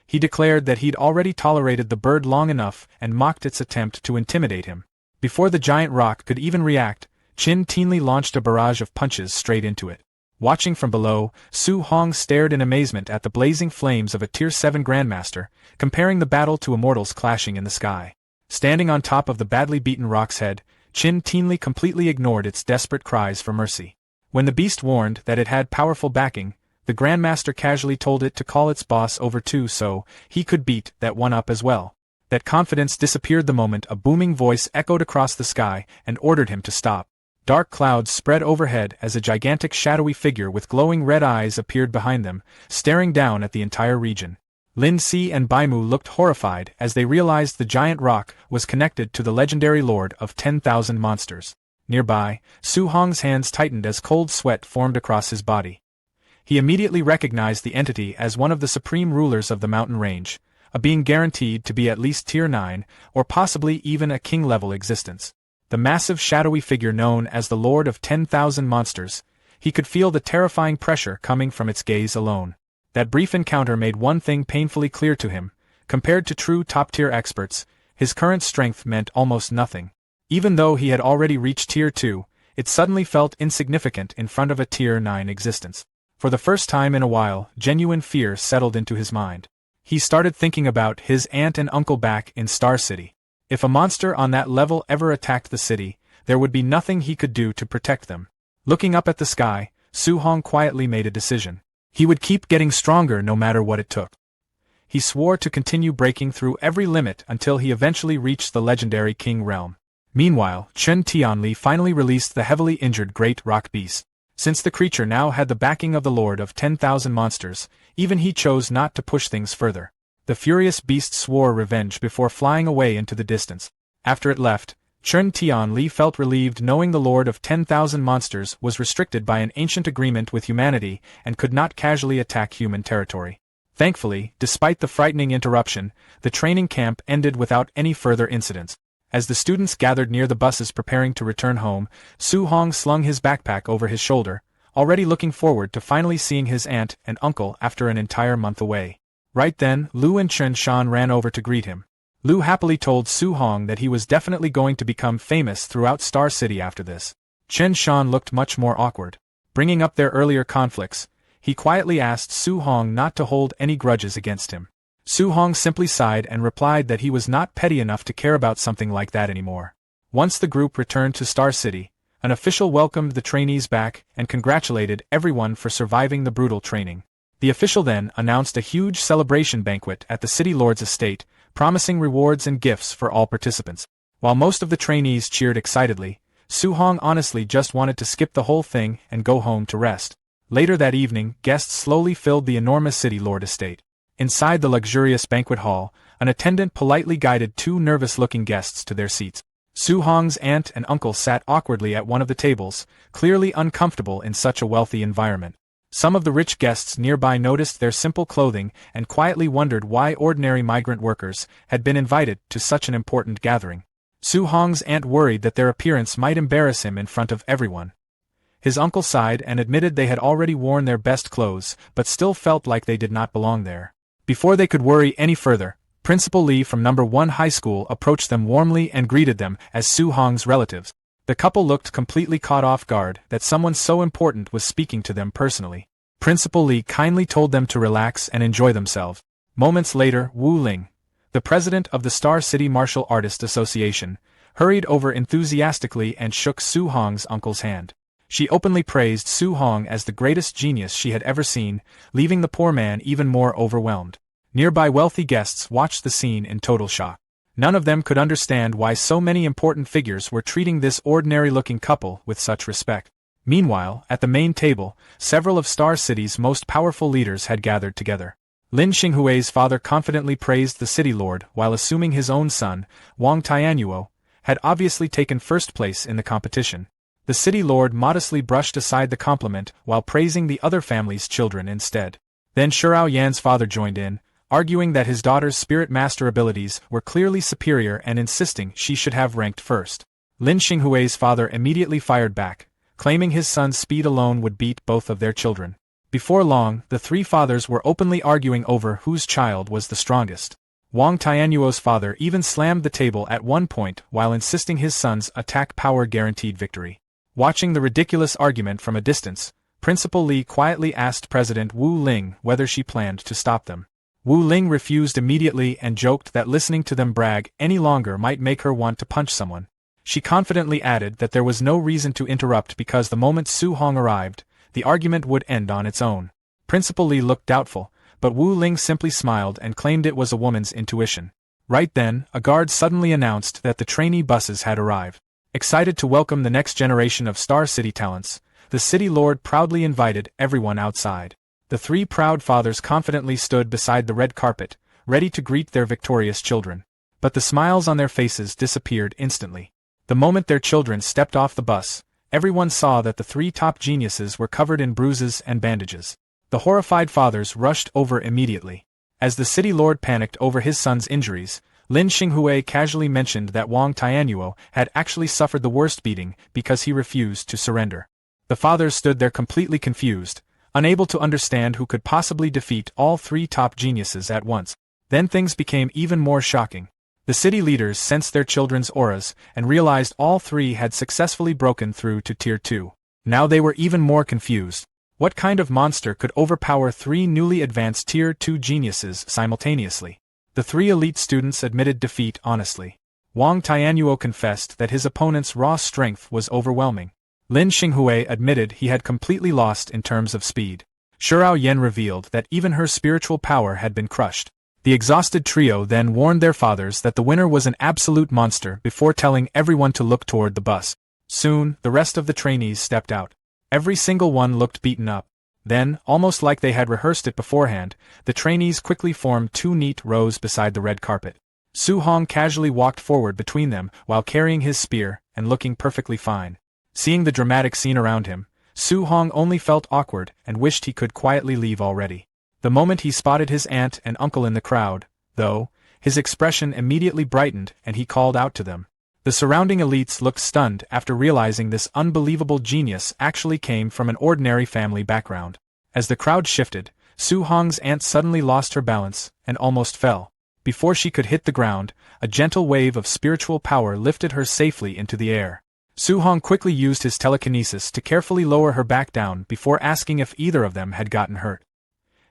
He declared that he'd already tolerated the bird long enough and mocked its attempt to intimidate him. Before the giant rock could even react, Qin Tianli launched a barrage of punches straight into it. Watching from below, Su Hong stared in amazement at the blazing flames of a Tier 7 Grandmaster, comparing the battle to immortals clashing in the sky. Standing on top of the badly beaten rock's head, Qin Tianli completely ignored its desperate cries for mercy. When the beast warned that it had powerful backing, the Grandmaster casually told it to call its boss over too so he could beat that one up as well. That confidence disappeared the moment a booming voice echoed across the sky and ordered him to stop. Dark clouds spread overhead as a gigantic shadowy figure with glowing red eyes appeared behind them, staring down at the entire region. Lin Si and Baimu looked horrified as they realized the giant rock was connected to the legendary Lord of 10,000 Monsters. Nearby, Su Hong's hands tightened as cold sweat formed across his body. He immediately recognized the entity as one of the supreme rulers of the mountain range, a being guaranteed to be at least Tier 9, or possibly even a king-level existence. The massive shadowy figure known as the Lord of 10,000 Monsters, he could feel the terrifying pressure coming from its gaze alone. That brief encounter made one thing painfully clear to him: compared to true top-tier experts, his current strength meant almost nothing. Even though he had already reached Tier 2, it suddenly felt insignificant in front of a Tier 9 existence. For the first time in a while, genuine fear settled into his mind. He started thinking about his aunt and uncle back in Star City. If a monster on that level ever attacked the city, there would be nothing he could do to protect them. Looking up at the sky, Su Hong quietly made a decision. He would keep getting stronger no matter what it took. He swore to continue breaking through every limit until he eventually reached the legendary King Realm. Meanwhile, Qin Tianli finally released the heavily injured Great Rock Beast. Since the creature now had the backing of the Lord of 10,000 Monsters, even he chose not to push things further. The furious beast swore revenge before flying away into the distance. After it left, Qin Tianli felt relieved knowing the Lord of 10,000 Monsters was restricted by an ancient agreement with humanity and could not casually attack human territory. Thankfully, despite the frightening interruption, the training camp ended without any further incidents. As the students gathered near the buses preparing to return home, Su Hong slung his backpack over his shoulder, already looking forward to finally seeing his aunt and uncle after an entire month away. Right then, Lu and Chen Shan ran over to greet him. Lu happily told Su Hong that he was definitely going to become famous throughout Star City after this. Chen Shan looked much more awkward. Bringing up their earlier conflicts, he quietly asked Su Hong not to hold any grudges against him. Su Hong simply sighed and replied that he was not petty enough to care about something like that anymore. Once the group returned to Star City, an official welcomed the trainees back and congratulated everyone for surviving the brutal training. The official then announced a huge celebration banquet at the city lord's estate, promising rewards and gifts for all participants. While most of the trainees cheered excitedly, Su Hong honestly just wanted to skip the whole thing and go home to rest. Later that evening, guests slowly filled the enormous city lord estate. Inside the luxurious banquet hall, an attendant politely guided two nervous-looking guests to their seats. Su Hong's aunt and uncle sat awkwardly at one of the tables, clearly uncomfortable in such a wealthy environment. Some of the rich guests nearby noticed their simple clothing and quietly wondered why ordinary migrant workers had been invited to such an important gathering. Su Hong's aunt worried that their appearance might embarrass him in front of everyone. His uncle sighed and admitted they had already worn their best clothes, but still felt like they did not belong there. Before they could worry any further, Principal Lee from No. 1 High School approached them warmly and greeted them as Su Hong's relatives. The couple looked completely caught off guard that someone so important was speaking to them personally. Principal Lee kindly told them to relax and enjoy themselves. Moments later, Wu Ling, the president of the Star City Martial Artists Association, hurried over enthusiastically and shook Su Hong's uncle's hand. She openly praised Su Hong as the greatest genius she had ever seen, leaving the poor man even more overwhelmed. Nearby wealthy guests watched the scene in total shock. None of them could understand why so many important figures were treating this ordinary-looking couple with such respect. Meanwhile, at the main table, several of Star City's most powerful leaders had gathered together. Lin Xinghui's father confidently praised the city lord while assuming his own son, Wang Tianyuo, had obviously taken first place in the competition. The city lord modestly brushed aside the compliment while praising the other family's children instead. Then Shurao Yan's father joined in, arguing that his daughter's spirit master abilities were clearly superior and insisting she should have ranked first. Lin Xinghui's father immediately fired back, claiming his son's speed alone would beat both of their children. Before long, the three fathers were openly arguing over whose child was the strongest. Wang Tianyuo's father even slammed the table at one point while insisting his son's attack power guaranteed victory. Watching the ridiculous argument from a distance, Principal Lee quietly asked President Wu Ling whether she planned to stop them. Wu Ling refused immediately and joked that listening to them brag any longer might make her want to punch someone. She confidently added that there was no reason to interrupt because the moment Su Hong arrived, the argument would end on its own. Principal Lee looked doubtful, but Wu Ling simply smiled and claimed it was a woman's intuition. Right then, a guard suddenly announced that the trainee buses had arrived. Excited to welcome the next generation of Star City talents, the city lord proudly invited everyone outside. The three proud fathers confidently stood beside the red carpet, ready to greet their victorious children. But the smiles on their faces disappeared instantly. The moment their children stepped off the bus, everyone saw that the three top geniuses were covered in bruises and bandages. The horrified fathers rushed over immediately. As the city lord panicked over his son's injuries, Lin Xinghui casually mentioned that Wang Tianyuo had actually suffered the worst beating because he refused to surrender. The fathers stood there completely confused, unable to understand who could possibly defeat all three top geniuses at once. Then things became even more shocking. The city leaders sensed their children's auras and realized all three had successfully broken through to Tier 2. Now they were even more confused. What kind of monster could overpower three newly advanced Tier 2 geniuses simultaneously? The three elite students admitted defeat honestly. Wang Tianyuo confessed that his opponent's raw strength was overwhelming. Lin Xinghui admitted he had completely lost in terms of speed. Shurao Yan revealed that even her spiritual power had been crushed. The exhausted trio then warned their fathers that the winner was an absolute monster before telling everyone to look toward the bus. Soon, the rest of the trainees stepped out. Every single one looked beaten up. Then, almost like they had rehearsed it beforehand, the trainees quickly formed two neat rows beside the red carpet. Su Hong casually walked forward between them while carrying his spear and looking perfectly fine. Seeing the dramatic scene around him, Su Hong only felt awkward and wished he could quietly leave already. The moment he spotted his aunt and uncle in the crowd, though, his expression immediately brightened and he called out to them. The surrounding elites looked stunned after realizing this unbelievable genius actually came from an ordinary family background. As the crowd shifted, Su Hong's aunt suddenly lost her balance and almost fell. Before she could hit the ground, a gentle wave of spiritual power lifted her safely into the air. Su Hong quickly used his telekinesis to carefully lower her back down before asking if either of them had gotten hurt.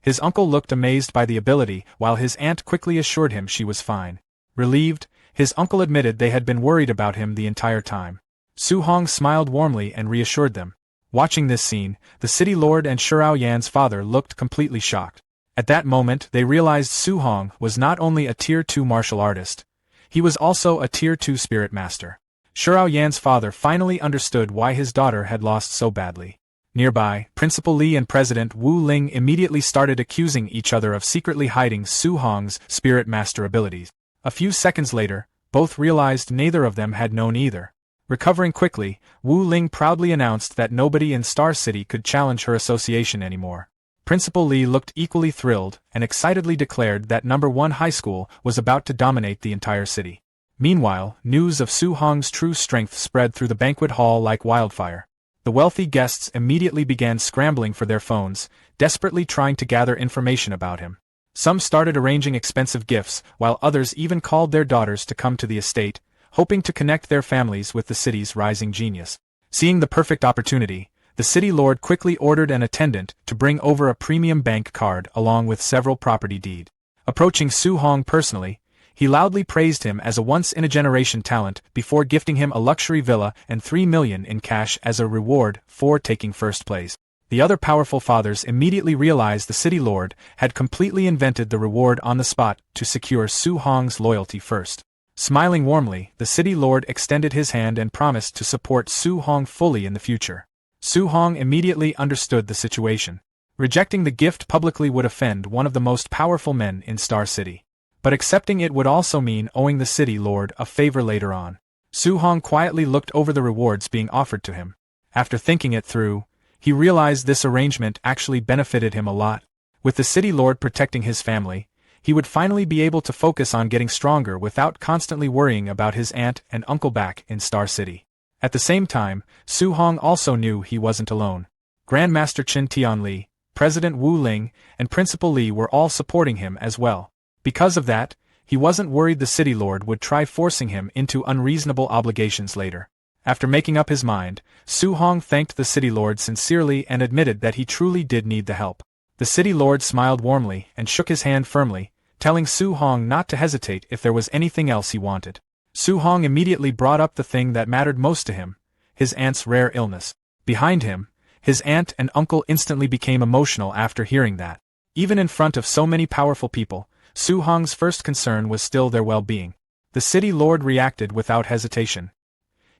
His uncle looked amazed by the ability while his aunt quickly assured him she was fine. Relieved, his uncle admitted they had been worried about him the entire time. Su Hong smiled warmly and reassured them. Watching this scene, the city lord and Shurao Yan's father looked completely shocked. At that moment they realized Su Hong was not only a Tier 2 martial artist, he was also a Tier 2 spirit master. Shurao Yan's father finally understood why his daughter had lost so badly. Nearby, Principal Lee and President Wu Ling immediately started accusing each other of secretly hiding Su Hong's spirit master abilities. A few seconds later, both realized neither of them had known either. Recovering quickly, Wu Ling proudly announced that nobody in Star City could challenge her association anymore. Principal Lee looked equally thrilled and excitedly declared that No. 1 High School was about to dominate the entire city. Meanwhile, news of Su Hong's true strength spread through the banquet hall like wildfire. The wealthy guests immediately began scrambling for their phones, desperately trying to gather information about him. Some started arranging expensive gifts, while others even called their daughters to come to the estate, hoping to connect their families with the city's rising genius. Seeing the perfect opportunity, the city lord quickly ordered an attendant to bring over a premium bank card along with several property deeds. Approaching Su Hong personally, he loudly praised him as a once-in-a-generation talent before gifting him a luxury villa and 3 million in cash as a reward for taking first place. The other powerful fathers immediately realized the city lord had completely invented the reward on the spot to secure Su Hong's loyalty first. Smiling warmly, the city lord extended his hand and promised to support Su Hong fully in the future. Su Hong immediately understood the situation. Rejecting the gift publicly would offend one of the most powerful men in Star City. But accepting it would also mean owing the city lord a favor later on. Su Hong quietly looked over the rewards being offered to him. After thinking it through, he realized this arrangement actually benefited him a lot. With the city lord protecting his family, he would finally be able to focus on getting stronger without constantly worrying about his aunt and uncle back in Star City. At the same time, Su Hong also knew he wasn't alone. Grandmaster Qin Tianli, President Wu Ling, and Principal Li were all supporting him as well. Because of that, he wasn't worried the city lord would try forcing him into unreasonable obligations later. After making up his mind, Su Hong thanked the city lord sincerely and admitted that he truly did need the help. The city lord smiled warmly and shook his hand firmly, telling Su Hong not to hesitate if there was anything else he wanted. Su Hong immediately brought up the thing that mattered most to him, his aunt's rare illness. Behind him, his aunt and uncle instantly became emotional after hearing that. Even in front of so many powerful people, Su Hong's first concern was still their well-being. The city lord reacted without hesitation.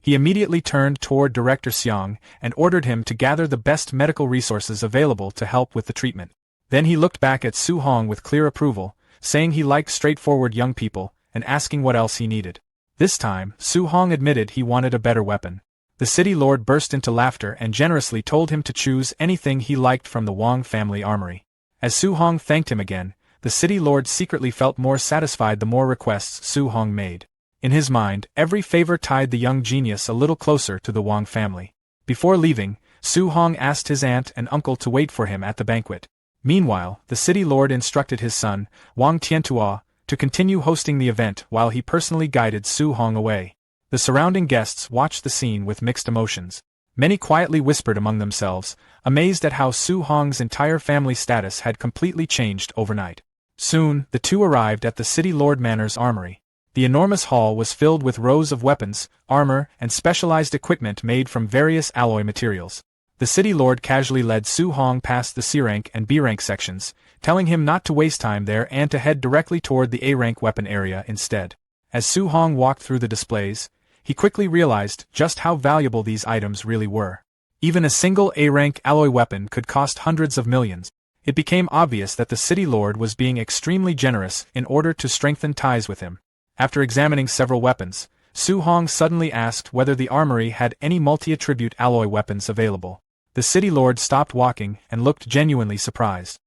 He immediately turned toward Director Xiang and ordered him to gather the best medical resources available to help with the treatment. Then he looked back at Su Hong with clear approval, saying he liked straightforward young people, and asking what else he needed. This time, Su Hong admitted he wanted a better weapon. The city lord burst into laughter and generously told him to choose anything he liked from the Wang family armory. As Su Hong thanked him again, the city lord secretly felt more satisfied the more requests Su Hong made. In his mind, every favor tied the young genius a little closer to the Wang family. Before leaving, Su Hong asked his aunt and uncle to wait for him at the banquet. Meanwhile, the city lord instructed his son, Wang Tiantua, to continue hosting the event while he personally guided Su Hong away. The surrounding guests watched the scene with mixed emotions. Many quietly whispered among themselves, amazed at how Su Hong's entire family status had completely changed overnight. Soon, the two arrived at the city lord Manor's armory. The enormous hall was filled with rows of weapons, armor, and specialized equipment made from various alloy materials. The city lord casually led Su Hong past the C-rank and B-rank sections, telling him not to waste time there and to head directly toward the A-rank weapon area instead. As Su Hong walked through the displays, he quickly realized just how valuable these items really were. Even a single A-rank alloy weapon could cost hundreds of millions. It became obvious that the city lord was being extremely generous in order to strengthen ties with him. After examining several weapons, Su Hong suddenly asked whether the armory had any multi-attribute alloy weapons available. The city lord stopped walking and looked genuinely surprised.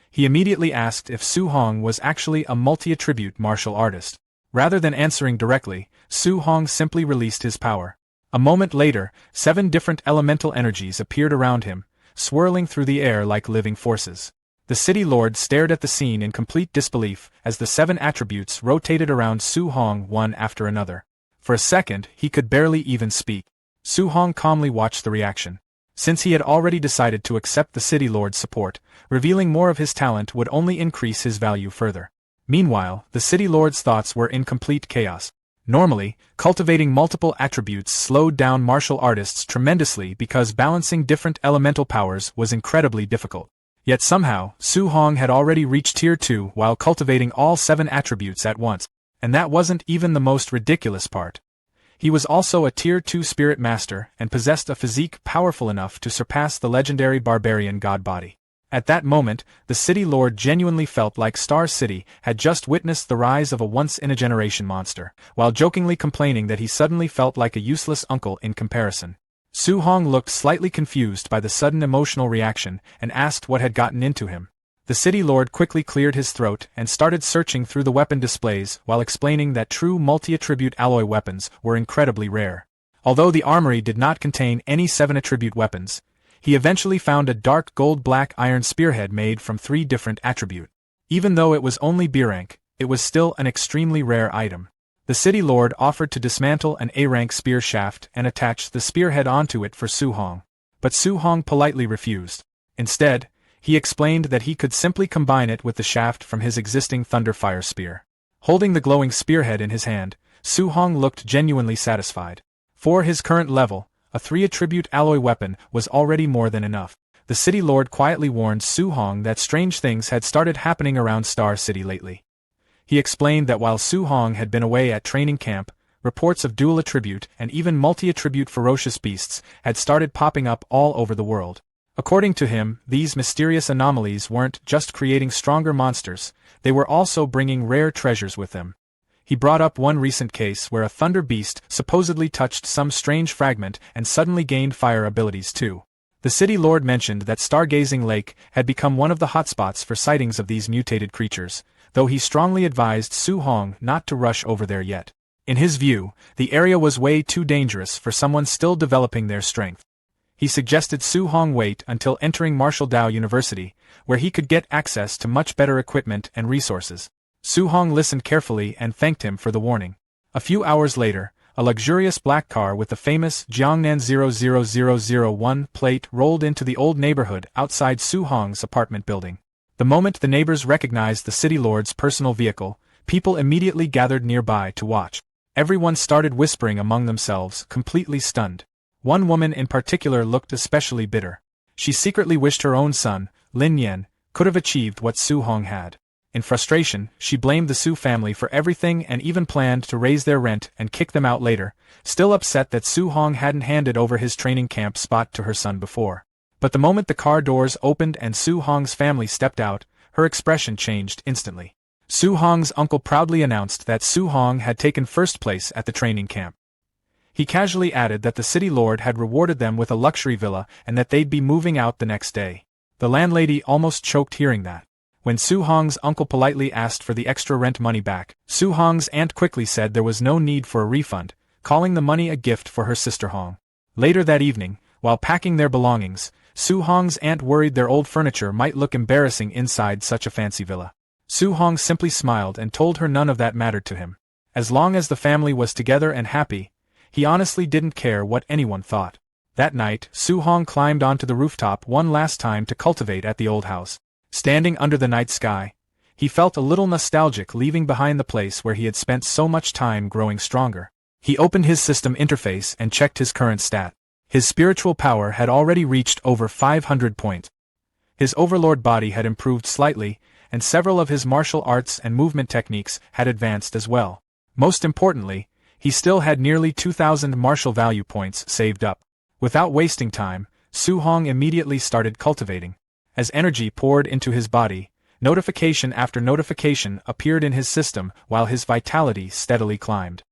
He immediately asked if Su Hong was actually a multi-attribute martial artist. Rather than answering directly, Su Hong simply released his power. A moment later, 7 different elemental energies appeared around him, swirling through the air like living forces. The city lord stared at the scene in complete disbelief as the 7 attributes rotated around Su Hong one after another. For a second, he could barely even speak. Su Hong calmly watched the reaction. Since he had already decided to accept the city lord's support, revealing more of his talent would only increase his value further. Meanwhile, the city lord's thoughts were in complete chaos. Normally, cultivating multiple attributes slowed down martial artists tremendously because balancing different elemental powers was incredibly difficult. Yet somehow, Su Hong had already reached Tier 2 while cultivating all 7 attributes at once. And that wasn't even the most ridiculous part. He was also a Tier 2 spirit master and possessed a physique powerful enough to surpass the legendary barbarian god body. At that moment, the city lord genuinely felt like Star City had just witnessed the rise of a once-in-a-generation monster, while jokingly complaining that he suddenly felt like a useless uncle in comparison. Su Hong looked slightly confused by the sudden emotional reaction and asked what had gotten into him. The city lord quickly cleared his throat and started searching through the weapon displays while explaining that true multi-attribute alloy weapons were incredibly rare. Although the armory did not contain any 7 attribute weapons, he eventually found a dark gold-black iron spearhead made from 3 different attribute. Even though it was only B rank, it was still an extremely rare item. The city lord offered to dismantle an A rank spear shaft and attach the spearhead onto it for Su Hong. But Su Hong politely refused. Instead, he explained that he could simply combine it with the shaft from his existing Thunderfire spear. Holding the glowing spearhead in his hand, Su Hong looked genuinely satisfied. For his current level, a 3 attribute alloy weapon was already more than enough. The city lord quietly warned Su Hong that strange things had started happening around Star City lately. He explained that while Su Hong had been away at training camp, reports of dual attribute and even multi-attribute ferocious beasts had started popping up all over the world. According to him, these mysterious anomalies weren't just creating stronger monsters, they were also bringing rare treasures with them. He brought up one recent case where a thunder beast supposedly touched some strange fragment and suddenly gained fire abilities too. The city lord mentioned that Stargazing Lake had become one of the hotspots for sightings of these mutated creatures, though he strongly advised Su Hong not to rush over there yet. In his view, the area was way too dangerous for someone still developing their strength. He suggested Su Hong wait until entering Martial Dao University, where he could get access to much better equipment and resources. Su Hong listened carefully and thanked him for the warning. A few hours later, a luxurious black car with the famous Jiangnan 00001 plate rolled into the old neighborhood outside Su Hong's apartment building. The moment the neighbors recognized the city lord's personal vehicle, people immediately gathered nearby to watch. Everyone started whispering among themselves, completely stunned. One woman in particular looked especially bitter. She secretly wished her own son, Lin Yan, could have achieved what Su Hong had. In frustration, she blamed the Su family for everything and even planned to raise their rent and kick them out later, still upset that Su Hong hadn't handed over his training camp spot to her son before. But the moment the car doors opened and Su Hong's family stepped out, her expression changed instantly. Su Hong's uncle proudly announced that Su Hong had taken first place at the training camp. He casually added that the city lord had rewarded them with a luxury villa and that they'd be moving out the next day. The landlady almost choked hearing that. When Su Hong's uncle politely asked for the extra rent money back, Su Hong's aunt quickly said there was no need for a refund, calling the money a gift for her sister Hong. Later that evening, while packing their belongings, Su Hong's aunt worried their old furniture might look embarrassing inside such a fancy villa. Su Hong simply smiled and told her none of that mattered to him. As long as the family was together and happy, he honestly didn't care what anyone thought. That night, Su Hong climbed onto the rooftop one last time to cultivate at the old house. Standing under the night sky, he felt a little nostalgic leaving behind the place where he had spent so much time growing stronger. He opened his system interface and checked his current stat. His spiritual power had already reached over 500 points. His overlord body had improved slightly, and several of his martial arts and movement techniques had advanced as well. Most importantly, he still had nearly 2,000 martial value points saved up. Without wasting time, Su Hong immediately started cultivating. As energy poured into his body, notification after notification appeared in his system while his vitality steadily climbed.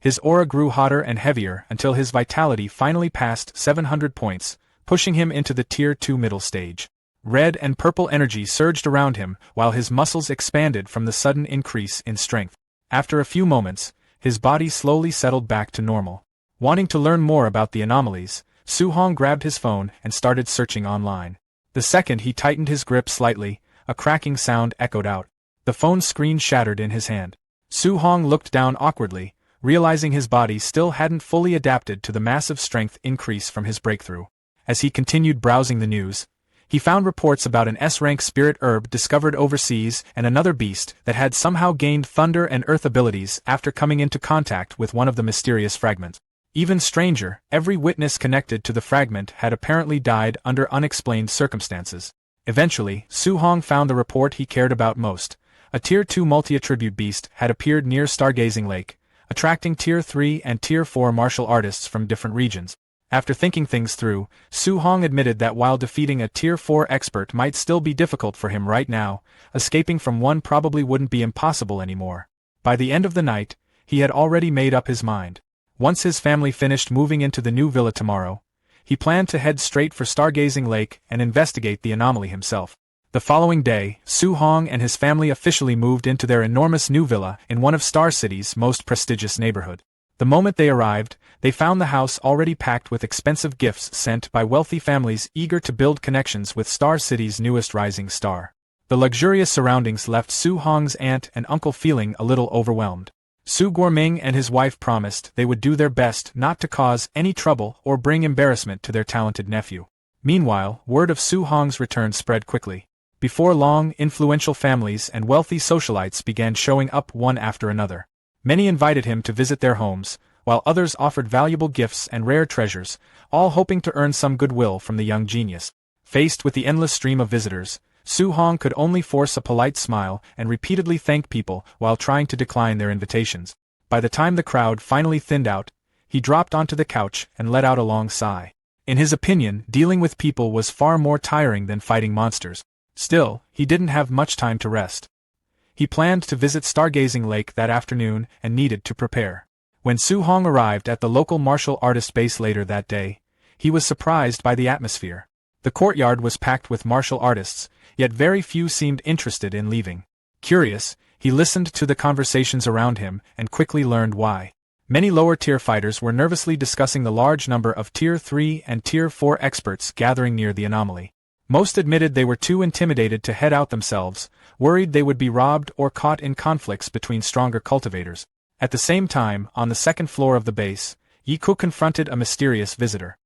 His aura grew hotter and heavier until his vitality finally passed 700 points, pushing him into the Tier 2 middle stage. Red and purple energy surged around him while his muscles expanded from the sudden increase in strength. After a few moments, his body slowly settled back to normal. Wanting to learn more about the anomalies, Su Hong grabbed his phone and started searching online. The second he tightened his grip slightly, a cracking sound echoed out. The phone screen shattered in his hand. Su Hong looked down awkwardly, realizing his body still hadn't fully adapted to the massive strength increase from his breakthrough. As he continued browsing the news, he found reports about an S-rank spirit herb discovered overseas and another beast that had somehow gained thunder and earth abilities after coming into contact with one of the mysterious fragments. Even stranger, every witness connected to the fragment had apparently died under unexplained circumstances. Eventually, Su Hong found the report he cared about most. A Tier 2 multi-attribute beast had appeared near Stargazing Lake, attracting Tier 3 and Tier 4 martial artists from different regions. After thinking things through, Su Hong admitted that while defeating a Tier 4 expert might still be difficult for him right now, escaping from one probably wouldn't be impossible anymore. By the end of the night, he had already made up his mind. Once his family finished moving into the new villa tomorrow, he planned to head straight for Stargazing Lake and investigate the anomaly himself. The following day, Su Hong and his family officially moved into their enormous new villa in one of Star City's most prestigious neighborhood. The moment they arrived, they found the house already packed with expensive gifts sent by wealthy families eager to build connections with Star City's newest rising star. The luxurious surroundings left Su Hong's aunt and uncle feeling a little overwhelmed. Su Guoming and his wife promised they would do their best not to cause any trouble or bring embarrassment to their talented nephew. Meanwhile, word of Su Hong's return spread quickly. Before long, influential families and wealthy socialites began showing up one after another. Many invited him to visit their homes, while others offered valuable gifts and rare treasures, all hoping to earn some goodwill from the young genius. Faced with the endless stream of visitors, Su Hong could only force a polite smile and repeatedly thank people while trying to decline their invitations. By the time the crowd finally thinned out, he dropped onto the couch and let out a long sigh. In his opinion, dealing with people was far more tiring than fighting monsters. Still, he didn't have much time to rest. He planned to visit Stargazing Lake that afternoon and needed to prepare. When Su Hong arrived at the local martial artist base later that day, he was surprised by the atmosphere. The courtyard was packed with martial artists, yet very few seemed interested in leaving. Curious, he listened to the conversations around him and quickly learned why. Many lower-tier fighters were nervously discussing the large number of Tier 3 and Tier 4 experts gathering near the anomaly. Most admitted they were too intimidated to head out themselves, worried they would be robbed or caught in conflicts between stronger cultivators. At the same time, on the second floor of the base, Yiku confronted a mysterious visitor.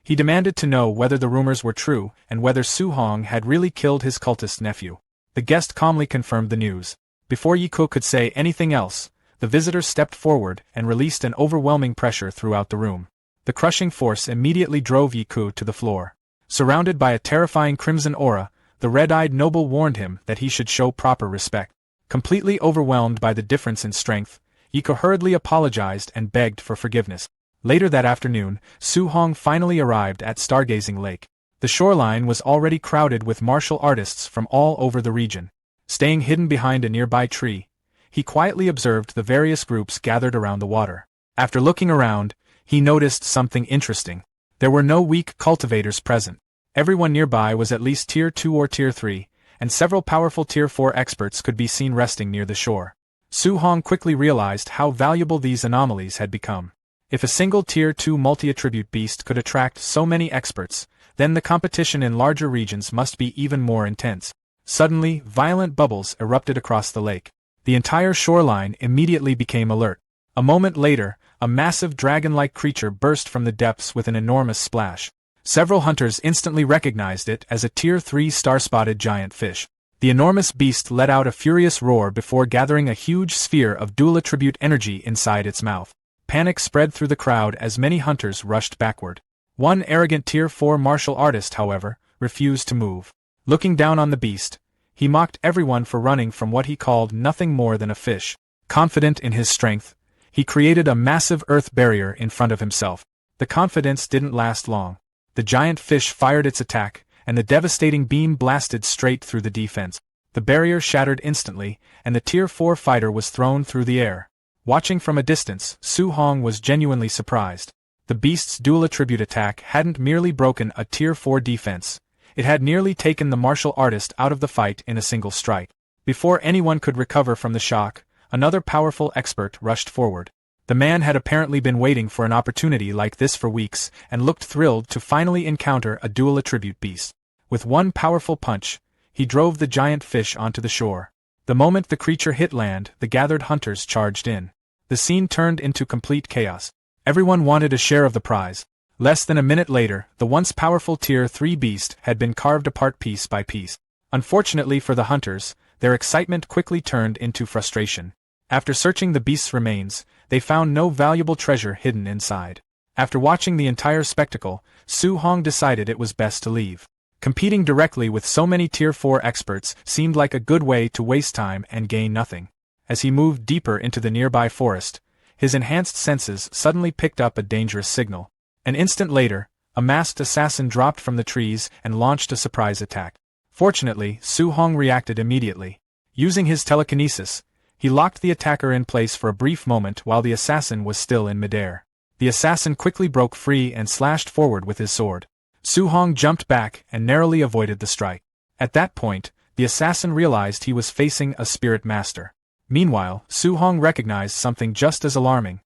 He demanded to know whether the rumors were true and whether Su Hong had really killed his cultist nephew. The guest calmly confirmed the news. Before Yiku could say anything else, the visitor stepped forward and released an overwhelming pressure throughout the room. The crushing force immediately drove Yiku to the floor. Surrounded by a terrifying crimson aura, the red-eyed noble warned him that he should show proper respect. Completely overwhelmed by the difference in strength, Yiku hurriedly apologized and begged for forgiveness. Later that afternoon, Su Hong finally arrived at Stargazing Lake. The shoreline was already crowded with martial artists from all over the region. Staying hidden behind a nearby tree, he quietly observed the various groups gathered around the water. After looking around, he noticed something interesting. There were no weak cultivators present. Everyone nearby was at least Tier 2 or Tier 3, and several powerful Tier 4 experts could be seen resting near the shore. Su Hong quickly realized how valuable these anomalies had become. If a single Tier 2 multi-attribute beast could attract so many experts, then the competition in larger regions must be even more intense. Suddenly, violent bubbles erupted across the lake. The entire shoreline immediately became alert. A moment later, a massive dragon-like creature burst from the depths with an enormous splash. Several hunters instantly recognized it as a Tier 3 star-spotted giant fish. The enormous beast let out a furious roar before gathering a huge sphere of dual-attribute energy inside its mouth. Panic spread through the crowd as many hunters rushed backward. One arrogant Tier 4 martial artist, however, refused to move. Looking down on the beast, he mocked everyone for running from what he called nothing more than a fish. Confident in his strength, he created a massive earth barrier in front of himself. The confidence didn't last long. The giant fish fired its attack, and the devastating beam blasted straight through the defense. The barrier shattered instantly, and the Tier 4 fighter was thrown through the air. Watching from a distance, Su Hong was genuinely surprised. The beast's dual-attribute attack hadn't merely broken a Tier 4 defense, it had nearly taken the martial artist out of the fight in a single strike. Before anyone could recover from the shock, another powerful expert rushed forward. The man had apparently been waiting for an opportunity like this for weeks and looked thrilled to finally encounter a dual-attribute beast. With one powerful punch, he drove the giant fish onto the shore. The moment the creature hit land, the gathered hunters charged in. The scene turned into complete chaos. Everyone wanted a share of the prize. Less than a minute later, the once powerful Tier 3 beast had been carved apart piece by piece. Unfortunately for the hunters, their excitement quickly turned into frustration. After searching the beast's remains, they found no valuable treasure hidden inside. After watching the entire spectacle, Su Hong decided it was best to leave. Competing directly with so many Tier 4 experts seemed like a good way to waste time and gain nothing. As he moved deeper into the nearby forest, his enhanced senses suddenly picked up a dangerous signal. An instant later, a masked assassin dropped from the trees and launched a surprise attack. Fortunately, Su Hong reacted immediately. Using his telekinesis, he locked the attacker in place for a brief moment while the assassin was still in midair. The assassin quickly broke free and slashed forward with his sword. Su Hong jumped back and narrowly avoided the strike. At that point, the assassin realized he was facing a spirit master. Meanwhile, Su Hong recognized something just as alarming.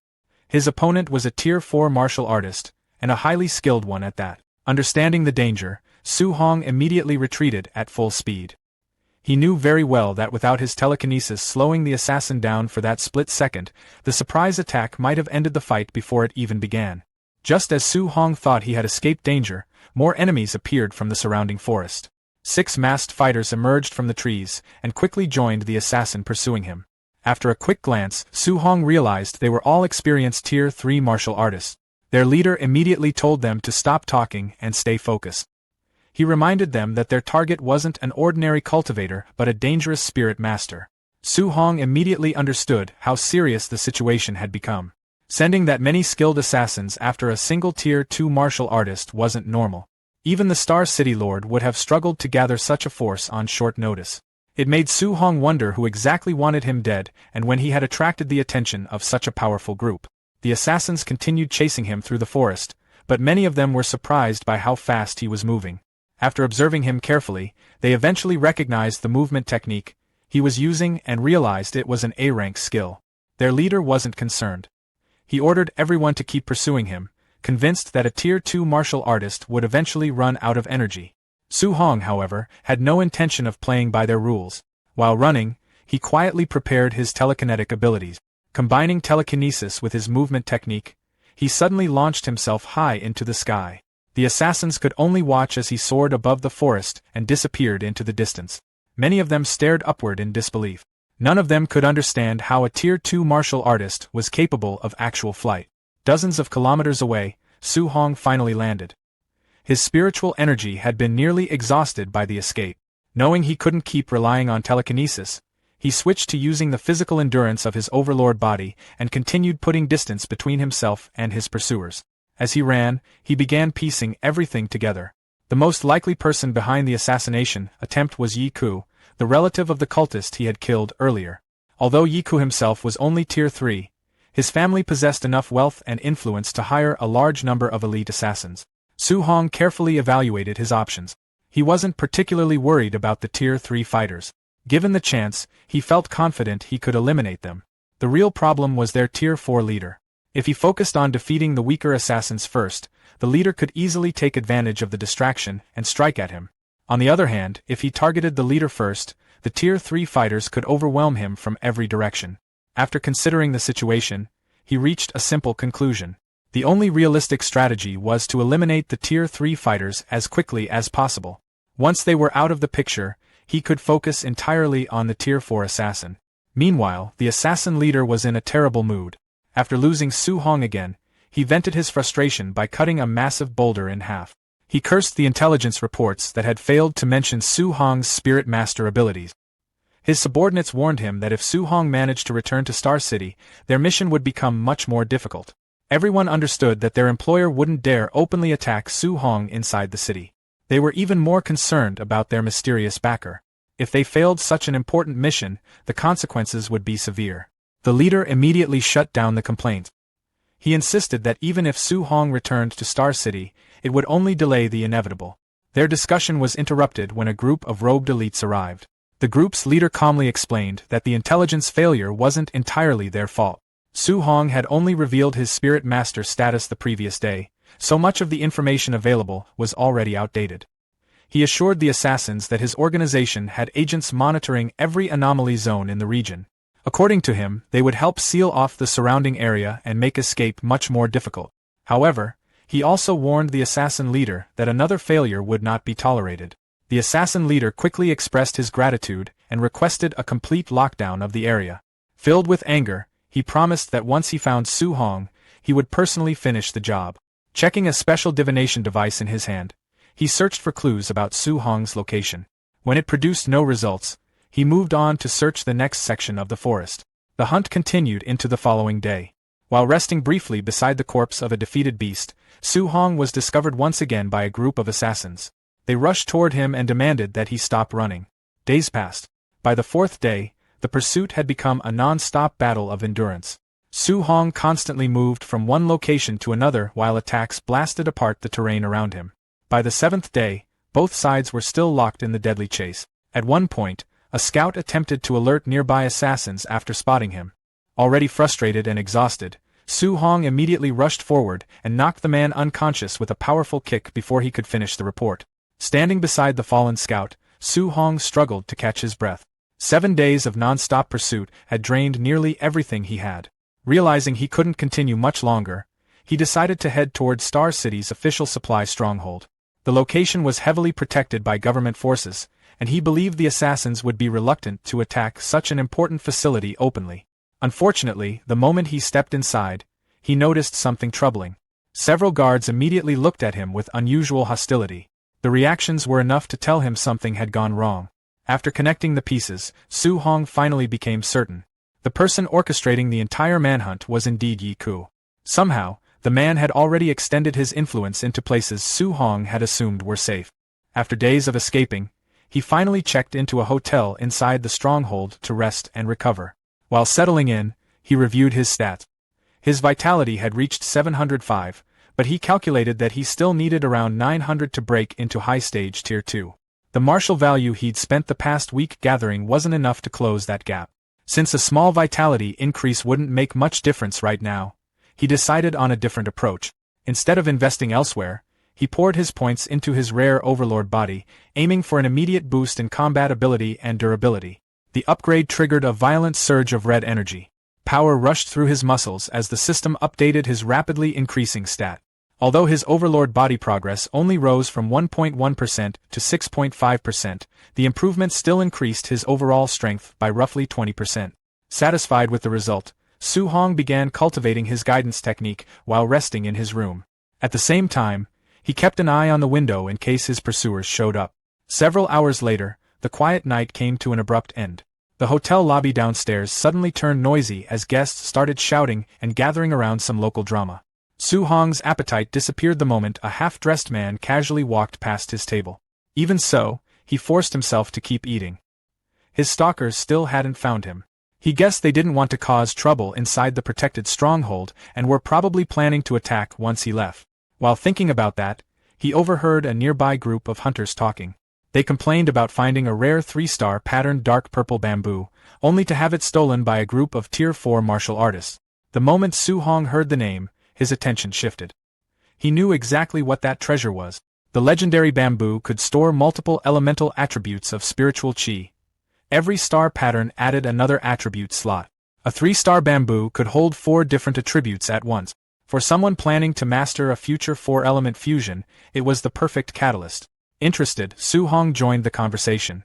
His opponent was a Tier 4 martial artist, and a highly skilled one at that. Understanding the danger, Su Hong immediately retreated at full speed. He knew very well that without his telekinesis slowing the assassin down for that split second, the surprise attack might have ended the fight before it even began. Just as Su Hong thought he had escaped danger, more enemies appeared from the surrounding forest. 6 masked fighters emerged from the trees, and quickly joined the assassin pursuing him. After a quick glance, Su Hong realized they were all experienced Tier 3 martial artists. Their leader immediately told them to stop talking and stay focused. He reminded them that their target wasn't an ordinary cultivator but a dangerous spirit master. Su Hong immediately understood how serious the situation had become. Sending that many skilled assassins after a single Tier 2 martial artist wasn't normal. Even the Star City Lord would have struggled to gather such a force on short notice. It made Su Hong wonder who exactly wanted him dead and when he had attracted the attention of such a powerful group. The assassins continued chasing him through the forest, but many of them were surprised by how fast he was moving. After observing him carefully, they eventually recognized the movement technique he was using and realized it was an A-rank skill. Their leader wasn't concerned. He ordered everyone to keep pursuing him, convinced that a Tier 2 martial artist would eventually run out of energy. Su Hong, however, had no intention of playing by their rules. While running, he quietly prepared his telekinetic abilities. Combining telekinesis with his movement technique, he suddenly launched himself high into the sky. The assassins could only watch as he soared above the forest and disappeared into the distance. Many of them stared upward in disbelief. None of them could understand how a Tier 2 martial artist was capable of actual flight. Dozens of kilometers away, Su Hong finally landed. His spiritual energy had been nearly exhausted by the escape. Knowing he couldn't keep relying on telekinesis, he switched to using the physical endurance of his overlord body and continued putting distance between himself and his pursuers. As he ran, he began piecing everything together. The most likely person behind the assassination attempt was Yi Ku, the relative of the cultist he had killed earlier. Although Yi Ku himself was only Tier 3, his family possessed enough wealth and influence to hire a large number of elite assassins. Su Hong carefully evaluated his options. He wasn't particularly worried about the Tier 3 fighters. Given the chance, he felt confident he could eliminate them. The real problem was their Tier 4 leader. If he focused on defeating the weaker assassins first, the leader could easily take advantage of the distraction and strike at him. On the other hand, if he targeted the leader first, the Tier 3 fighters could overwhelm him from every direction. After considering the situation, he reached a simple conclusion. The only realistic strategy was to eliminate the Tier 3 fighters as quickly as possible. Once they were out of the picture, he could focus entirely on the Tier 4 assassin. Meanwhile, the assassin leader was in a terrible mood. After losing Su Hong again, he vented his frustration by cutting a massive boulder in half. He cursed the intelligence reports that had failed to mention Su Hong's spirit master abilities. His subordinates warned him that if Su Hong managed to return to Star City, their mission would become much more difficult. Everyone understood that their employer wouldn't dare openly attack Su Hong inside the city. They were even more concerned about their mysterious backer. If they failed such an important mission, the consequences would be severe. The leader immediately shut down the complaint. He insisted that even if Su Hong returned to Star City, it would only delay the inevitable. Their discussion was interrupted when a group of robed elites arrived. The group's leader calmly explained that the intelligence failure wasn't entirely their fault. Su Hong had only revealed his spirit master status the previous day, so much of the information available was already outdated. He assured the assassins that his organization had agents monitoring every anomaly zone in the region. According to him, they would help seal off the surrounding area and make escape much more difficult. However, he also warned the assassin leader that another failure would not be tolerated. The assassin leader quickly expressed his gratitude and requested a complete lockdown of the area. Filled with anger, he promised that once he found Su Hong, he would personally finish the job. Checking a special divination device in his hand, he searched for clues about Su Hong's location. When it produced no results, he moved on to search the next section of the forest. The hunt continued into the following day. While resting briefly beside the corpse of a defeated beast, Su Hong was discovered once again by a group of assassins. They rushed toward him and demanded that he stop running. Days passed. By the 4th day, the pursuit had become a non-stop battle of endurance. Su Hong constantly moved from one location to another while attacks blasted apart the terrain around him. By the 7th day, both sides were still locked in the deadly chase. At one point, a scout attempted to alert nearby assassins after spotting him. Already frustrated and exhausted, Su Hong immediately rushed forward and knocked the man unconscious with a powerful kick before he could finish the report. Standing beside the fallen scout, Su Hong struggled to catch his breath. 7 days of non-stop pursuit had drained nearly everything he had. Realizing he couldn't continue much longer, he decided to head toward Star City's official supply stronghold. The location was heavily protected by government forces, and he believed the assassins would be reluctant to attack such an important facility openly. Unfortunately, the moment he stepped inside, he noticed something troubling. Several guards immediately looked at him with unusual hostility. The reactions were enough to tell him something had gone wrong. After connecting the pieces, Su Hong finally became certain. The person orchestrating the entire manhunt was indeed Yi Ku. Somehow, the man had already extended his influence into places Su Hong had assumed were safe. After days of escaping, he finally checked into a hotel inside the stronghold to rest and recover. While settling in, he reviewed his stats. His vitality had reached 705, but he calculated that he still needed around 900 to break into high-stage Tier 2. The martial value he'd spent the past week gathering wasn't enough to close that gap. Since a small vitality increase wouldn't make much difference right now, he decided on a different approach. Instead of investing elsewhere, he poured his points into his rare Overlord body, aiming for an immediate boost in combat ability and durability. The upgrade triggered a violent surge of red energy. Power rushed through his muscles as the system updated his rapidly increasing stat. Although his Overlord body progress only rose from 1.1% to 6.5%, the improvement still increased his overall strength by roughly 20%. Satisfied with the result, Su Hong began cultivating his guidance technique while resting in his room. At the same time, he kept an eye on the window in case his pursuers showed up. Several hours later, the quiet night came to an abrupt end. The hotel lobby downstairs suddenly turned noisy as guests started shouting and gathering around some local drama. Su Hong's appetite disappeared the moment a half-dressed man casually walked past his table. Even so, he forced himself to keep eating. His stalkers still hadn't found him. He guessed they didn't want to cause trouble inside the protected stronghold and were probably planning to attack once he left. While thinking about that, he overheard a nearby group of hunters talking. They complained about finding a rare 3-star patterned dark purple bamboo, only to have it stolen by a group of Tier 4 martial artists. The moment Su Hong heard the name, his attention shifted. He knew exactly what that treasure was. The legendary bamboo could store multiple elemental attributes of spiritual chi. Every star pattern added another attribute slot. A 3-star bamboo could hold 4 different attributes at once. For someone planning to master a future 4-element fusion, it was the perfect catalyst. Interested, Su Hong joined the conversation.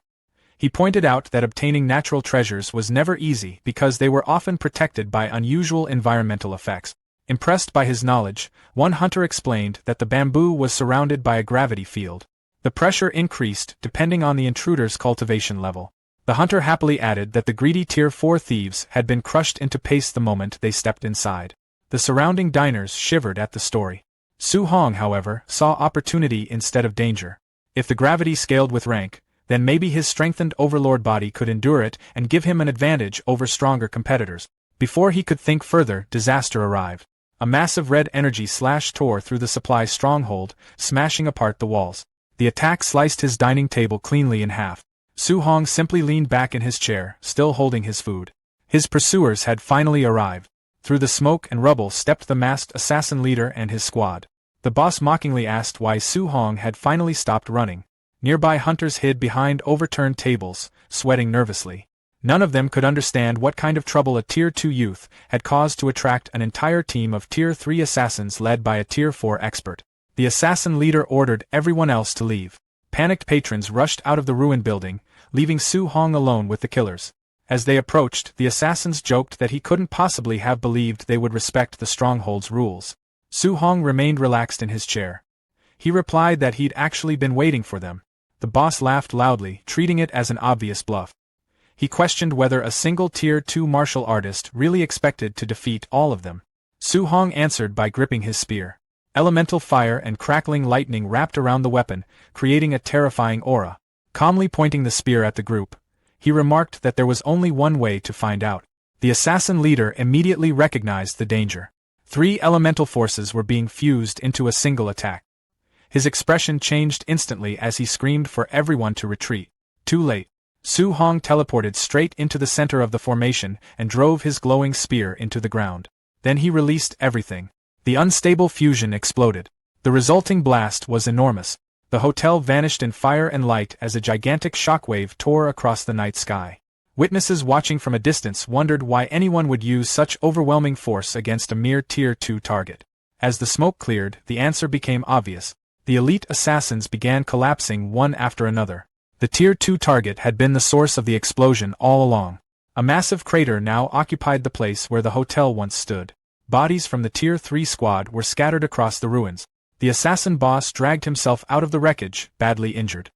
He pointed out that obtaining natural treasures was never easy because they were often protected by unusual environmental effects. Impressed by his knowledge, one hunter explained that the bamboo was surrounded by a gravity field. The pressure increased depending on the intruder's cultivation level. The hunter happily added that the greedy Tier 4 thieves had been crushed into paste the moment they stepped inside. The surrounding diners shivered at the story. Su Hong, however, saw opportunity instead of danger. If the gravity scaled with rank, then maybe his strengthened Overlord body could endure it and give him an advantage over stronger competitors. Before he could think further, disaster arrived. A massive red energy slash tore through the supply stronghold, smashing apart the walls. The attack sliced his dining table cleanly in half. Su Hong simply leaned back in his chair, still holding his food. His pursuers had finally arrived. Through the smoke and rubble stepped the masked assassin leader and his squad. The boss mockingly asked why Su Hong had finally stopped running. Nearby hunters hid behind overturned tables, sweating nervously. None of them could understand what kind of trouble a Tier 2 youth had caused to attract an entire team of Tier 3 assassins led by a Tier 4 expert. The assassin leader ordered everyone else to leave. Panicked patrons rushed out of the ruined building, leaving Su Hong alone with the killers. As they approached, the assassins joked that he couldn't possibly have believed they would respect the stronghold's rules. Su Hong remained relaxed in his chair. He replied that he'd actually been waiting for them. The boss laughed loudly, treating it as an obvious bluff. He questioned whether a single Tier 2 martial artist really expected to defeat all of them. Su Hong answered by gripping his spear. Elemental fire and crackling lightning wrapped around the weapon, creating a terrifying aura. Calmly pointing the spear at the group, he remarked that there was only one way to find out. The assassin leader immediately recognized the danger. 3 elemental forces were being fused into a single attack. His expression changed instantly as he screamed for everyone to retreat. Too late. Su Hong teleported straight into the center of the formation and drove his glowing spear into the ground. Then he released everything. The unstable fusion exploded. The resulting blast was enormous. The hotel vanished in fire and light as a gigantic shockwave tore across the night sky. Witnesses watching from a distance wondered why anyone would use such overwhelming force against a mere Tier 2 target. As the smoke cleared, the answer became obvious. The elite assassins began collapsing one after another. The Tier 2 target had been the source of the explosion all along. A massive crater now occupied the place where the hotel once stood. Bodies from the Tier 3 squad were scattered across the ruins. The assassin boss dragged himself out of the wreckage, badly injured.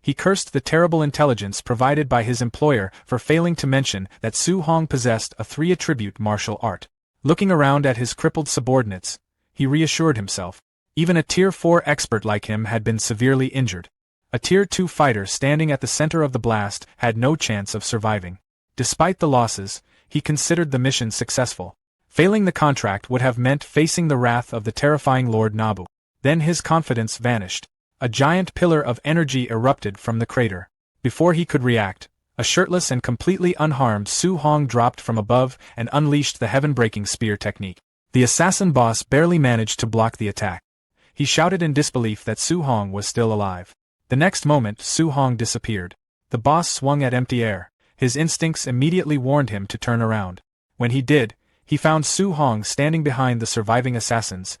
He cursed the terrible intelligence provided by his employer for failing to mention that Su Hong possessed a 3-attribute martial art. Looking around at his crippled subordinates, he reassured himself. Even a Tier 4 expert like him had been severely injured. A Tier 2 fighter standing at the center of the blast had no chance of surviving. Despite the losses, he considered the mission successful. Failing the contract would have meant facing the wrath of the terrifying Lord Nabu. Then his confidence vanished. A giant pillar of energy erupted from the crater. Before he could react, a shirtless and completely unharmed Su Hong dropped from above and unleashed the heaven-breaking spear technique. The assassin boss barely managed to block the attack. He shouted in disbelief that Su Hong was still alive. The next moment, Su Hong disappeared. The boss swung at empty air. His instincts immediately warned him to turn around. When he did, he found Su Hong standing behind the surviving assassins.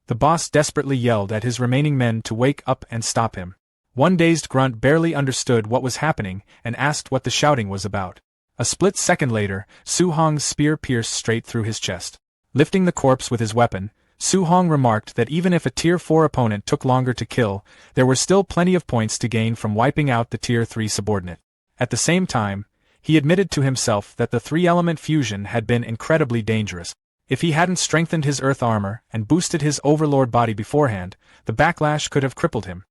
The boss desperately yelled at his remaining men to wake up and stop him. One dazed grunt barely understood what was happening and asked what the shouting was about. A split second later, Su Hong's spear pierced straight through his chest. Lifting the corpse with his weapon, Su Hong remarked that even if a Tier 4 opponent took longer to kill, there were still plenty of points to gain from wiping out the Tier 3 subordinate. At the same time, he admitted to himself that the 3-element fusion had been incredibly dangerous. If he hadn't strengthened his earth armor and boosted his overlord body beforehand, the backlash could have crippled him.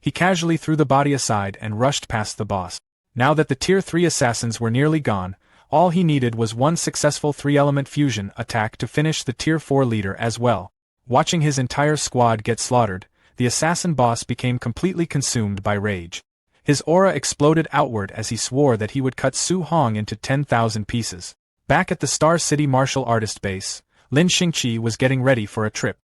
He casually threw the body aside and rushed past the boss. Now that the Tier 3 assassins were nearly gone, all he needed was one successful 3-element fusion attack to finish the Tier 4 leader as well. Watching his entire squad get slaughtered, the assassin boss became completely consumed by rage. His aura exploded outward as he swore that he would cut Su Hong into 10,000 pieces. Back at the Star City martial artist base, Lin Xingqi was getting ready for a trip.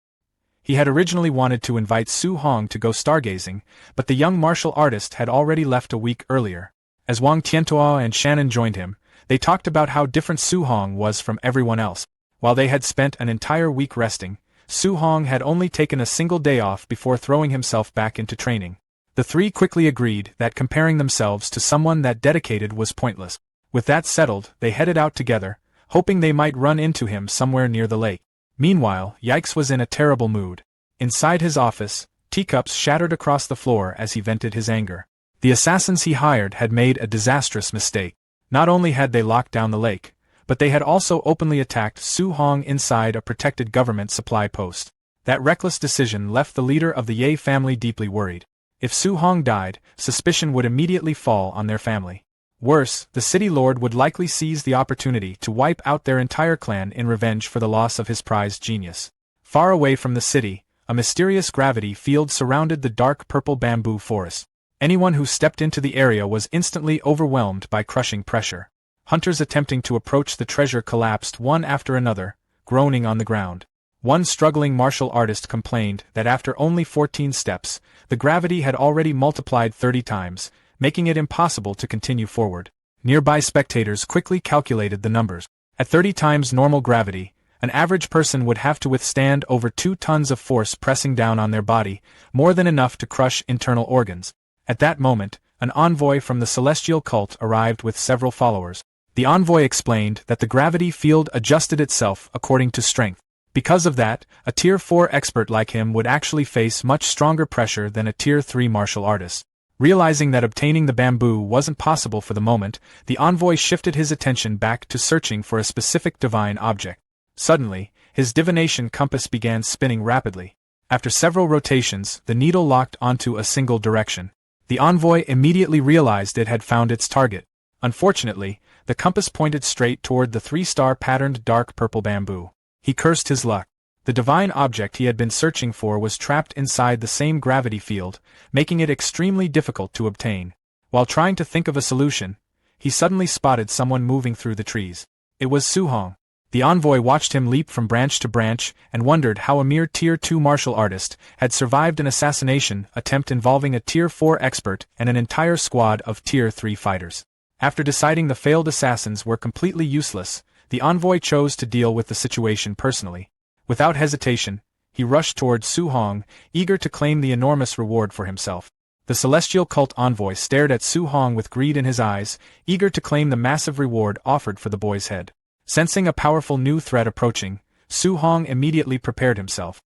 He had originally wanted to invite Su Hong to go stargazing, but the young martial artist had already left a week earlier. As Wang Tiantuo and Shannon joined him, they talked about how different Su Hong was from everyone else. While they had spent an entire week resting, Su Hong had only taken a single day off before throwing himself back into training. The three quickly agreed that comparing themselves to someone that dedicated was pointless. With that settled, they headed out together, hoping they might run into him somewhere near the lake. Meanwhile, Yikes was in a terrible mood. Inside his office, teacups shattered across the floor as he vented his anger. The assassins he hired had made a disastrous mistake. Not only had they locked down the lake, but they had also openly attacked Su Hong inside a protected government supply post. That reckless decision left the leader of the Ye family deeply worried. If Su Hong died, suspicion would immediately fall on their family. Worse, the city lord would likely seize the opportunity to wipe out their entire clan in revenge for the loss of his prized genius. Far away from the city, a mysterious gravity field surrounded the dark purple bamboo forest. Anyone who stepped into the area was instantly overwhelmed by crushing pressure. Hunters attempting to approach the treasure collapsed one after another, groaning on the ground. One struggling martial artist complained that after only 14 steps, the gravity had already multiplied 30 times, making it impossible to continue forward. Nearby spectators quickly calculated the numbers. At 30 times normal gravity, an average person would have to withstand over 2 tons of force pressing down on their body, more than enough to crush internal organs. At that moment, an envoy from the celestial cult arrived with several followers. The envoy explained that the gravity field adjusted itself according to strength. Because of that, a Tier 4 expert like him would actually face much stronger pressure than a Tier 3 martial artist. Realizing that obtaining the bamboo wasn't possible for the moment, the envoy shifted his attention back to searching for a specific divine object. Suddenly, his divination compass began spinning rapidly. After several rotations, the needle locked onto a single direction. The envoy immediately realized it had found its target. Unfortunately, the compass pointed straight toward the 3-star patterned dark purple bamboo. He cursed his luck. The divine object he had been searching for was trapped inside the same gravity field, making it extremely difficult to obtain. While trying to think of a solution, he suddenly spotted someone moving through the trees. It was Su Hong. The envoy watched him leap from branch to branch and wondered how a mere Tier 2 martial artist had survived an assassination attempt involving a Tier 4 expert and an entire squad of Tier 3 fighters. After deciding the failed assassins were completely useless, the envoy chose to deal with the situation personally. Without hesitation, he rushed toward Su Hong, eager to claim the enormous reward for himself. The celestial cult envoy stared at Su Hong with greed in his eyes, eager to claim the massive reward offered for the boy's head. Sensing a powerful new threat approaching, Su Hong immediately prepared himself.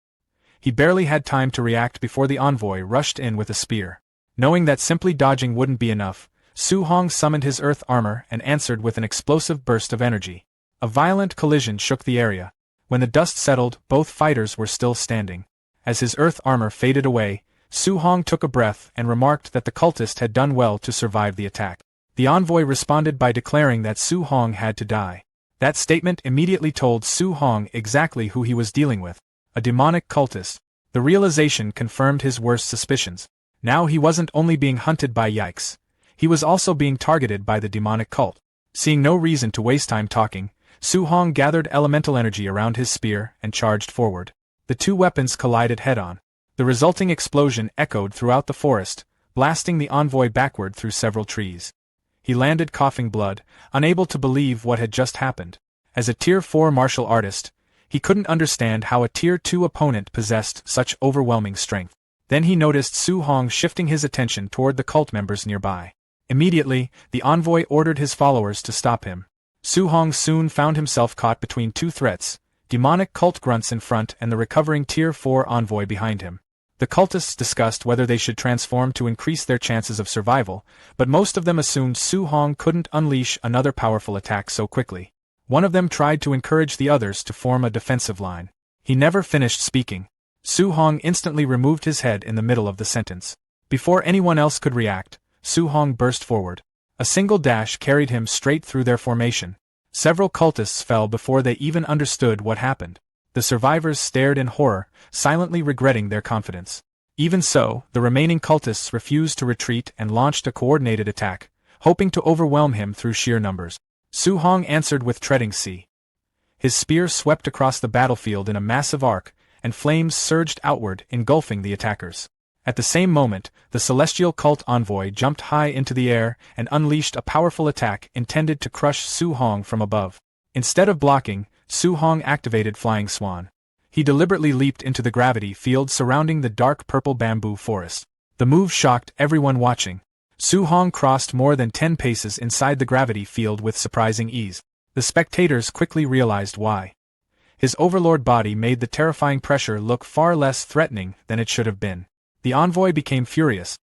He barely had time to react before the envoy rushed in with a spear. Knowing that simply dodging wouldn't be enough, Su Hong summoned his earth armor and answered with an explosive burst of energy. A violent collision shook the area. When the dust settled, both fighters were still standing. As his earth armor faded away, Su Hong took a breath and remarked that the cultist had done well to survive the attack. The envoy responded by declaring that Su Hong had to die. That statement immediately told Su Hong exactly who he was dealing with. A demonic cultist. The realization confirmed his worst suspicions. Now he wasn't only being hunted by Yikes. He was also being targeted by the demonic cult. Seeing no reason to waste time talking, Su Hong gathered elemental energy around his spear and charged forward. The two weapons collided head-on. The resulting explosion echoed throughout the forest, blasting the envoy backward through several trees. He landed coughing blood, unable to believe what had just happened. As a Tier 4 martial artist, he couldn't understand how a Tier 2 opponent possessed such overwhelming strength. Then he noticed Su Hong shifting his attention toward the cult members nearby. Immediately, the envoy ordered his followers to stop him. Su Hong soon found himself caught between two threats, demonic cult grunts in front and the recovering Tier 4 envoy behind him. The cultists discussed whether they should transform to increase their chances of survival, but most of them assumed Su Hong couldn't unleash another powerful attack so quickly. One of them tried to encourage the others to form a defensive line. He never finished speaking. Su Hong instantly removed his head in the middle of the sentence. Before anyone else could react, Su Hong burst forward. A single dash carried him straight through their formation. Several cultists fell before they even understood what happened. The survivors stared in horror, silently regretting their confidence. Even so, the remaining cultists refused to retreat and launched a coordinated attack, hoping to overwhelm him through sheer numbers. Su Hong answered with treading sea. His spear swept across the battlefield in a massive arc, and flames surged outward, engulfing the attackers. At the same moment, the celestial cult envoy jumped high into the air and unleashed a powerful attack intended to crush Su Hong from above. Instead of blocking, Su Hong activated Flying Swan. He deliberately leaped into the gravity field surrounding the dark purple bamboo forest. The move shocked everyone watching. Su Hong crossed more than 10 paces inside the gravity field with surprising ease. The spectators quickly realized why. His overlord body made the terrifying pressure look far less threatening than it should have been. The envoy became furious.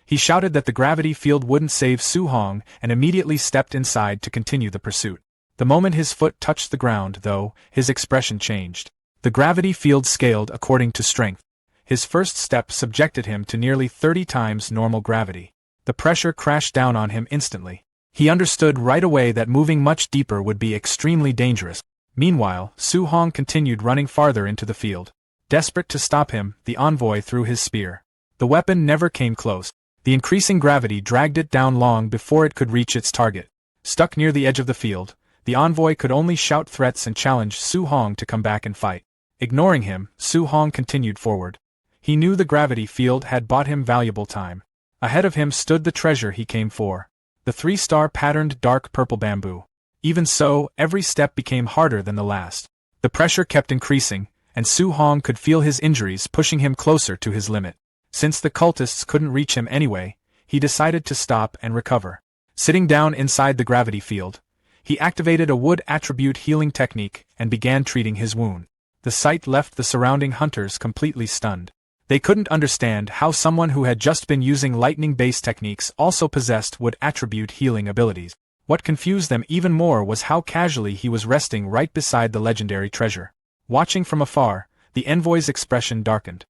He shouted that the gravity field wouldn't save Su Hong and immediately stepped inside to continue the pursuit. The moment his foot touched the ground, though, his expression changed. The gravity field scaled according to strength. His first step subjected him to nearly 30 times normal gravity. The pressure crashed down on him instantly. He understood right away that moving much deeper would be extremely dangerous. Meanwhile, Su Hong continued running farther into the field. Desperate to stop him, the envoy threw his spear. The weapon never came close. The increasing gravity dragged it down long before it could reach its target. Stuck near the edge of the field, the envoy could only shout threats and challenge Su Hong to come back and fight. Ignoring him, Su Hong continued forward. He knew the gravity field had bought him valuable time. Ahead of him stood the treasure he came for. The 3-star patterned dark purple bamboo. Even so, every step became harder than the last. The pressure kept increasing, and Su Hong could feel his injuries pushing him closer to his limit. Since the cultists couldn't reach him anyway, he decided to stop and recover. Sitting down inside the gravity field, he activated a wood attribute healing technique and began treating his wound. The sight left the surrounding hunters completely stunned. They couldn't understand how someone who had just been using lightning-based techniques also possessed wood attribute healing abilities. What confused them even more was how casually he was resting right beside the legendary treasure. Watching from afar, the envoy's expression darkened.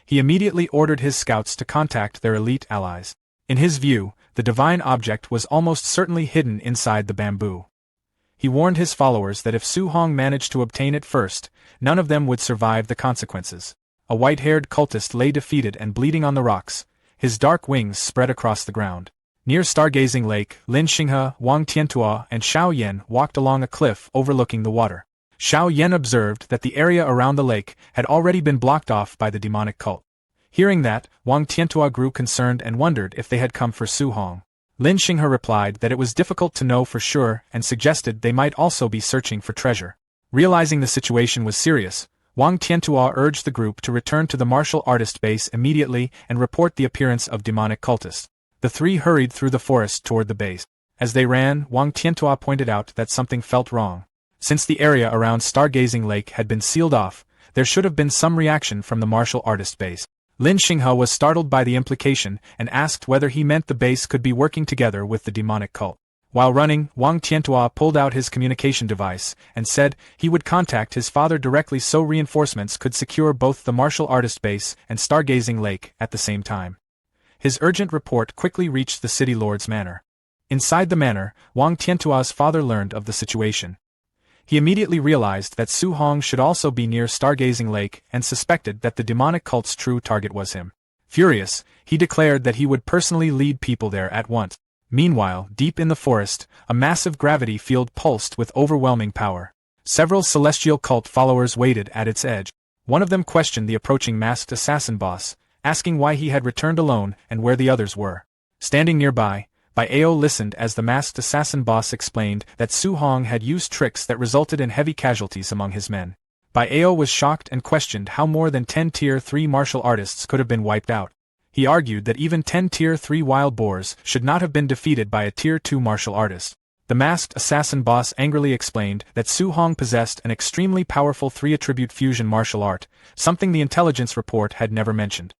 He immediately ordered his scouts to contact their elite allies. In his view, the divine object was almost certainly hidden inside the bamboo. He warned his followers that if Su Hong managed to obtain it first, none of them would survive the consequences. A white-haired cultist lay defeated and bleeding on the rocks, his dark wings spread across the ground. Near Stargazing Lake, Lin Xinghe, Wang Tiantua, and Xiao Yan walked along a cliff overlooking the water. Xiao Yan observed that the area around the lake had already been blocked off by the demonic cult. Hearing that, Wang Tiantua grew concerned and wondered if they had come for Su Hong. Lin Xinghe replied that it was difficult to know for sure and suggested they might also be searching for treasure. Realizing the situation was serious, Wang Tiantua urged the group to return to the martial artist base immediately and report the appearance of demonic cultists. The three hurried through the forest toward the base. As they ran, Wang Tiantua pointed out that something felt wrong. Since the area around Stargazing Lake had been sealed off, there should have been some reaction from the martial artist base. Lin Xinghe was startled by the implication and asked whether he meant the base could be working together with the demonic cult. While running, Wang Tiantua pulled out his communication device and said he would contact his father directly so reinforcements could secure both the martial artist base and Stargazing Lake at the same time. His urgent report quickly reached the city lord's manor. Inside the manor, Wang Tiantua's father learned of the situation. He immediately realized that Su Hong should also be near Stargazing Lake and suspected that the demonic cult's true target was him. Furious, he declared that he would personally lead people there at once. Meanwhile, deep in the forest, a massive gravity field pulsed with overwhelming power. Several celestial cult followers waited at its edge. One of them questioned the approaching masked assassin boss, asking why he had returned alone and where the others were. Standing nearby, Ao listened as the masked assassin boss explained that Su Hong had used tricks that resulted in heavy casualties among his men. Ao was shocked and questioned how more than 10 Tier 3 martial artists could have been wiped out. He argued that even 10 Tier 3 wild boars should not have been defeated by a Tier 2 martial artist. The masked assassin boss angrily explained that Su Hong possessed an extremely powerful 3-attribute fusion martial art, something the intelligence report had never mentioned.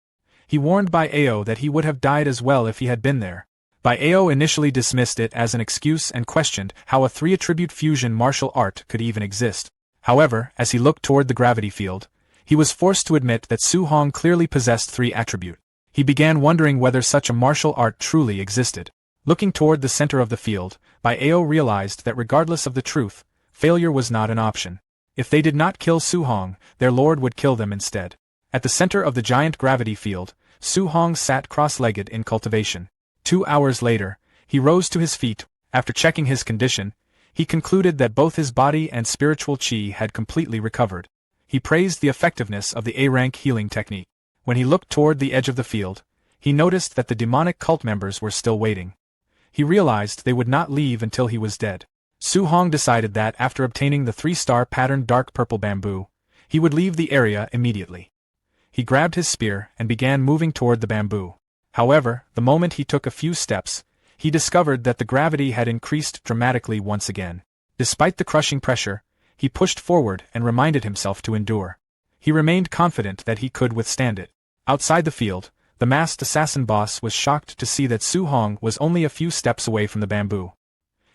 He warned Ao that he would have died as well if he had been there. Ao initially dismissed it as an excuse and questioned how a 3-attribute fusion martial art could even exist. However, as he looked toward the gravity field, he was forced to admit that Su Hong clearly possessed 3-attribute. He began wondering whether such a martial art truly existed. Looking toward the center of the field, Ao realized that regardless of the truth, failure was not an option. If they did not kill Su Hong, their lord would kill them instead. At the center of the giant gravity field, Su Hong sat cross-legged in cultivation. 2 hours later, he rose to his feet. After checking his condition, he concluded that both his body and spiritual qi had completely recovered. He praised the effectiveness of the A-rank healing technique. When he looked toward the edge of the field, he noticed that the demonic cult members were still waiting. He realized they would not leave until he was dead. Su Hong decided that after obtaining the 3-star patterned dark purple bamboo, he would leave the area immediately. He grabbed his spear and began moving toward the bamboo. However, the moment he took a few steps, he discovered that the gravity had increased dramatically once again. Despite the crushing pressure, he pushed forward and reminded himself to endure. He remained confident that he could withstand it. Outside the field, the masked assassin boss was shocked to see that Su Hong was only a few steps away from the bamboo.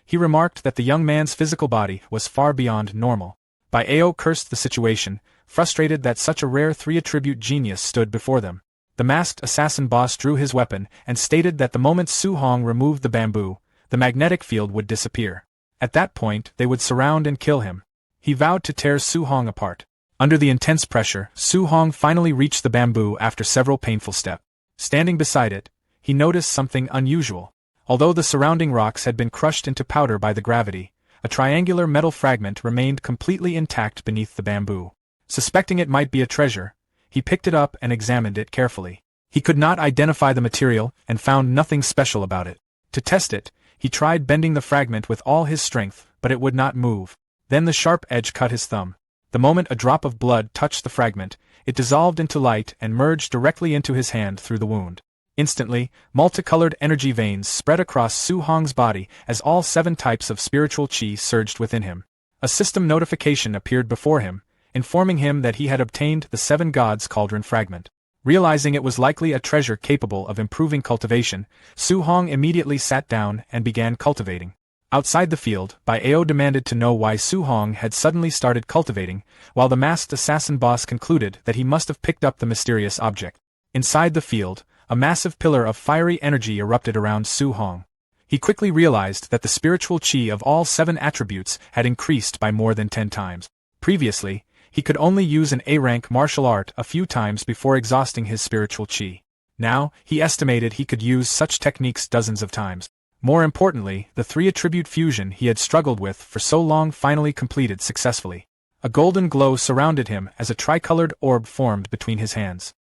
He remarked that the young man's physical body was far beyond normal. Ao cursed the situation, frustrated that such a rare 3-attribute genius stood before them. The masked assassin boss drew his weapon and stated that the moment Su Hong removed the bamboo, the magnetic field would disappear. At that point, they would surround and kill him. He vowed to tear Su Hong apart. Under the intense pressure, Su Hong finally reached the bamboo after several painful steps. Standing beside it, he noticed something unusual. Although the surrounding rocks had been crushed into powder by the gravity, a triangular metal fragment remained completely intact beneath the bamboo. Suspecting it might be a treasure, he picked it up and examined it carefully. He could not identify the material and found nothing special about it. To test it, he tried bending the fragment with all his strength, but it would not move. Then the sharp edge cut his thumb. The moment a drop of blood touched the fragment, it dissolved into light and merged directly into his hand through the wound. Instantly, multicolored energy veins spread across Su Hong's body as all 7 types of spiritual qi surged within him. A system notification appeared before him, informing him that he had obtained the 7 Gods Cauldron fragment. Realizing it was likely a treasure capable of improving cultivation, Su Hong immediately sat down and began cultivating. Outside the field, Ao demanded to know why Su Hong had suddenly started cultivating, while the masked assassin boss concluded that he must have picked up the mysterious object. Inside the field, a massive pillar of fiery energy erupted around Su Hong. He quickly realized that the spiritual qi of all 7 attributes had increased by more than 10 times. Previously, he could only use an A-rank martial art a few times before exhausting his spiritual qi. Now, he estimated he could use such techniques dozens of times. More importantly, the 3-attribute fusion he had struggled with for so long finally completed successfully. A golden glow surrounded him as a tricolored orb formed between his hands.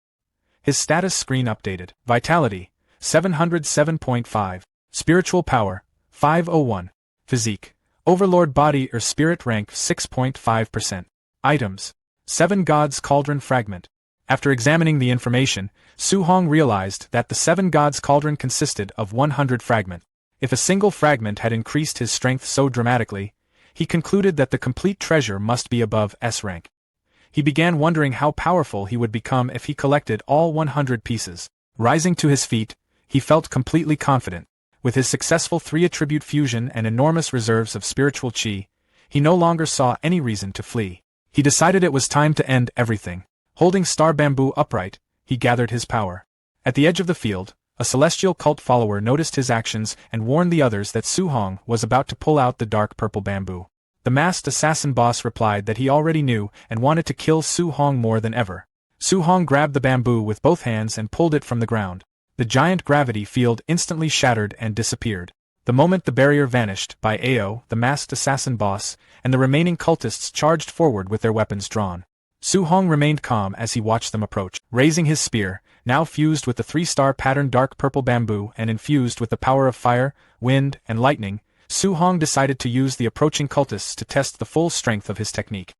His status screen updated. Vitality, 707.5. Spiritual power, 501. Physique, Overlord body or spirit rank 6.5%. Items, 7 Gods Cauldron Fragment. After examining the information, Su-hong realized that the 7 Gods Cauldron consisted of 100 fragments. If a single fragment had increased his strength so dramatically, he concluded that the complete treasure must be above S rank. He began wondering how powerful he would become if he collected all 100 pieces. Rising to his feet, he felt completely confident. With his successful 3-attribute fusion and enormous reserves of spiritual chi, he no longer saw any reason to flee. He decided it was time to end everything. Holding Star Bamboo upright, he gathered his power. At the edge of the field, a celestial cult follower noticed his actions and warned the others that Su-hong was about to pull out the dark purple bamboo. The masked assassin boss replied that he already knew and wanted to kill Su-hong more than ever. Su-hong grabbed the bamboo with both hands and pulled it from the ground. The giant gravity field instantly shattered and disappeared. The moment the barrier vanished, Bai Ao, the masked assassin boss, and the remaining cultists charged forward with their weapons drawn. Su-hong remained calm as he watched them approach. Raising his spear, now fused with the 3-star pattern dark purple bamboo and infused with the power of fire, wind, and lightning, Su-hong decided to use the approaching cultists to test the full strength of his technique.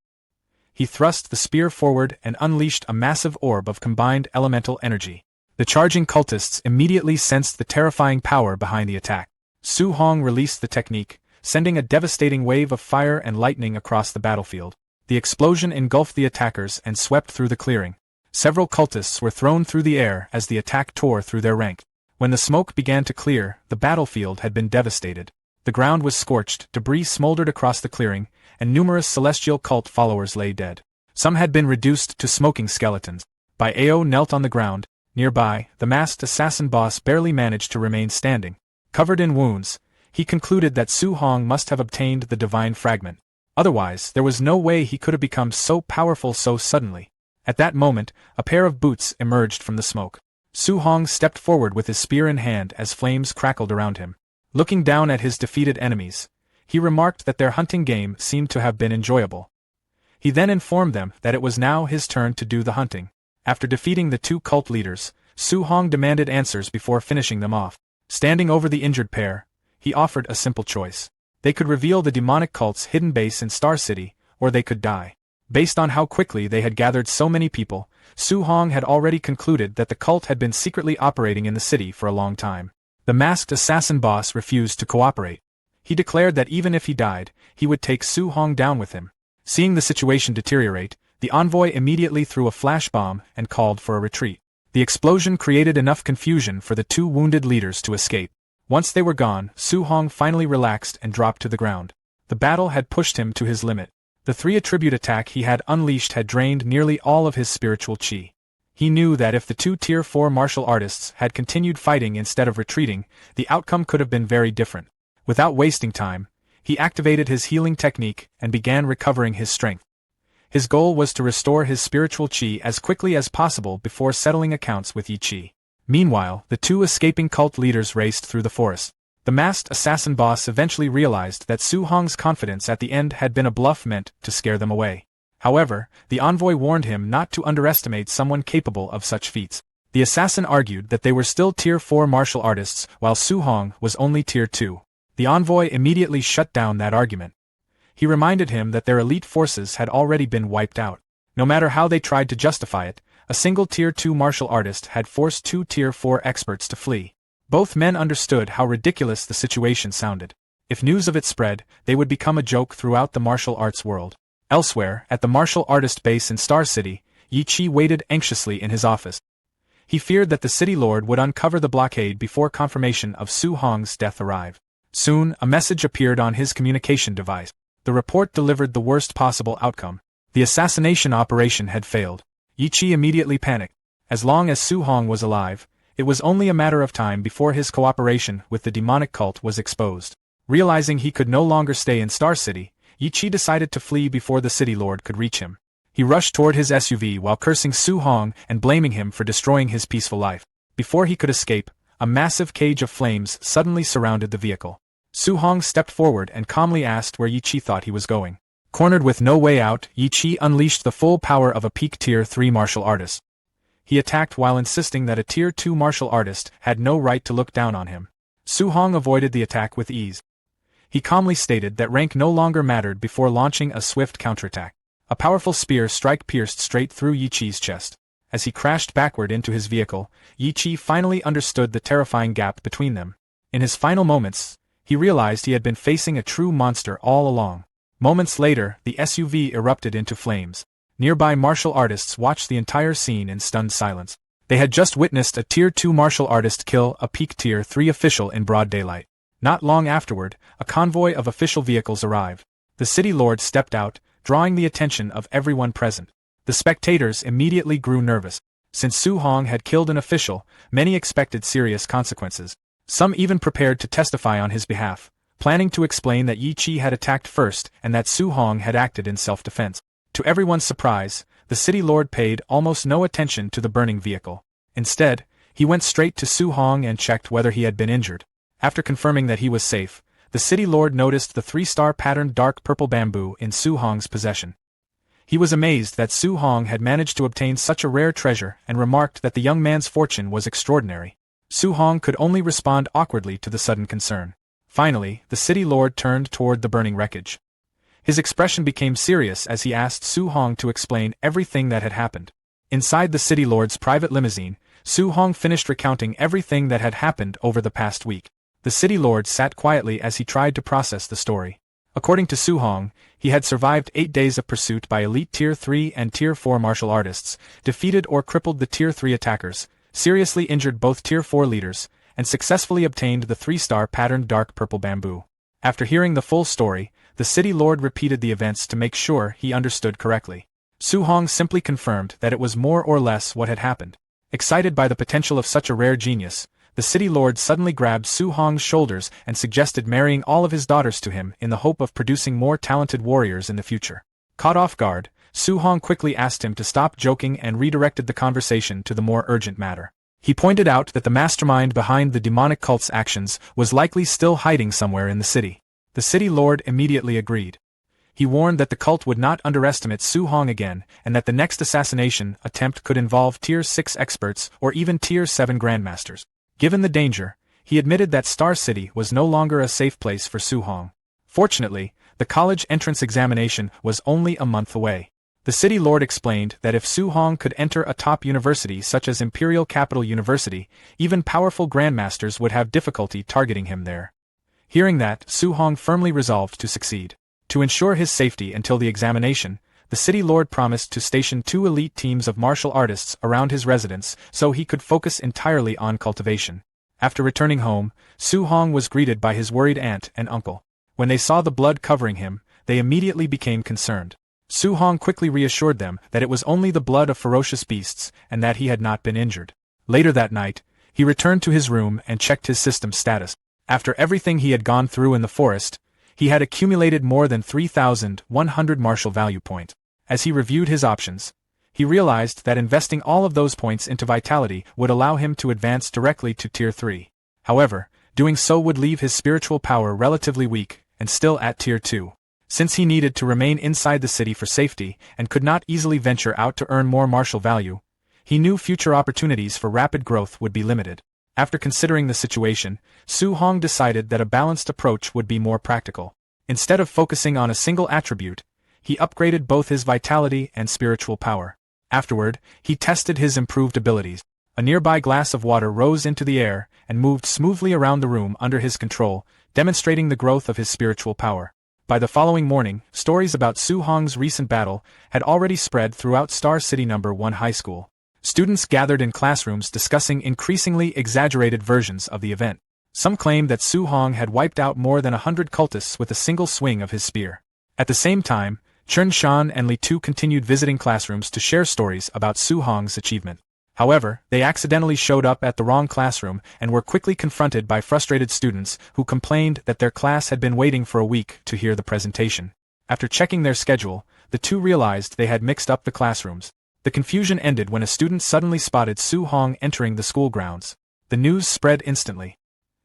He thrust the spear forward and unleashed a massive orb of combined elemental energy. The charging cultists immediately sensed the terrifying power behind the attack. Su-hong released the technique, sending a devastating wave of fire and lightning across the battlefield. The explosion engulfed the attackers and swept through the clearing. Several cultists were thrown through the air as the attack tore through their rank. When the smoke began to clear, the battlefield had been devastated. The ground was scorched, debris smoldered across the clearing, and numerous celestial cult followers lay dead. Some had been reduced to smoking skeletons. Bai Ao knelt on the ground. Nearby, the masked assassin boss barely managed to remain standing. Covered in wounds, he concluded that Su-hong must have obtained the divine fragment. Otherwise, there was no way he could have become so powerful so suddenly. At that moment, a pair of boots emerged from the smoke. Su-hong stepped forward with his spear in hand as flames crackled around him. Looking down at his defeated enemies, he remarked that their hunting game seemed to have been enjoyable. He then informed them that it was now his turn to do the hunting. After defeating the 2 cult leaders, Su-hong demanded answers before finishing them off. Standing over the injured pair, he offered a simple choice. They could reveal the demonic cult's hidden base in Star City, or they could die. Based on how quickly they had gathered so many people, Su-hong had already concluded that the cult had been secretly operating in the city for a long time. The masked assassin boss refused to cooperate. He declared that even if he died, he would take Su-hong down with him. Seeing the situation deteriorate, the envoy immediately threw a flash bomb and called for a retreat. The explosion created enough confusion for the 2 wounded leaders to escape. Once they were gone, Su-hong finally relaxed and dropped to the ground. The battle had pushed him to his limit. The 3-attribute attack he had unleashed had drained nearly all of his spiritual chi. He knew that if the 2 Tier 4 martial artists had continued fighting instead of retreating, the outcome could have been very different. Without wasting time, he activated his healing technique and began recovering his strength. His goal was to restore his spiritual chi as quickly as possible before settling accounts with Yi Chi. Meanwhile, the 2 escaping cult leaders raced through the forest. The masked assassin boss eventually realized that Su-hong's confidence at the end had been a bluff meant to scare them away. However, the envoy warned him not to underestimate someone capable of such feats. The assassin argued that they were still Tier 4 martial artists while Su-hong was only Tier 2. The envoy immediately shut down that argument. He reminded him that their elite forces had already been wiped out. No matter how they tried to justify it, a single Tier 2 martial artist had forced 2 Tier 4 experts to flee. Both men understood how ridiculous the situation sounded. If news of it spread, they would become a joke throughout the martial arts world. Elsewhere, at the martial artist base in Star City, Yi Chi waited anxiously in his office. He feared that the city lord would uncover the blockade before confirmation of Su-hong's death arrived. Soon, a message appeared on his communication device. The report delivered the worst possible outcome. The assassination operation had failed. Yi Chi immediately panicked. As long as Su-hong was alive, it was only a matter of time before his cooperation with the demonic cult was exposed. Realizing he could no longer stay in Star City, Yi Chi decided to flee before the city lord could reach him. He rushed toward his SUV while cursing Su-hong and blaming him for destroying his peaceful life. Before he could escape, a massive cage of flames suddenly surrounded the vehicle. Su-hong stepped forward and calmly asked where Yi Chi thought he was going. Cornered with no way out, Yi Chi unleashed the full power of a peak Tier 3 martial artist. He attacked while insisting that a Tier 2 martial artist had no right to look down on him. Su Hong avoided the attack with ease. He calmly stated that rank no longer mattered before launching a swift counterattack. A powerful spear strike pierced straight through Yi Chi's chest. As he crashed backward into his vehicle, Yi Chi finally understood the terrifying gap between them. In his final moments, he realized he had been facing a true monster all along. Moments later, the SUV erupted into flames. Nearby martial artists watched the entire scene in stunned silence. They had just witnessed a Tier 2 martial artist kill a peak Tier 3 official in broad daylight. Not long afterward, a convoy of official vehicles arrived. The city lord stepped out, drawing the attention of everyone present. The spectators immediately grew nervous. Since Su Hong had killed an official, many expected serious consequences. Some even prepared to testify on his behalf, planning to explain that Yi Chi had attacked first and that Su Hong had acted in self-defense. To everyone's surprise, the city lord paid almost no attention to the burning vehicle. Instead, he went straight to Su Hong and checked whether he had been injured. After confirming that he was safe, the city lord noticed the 3-star patterned dark purple bamboo in Su Hong's possession. He was amazed that Su Hong had managed to obtain such a rare treasure and remarked that the young man's fortune was extraordinary. Su Hong could only respond awkwardly to the sudden concern. Finally, the city lord turned toward the burning wreckage. His expression became serious as he asked Su Hong to explain everything that had happened. Inside the city lord's private limousine, Su Hong finished recounting everything that had happened over the past week. The city lord sat quietly as he tried to process the story. According to Su Hong, he had survived 8 days of pursuit by elite Tier 3 and Tier 4 martial artists, defeated or crippled the Tier 3 attackers, seriously injured both Tier 4 leaders, and successfully obtained the 3-star patterned dark purple bamboo. After hearing the full story, the city lord repeated the events to make sure he understood correctly. Su Hong simply confirmed that it was more or less what had happened. Excited by the potential of such a rare genius, the city lord suddenly grabbed Su Hong's shoulders and suggested marrying all of his daughters to him in the hope of producing more talented warriors in the future. Caught off guard, Su Hong quickly asked him to stop joking and redirected the conversation to the more urgent matter. He pointed out that the mastermind behind the demonic cult's actions was likely still hiding somewhere in the city. The city lord immediately agreed. He warned that the cult would not underestimate Su Hong again and that the next assassination attempt could involve Tier 6 experts or even Tier 7 grandmasters. Given the danger, he admitted that Star City was no longer a safe place for Su Hong. Fortunately, the college entrance examination was only a month away. The city lord explained that if Su Hong could enter a top university such as Imperial Capital University, even powerful grandmasters would have difficulty targeting him there. Hearing that, Su Hong firmly resolved to succeed. To ensure his safety until the examination, the city lord promised to station 2 elite teams of martial artists around his residence so he could focus entirely on cultivation. After returning home, Su Hong was greeted by his worried aunt and uncle. When they saw the blood covering him, they immediately became concerned. Su Hong quickly reassured them that it was only the blood of ferocious beasts and that he had not been injured. Later that night, he returned to his room and checked his system status. After everything he had gone through in the forest, he had accumulated more than 3,100 martial value points. As he reviewed his options, he realized that investing all of those points into vitality would allow him to advance directly to Tier 3. However, doing so would leave his spiritual power relatively weak and still at Tier 2. Since he needed to remain inside the city for safety and could not easily venture out to earn more martial value, he knew future opportunities for rapid growth would be limited. After considering the situation, Su Hong decided that a balanced approach would be more practical. Instead of focusing on a single attribute, he upgraded both his vitality and spiritual power. Afterward, he tested his improved abilities. A nearby glass of water rose into the air and moved smoothly around the room under his control, demonstrating the growth of his spiritual power. By the following morning, stories about Su Hong's recent battle had already spread throughout Star City No. 1 High School. Students gathered in classrooms discussing increasingly exaggerated versions of the event. Some claimed that Su Hong had wiped out more than 100 cultists with a single swing of his spear. At the same time, Chun Shan and Li Tu continued visiting classrooms to share stories about Su Hong's achievement. However, they accidentally showed up at the wrong classroom and were quickly confronted by frustrated students who complained that their class had been waiting for a week to hear the presentation. After checking their schedule, the two realized they had mixed up the classrooms. The confusion ended when a student suddenly spotted Su Hong entering the school grounds. The news spread instantly.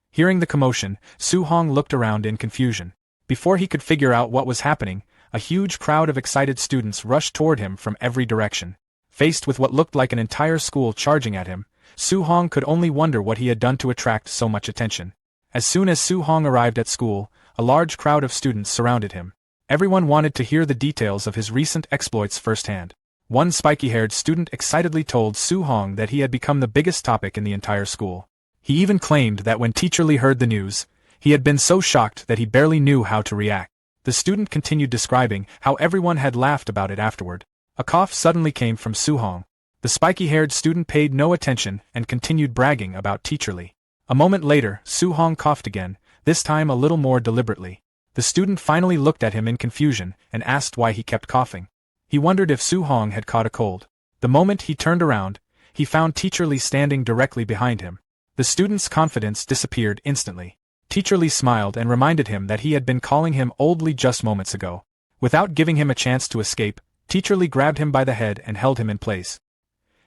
Hearing the commotion, Su Hong looked around in confusion. Before he could figure out what was happening, a huge crowd of excited students rushed toward him from every direction. Faced with what looked like an entire school charging at him, Su Hong could only wonder what he had done to attract so much attention. As soon as Su Hong arrived at school, a large crowd of students surrounded him. Everyone wanted to hear the details of his recent exploits firsthand. One spiky-haired student excitedly told Su Hong that he had become the biggest topic in the entire school. He even claimed that when Teacher Lee heard the news, he had been so shocked that he barely knew how to react. The student continued describing how everyone had laughed about it afterward. A cough suddenly came from Su Hong. The spiky-haired student paid no attention and continued bragging about Teacher Lee. A moment later, Su Hong coughed again, this time a little more deliberately. The student finally looked at him in confusion and asked why he kept coughing. He wondered if Su Hong had caught a cold. The moment he turned around, he found Teacher Lee standing directly behind him. The student's confidence disappeared instantly. Teacher Lee smiled and reminded him that he had been calling him Old Lee just moments ago. Without giving him a chance to escape, Teacher Lee grabbed him by the head and held him in place.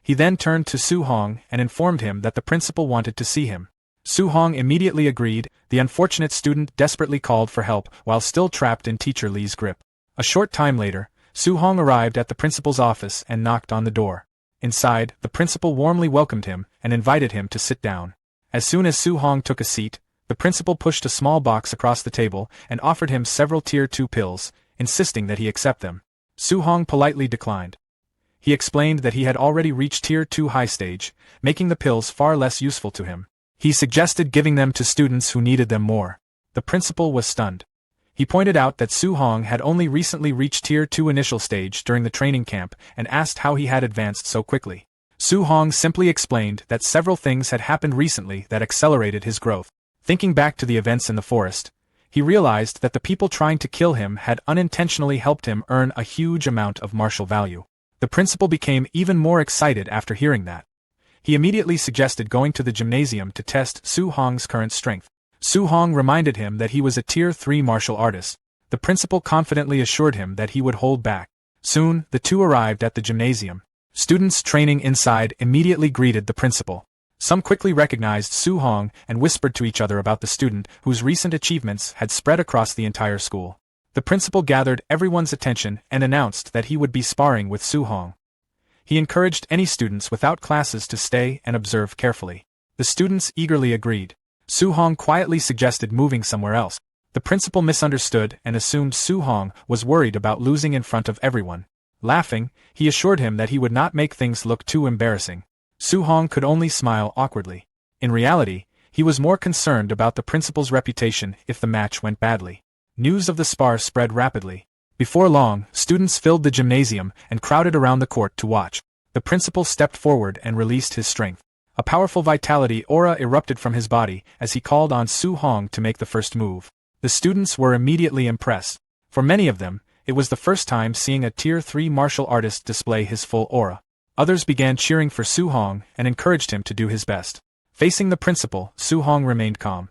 He then turned to Su Hong and informed him that the principal wanted to see him. Su Hong immediately agreed. The unfortunate student desperately called for help while still trapped in Teacher Lee's grip. A short time later, Su Hong arrived at the principal's office and knocked on the door. Inside, the principal warmly welcomed him and invited him to sit down. As soon as Su Hong took a seat, the principal pushed a small box across the table and offered him several Tier 2 pills, insisting that he accept them. Su Hong politely declined. He explained that he had already reached Tier 2 high stage, making the pills far less useful to him. He suggested giving them to students who needed them more. The principal was stunned. He pointed out that Su Hong had only recently reached Tier 2 initial stage during the training camp and asked how he had advanced so quickly. Su Hong simply explained that several things had happened recently that accelerated his growth. Thinking back to the events in the forest, he realized that the people trying to kill him had unintentionally helped him earn a huge amount of martial value. The principal became even more excited after hearing that. He immediately suggested going to the gymnasium to test Su Hong's current strength. Su Hong reminded him that he was a Tier 3 martial artist. The principal confidently assured him that he would hold back. Soon, the two arrived at the gymnasium. Students training inside immediately greeted the principal. Some quickly recognized Su Hong and whispered to each other about the student whose recent achievements had spread across the entire school. The principal gathered everyone's attention and announced that he would be sparring with Su Hong. He encouraged any students without classes to stay and observe carefully. The students eagerly agreed. Su Hong quietly suggested moving somewhere else. The principal misunderstood and assumed Su Hong was worried about losing in front of everyone. Laughing, he assured him that he would not make things look too embarrassing. Su Hong could only smile awkwardly. In reality, he was more concerned about the principal's reputation if the match went badly. News of the spar spread rapidly. Before long, students filled the gymnasium and crowded around the court to watch. The principal stepped forward and released his strength. A powerful vitality aura erupted from his body as he called on Su Hong to make the first move. The students were immediately impressed. For many of them, it was the first time seeing a Tier 3 martial artist display his full aura. Others began cheering for Su Hong and encouraged him to do his best. Facing the principal, Su Hong remained calm.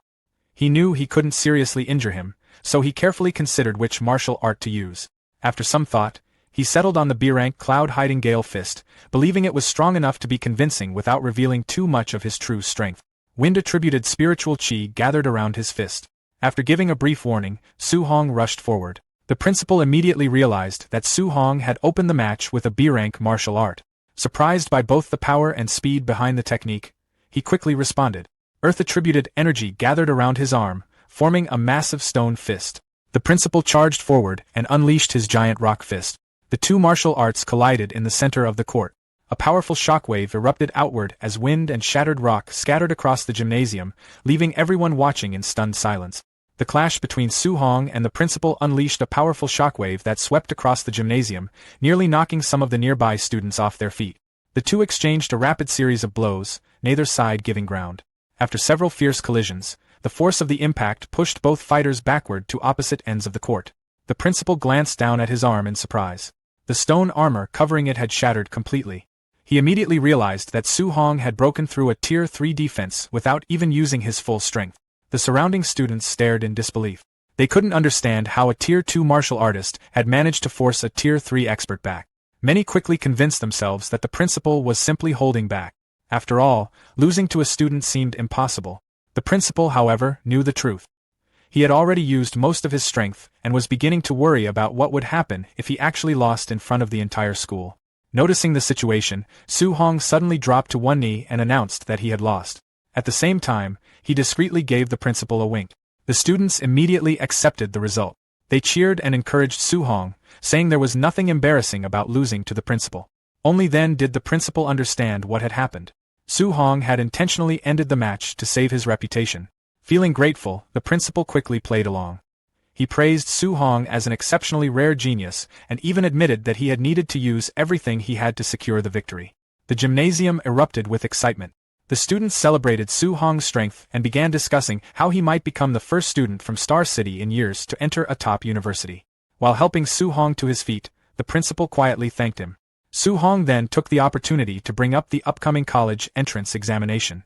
He knew he couldn't seriously injure him, so he carefully considered which martial art to use. After some thought, he settled on the B-rank Cloud-Hiding Gale Fist, believing it was strong enough to be convincing without revealing too much of his true strength. Wind-attributed spiritual chi gathered around his fist. After giving a brief warning, Su Hong rushed forward. The principal immediately realized that Su Hong had opened the match with a B-rank martial art. Surprised by both the power and speed behind the technique, he quickly responded. Earth-attributed energy gathered around his arm, forming a massive stone fist. The principal charged forward and unleashed his giant rock fist. The two martial arts collided in the center of the court. A powerful shockwave erupted outward as wind and shattered rock scattered across the gymnasium, leaving everyone watching in stunned silence. The clash between Su Hong and the principal unleashed a powerful shockwave that swept across the gymnasium, nearly knocking some of the nearby students off their feet. The two exchanged a rapid series of blows, neither side giving ground. After several fierce collisions, the force of the impact pushed both fighters backward to opposite ends of the court. The principal glanced down at his arm in surprise. The stone armor covering it had shattered completely. He immediately realized that Su Hong had broken through a Tier 3 defense without even using his full strength. The surrounding students stared in disbelief. They couldn't understand how a Tier 2 martial artist had managed to force a Tier 3 expert back. Many quickly convinced themselves that the principal was simply holding back. After all, losing to a student seemed impossible. The principal, however, knew the truth. He had already used most of his strength and was beginning to worry about what would happen if he actually lost in front of the entire school. Noticing the situation, Su Hong suddenly dropped to one knee and announced that he had lost. At the same time, he discreetly gave the principal a wink. The students immediately accepted the result. They cheered and encouraged Su Hong, saying there was nothing embarrassing about losing to the principal. Only then did the principal understand what had happened. Su Hong had intentionally ended the match to save his reputation. Feeling grateful, the principal quickly played along. He praised Su Hong as an exceptionally rare genius and even admitted that he had needed to use everything he had to secure the victory. The gymnasium erupted with excitement. The students celebrated Su Hong's strength and began discussing how he might become the first student from Star City in years to enter a top university. While helping Su Hong to his feet, the principal quietly thanked him. Su Hong then took the opportunity to bring up the upcoming college entrance examination.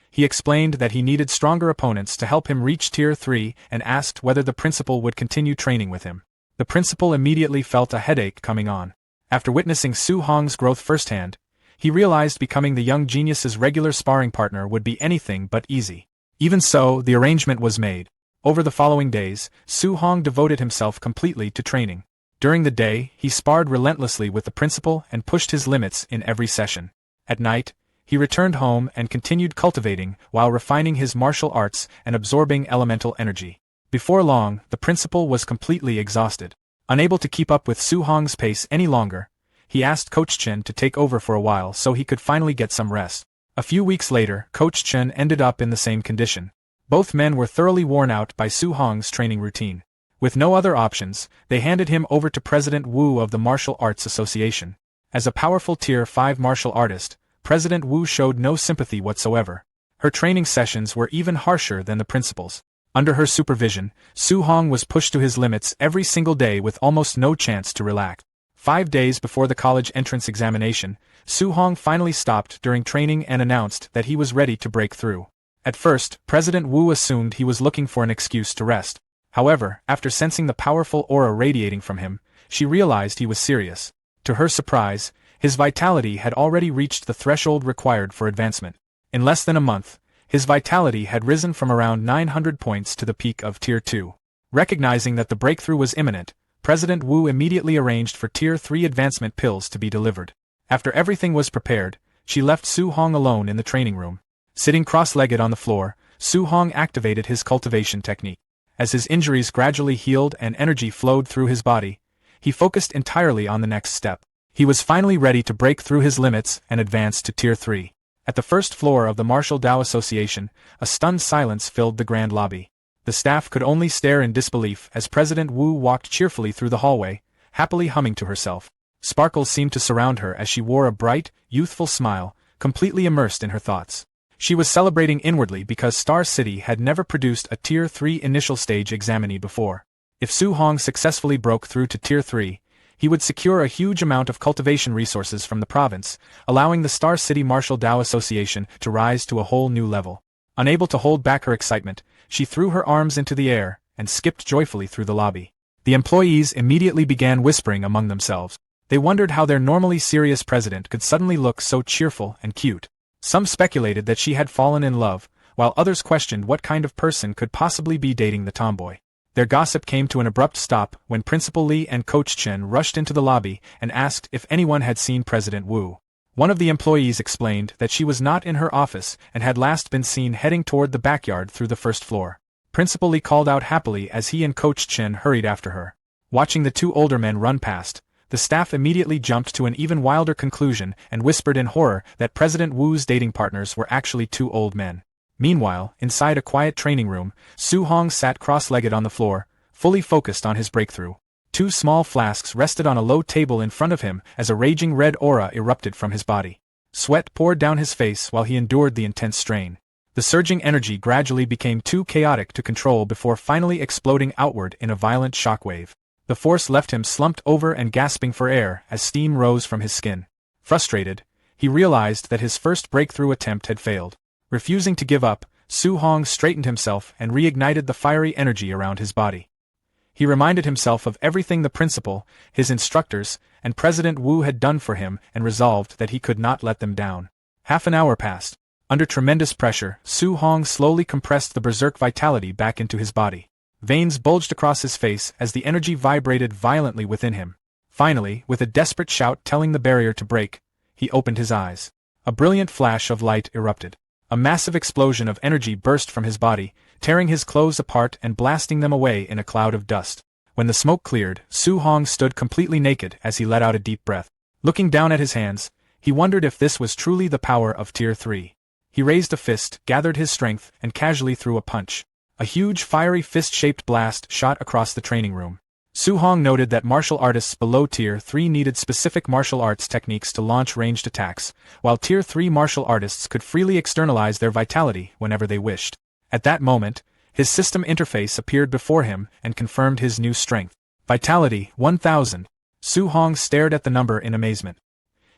He explained that he needed stronger opponents to help him reach Tier 3 and asked whether the principal would continue training with him. The principal immediately felt a headache coming on. After witnessing Su Hong's growth firsthand, he realized becoming the young genius's regular sparring partner would be anything but easy. Even so, the arrangement was made. Over the following days, Su Hong devoted himself completely to training. During the day, he sparred relentlessly with the principal and pushed his limits in every session. At night, he returned home and continued cultivating while refining his martial arts and absorbing elemental energy. Before long, the principal was completely exhausted. Unable to keep up with Su Hong's pace any longer, he asked Coach Chen to take over for a while so he could finally get some rest. A few weeks later, Coach Chen ended up in the same condition. Both men were thoroughly worn out by Su Hong's training routine. With no other options, they handed him over to President Wu of the Martial Arts Association. As a powerful Tier 5 martial artist, President Wu showed no sympathy whatsoever. Her training sessions were even harsher than the principal's. Under her supervision, Su Hong was pushed to his limits every single day with almost no chance to relax. 5 days before the college entrance examination, Su Hong finally stopped during training and announced that he was ready to break through. At first, President Wu assumed he was looking for an excuse to rest. However, after sensing the powerful aura radiating from him, she realized he was serious. To her surprise, his vitality had already reached the threshold required for advancement. In less than a month, his vitality had risen from around 900 points to the peak of Tier 2. Recognizing that the breakthrough was imminent, President Wu immediately arranged for Tier 3 advancement pills to be delivered. After everything was prepared, she left Su Hong alone in the training room. Sitting cross-legged on the floor, Su Hong activated his cultivation technique. As his injuries gradually healed and energy flowed through his body, he focused entirely on the next step. He was finally ready to break through his limits and advance to Tier 3. At the first floor of the Martial Dao Association, a stunned silence filled the grand lobby. The staff could only stare in disbelief as President Wu walked cheerfully through the hallway, happily humming to herself. Sparkles seemed to surround her as she wore a bright, youthful smile, completely immersed in her thoughts. She was celebrating inwardly because Star City had never produced a Tier 3 initial stage examinee before. If Su Hong successfully broke through to Tier 3, he would secure a huge amount of cultivation resources from the province, allowing the Star City Martial Dao Association to rise to a whole new level. Unable to hold back her excitement, she threw her arms into the air and skipped joyfully through the lobby. The employees immediately began whispering among themselves. They wondered how their normally serious president could suddenly look so cheerful and cute. Some speculated that she had fallen in love, while others questioned what kind of person could possibly be dating the tomboy. Their gossip came to an abrupt stop when Principal Li and Coach Chen rushed into the lobby and asked if anyone had seen President Wu. One of the employees explained that she was not in her office and had last been seen heading toward the backyard through the first floor. Principal Li called out happily as he and Coach Chen hurried after her. Watching the two older men run past, the staff immediately jumped to an even wilder conclusion and whispered in horror that President Wu's dating partners were actually two old men. Meanwhile, inside a quiet training room, Su Hong sat cross-legged on the floor, fully focused on his breakthrough. 2 small flasks rested on a low table in front of him as a raging red aura erupted from his body. Sweat poured down his face while he endured the intense strain. The surging energy gradually became too chaotic to control before finally exploding outward in a violent shockwave. The force left him slumped over and gasping for air as steam rose from his skin. Frustrated, he realized that his first breakthrough attempt had failed. Refusing to give up, Su Hong straightened himself and reignited the fiery energy around his body. He reminded himself of everything the principal, his instructors, and President Wu had done for him and resolved that he could not let them down. Half an hour passed. Under tremendous pressure, Su Hong slowly compressed the berserk vitality back into his body. Veins bulged across his face as the energy vibrated violently within him. Finally, with a desperate shout telling the barrier to break, he opened his eyes. A brilliant flash of light erupted. A massive explosion of energy burst from his body, tearing his clothes apart and blasting them away in a cloud of dust. When the smoke cleared, Su Hong stood completely naked as he let out a deep breath. Looking down at his hands, he wondered if this was truly the power of Tier 3. He raised a fist, gathered his strength, and casually threw a punch. A huge fiery fist-shaped blast shot across the training room. Su Hong noted that martial artists below Tier 3 needed specific martial arts techniques to launch ranged attacks, while Tier 3 martial artists could freely externalize their vitality whenever they wished. At that moment, his system interface appeared before him and confirmed his new strength. Vitality, 1000. Su Hong stared at the number in amazement.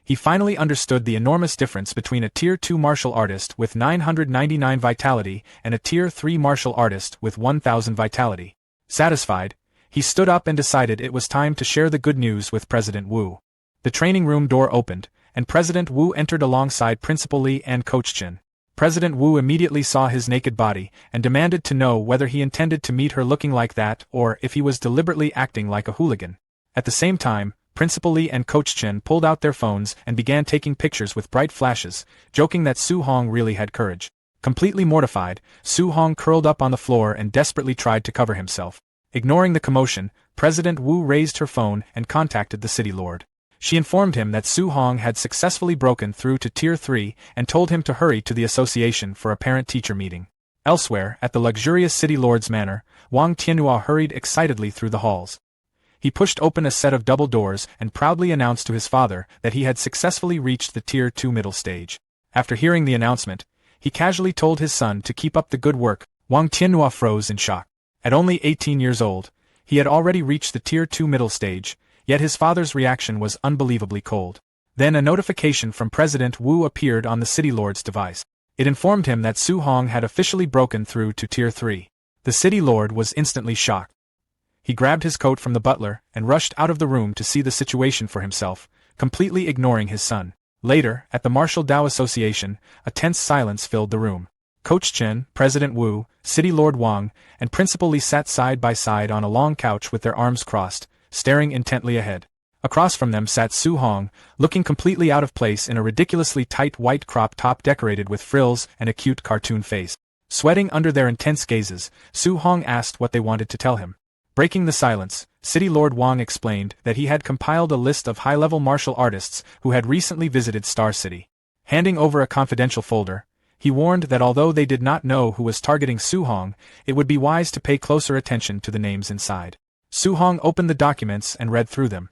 He finally understood the enormous difference between a Tier 2 martial artist with 999 vitality and a Tier 3 martial artist with 1000 vitality. Satisfied, he stood up and decided it was time to share the good news with President Wu. The training room door opened, and President Wu entered alongside Principal Li and Coach Chen. President Wu immediately saw his naked body and demanded to know whether he intended to meet her looking like that or if he was deliberately acting like a hooligan. At the same time, Principal Li and Coach Chen pulled out their phones and began taking pictures with bright flashes, joking that Su Hong really had courage. Completely mortified, Su Hong curled up on the floor and desperately tried to cover himself. Ignoring the commotion, President Wu raised her phone and contacted the city lord. She informed him that Su Hong had successfully broken through to Tier 3 and told him to hurry to the association for a parent-teacher meeting. Elsewhere, at the luxurious city lord's manor, Wang Tianhua hurried excitedly through the halls. He pushed open a set of double doors and proudly announced to his father that he had successfully reached the Tier 2 middle stage. After hearing the announcement, he casually told his son to keep up the good work. Wang Tianhua froze in shock. At only 18 years old, he had already reached the Tier 2 middle stage, yet his father's reaction was unbelievably cold. Then a notification from President Wu appeared on the city lord's device. It informed him that Su Hong had officially broken through to Tier 3. The city lord was instantly shocked. He grabbed his coat from the butler and rushed out of the room to see the situation for himself, completely ignoring his son. Later, at the Martial Dao Association, a tense silence filled the room. Coach Chen, President Wu, City Lord Wang, and Principal Li sat side by side on a long couch with their arms crossed, staring intently ahead. Across from them sat Su Hong, looking completely out of place in a ridiculously tight white crop top decorated with frills and a cute cartoon face. Sweating under their intense gazes, Su Hong asked what they wanted to tell him. Breaking the silence, City Lord Wang explained that he had compiled a list of high-level martial artists who had recently visited Star City. Handing over a confidential folder, he warned that although they did not know who was targeting Su Hong, it would be wise to pay closer attention to the names inside. Su Hong opened the documents and read through them.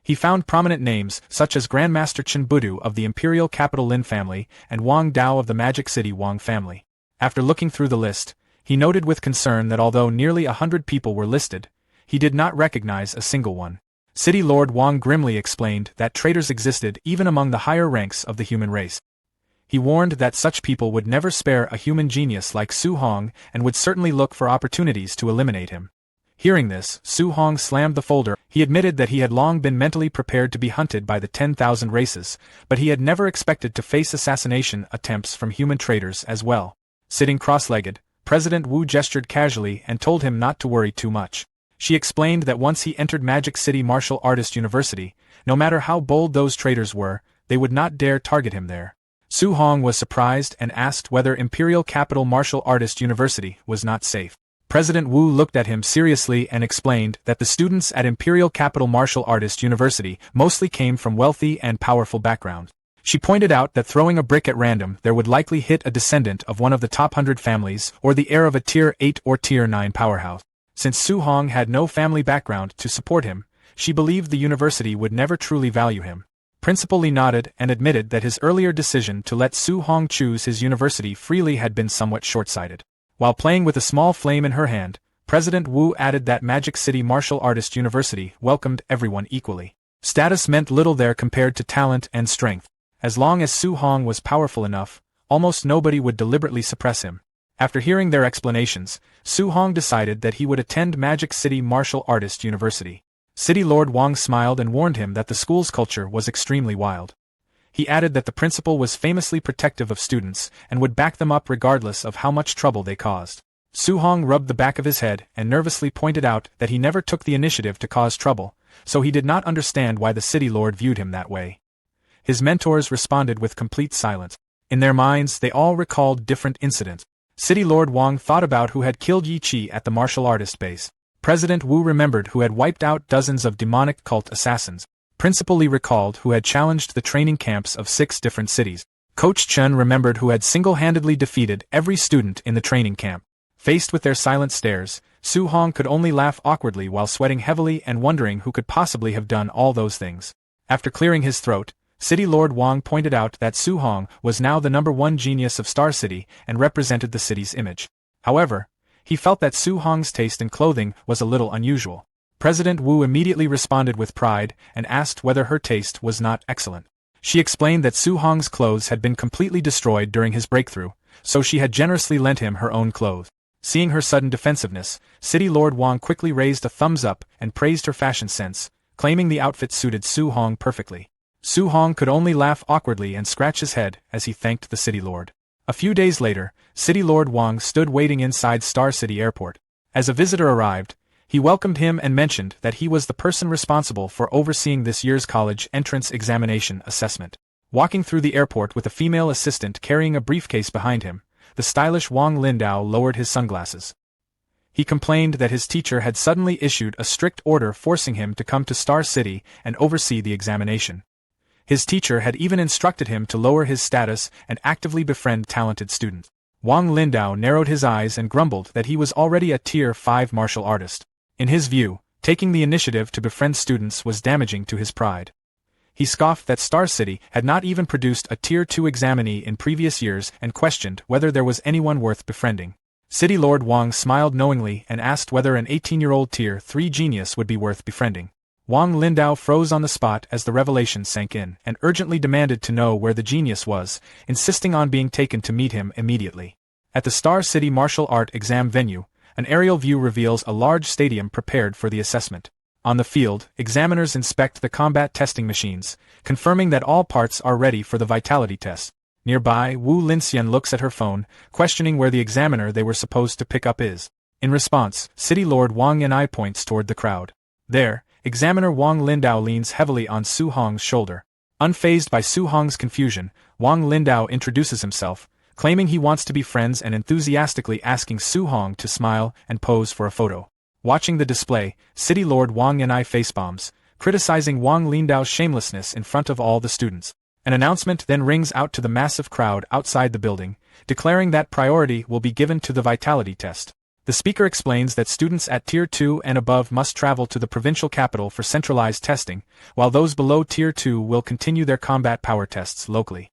He found prominent names such as Grandmaster Chen Budu of the Imperial Capital Lin family and Wang Dao of the Magic City Wang family. After looking through the list, he noted with concern that although nearly 100 people were listed, he did not recognize a single one. City Lord Wang grimly explained that traitors existed even among the higher ranks of the human race. He warned that such people would never spare a human genius like Su Hong and would certainly look for opportunities to eliminate him. Hearing this, Su Hong slammed the folder. He admitted that he had long been mentally prepared to be hunted by the 10,000 races, but he had never expected to face assassination attempts from human traitors as well. Sitting cross-legged, President Wu gestured casually and told him not to worry too much. She explained that once he entered Magic City Martial Artist University, no matter how bold those traitors were, they would not dare target him there. Su Hong was surprised and asked whether Imperial Capital Martial Artist University was not safe. President Wu looked at him seriously and explained that the students at Imperial Capital Martial Artist University mostly came from wealthy and powerful backgrounds. She pointed out that throwing a brick at random there would likely hit a descendant of one of the top 100 families or the heir of a Tier 8 or Tier 9 powerhouse. Since Su Hong had no family background to support him, she believed the university would never truly value him. Principal Li nodded and admitted that his earlier decision to let Su Hong choose his university freely had been somewhat short-sighted. While playing with a small flame in her hand, President Wu added that Magic City Martial Artist University welcomed everyone equally. Status meant little there compared to talent and strength. As long as Su Hong was powerful enough, almost nobody would deliberately suppress him. After hearing their explanations, Su Hong decided that he would attend Magic City Martial Artist University. City Lord Wang smiled and warned him that the school's culture was extremely wild. He added that the principal was famously protective of students and would back them up regardless of how much trouble they caused. Su Hong rubbed the back of his head and nervously pointed out that he never took the initiative to cause trouble, so he did not understand why the city lord viewed him that way. His mentors responded with complete silence. In their minds, they all recalled different incidents. City Lord Wang thought about who had killed Yi Chi at the martial artist base. President Wu remembered who had wiped out dozens of demonic cult assassins. Principal Li recalled who had challenged the training camps of 6 different cities. Coach Chen remembered who had single-handedly defeated every student in the training camp. Faced with their silent stares, Su Hong could only laugh awkwardly while sweating heavily and wondering who could possibly have done all those things. After clearing his throat, City Lord Wang pointed out that Su Hong was now the #1 genius of Star City and represented the city's image. However, he felt that Su Hong's taste in clothing was a little unusual. President Wu immediately responded with pride and asked whether her taste was not excellent. She explained that Su Hong's clothes had been completely destroyed during his breakthrough, so she had generously lent him her own clothes. Seeing her sudden defensiveness, City Lord Wang quickly raised a thumbs up and praised her fashion sense, claiming the outfit suited Su Hong perfectly. Su Hong could only laugh awkwardly and scratch his head as he thanked the city lord. A few days later, City Lord Wang stood waiting inside Star City Airport. As a visitor arrived, he welcomed him and mentioned that he was the person responsible for overseeing this year's college entrance examination assessment. Walking through the airport with a female assistant carrying a briefcase behind him, the stylish Wang Lindao lowered his sunglasses. He complained that his teacher had suddenly issued a strict order forcing him to come to Star City and oversee the examination. His teacher had even instructed him to lower his status and actively befriend talented students. Wang Lindao narrowed his eyes and grumbled that he was already a Tier 5 martial artist. In his view, taking the initiative to befriend students was damaging to his pride. He scoffed that Star City had not even produced a Tier 2 examinee in previous years and questioned whether there was anyone worth befriending. City Lord Wang smiled knowingly and asked whether an 18-year-old Tier 3 genius would be worth befriending. Wang Lindao froze on the spot as the revelation sank in and urgently demanded to know where the genius was, insisting on being taken to meet him immediately. At the Star City martial art exam venue, an aerial view reveals a large stadium prepared for the assessment. On the field, examiners inspect the combat testing machines, confirming that all parts are ready for the vitality test. Nearby, Wu Linxian looks at her phone, questioning where the examiner they were supposed to pick up is. In response, City Lord Wang Yanai points toward the crowd. There, Examiner Wang Lindao leans heavily on Su Hong's shoulder. Unfazed by Su Hong's confusion, Wang Lindao introduces himself, claiming he wants to be friends and enthusiastically asking Su Hong to smile and pose for a photo. Watching the display, City Lord Wang Yanai facebombs, criticizing Wang Lindao's shamelessness in front of all the students. An announcement then rings out to the massive crowd outside the building, declaring that priority will be given to the vitality test. The speaker explains that students at Tier 2 and above must travel to the provincial capital for centralized testing, while those below Tier 2 will continue their combat power tests locally.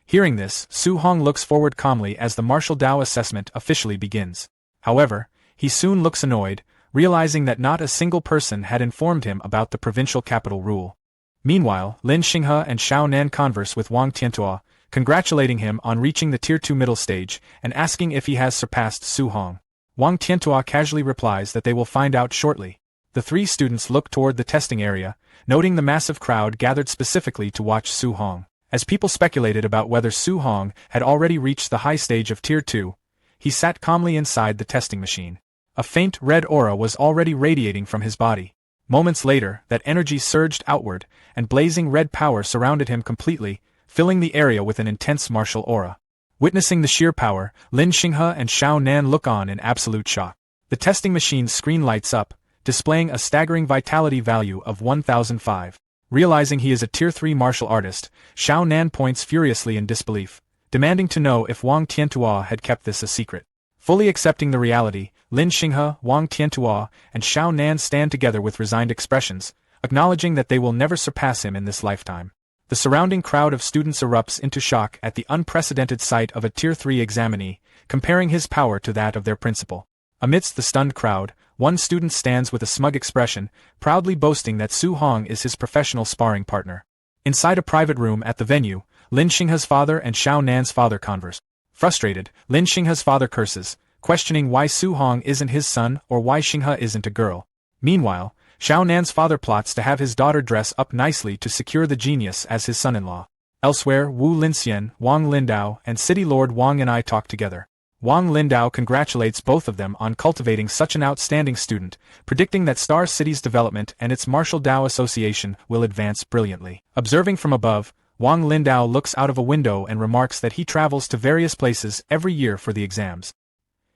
Hearing this, Su Hong looks forward calmly as the martial Dao assessment officially begins. However, he soon looks annoyed, realizing that not a single person had informed him about the provincial capital rule. Meanwhile, Lin Xinghe and Xiao Nan converse with Wang Tiantua, congratulating him on reaching the Tier 2 middle stage and asking if he has surpassed Su Hong. Wang Tiantua casually replies that they will find out shortly. The 3 students look toward the testing area, noting the massive crowd gathered specifically to watch Su Hong. As people speculated about whether Su Hong had already reached the high stage of Tier 2, he sat calmly inside the testing machine. A faint red aura was already radiating from his body. Moments later, that energy surged outward, and blazing red power surrounded him completely, filling the area with an intense martial aura. Witnessing the sheer power, Lin Xinghe and Xiao Nan look on in absolute shock. The testing machine's screen lights up, displaying a staggering vitality value of 1005. Realizing he is a Tier 3 martial artist, Xiao Nan points furiously in disbelief, demanding to know if Wang Tiantua had kept this a secret. Fully accepting the reality, Lin Xinghe, Wang Tiantua, and Xiao Nan stand together with resigned expressions, acknowledging that they will never surpass him in this lifetime. The surrounding crowd of students erupts into shock at the unprecedented sight of a Tier 3 examinee, comparing his power to that of their principal. Amidst the stunned crowd, one student stands with a smug expression, proudly boasting that Su Hong is his professional sparring partner. Inside a private room at the venue, Lin Xinghe's father and Xiao Nan's father converse. Frustrated, Lin Xinghe's father curses, questioning why Su Hong isn't his son or why Xinghe isn't a girl. Meanwhile, Xiao Nan's father plots to have his daughter dress up nicely to secure the genius as his son-in-law. Elsewhere, Wu Linxian, Wang Lindao, and City Lord Wang Yanai talk together. Wang Lindao congratulates both of them on cultivating such an outstanding student, predicting that Star City's development and its Martial Dao Association will advance brilliantly. Observing from above, Wang Lindao looks out of a window and remarks that he travels to various places every year for the exams.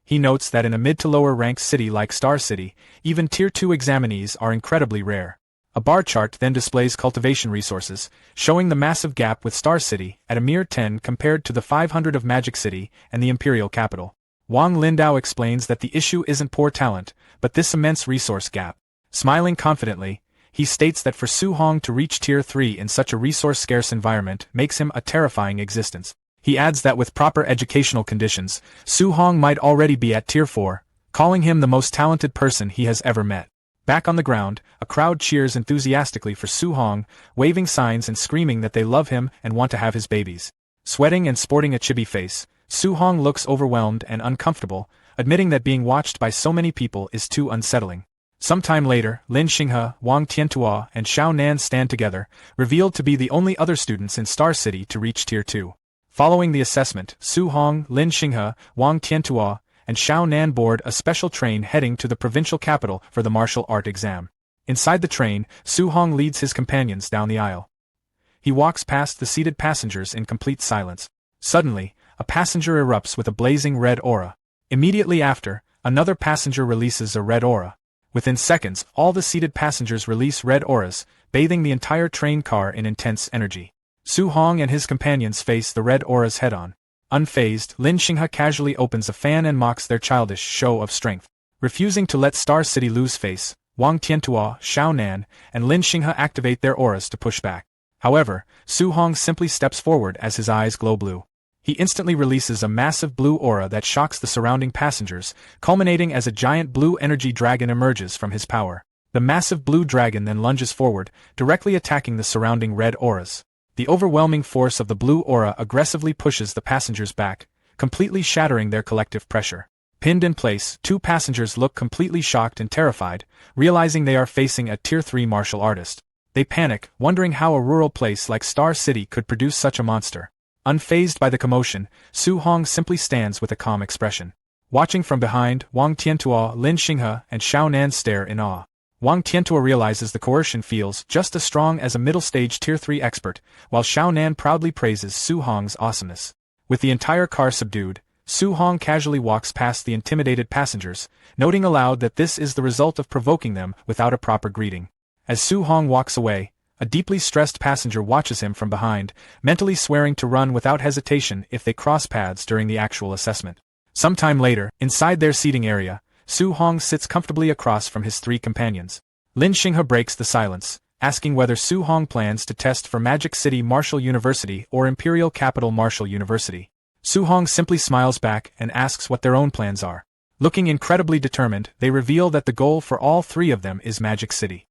He notes that in a mid to lower ranked city like Star City, even Tier 2 examinees are incredibly rare. A bar chart then displays cultivation resources, showing the massive gap with Star City at a mere 10 compared to the 500 of Magic City and the Imperial Capital. Wang Lindao explains that the issue isn't poor talent, but this immense resource gap. Smiling confidently, he states that for Su Hong to reach Tier 3 in such a resource-scarce environment makes him a terrifying existence. He adds that with proper educational conditions, Su Hong might already be at Tier 4, calling him the most talented person he has ever met. Back on the ground, a crowd cheers enthusiastically for Su Hong, waving signs and screaming that they love him and want to have his babies. Sweating and sporting a chibi face, Su Hong looks overwhelmed and uncomfortable, admitting that being watched by so many people is too unsettling. Sometime later, Lin Xinghe, Wang Tiantua, and Xiao Nan stand together, revealed to be the only other students in Star City to reach Tier 2. Following the assessment, Su Hong, Lin Xinghe, Wang Tiantua, and Xiao Nan board a special train heading to the provincial capital for the martial art exam. Inside the train, Su Hong leads his companions down the aisle. He walks past the seated passengers in complete silence. Suddenly, a passenger erupts with a blazing red aura. Immediately after, another passenger releases a red aura. Within seconds, all the seated passengers release red auras, bathing the entire train car in intense energy. Su Hong and his companions face the red auras head-on. Unfazed, Lin Xinghe casually opens a fan and mocks their childish show of strength. Refusing to let Star City lose face, Wang Tiantua, Xiao Nan, and Lin Xinghe activate their auras to push back. However, Su Hong simply steps forward as his eyes glow blue. He instantly releases a massive blue aura that shocks the surrounding passengers, culminating as a giant blue energy dragon emerges from his power. The massive blue dragon then lunges forward, directly attacking the surrounding red auras. The overwhelming force of the blue aura aggressively pushes the passengers back, completely shattering their collective pressure. Pinned in place, two passengers look completely shocked and terrified, realizing they are facing a Tier 3 martial artist. They panic, wondering how a rural place like Star City could produce such a monster. Unfazed by the commotion, Su Hong simply stands with a calm expression. Watching from behind, Wang Tiantua, Lin Xinghe, and Xiao Nan stare in awe. Wang Tiantua realizes the coercion feels just as strong as a middle-stage Tier 3 expert, while Xiao Nan proudly praises Su Hong's awesomeness. With the entire car subdued, Su Hong casually walks past the intimidated passengers, noting aloud that this is the result of provoking them without a proper greeting. As Su Hong walks away, a deeply stressed passenger watches him from behind, mentally swearing to run without hesitation if they cross paths during the actual assessment. Sometime later, inside their seating area, Su Hong sits comfortably across from his three companions. Lin Xinghe breaks the silence, asking whether Su Hong plans to test for Magic City Martial University or Imperial Capital Martial University. Su Hong simply smiles back and asks what their own plans are. Looking incredibly determined, they reveal that the goal for all three of them is Magic City.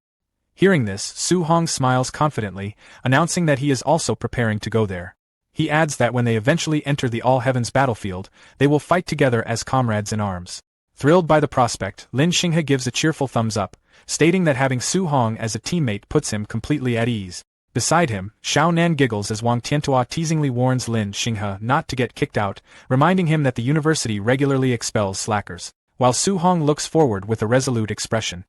Hearing this, Su Hong smiles confidently, announcing that he is also preparing to go there. He adds that when they eventually enter the All Heavens battlefield, they will fight together as comrades in arms. Thrilled by the prospect, Lin Xinghe gives a cheerful thumbs up, stating that having Su Hong as a teammate puts him completely at ease. Beside him, Xiao Nan giggles as Wang Tiantua teasingly warns Lin Xinghe not to get kicked out, reminding him that the university regularly expels slackers. While Su Hong looks forward with a resolute expression.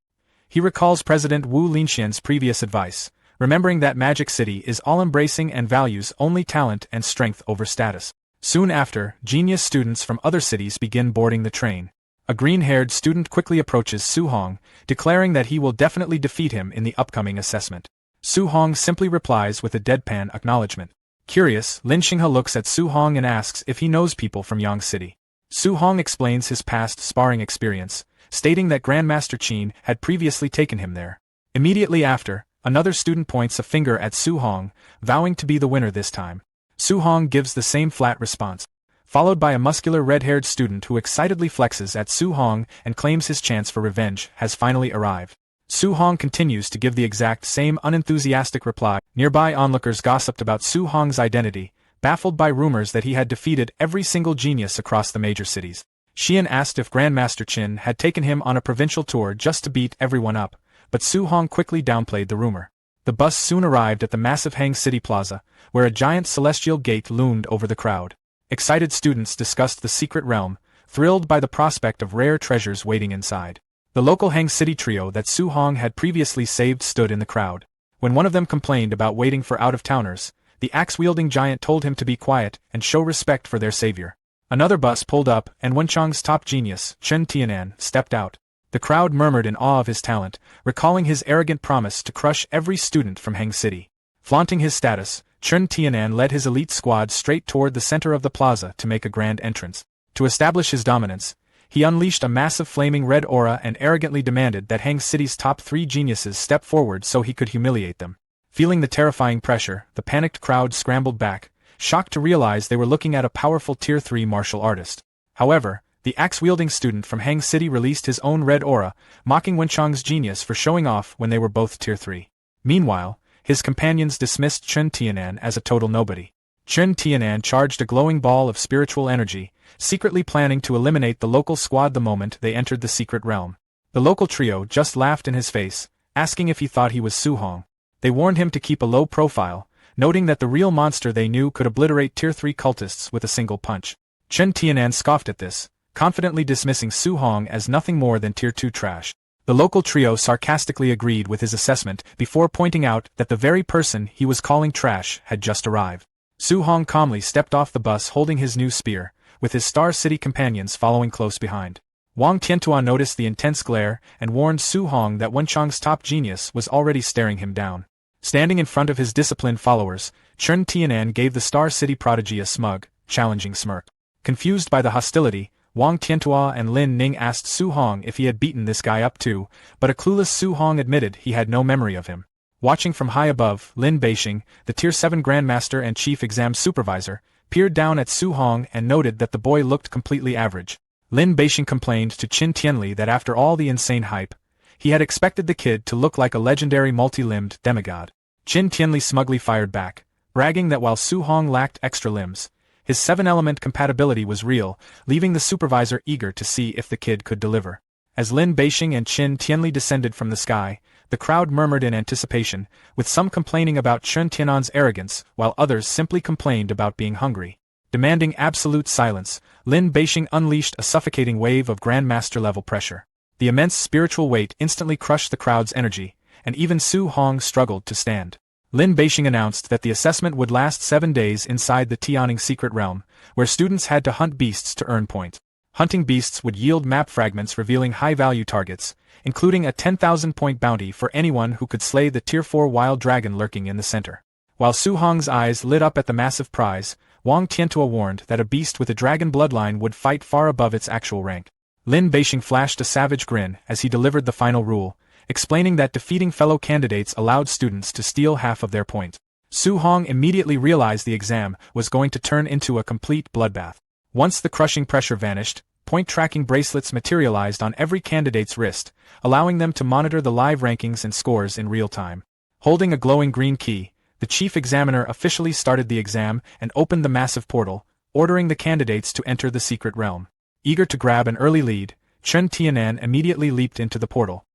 He recalls President Wu Linxian's previous advice, remembering that Magic City is all-embracing and values only talent and strength over status. Soon after, genius students from other cities begin boarding the train. A green-haired student quickly approaches Su Hong, declaring that he will definitely defeat him in the upcoming assessment. Su Hong simply replies with a deadpan acknowledgement. Curious, Lin Xinghe looks at Su Hong and asks if he knows people from Yang City. Su Hong explains his past sparring experience, stating that Grandmaster Qin had previously taken him there. Immediately after, another student points a finger at Su Hong, vowing to be the winner this time. Su Hong gives the same flat response, followed by a muscular red-haired student who excitedly flexes at Su Hong and claims his chance for revenge has finally arrived. Su Hong continues to give the exact same unenthusiastic reply. Nearby onlookers gossiped about Su Hong's identity, baffled by rumors that he had defeated every single genius across the major cities. Xian asked if Grandmaster Qin had taken him on a provincial tour just to beat everyone up, but Su Hong quickly downplayed the rumor. The bus soon arrived at the massive Hang City Plaza, where a giant celestial gate loomed over the crowd. Excited students discussed the secret realm, thrilled by the prospect of rare treasures waiting inside. The local Hang City trio that Su Hong had previously saved stood in the crowd. When one of them complained about waiting for out-of-towners, the axe-wielding giant told him to be quiet and show respect for their savior. Another bus pulled up and Wenchang's top genius, Chen Tianan, stepped out. The crowd murmured in awe of his talent, recalling his arrogant promise to crush every student from Hang City. Flaunting his status, Chen Tianan led his elite squad straight toward the center of the plaza to make a grand entrance. To establish his dominance, he unleashed a massive flaming red aura and arrogantly demanded that Hang City's top 3 geniuses step forward so he could humiliate them. Feeling the terrifying pressure, the panicked crowd scrambled back, shocked to realize they were looking at a powerful Tier 3 martial artist. However, the axe-wielding student from Hang City released his own red aura, mocking Wenchang's genius for showing off when they were both Tier 3. Meanwhile, his companions dismissed Chen Tianan as a total nobody. Chen Tianan charged a glowing ball of spiritual energy, secretly planning to eliminate the local squad the moment they entered the secret realm. The local trio just laughed in his face, asking if he thought he was Su Hong. They warned him to keep a low profile, noting that the real monster they knew could obliterate Tier 3 cultists with a single punch. Chen Tianan scoffed at this, confidently dismissing Su Hong as nothing more than Tier 2 trash. The local trio sarcastically agreed with his assessment before pointing out that the very person he was calling trash had just arrived. Su Hong calmly stepped off the bus holding his new spear, with his Star City companions following close behind. Wang Tiantua noticed the intense glare and warned Su Hong that Wenchang's top genius was already staring him down. Standing in front of his disciplined followers, Chen Tianan gave the Star City prodigy a smug, challenging smirk. Confused by the hostility, Wang Tiantua and Lin Ning asked Su Hong if he had beaten this guy up too, but a clueless Su Hong admitted he had no memory of him. Watching from high above, Lin Beixing, the Tier 7 Grandmaster and Chief Exam Supervisor, peered down at Su Hong and noted that the boy looked completely average. Lin Beixing complained to Qin Tianli that after all the insane hype, he had expected the kid to look like a legendary multi-limbed demigod. Qin Tianli smugly fired back, bragging that while Su Hong lacked extra limbs, his 7-element compatibility was real, leaving the supervisor eager to see if the kid could deliver. As Lin Beixing and Qin Tianli descended from the sky, the crowd murmured in anticipation, with some complaining about Chen Tianan's arrogance, while others simply complained about being hungry. Demanding absolute silence, Lin Beixing unleashed a suffocating wave of Grandmaster-level pressure. The immense spiritual weight instantly crushed the crowd's energy, and even Su Hong struggled to stand. Lin Beixing announced that the assessment would last 7 days inside the Tianing secret realm, where students had to hunt beasts to earn points. Hunting beasts would yield map fragments revealing high-value targets, including a 10,000-point bounty for anyone who could slay the Tier 4 wild dragon lurking in the center. While Su Hong's eyes lit up at the massive prize, Wang Tiantua warned that a beast with a dragon bloodline would fight far above its actual rank. Lin Beixing flashed a savage grin as he delivered the final rule, explaining that defeating fellow candidates allowed students to steal half of their points. Su Hong immediately realized the exam was going to turn into a complete bloodbath. Once the crushing pressure vanished, point-tracking bracelets materialized on every candidate's wrist, allowing them to monitor the live rankings and scores in real time. Holding a glowing green key, the chief examiner officially started the exam and opened the massive portal, ordering the candidates to enter the secret realm. Eager to grab an early lead, Chen Tianan immediately leaped into the portal.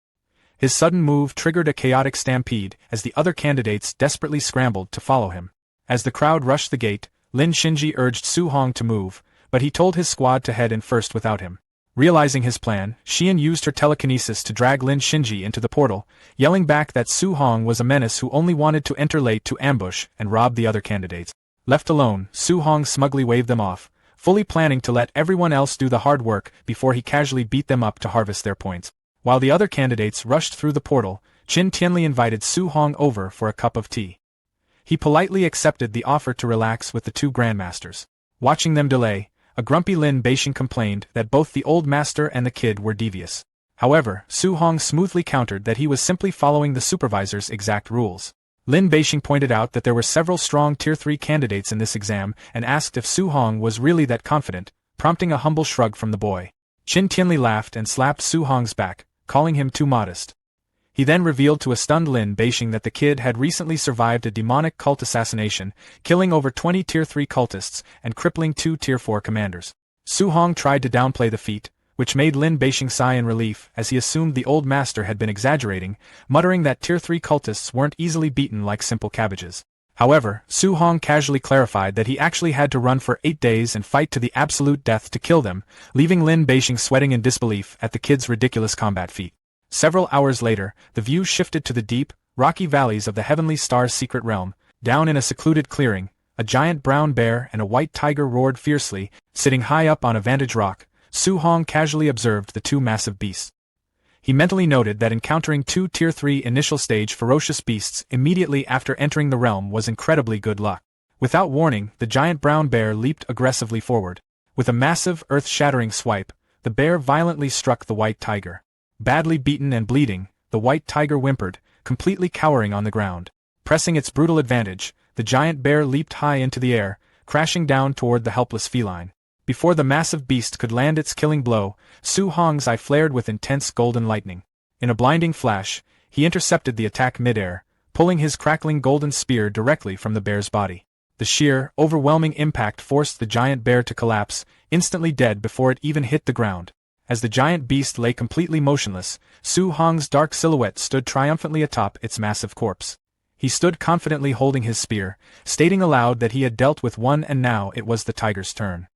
His sudden move triggered a chaotic stampede as the other candidates desperately scrambled to follow him. As the crowd rushed the gate, Lin Xinji urged Su Hong to move, but he told his squad to head in first without him. Realizing his plan, Xian used her telekinesis to drag Lin Xinji into the portal, yelling back that Su Hong was a menace who only wanted to enter late to ambush and rob the other candidates. Left alone, Su Hong smugly waved them off, fully planning to let everyone else do the hard work before he casually beat them up to harvest their points. While the other candidates rushed through the portal, Qin Tianli invited Su Hong over for a cup of tea. He politely accepted the offer to relax with the 2 grandmasters. Watching them delay, a grumpy Lin Beixing complained that both the old master and the kid were devious. However, Su Hong smoothly countered that he was simply following the supervisor's exact rules. Lin Beixing pointed out that there were several strong Tier 3 candidates in this exam and asked if Su Hong was really that confident, prompting a humble shrug from the boy. Qin Tianli laughed and slapped Su Hong's back, calling him too modest. He then revealed to a stunned Lin Beixing that the kid had recently survived a demonic cult assassination, killing over 20 Tier 3 cultists and crippling 2 Tier 4 commanders. Su Hong tried to downplay the feat, which made Lin Beixing sigh in relief as he assumed the old master had been exaggerating, muttering that Tier 3 cultists weren't easily beaten like simple cabbages. However, Su Hong casually clarified that he actually had to run for 8 days and fight to the absolute death to kill them, leaving Lin Beijing sweating in disbelief at the kid's ridiculous combat feat. Several hours later, the view shifted to the deep, rocky valleys of the Heavenly Star's secret realm. Down in a secluded clearing, a giant brown bear and a white tiger roared fiercely. Sitting high up on a vantage rock, Su Hong casually observed the two massive beasts. He mentally noted that encountering two Tier 3 initial stage ferocious beasts immediately after entering the realm was incredibly good luck. Without warning, the giant brown bear leaped aggressively forward. With a massive, earth-shattering swipe, the bear violently struck the white tiger. Badly beaten and bleeding, the white tiger whimpered, completely cowering on the ground. Pressing its brutal advantage, the giant bear leaped high into the air, crashing down toward the helpless feline. Before the massive beast could land its killing blow, Su Hong's eye flared with intense golden lightning. In a blinding flash, he intercepted the attack mid-air, pulling his crackling golden spear directly from the bear's body. The sheer, overwhelming impact forced the giant bear to collapse, instantly dead before it even hit the ground. As the giant beast lay completely motionless, Su Hong's dark silhouette stood triumphantly atop its massive corpse. He stood confidently holding his spear, stating aloud that he had dealt with one and now it was the tiger's turn.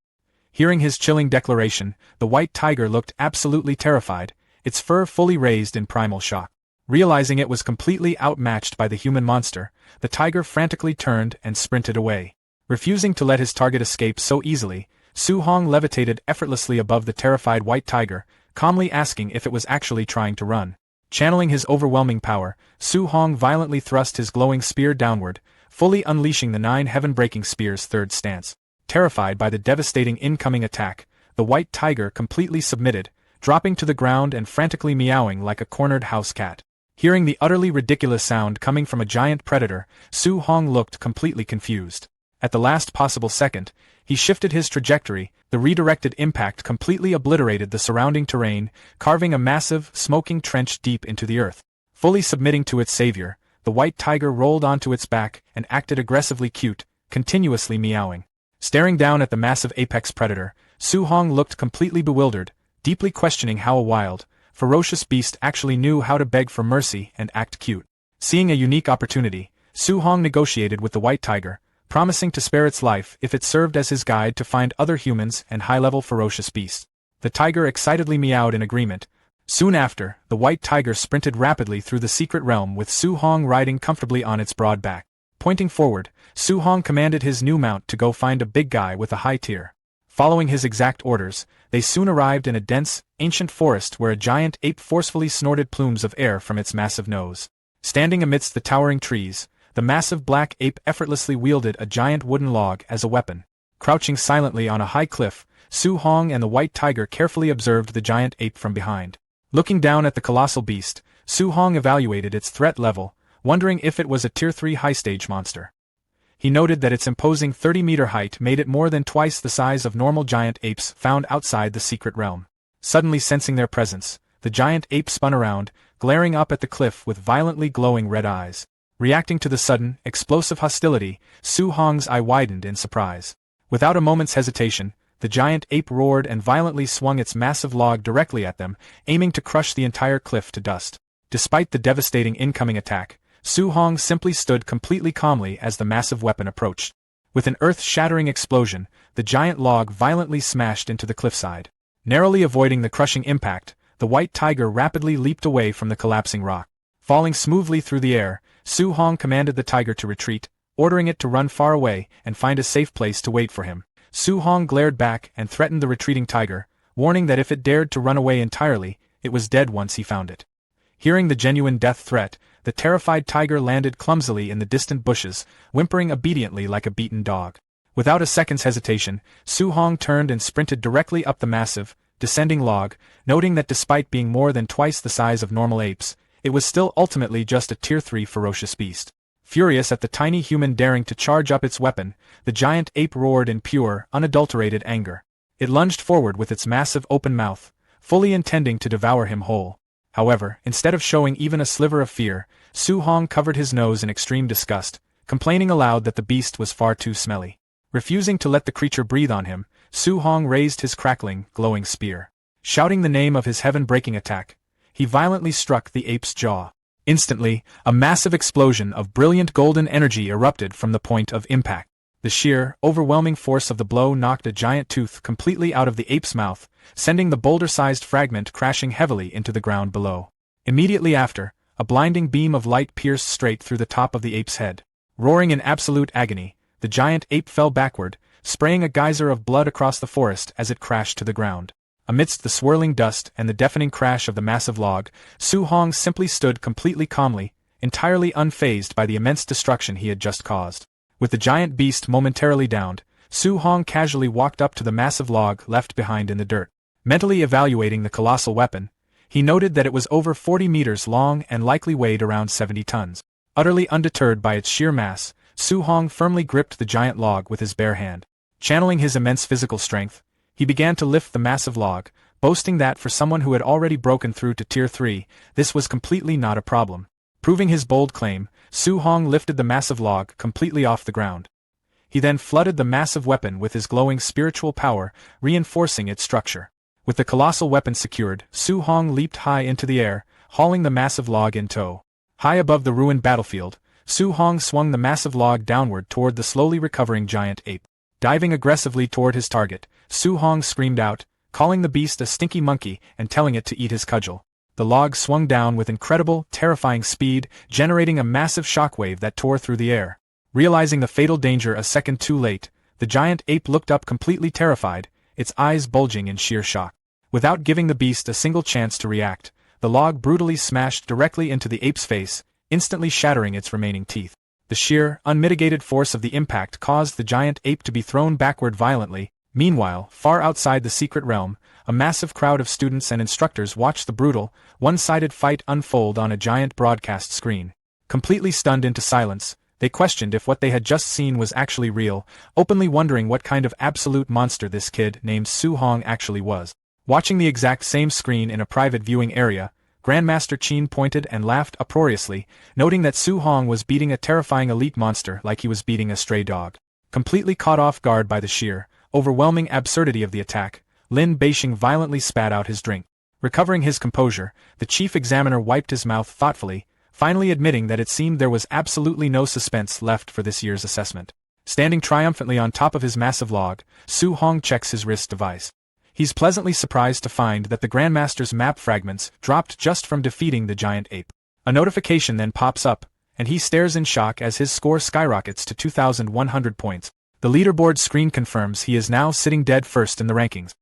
Hearing his chilling declaration, the white tiger looked absolutely terrified, its fur fully raised in primal shock. Realizing it was completely outmatched by the human monster, the tiger frantically turned and sprinted away. Refusing to let his target escape so easily, Su Hong levitated effortlessly above the terrified white tiger, calmly asking if it was actually trying to run. Channeling his overwhelming power, Su Hong violently thrust his glowing spear downward, fully unleashing the 9 heaven-breaking spear's third stance. Terrified by the devastating incoming attack, the white tiger completely submitted, dropping to the ground and frantically meowing like a cornered house cat. Hearing the utterly ridiculous sound coming from a giant predator, Su Hong looked completely confused. At the last possible second, he shifted his trajectory. The redirected impact completely obliterated the surrounding terrain, carving a massive, smoking trench deep into the earth. Fully submitting to its savior, the white tiger rolled onto its back and acted aggressively cute, continuously meowing. Staring down at the massive apex predator, Su Hong looked completely bewildered, deeply questioning how a wild, ferocious beast actually knew how to beg for mercy and act cute. Seeing a unique opportunity, Su Hong negotiated with the white tiger, promising to spare its life if it served as his guide to find other humans and high-level ferocious beasts. The tiger excitedly meowed in agreement. Soon after, the white tiger sprinted rapidly through the secret realm with Su Hong riding comfortably on its broad back. Pointing forward, Su Hong commanded his new mount to go find a big guy with a high tier. Following his exact orders, they soon arrived in a dense, ancient forest where a giant ape forcefully snorted plumes of air from its massive nose. Standing amidst the towering trees, the massive black ape effortlessly wielded a giant wooden log as a weapon. Crouching silently on a high cliff, Su Hong and the white tiger carefully observed the giant ape from behind. Looking down at the colossal beast, Su Hong evaluated its threat level, wondering if it was a Tier 3 high-stage monster. He noted that its imposing 30-meter height made it more than twice the size of normal giant apes found outside the secret realm. Suddenly sensing their presence, the giant ape spun around, glaring up at the cliff with violently glowing red eyes. Reacting to the sudden, explosive hostility, Su Hong's eye widened in surprise. Without a moment's hesitation, the giant ape roared and violently swung its massive log directly at them, aiming to crush the entire cliff to dust. Despite the devastating incoming attack, Su Hong simply stood completely calmly as the massive weapon approached. With an earth-shattering explosion, the giant log violently smashed into the cliffside. Narrowly avoiding the crushing impact, the white tiger rapidly leaped away from the collapsing rock. Falling smoothly through the air, Su Hong commanded the tiger to retreat, ordering it to run far away and find a safe place to wait for him. Su Hong glared back and threatened the retreating tiger, warning that if it dared to run away entirely, it was dead once he found it. Hearing the genuine death threat, the terrified tiger landed clumsily in the distant bushes, whimpering obediently like a beaten dog. Without a second's hesitation, Su Hong turned and sprinted directly up the massive, descending log, noting that despite being more than twice the size of normal apes, it was still ultimately just a Tier 3 ferocious beast. Furious at the tiny human daring to charge up its weapon, the giant ape roared in pure, unadulterated anger. It lunged forward with its massive open mouth, fully intending to devour him whole. However, instead of showing even a sliver of fear, Su Hong covered his nose in extreme disgust, complaining aloud that the beast was far too smelly. Refusing to let the creature breathe on him, Su Hong raised his crackling, glowing spear. Shouting the name of his heaven-breaking attack, he violently struck the ape's jaw. Instantly, a massive explosion of brilliant golden energy erupted from the point of impact. The sheer, overwhelming force of the blow knocked a giant tooth completely out of the ape's mouth, sending the boulder-sized fragment crashing heavily into the ground below. Immediately after, a blinding beam of light pierced straight through the top of the ape's head. Roaring in absolute agony, the giant ape fell backward, spraying a geyser of blood across the forest as it crashed to the ground. Amidst the swirling dust and the deafening crash of the massive log, Su Hong simply stood completely calmly, entirely unfazed by the immense destruction he had just caused. With the giant beast momentarily downed, Su Hong casually walked up to the massive log left behind in the dirt. Mentally evaluating the colossal weapon, he noted that it was over 40 meters long and likely weighed around 70 tons. Utterly undeterred by its sheer mass, Su Hong firmly gripped the giant log with his bare hand. Channeling his immense physical strength, he began to lift the massive log, boasting that for someone who had already broken through to Tier 3, this was completely not a problem. Proving his bold claim, Su Hong lifted the massive log completely off the ground. He then flooded the massive weapon with his glowing spiritual power, reinforcing its structure. With the colossal weapon secured, Su Hong leaped high into the air, hauling the massive log in tow. High above the ruined battlefield, Su Hong swung the massive log downward toward the slowly recovering giant ape. Diving aggressively toward his target, Su Hong screamed out, calling the beast a stinky monkey and telling it to eat his cudgel. The log swung down with incredible, terrifying speed, generating a massive shockwave that tore through the air. Realizing the fatal danger a second too late, the giant ape looked up completely terrified, its eyes bulging in sheer shock. Without giving the beast a single chance to react, the log brutally smashed directly into the ape's face, instantly shattering its remaining teeth. The sheer, unmitigated force of the impact caused the giant ape to be thrown backward violently. Meanwhile, far outside the secret realm, a massive crowd of students and instructors watched the brutal, one-sided fight unfold on a giant broadcast screen. Completely stunned into silence, they questioned if what they had just seen was actually real, openly wondering what kind of absolute monster this kid named Su Hong actually was. Watching the exact same screen in a private viewing area, Grandmaster Qin pointed and laughed uproariously, noting that Su Hong was beating a terrifying elite monster like he was beating a stray dog. Completely caught off guard by the sheer, overwhelming absurdity of the attack, Lin Beixing violently spat out his drink. Recovering his composure, the chief examiner wiped his mouth thoughtfully, finally admitting that it seemed there was absolutely no suspense left for this year's assessment. Standing triumphantly on top of his massive log, Su Hong checks his wrist device. He's pleasantly surprised to find that the Grandmaster's map fragments dropped just from defeating the giant ape. A notification then pops up, and he stares in shock as his score skyrockets to 2,100 points. The leaderboard screen confirms he is now sitting dead first in the rankings.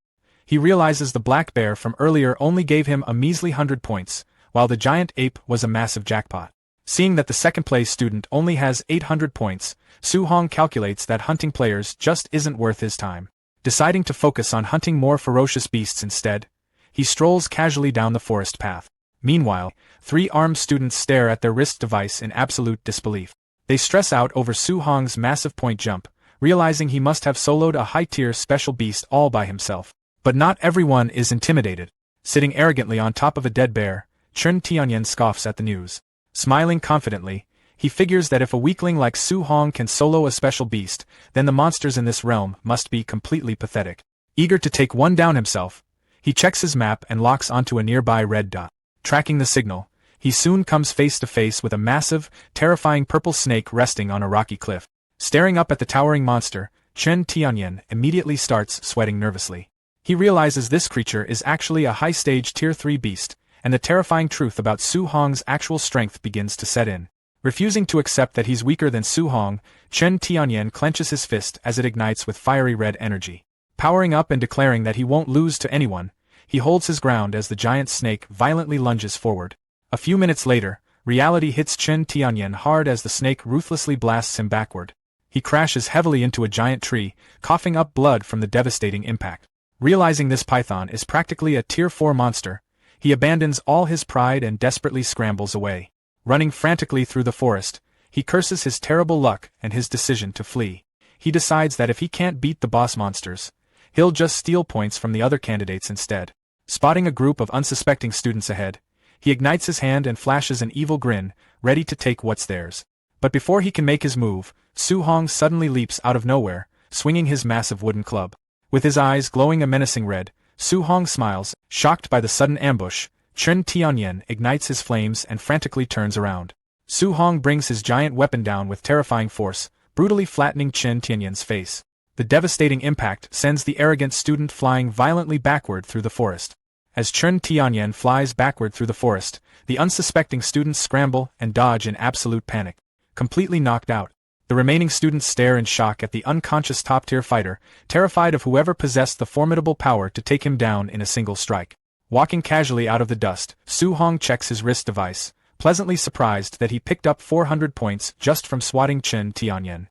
He realizes the black bear from earlier only gave him a measly 100 points, while the giant ape was a massive jackpot. Seeing that the second-place student only has 800 points, Su Hong calculates that hunting players just isn't worth his time. Deciding to focus on hunting more ferocious beasts instead, he strolls casually down the forest path. Meanwhile, 3 armed students stare at their wrist device in absolute disbelief. They stress out over Su Hong's massive point jump, realizing he must have soloed a high-tier special beast all by himself. But not everyone is intimidated. Sitting arrogantly on top of a dead bear, Chen Tianyan scoffs at the news. Smiling confidently, he figures that if a weakling like Su Hong can solo a special beast, then the monsters in this realm must be completely pathetic. Eager to take one down himself, he checks his map and locks onto a nearby red dot. Tracking the signal, he soon comes face to face with a massive, terrifying purple snake resting on a rocky cliff. Staring up at the towering monster, Chen Tianyan immediately starts sweating nervously. He realizes this creature is actually a high-stage Tier 3 beast, and the terrifying truth about Su Hong's actual strength begins to set in. Refusing to accept that he's weaker than Su Hong, Chen Tianyan clenches his fist as it ignites with fiery red energy. Powering up and declaring that he won't lose to anyone, he holds his ground as the giant snake violently lunges forward. A few minutes later, reality hits Chen Tianyan hard as the snake ruthlessly blasts him backward. He crashes heavily into a giant tree, coughing up blood from the devastating impact. Realizing this python is practically a Tier 4 monster, he abandons all his pride and desperately scrambles away. Running frantically through the forest, he curses his terrible luck and his decision to flee. He decides that if he can't beat the boss monsters, he'll just steal points from the other candidates instead. Spotting a group of unsuspecting students ahead, he ignites his hand and flashes an evil grin, ready to take what's theirs. But before he can make his move, Su Hong suddenly leaps out of nowhere, swinging his massive wooden club. With his eyes glowing a menacing red, Su Hong smiles, shocked by the sudden ambush, Chen Tianyan ignites his flames and frantically turns around. Su Hong brings his giant weapon down with terrifying force, brutally flattening Chen Tianyan's face. The devastating impact sends the arrogant student flying violently backward through the forest. As Chen Tianyan flies backward through the forest, the unsuspecting students scramble and dodge in absolute panic. Completely knocked out, the remaining students stare in shock at the unconscious top-tier fighter, terrified of whoever possessed the formidable power to take him down in a single strike. Walking casually out of the dust, Su Hong checks his wrist device, pleasantly surprised that he picked up 400 points just from swatting Chen Tianyan.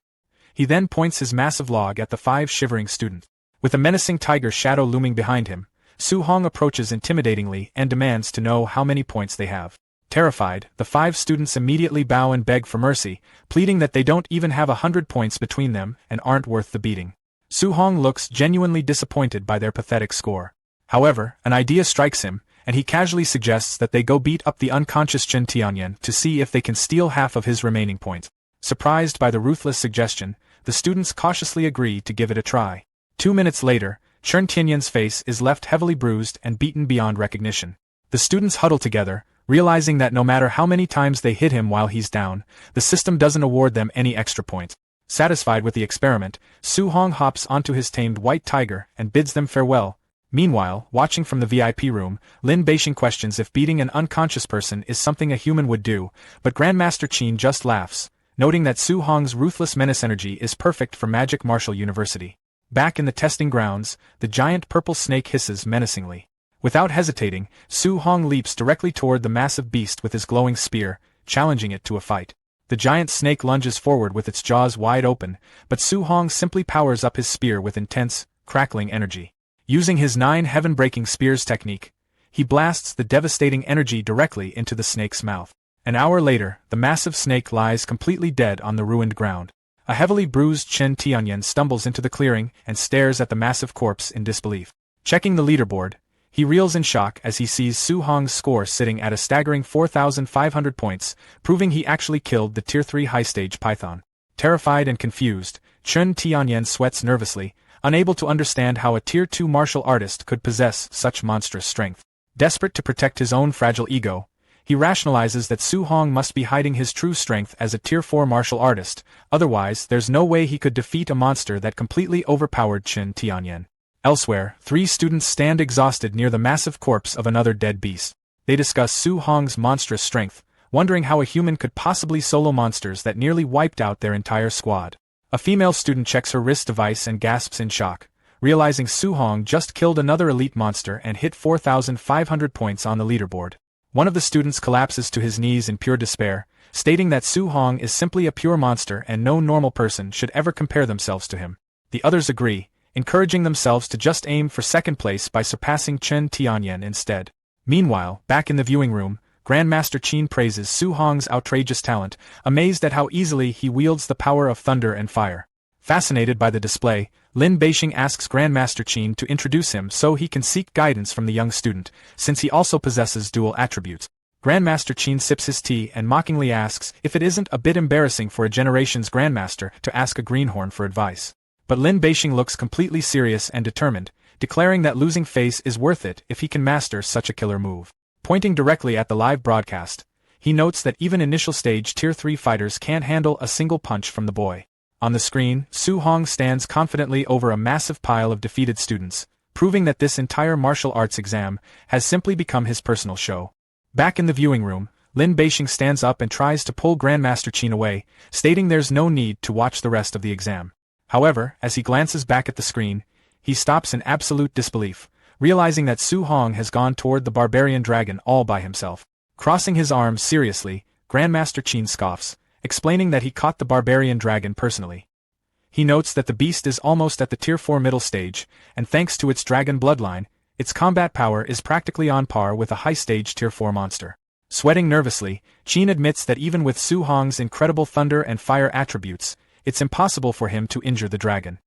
He then points his massive log at the 5 shivering students. With a menacing tiger shadow looming behind him, Su Hong approaches intimidatingly and demands to know how many points they have. Terrified, the 5 students immediately bow and beg for mercy, pleading that they don't even have 100 points between them and aren't worth the beating. Su Hong looks genuinely disappointed by their pathetic score. However, an idea strikes him, and he casually suggests that they go beat up the unconscious Chen Tianyan to see if they can steal half of his remaining points. Surprised by the ruthless suggestion, the students cautiously agree to give it a try. 2 minutes later, Chen Tianyan's face is left heavily bruised and beaten beyond recognition. The students huddle together, realizing that no matter how many times they hit him while he's down, the system doesn't award them any extra points. Satisfied with the experiment, Su Hong hops onto his tamed white tiger and bids them farewell. Meanwhile, watching from the VIP room, Lin Beixing questions if beating an unconscious person is something a human would do, but Grandmaster Qin just laughs, noting that Su Hong's ruthless menace energy is perfect for Magic Martial University. Back in the testing grounds, the giant purple snake hisses menacingly. Without hesitating, Su Hong leaps directly toward the massive beast with his glowing spear, challenging it to a fight. The giant snake lunges forward with its jaws wide open, but Su Hong simply powers up his spear with intense, crackling energy. Using his 9 heaven-breaking spears technique, he blasts the devastating energy directly into the snake's mouth. An hour later, the massive snake lies completely dead on the ruined ground. A heavily bruised Chen Tianyan stumbles into the clearing and stares at the massive corpse in disbelief. Checking the leaderboard, he reels in shock as he sees Su Hong's score sitting at a staggering 4,500 points, proving he actually killed the Tier 3 high-stage python. Terrified and confused, Chen Tianyan sweats nervously, unable to understand how a Tier 2 martial artist could possess such monstrous strength. Desperate to protect his own fragile ego, he rationalizes that Su Hong must be hiding his true strength as a Tier 4 martial artist, otherwise there's no way he could defeat a monster that completely overpowered Chen Tianyan. Elsewhere, 3 students stand exhausted near the massive corpse of another dead beast. They discuss Su Hong's monstrous strength, wondering how a human could possibly solo monsters that nearly wiped out their entire squad. A female student checks her wrist device and gasps in shock, realizing Su Hong just killed another elite monster and hit 4,500 points on the leaderboard. One of the students collapses to his knees in pure despair, stating that Su Hong is simply a pure monster and no normal person should ever compare themselves to him. The others agree, encouraging themselves to just aim for second place by surpassing Chen Tianyan instead. Meanwhile, back in the viewing room, Grandmaster Qin praises Su Hong's outrageous talent, amazed at how easily he wields the power of thunder and fire. Fascinated by the display, Lin Beixing asks Grandmaster Qin to introduce him so he can seek guidance from the young student, since he also possesses dual attributes. Grandmaster Qin sips his tea and mockingly asks if it isn't a bit embarrassing for a generation's grandmaster to ask a greenhorn for advice. But Lin Beixing looks completely serious and determined, declaring that losing face is worth it if he can master such a killer move. Pointing directly at the live broadcast, he notes that even initial stage Tier 3 fighters can't handle a single punch from the boy. On the screen, Su Hong stands confidently over a massive pile of defeated students, proving that this entire martial arts exam has simply become his personal show. Back in the viewing room, Lin Beixing stands up and tries to pull Grandmaster Qin away, stating there's no need to watch the rest of the exam. However, as he glances back at the screen, he stops in absolute disbelief, realizing that Su Hong has gone toward the barbarian dragon all by himself. Crossing his arms seriously, Grandmaster Qin scoffs, explaining that he caught the barbarian dragon personally. He notes that the beast is almost at the Tier 4 middle stage, and thanks to its dragon bloodline, its combat power is practically on par with a high-stage Tier 4 monster. Sweating nervously, Qin admits that even with Su Hong's incredible thunder and fire attributes, it's impossible for him to injure the dragon.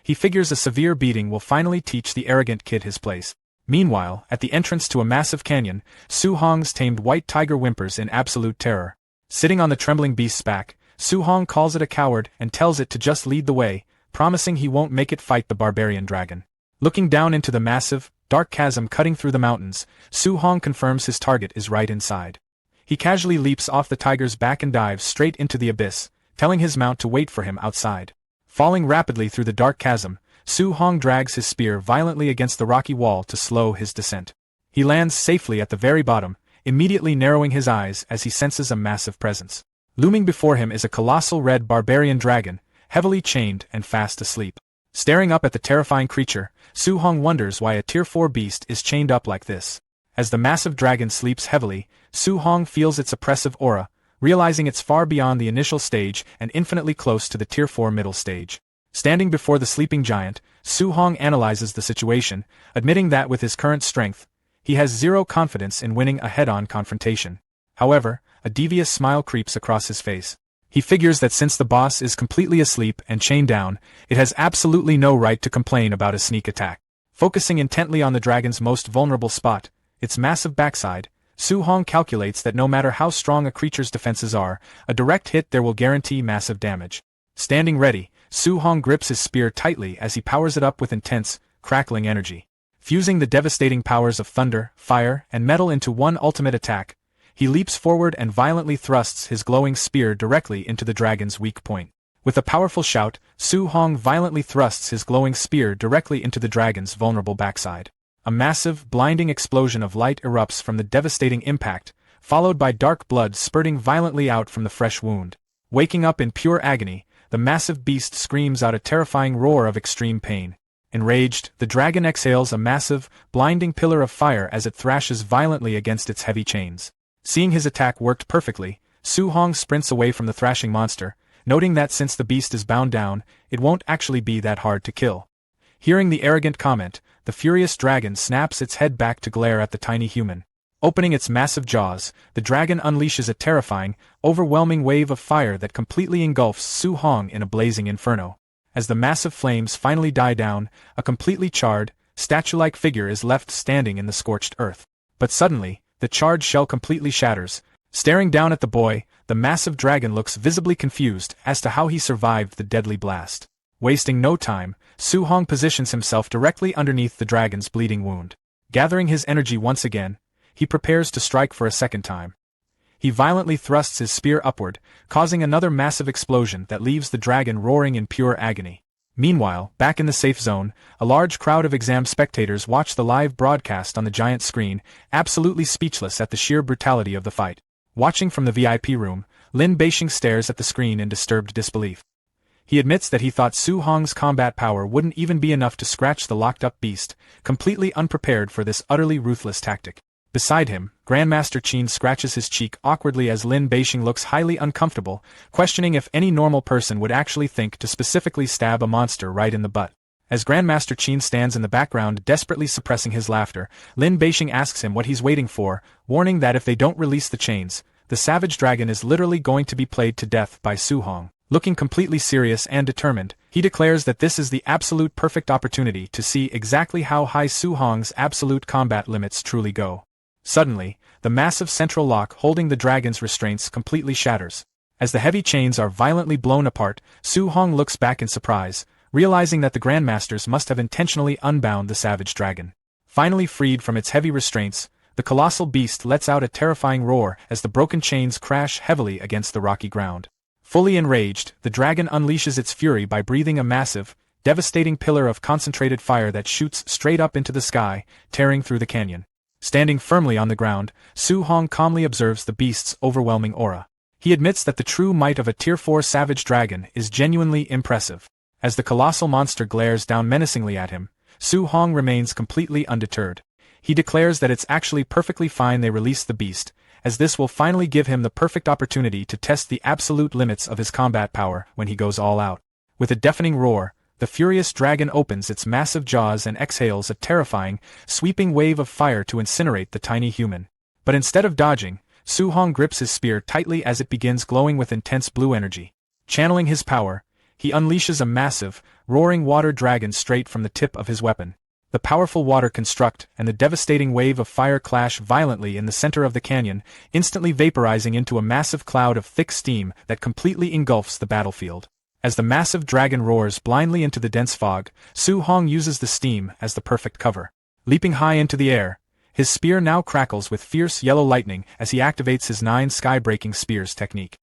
He figures a severe beating will finally teach the arrogant kid his place. Meanwhile, at the entrance to a massive canyon, Su Hong's tamed white tiger whimpers in absolute terror. Sitting on the trembling beast's back, Su Hong calls it a coward and tells it to just lead the way, promising he won't make it fight the barbarian dragon. Looking down into the massive, dark chasm cutting through the mountains, Su Hong confirms his target is right inside. He casually leaps off the tiger's back and dives straight into the abyss, telling his mount to wait for him outside. Falling rapidly through the dark chasm, Su Hong drags his spear violently against the rocky wall to slow his descent. He lands safely at the very bottom, immediately narrowing his eyes as he senses a massive presence. Looming before him is a colossal red barbarian dragon, heavily chained and fast asleep. Staring up at the terrifying creature, Su Hong wonders why a Tier 4 beast is chained up like this. As the massive dragon sleeps heavily, Su Hong feels its oppressive aura, realizing it's far beyond the initial stage and infinitely close to the Tier 4 middle stage. Standing before the sleeping giant, Su Hong analyzes the situation, admitting that with his current strength, he has zero confidence in winning a head-on confrontation. However, a devious smile creeps across his face. He figures that since the boss is completely asleep and chained down, it has absolutely no right to complain about a sneak attack. Focusing intently on the dragon's most vulnerable spot, its massive backside, Su Hong calculates that no matter how strong a creature's defenses are, a direct hit there will guarantee massive damage. Standing ready, Su Hong grips his spear tightly as he powers it up with intense, crackling energy. Fusing the devastating powers of thunder, fire, and metal into one ultimate attack, he leaps forward and violently thrusts his glowing spear directly into the dragon's weak point. With a powerful shout, Su Hong violently thrusts his glowing spear directly into the dragon's vulnerable backside. A massive, blinding explosion of light erupts from the devastating impact, followed by dark blood spurting violently out from the fresh wound. Waking up in pure agony, the massive beast screams out a terrifying roar of extreme pain. Enraged, the dragon exhales a massive, blinding pillar of fire as it thrashes violently against its heavy chains. Seeing his attack worked perfectly, Su Hong sprints away from the thrashing monster, noting that since the beast is bound down, it won't actually be that hard to kill. Hearing the arrogant comment, the furious dragon snaps its head back to glare at the tiny human. Opening its massive jaws, the dragon unleashes a terrifying, overwhelming wave of fire that completely engulfs Su Hong in a blazing inferno. As the massive flames finally die down, a completely charred, statue-like figure is left standing in the scorched earth. But suddenly, the charred shell completely shatters. Staring down at the boy, the massive dragon looks visibly confused as to how he survived the deadly blast. Wasting no time, Su Hong positions himself directly underneath the dragon's bleeding wound. Gathering his energy once again, he prepares to strike for a second time. He violently thrusts his spear upward, causing another massive explosion that leaves the dragon roaring in pure agony. Meanwhile, back in the safe zone, a large crowd of exam spectators watch the live broadcast on the giant screen, absolutely speechless at the sheer brutality of the fight. Watching from the VIP room, Lin Beixing stares at the screen in disturbed disbelief. He admits that he thought Su Hong's combat power wouldn't even be enough to scratch the locked-up beast, completely unprepared for this utterly ruthless tactic. Beside him, Grandmaster Qin scratches his cheek awkwardly as Lin Beixing looks highly uncomfortable, questioning if any normal person would actually think to specifically stab a monster right in the butt. As Grandmaster Qin stands in the background desperately suppressing his laughter, Lin Beixing asks him what he's waiting for, warning that if they don't release the chains, the savage dragon is literally going to be played to death by Su Hong. Looking completely serious and determined, he declares that this is the absolute perfect opportunity to see exactly how high Su Hong's absolute combat limits truly go. Suddenly, the massive central lock holding the dragon's restraints completely shatters. As the heavy chains are violently blown apart, Su Hong looks back in surprise, realizing that the Grandmasters must have intentionally unbound the savage dragon. Finally freed from its heavy restraints, the colossal beast lets out a terrifying roar as the broken chains crash heavily against the rocky ground. Fully enraged, the dragon unleashes its fury by breathing a massive, devastating pillar of concentrated fire that shoots straight up into the sky, tearing through the canyon. Standing firmly on the ground, Su Hong calmly observes the beast's overwhelming aura. He admits that the true might of a Tier 4 savage dragon is genuinely impressive. As the colossal monster glares down menacingly at him, Su Hong remains completely undeterred. He declares that it's actually perfectly fine they release the beast, as this will finally give him the perfect opportunity to test the absolute limits of his combat power when he goes all out. With a deafening roar, the furious dragon opens its massive jaws and exhales a terrifying, sweeping wave of fire to incinerate the tiny human. But instead of dodging, Su Hong grips his spear tightly as it begins glowing with intense blue energy. Channeling his power, he unleashes a massive, roaring water dragon straight from the tip of his weapon. The powerful water construct and the devastating wave of fire clash violently in the center of the canyon, instantly vaporizing into a massive cloud of thick steam that completely engulfs the battlefield. As the massive dragon roars blindly into the dense fog, Su Hong uses the steam as the perfect cover. Leaping high into the air, his spear now crackles with fierce yellow lightning as he activates his 9 sky-breaking spears technique.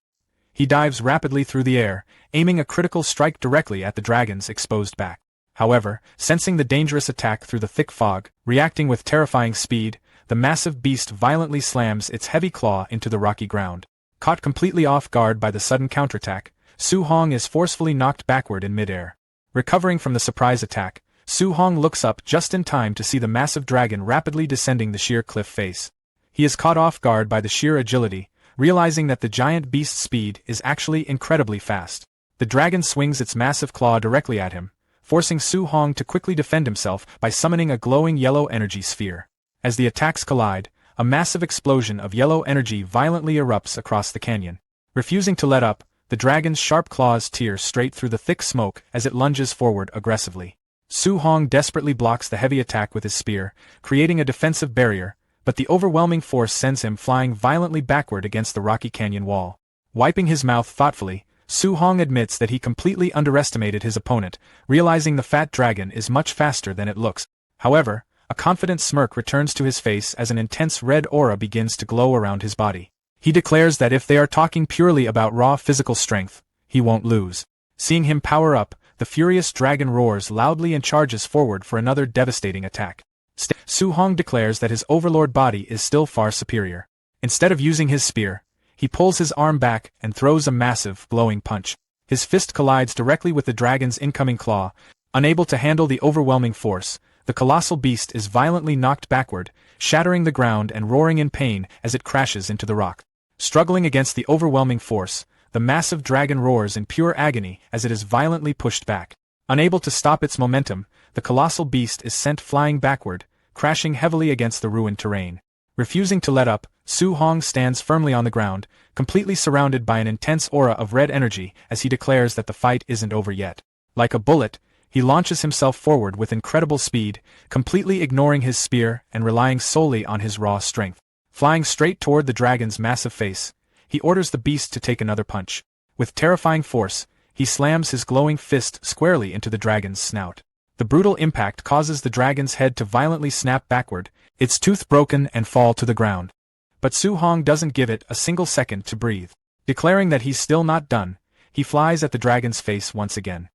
He dives rapidly through the air, aiming a critical strike directly at the dragon's exposed back. However, sensing the dangerous attack through the thick fog, reacting with terrifying speed, the massive beast violently slams its heavy claw into the rocky ground. Caught completely off guard by the sudden counterattack, Su Hong is forcefully knocked backward in midair. Recovering from the surprise attack, Su Hong looks up just in time to see the massive dragon rapidly descending the sheer cliff face. He is caught off guard by the sheer agility, realizing that the giant beast's speed is actually incredibly fast. The dragon swings its massive claw directly at him, forcing Su Hong to quickly defend himself by summoning a glowing yellow energy sphere. As the attacks collide, a massive explosion of yellow energy violently erupts across the canyon. Refusing to let up, the dragon's sharp claws tear straight through the thick smoke as it lunges forward aggressively. Su Hong desperately blocks the heavy attack with his spear, creating a defensive barrier, but the overwhelming force sends him flying violently backward against the rocky canyon wall. Wiping his mouth thoughtfully, Su Hong admits that he completely underestimated his opponent, realizing the fat dragon is much faster than it looks. However, a confident smirk returns to his face as an intense red aura begins to glow around his body. He declares that if they are talking purely about raw physical strength, he won't lose. Seeing him power up, the furious dragon roars loudly and charges forward for another devastating attack. Su Hong declares that his overlord body is still far superior. Instead of using his spear, he pulls his arm back and throws a massive, glowing punch. His fist collides directly with the dragon's incoming claw. Unable to handle the overwhelming force, the colossal beast is violently knocked backward, shattering the ground and roaring in pain as it crashes into the rock. Struggling against the overwhelming force, the massive dragon roars in pure agony as it is violently pushed back. Unable to stop its momentum, the colossal beast is sent flying backward, crashing heavily against the ruined terrain. Refusing to let up, Su Hong stands firmly on the ground, completely surrounded by an intense aura of red energy as he declares that the fight isn't over yet. Like a bullet, he launches himself forward with incredible speed, completely ignoring his spear and relying solely on his raw strength. Flying straight toward the dragon's massive face, he orders the beast to take another punch. With terrifying force, he slams his glowing fist squarely into the dragon's snout. The brutal impact causes the dragon's head to violently snap backward, its tooth broken and fall to the ground. But Su Hong doesn't give it a single second to breathe. Declaring that he's still not done, he flies at the dragon's face once again.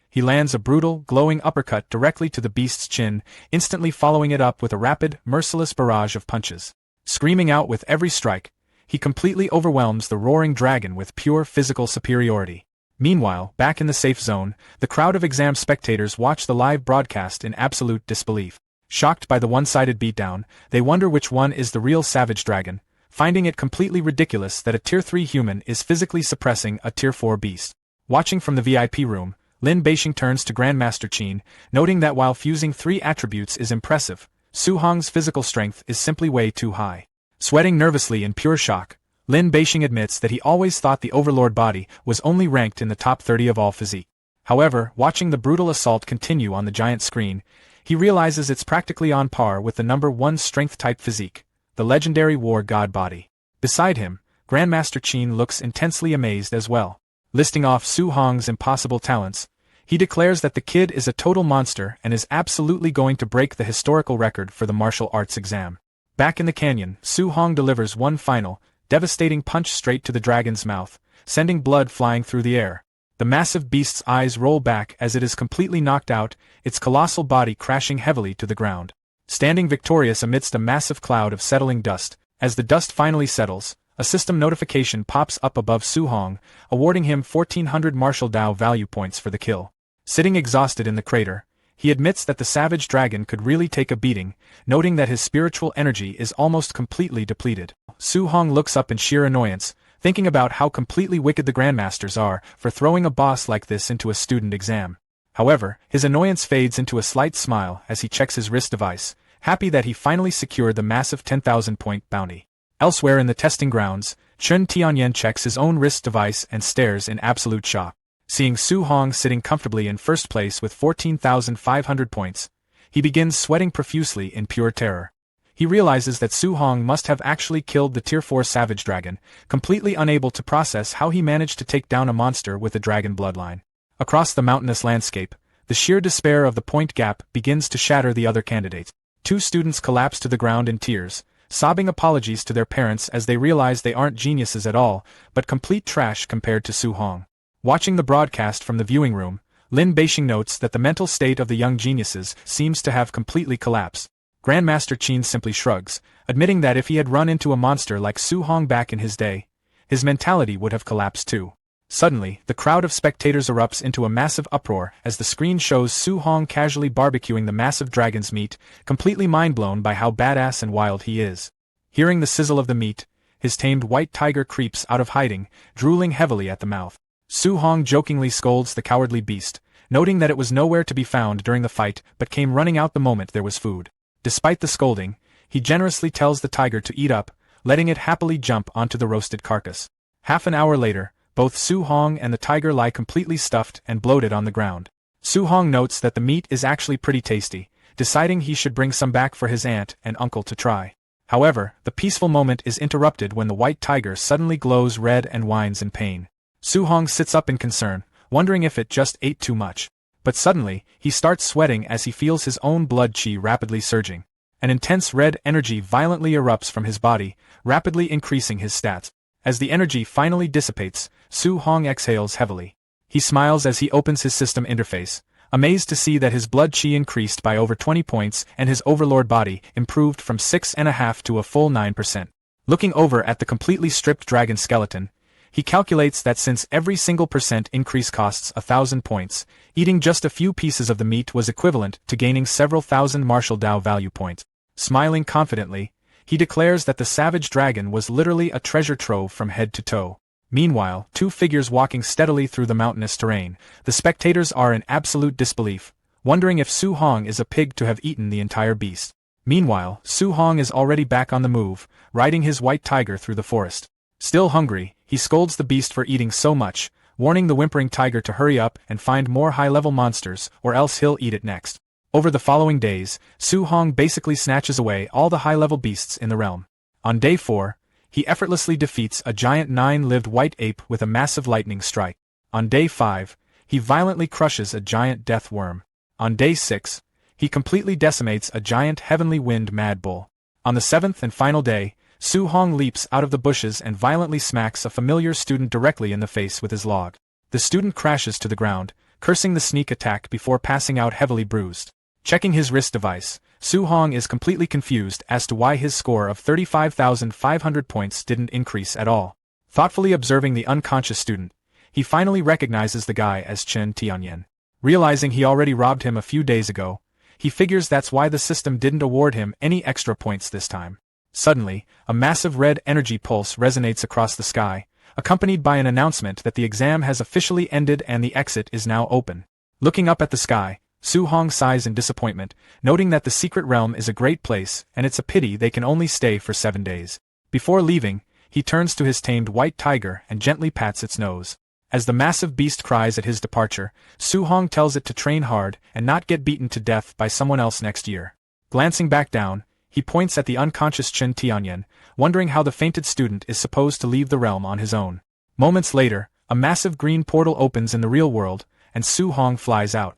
He lands a brutal, glowing uppercut directly to the beast's chin, instantly following it up with a rapid, merciless barrage of punches. Screaming out with every strike, he completely overwhelms the roaring dragon with pure physical superiority. Meanwhile, back in the safe zone, the crowd of exam spectators watch the live broadcast in absolute disbelief. Shocked by the one-sided beatdown, they wonder which one is the real savage dragon, finding it completely ridiculous that a Tier 3 human is physically suppressing a Tier 4 beast. Watching from the VIP room, Lin Beixing turns to Grandmaster Qin, noting that while fusing 3 attributes is impressive, Su Hong's physical strength is simply way too high. Sweating nervously in pure shock, Lin Beixing admits that he always thought the Overlord body was only ranked in the top 30 of all physique. However, watching the brutal assault continue on the giant screen, he realizes it's practically on par with the number 1 strength-type physique, the legendary war god body. Beside him, Grandmaster Qin looks intensely amazed as well. Listing off Su Hong's impossible talents, he declares that the kid is a total monster and is absolutely going to break the historical record for the martial arts exam. Back in the canyon, Su Hong delivers one final, devastating punch straight to the dragon's mouth, sending blood flying through the air. The massive beast's eyes roll back as it is completely knocked out, its colossal body crashing heavily to the ground. Standing victorious amidst a massive cloud of settling dust, as the dust finally settles, a system notification pops up above Su Hong, awarding him 1400 martial Dao value points for the kill. Sitting exhausted in the crater, he admits that the savage dragon could really take a beating, noting that his spiritual energy is almost completely depleted. Su Hong looks up in sheer annoyance, thinking about how completely wicked the Grandmasters are for throwing a boss like this into a student exam. However, his annoyance fades into a slight smile as he checks his wrist device, happy that he finally secured the massive 10,000-point bounty. Elsewhere in the testing grounds, Chun Tianyan checks his own wrist device and stares in absolute shock. Seeing Su Hong sitting comfortably in first place with 14,500 points, he begins sweating profusely in pure terror. He realizes that Su Hong must have actually killed the Tier 4 Savage Dragon, completely unable to process how he managed to take down a monster with a dragon bloodline. Across the mountainous landscape, the sheer despair of the point gap begins to shatter the other candidates. Two students collapse to the ground in tears, sobbing apologies to their parents as they realize they aren't geniuses at all, but complete trash compared to Su Hong. Watching the broadcast from the viewing room, Lin Beixing notes that the mental state of the young geniuses seems to have completely collapsed. Grandmaster Qin simply shrugs, admitting that if he had run into a monster like Su Hong back in his day, his mentality would have collapsed too. Suddenly, the crowd of spectators erupts into a massive uproar as the screen shows Su Hong casually barbecuing the massive dragon's meat, completely mind-blown by how badass and wild he is. Hearing the sizzle of the meat, his tamed white tiger creeps out of hiding, drooling heavily at the mouth. Su Hong jokingly scolds the cowardly beast, noting that it was nowhere to be found during the fight but came running out the moment there was food. Despite the scolding, he generously tells the tiger to eat up, letting it happily jump onto the roasted carcass. Half an hour later, both Su Hong and the tiger lie completely stuffed and bloated on the ground. Su Hong notes that the meat is actually pretty tasty, deciding he should bring some back for his aunt and uncle to try. However, the peaceful moment is interrupted when the white tiger suddenly glows red and whines in pain. Su Hong sits up in concern, wondering if it just ate too much. But suddenly, he starts sweating as he feels his own blood qi rapidly surging. An intense red energy violently erupts from his body, rapidly increasing his stats. As the energy finally dissipates, Su Hong exhales heavily. He smiles as he opens his system interface, amazed to see that his blood qi increased by over 20 points and his overlord body improved from 6.5 to a full 9%. Looking over at the completely stripped dragon skeleton, he calculates that since every single % increase costs 1,000 points, eating just a few pieces of the meat was equivalent to gaining several thousand martial Dao value points. Smiling confidently, he declares that the savage dragon was literally a treasure trove from head to toe. Meanwhile, two figures walking steadily through the mountainous terrain, the spectators are in absolute disbelief, wondering if Su Hong is a pig to have eaten the entire beast. Meanwhile, Su Hong is already back on the move, riding his white tiger through the forest. Still hungry, he scolds the beast for eating so much, warning the whimpering tiger to hurry up and find more high-level monsters or else he'll eat it next. Over the following days, Su Hong basically snatches away all the high-level beasts in the realm. On day 4, he effortlessly defeats a giant 9-lived white ape with a massive lightning strike. On day 5, he violently crushes a giant death worm. On day 6, he completely decimates a giant heavenly wind mad bull. On the 7th and final day, Su Hong leaps out of the bushes and violently smacks a familiar student directly in the face with his log. The student crashes to the ground, cursing the sneak attack before passing out heavily bruised. Checking his wrist device, Su Hong is completely confused as to why his score of 35,500 points didn't increase at all. Thoughtfully observing the unconscious student, he finally recognizes the guy as Chen Tianyan. Realizing he already robbed him a few days ago, he figures that's why the system didn't award him any extra points this time. Suddenly, a massive red energy pulse resonates across the sky, accompanied by an announcement that the exam has officially ended and the exit is now open. Looking up at the sky, Su Hong sighs in disappointment, noting that the secret realm is a great place and it's a pity they can only stay for 7 days. Before leaving, he turns to his tamed white tiger and gently pats its nose. As the massive beast cries at his departure, Su Hong tells it to train hard and not get beaten to death by someone else next year. Glancing back down, he points at the unconscious Chen Tianyan, wondering how the fainted student is supposed to leave the realm on his own. Moments later, a massive green portal opens in the real world, and Su Hong flies out.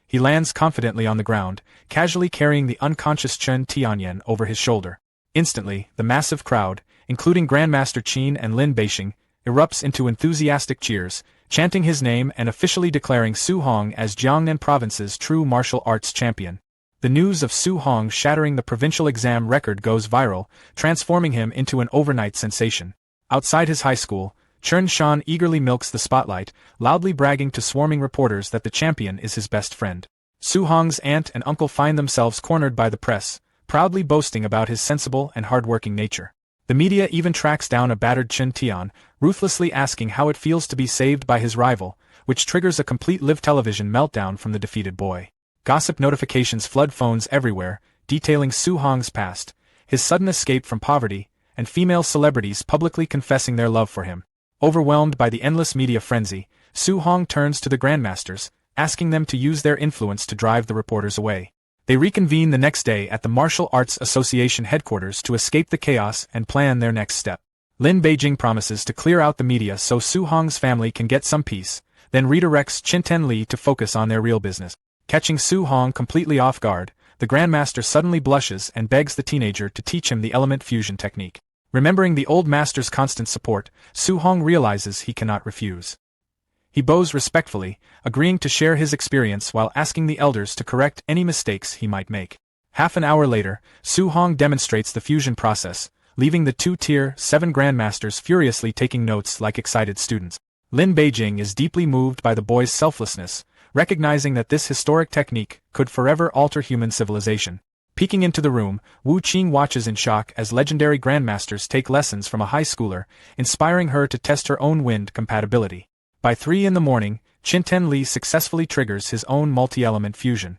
He lands confidently on the ground, casually carrying the unconscious Chen Tianyan over his shoulder. Instantly, the massive crowd, including Grandmaster Qin and Lin Beixing, erupts into enthusiastic cheers, chanting his name and officially declaring Su Hong as Jiangnan Province's true martial arts champion. The news of Su Hong shattering the provincial exam record goes viral, transforming him into an overnight sensation. Outside his high school, Chen Shan eagerly milks the spotlight, loudly bragging to swarming reporters that the champion is his best friend. Su Hong's aunt and uncle find themselves cornered by the press, proudly boasting about his sensible and hardworking nature. The media even tracks down a battered Chen Tian, ruthlessly asking how it feels to be saved by his rival, which triggers a complete live television meltdown from the defeated boy. Gossip notifications flood phones everywhere, detailing Su Hong's past, his sudden escape from poverty, and female celebrities publicly confessing their love for him. Overwhelmed by the endless media frenzy, Su Hong turns to the Grandmasters, asking them to use their influence to drive the reporters away. They reconvene the next day at the Martial Arts Association headquarters to escape the chaos and plan their next step. Lin Beijing promises to clear out the media so Su Hong's family can get some peace, then redirects Qinten Li to focus on their real business. Catching Su Hong completely off guard, the Grandmaster suddenly blushes and begs the teenager to teach him the element fusion technique. Remembering the old master's constant support, Su-hong realizes he cannot refuse. He bows respectfully, agreeing to share his experience while asking the elders to correct any mistakes he might make. Half an hour later, Su-hong demonstrates the fusion process, leaving the two Tier 7 Grandmasters furiously taking notes like excited students. Lin Beijing is deeply moved by the boy's selflessness, recognizing that this historic technique could forever alter human civilization. Peeking into the room, Wu Qing watches in shock as legendary grandmasters take lessons from a high schooler, inspiring her to test her own wind compatibility. By 3 in the morning, Qinten Li successfully triggers his own multi-element fusion.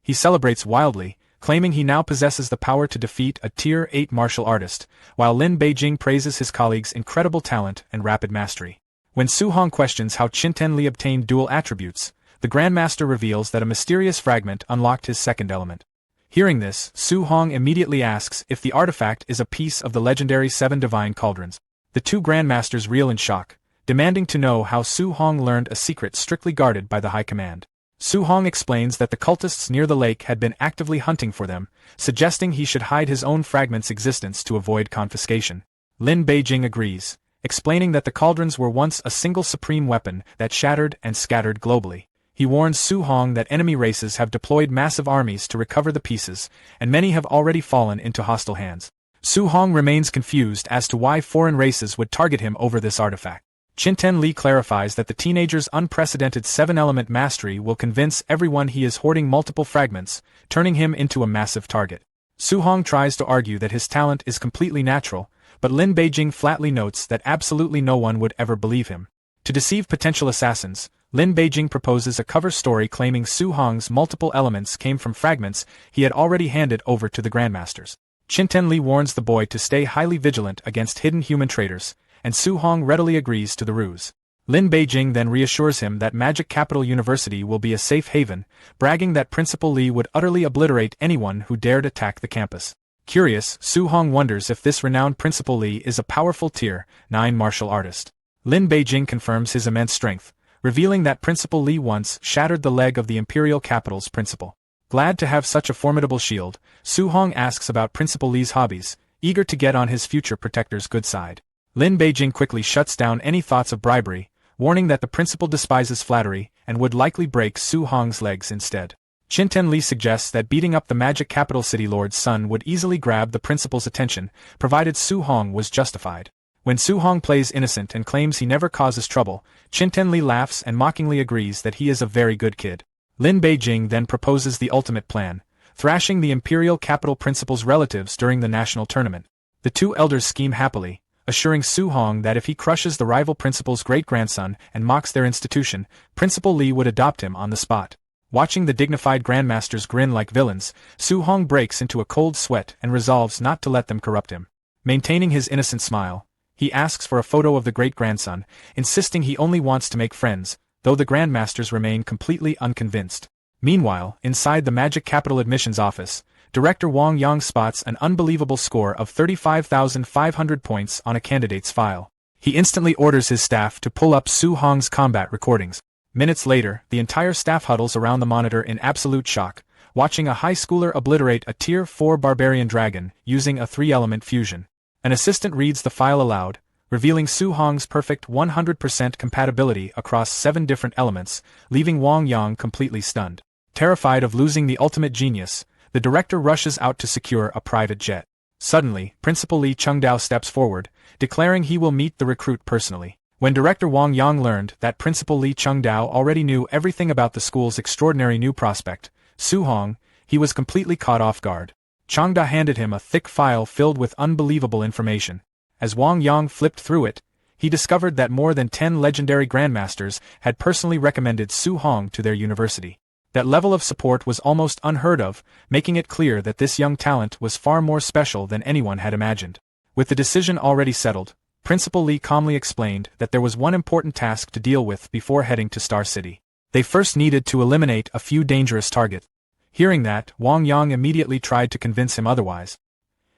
He celebrates wildly, claiming he now possesses the power to defeat a Tier 8 martial artist, while Lin Beijing praises his colleague's incredible talent and rapid mastery. When Su-hong questions how Qinten Li obtained dual attributes, the Grandmaster reveals that a mysterious fragment unlocked his second element. Hearing this, Su-hong immediately asks if the artifact is a piece of the legendary 7 Divine Cauldrons. The two Grandmasters reel in shock, demanding to know how Su-hong learned a secret strictly guarded by the High Command. Su-hong explains that the cultists near the lake had been actively hunting for them, suggesting he should hide his own fragment's existence to avoid confiscation. Lin Beijing agrees, explaining that the cauldrons were once a single supreme weapon that shattered and scattered globally. He warns Su-hong that enemy races have deployed massive armies to recover the pieces, and many have already fallen into hostile hands. Su-hong remains confused as to why foreign races would target him over this artifact. Qinten Li clarifies that the teenager's unprecedented 7-element mastery will convince everyone he is hoarding multiple fragments, turning him into a massive target. Su-hong tries to argue that his talent is completely natural, but Lin Beijing flatly notes that absolutely no one would ever believe him. To deceive potential assassins, Lin Beijing proposes a cover story claiming Su-hong's multiple elements came from fragments he had already handed over to the Grandmasters. Qinten Li warns the boy to stay highly vigilant against hidden human traitors, and Su-hong readily agrees to the ruse. Lin Beijing then reassures him that Magic Capital University will be a safe haven, bragging that Principal Li would utterly obliterate anyone who dared attack the campus. Curious, Su-hong wonders if this renowned Principal Li is a powerful Tier 9 martial artist. Lin Beijing confirms his immense strength, revealing that Principal Li once shattered the leg of the Imperial Capital's principal. Glad to have such a formidable shield, Su-hong asks about Principal Li's hobbies, eager to get on his future protector's good side. Lin Beijing quickly shuts down any thoughts of bribery, warning that the principal despises flattery and would likely break Su-hong's legs instead. Qinten Li suggests that beating up the Magic Capital City Lord's son would easily grab the principal's attention, provided Su-hong was justified. When Su-hong plays innocent and claims he never causes trouble, Qinten Li laughs and mockingly agrees that he is a very good kid. Lin Beijing then proposes the ultimate plan, thrashing the Imperial Capital Principal's relatives during the national tournament. The two elders scheme happily, assuring Su-hong that if he crushes the rival principal's great-grandson and mocks their institution, Principal Li would adopt him on the spot. Watching the dignified grandmasters grin like villains, Su-hong breaks into a cold sweat and resolves not to let them corrupt him. Maintaining his innocent smile, he asks for a photo of the great-grandson, insisting he only wants to make friends, though the grandmasters remain completely unconvinced. Meanwhile, inside the Magic Capital admissions office, Director Wang Yang spots an unbelievable score of 35,500 points on a candidate's file. He instantly orders his staff to pull up Su-hong's combat recordings. Minutes later, the entire staff huddles around the monitor in absolute shock, watching a high schooler obliterate a Tier 4 barbarian dragon using a 3-element fusion. An assistant reads the file aloud, revealing Su-hong's perfect 100% compatibility across 7 different elements, leaving Wang Yang completely stunned. Terrified of losing the ultimate genius, the director rushes out to secure a private jet. Suddenly, Principal Li Chengdao steps forward, declaring he will meet the recruit personally. When Director Wang Yang learned that Principal Li Chengdao already knew everything about the school's extraordinary new prospect, Su-hong, he was completely caught off guard. Chengda handed him a thick file filled with unbelievable information. As Wang Yang flipped through it, he discovered that more than 10 legendary grandmasters had personally recommended Su-hong to their university. That level of support was almost unheard of, making it clear that this young talent was far more special than anyone had imagined. With the decision already settled, Principal Li calmly explained that there was one important task to deal with before heading to Star City. They first needed to eliminate a few dangerous targets. Hearing that, Wang Yang immediately tried to convince him otherwise.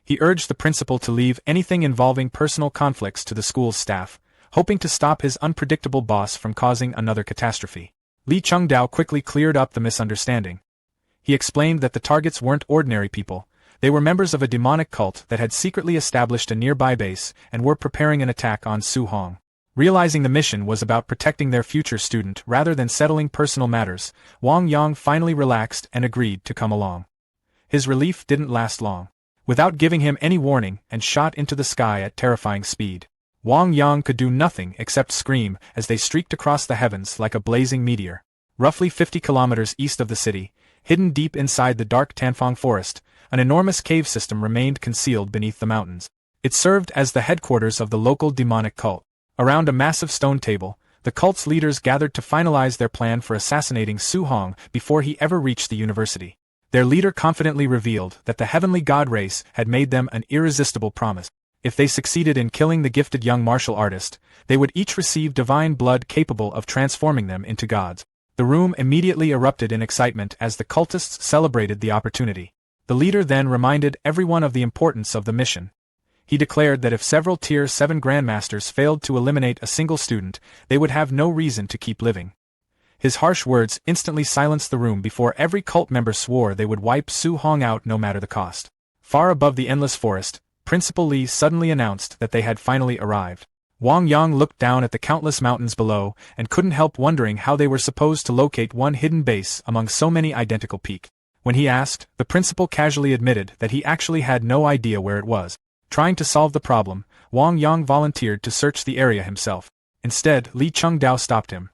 He urged the principal to leave anything involving personal conflicts to the school's staff, hoping to stop his unpredictable boss from causing another catastrophe. Li Chengdao quickly cleared up the misunderstanding. He explained that the targets weren't ordinary people. They were members of a demonic cult that had secretly established a nearby base and were preparing an attack on Su Hong. Realizing the mission was about protecting their future student rather than settling personal matters, Wang Yang finally relaxed and agreed to come along. His relief didn't last long. Without giving him any warning, and shot into the sky at terrifying speed. Wang Yang could do nothing except scream as they streaked across the heavens like a blazing meteor. Roughly 50 kilometers east of the city, hidden deep inside the dark Tanfong forest, an enormous cave system remained concealed beneath the mountains. It served as the headquarters of the local demonic cult. Around a massive stone table, the cult's leaders gathered to finalize their plan for assassinating Su Hong before he ever reached the university. Their leader confidently revealed that the heavenly god race had made them an irresistible promise. If they succeeded in killing the gifted young martial artist, they would each receive divine blood capable of transforming them into gods. The room immediately erupted in excitement as the cultists celebrated the opportunity. The leader then reminded everyone of the importance of the mission. He declared that if several Tier 7 Grandmasters failed to eliminate a single student, they would have no reason to keep living. His harsh words instantly silenced the room before every cult member swore they would wipe Su Hong out no matter the cost. Far above the endless forest, Principal Li suddenly announced that they had finally arrived. Wang Yang looked down at the countless mountains below and couldn't help wondering how they were supposed to locate one hidden base among so many identical peaks. When he asked, the principal casually admitted that he actually had no idea where it was. Trying to solve the problem, Wang Yang volunteered to search the area himself. Instead, Li Chengdao stopped him.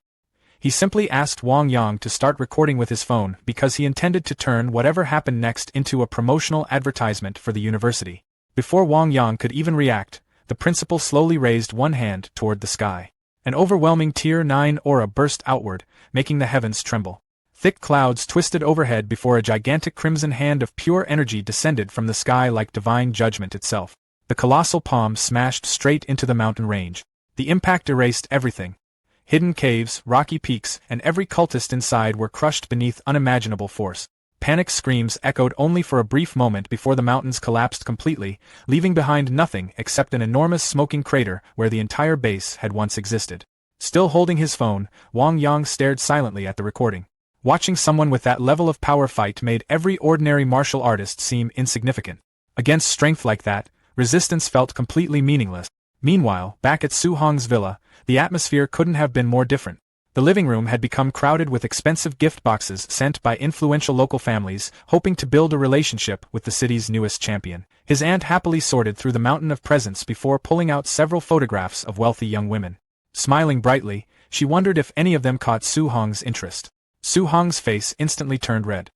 He simply asked Wang Yang to start recording with his phone because he intended to turn whatever happened next into a promotional advertisement for the university. Before Wang Yang could even react, the principal slowly raised one hand toward the sky. An overwhelming Tier 9 aura burst outward, making the heavens tremble. Thick clouds twisted overhead before a gigantic crimson hand of pure energy descended from the sky like divine judgment itself. The colossal palm smashed straight into the mountain range. The impact erased everything. Hidden caves, rocky peaks, and every cultist inside were crushed beneath unimaginable force. Panic screams echoed only for a brief moment before the mountains collapsed completely, leaving behind nothing except an enormous smoking crater where the entire base had once existed. Still holding his phone, Wang Yang stared silently at the recording. Watching someone with that level of power fight made every ordinary martial artist seem insignificant. Against strength like that, resistance felt completely meaningless. Meanwhile, back at Su Hong's villa, the atmosphere couldn't have been more different. The living room had become crowded with expensive gift boxes sent by influential local families, hoping to build a relationship with the city's newest champion. His aunt happily sorted through the mountain of presents before pulling out several photographs of wealthy young women. Smiling brightly, she wondered if any of them caught Su Hong's interest. Su Hong's face instantly turned red.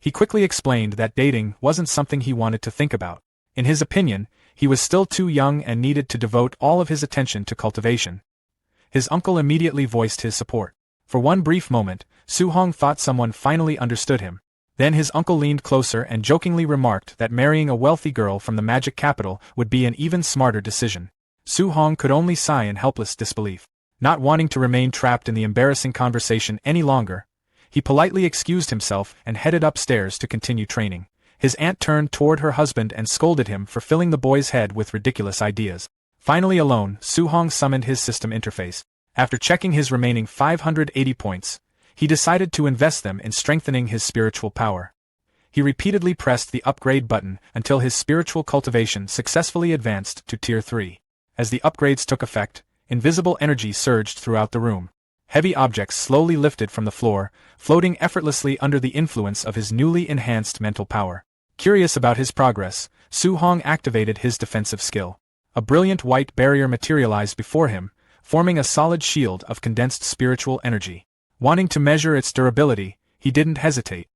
He quickly explained that dating wasn't something he wanted to think about. In his opinion, he was still too young and needed to devote all of his attention to cultivation. His uncle immediately voiced his support. For one brief moment, Su Hong thought someone finally understood him. Then his uncle leaned closer and jokingly remarked that marrying a wealthy girl from the magic capital would be an even smarter decision. Su Hong could only sigh in helpless disbelief. Not wanting to remain trapped in the embarrassing conversation any longer, he politely excused himself and headed upstairs to continue training. His aunt turned toward her husband and scolded him for filling the boy's head with ridiculous ideas. Finally alone, Su Hong summoned his system interface. After checking his remaining 580 points, he decided to invest them in strengthening his spiritual power. He repeatedly pressed the upgrade button until his spiritual cultivation successfully advanced to Tier 3. As the upgrades took effect, invisible energy surged throughout the room. Heavy objects slowly lifted from the floor, floating effortlessly under the influence of his newly enhanced mental power. Curious about his progress, Su Hong activated his defensive skill. A brilliant white barrier materialized before him, forming a solid shield of condensed spiritual energy. Wanting to measure its durability, he didn't hesitate.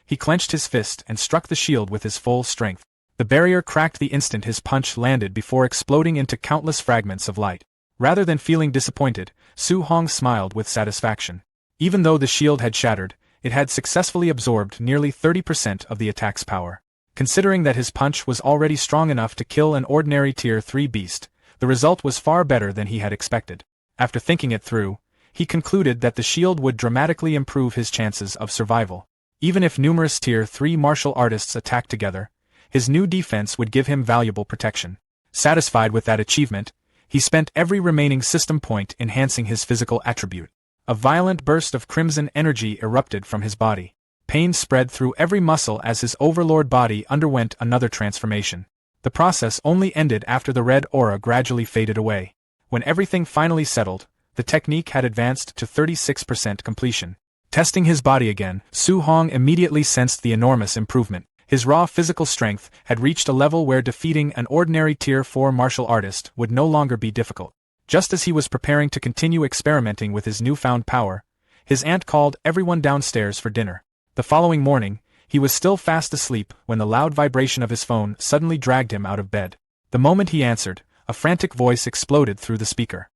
He clenched his fist and struck the shield with his full strength. The barrier cracked the instant his punch landed before exploding into countless fragments of light. Rather than feeling disappointed, Su Hong smiled with satisfaction. Even though the shield had shattered, it had successfully absorbed nearly 30% of the attack's power. Considering that his punch was already strong enough to kill an ordinary Tier 3 beast, the result was far better than he had expected. After thinking it through, he concluded that the shield would dramatically improve his chances of survival. Even if numerous Tier 3 martial artists attacked together, his new defense would give him valuable protection. Satisfied with that achievement, he spent every remaining system point enhancing his physical attribute. A violent burst of crimson energy erupted from his body. Pain spread through every muscle as his overlord body underwent another transformation. The process only ended after the red aura gradually faded away. When everything finally settled, the technique had advanced to 36% completion. Testing his body again, Su Hong immediately sensed the enormous improvement. His raw physical strength had reached a level where defeating an ordinary Tier 4 martial artist would no longer be difficult. Just as he was preparing to continue experimenting with his newfound power, his aunt called everyone downstairs for dinner. The following morning, he was still fast asleep when the loud vibration of his phone suddenly dragged him out of bed. The moment he answered, a frantic voice exploded through the speaker.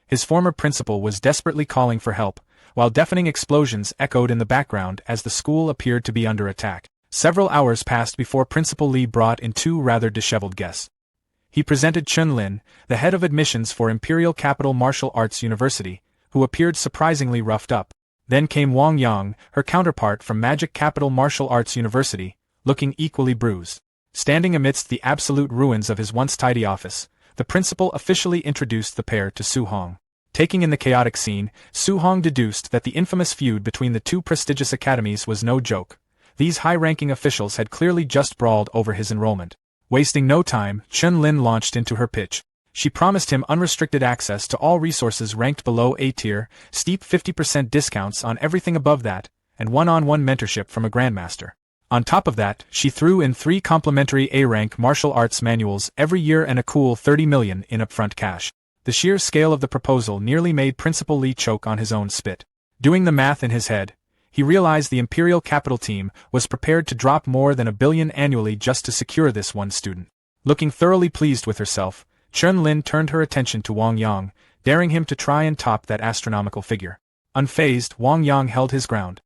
His former principal was desperately calling for help, while deafening explosions echoed in the background as the school appeared to be under attack. Several hours passed before Principal Lee brought in two rather disheveled guests. He presented Chun Lin, the head of admissions for Imperial Capital Martial Arts University, who appeared surprisingly roughed up. Then came Wang Yang, her counterpart from Magic Capital Martial Arts University, looking equally bruised. Standing amidst the absolute ruins of his once tidy office, the principal officially introduced the pair to Su Hong. Taking in the chaotic scene, Su Hong deduced that the infamous feud between the two prestigious academies was no joke. These high-ranking officials had clearly just brawled over his enrollment. Wasting no time, Chun Lin launched into her pitch. She promised him unrestricted access to all resources ranked below A tier, steep 50% discounts on everything above that, and one-on-one mentorship from a grandmaster. On top of that, she threw in 3 complimentary A-rank martial arts manuals every year and a cool 30 million in upfront cash. The sheer scale of the proposal nearly made Principal Lee choke on his own spit. Doing the math in his head, he realized the Imperial Capital team was prepared to drop more than $1 billion annually just to secure this one student. Looking thoroughly pleased with herself, Chun Lin turned her attention to Wang Yang, daring him to try and top that astronomical figure. Unfazed, Wang Yang held his ground.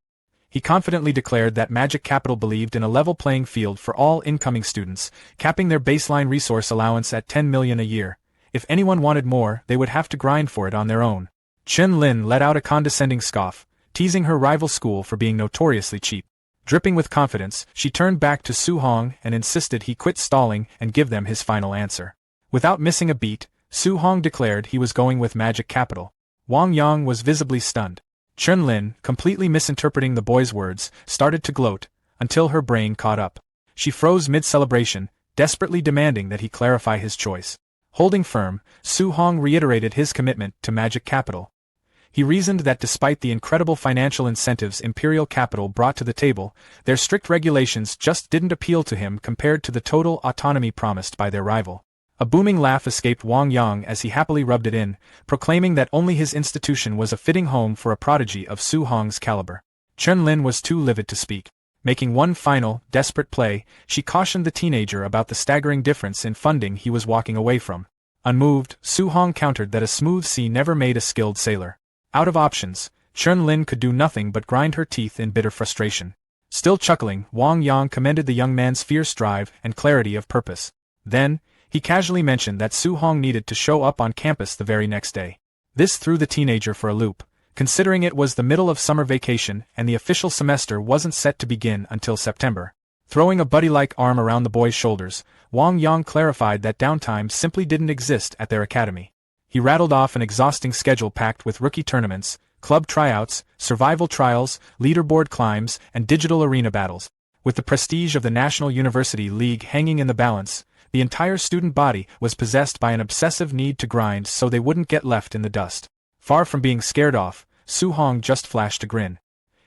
He confidently declared that Magic Capital believed in a level playing field for all incoming students, capping their baseline resource allowance at 10 million a year. If anyone wanted more, they would have to grind for it on their own. Chun Lin let out a condescending scoff, teasing her rival school for being notoriously cheap. Dripping with confidence, she turned back to Su Hong and insisted he quit stalling and give them his final answer. Without missing a beat, Su Hong declared he was going with Magic Capital. Wang Yang was visibly stunned. Chun Lin, completely misinterpreting the boy's words, started to gloat, until her brain caught up. She froze mid-celebration, desperately demanding that he clarify his choice. Holding firm, Su Hong reiterated his commitment to Magic Capital. He reasoned that despite the incredible financial incentives Imperial Capital brought to the table, their strict regulations just didn't appeal to him compared to the total autonomy promised by their rival. A booming laugh escaped Wang Yang as he happily rubbed it in, proclaiming that only his institution was a fitting home for a prodigy of Su Hong's caliber. Chun Lin was too livid to speak. Making one final, desperate play, she cautioned the teenager about the staggering difference in funding he was walking away from. Unmoved, Su Hong countered that a smooth sea never made a skilled sailor. Out of options, Chun Lin could do nothing but grind her teeth in bitter frustration. Still chuckling, Wang Yang commended the young man's fierce drive and clarity of purpose. Then, he casually mentioned that Su Hong needed to show up on campus the very next day. This threw the teenager for a loop, considering it was the middle of summer vacation and the official semester wasn't set to begin until September. Throwing a buddy-like arm around the boy's shoulders, Wang Yang clarified that downtime simply didn't exist at their academy. He rattled off an exhausting schedule packed with rookie tournaments, club tryouts, survival trials, leaderboard climbs, and digital arena battles. With the prestige of the National University League hanging in the balance, the entire student body was possessed by an obsessive need to grind so they wouldn't get left in the dust. Far from being scared off, Su Hong just flashed a grin.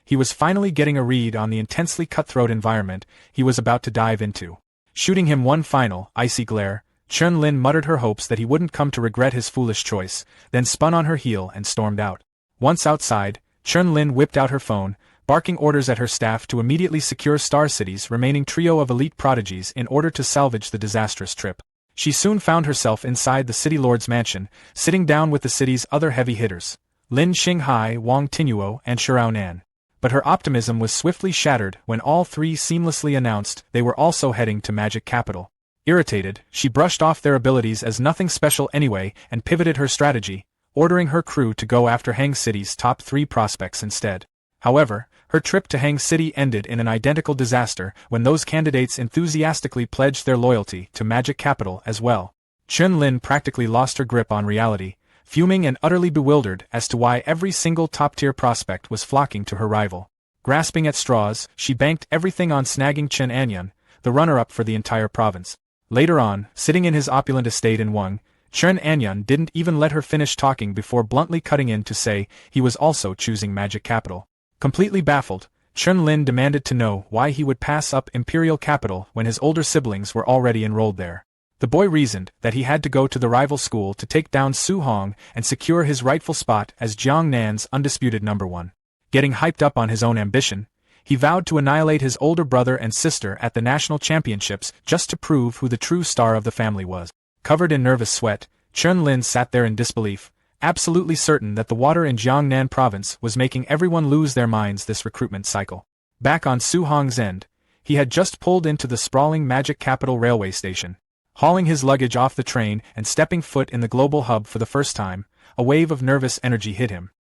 He was finally getting a read on the intensely cutthroat environment he was about to dive into. Shooting him one final, icy glare, Chun Lin muttered her hopes that he wouldn't come to regret his foolish choice, then spun on her heel and stormed out. Once outside, Chun Lin whipped out her phone, barking orders at her staff to immediately secure Star City's remaining trio of elite prodigies in order to salvage the disastrous trip. She soon found herself inside the city lord's mansion, sitting down with the city's other heavy hitters, Lin Xinghai, Wang Tinuo, and Shirao Nan. But her optimism was swiftly shattered when all three seamlessly announced they were also heading to Magic Capital. Irritated, she brushed off their abilities as nothing special anyway and pivoted her strategy, ordering her crew to go after Hang City's top 3 prospects instead. However, her trip to Hang City ended in an identical disaster when those candidates enthusiastically pledged their loyalty to Magic Capital as well. Chun Lin practically lost her grip on reality, fuming and utterly bewildered as to why every single top-tier prospect was flocking to her rival. Grasping at straws, she banked everything on snagging Chen Anyun, the runner-up for the entire province. Later on, sitting in his opulent estate in Wang, Chen Anyun didn't even let her finish talking before bluntly cutting in to say he was also choosing magic capital. Completely baffled, Chen Lin demanded to know why he would pass up imperial capital when his older siblings were already enrolled there. The boy reasoned that he had to go to the rival school to take down Su Hong and secure his rightful spot as Jiangnan's undisputed number one. Getting hyped up on his own ambition, he vowed to annihilate his older brother and sister at the national championships just to prove who the true star of the family was. Covered in nervous sweat, Chen Lin sat there in disbelief, absolutely certain that the water in Jiangnan province was making everyone lose their minds this recruitment cycle. Back on Su Hong's end, he had just pulled into the sprawling Magic Capital railway station. Hauling his luggage off the train and stepping foot in the global hub for the first time, a wave of nervous energy hit him.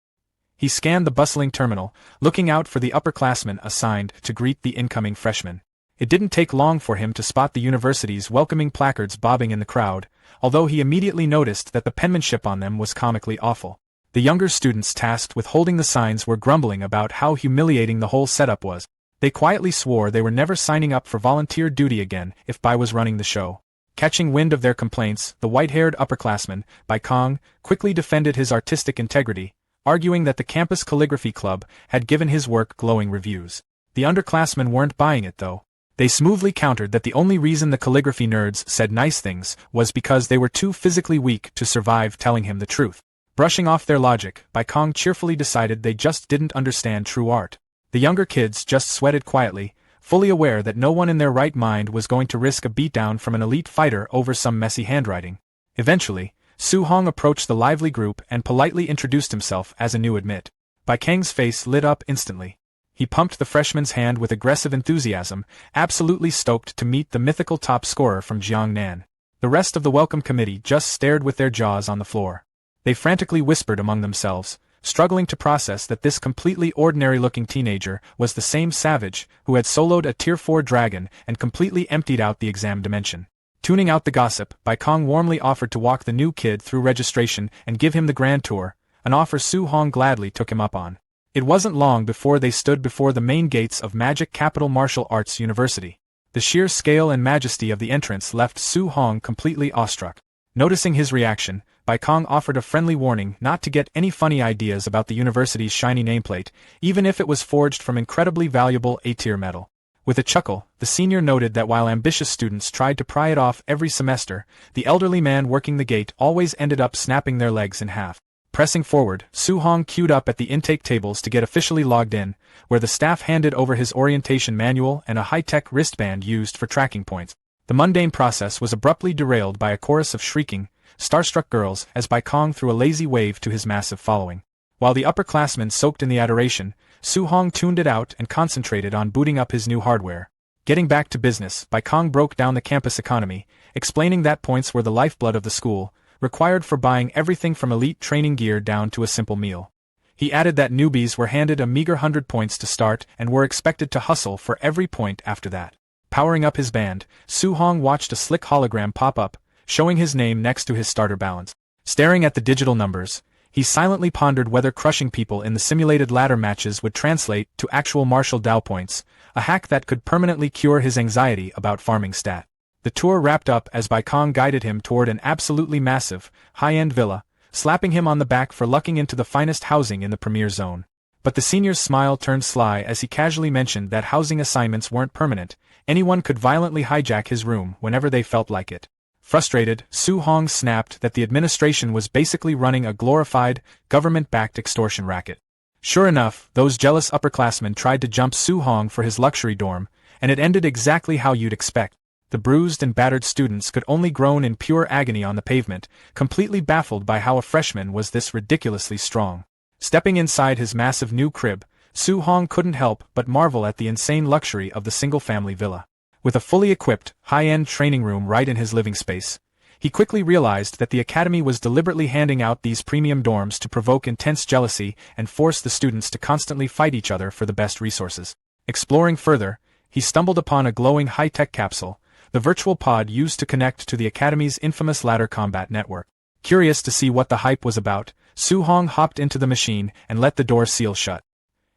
He scanned the bustling terminal, looking out for the upperclassmen assigned to greet the incoming freshmen. It didn't take long for him to spot the university's welcoming placards bobbing in the crowd, although he immediately noticed that the penmanship on them was comically awful. The younger students tasked with holding the signs were grumbling about how humiliating the whole setup was. They quietly swore they were never signing up for volunteer duty again if Bai was running the show. Catching wind of their complaints, the white-haired upperclassman, Bai Kong, quickly defended his artistic integrity, arguing that the campus calligraphy club had given his work glowing reviews. The underclassmen weren't buying it though. They smoothly countered that the only reason the calligraphy nerds said nice things was because they were too physically weak to survive telling him the truth. Brushing off their logic, Bai Kong cheerfully decided they just didn't understand true art. The younger kids just sweated quietly, fully aware that no one in their right mind was going to risk a beatdown from an elite fighter over some messy handwriting. Eventually, Su Hong approached the lively group and politely introduced himself as a new admit. Bai Kang's face lit up instantly. He pumped the freshman's hand with aggressive enthusiasm, absolutely stoked to meet the mythical top scorer from Jiangnan. The rest of the welcome committee just stared with their jaws on the floor. They frantically whispered among themselves, struggling to process that this completely ordinary-looking teenager was the same savage who had soloed a Tier 4 dragon and completely emptied out the exam dimension. Tuning out the gossip, Bai Kong warmly offered to walk the new kid through registration and give him the grand tour, an offer Su Hong gladly took him up on. It wasn't long before they stood before the main gates of Magic Capital Martial Arts University. The sheer scale and majesty of the entrance left Su Hong completely awestruck. Noticing his reaction, Bai Kong offered a friendly warning not to get any funny ideas about the university's shiny nameplate, even if it was forged from incredibly valuable A-tier metal. With a chuckle, the senior noted that while ambitious students tried to pry it off every semester, the elderly man working the gate always ended up snapping their legs in half. Pressing forward, Su Hong queued up at the intake tables to get officially logged in, where the staff handed over his orientation manual and a high-tech wristband used for tracking points. The mundane process was abruptly derailed by a chorus of shrieking, starstruck girls as Bai Kong threw a lazy wave to his massive following. While the upperclassmen soaked in the adoration, Su Hong tuned it out and concentrated on booting up his new hardware. Getting back to business, Bai Kong broke down the campus economy, explaining that points were the lifeblood of the school, required for buying everything from elite training gear down to a simple meal. He added that newbies were handed a meager 100 points to start and were expected to hustle for every point after that. Powering up his band, Su Hong watched a slick hologram pop up, showing his name next to his starter balance. Staring at the digital numbers, he silently pondered whether crushing people in the simulated ladder matches would translate to actual martial Dao points, a hack that could permanently cure his anxiety about farming stat. The tour wrapped up as Bai Kong guided him toward an absolutely massive, high-end villa, slapping him on the back for lucking into the finest housing in the premier zone. But the senior's smile turned sly as he casually mentioned that housing assignments weren't permanent, anyone could violently hijack his room whenever they felt like it. Frustrated, Su Hong snapped that the administration was basically running a glorified, government-backed extortion racket. Sure enough, those jealous upperclassmen tried to jump Su Hong for his luxury dorm, and it ended exactly how you'd expect. The bruised and battered students could only groan in pure agony on the pavement, completely baffled by how a freshman was this ridiculously strong. Stepping inside his massive new crib, Su Hong couldn't help but marvel at the insane luxury of the single-family villa. With a fully equipped, high-end training room right in his living space, he quickly realized that the academy was deliberately handing out these premium dorms to provoke intense jealousy and force the students to constantly fight each other for the best resources. Exploring further, he stumbled upon a glowing high-tech capsule, the virtual pod used to connect to the academy's infamous ladder combat network. Curious to see what the hype was about, Su Hong hopped into the machine and let the door seal shut.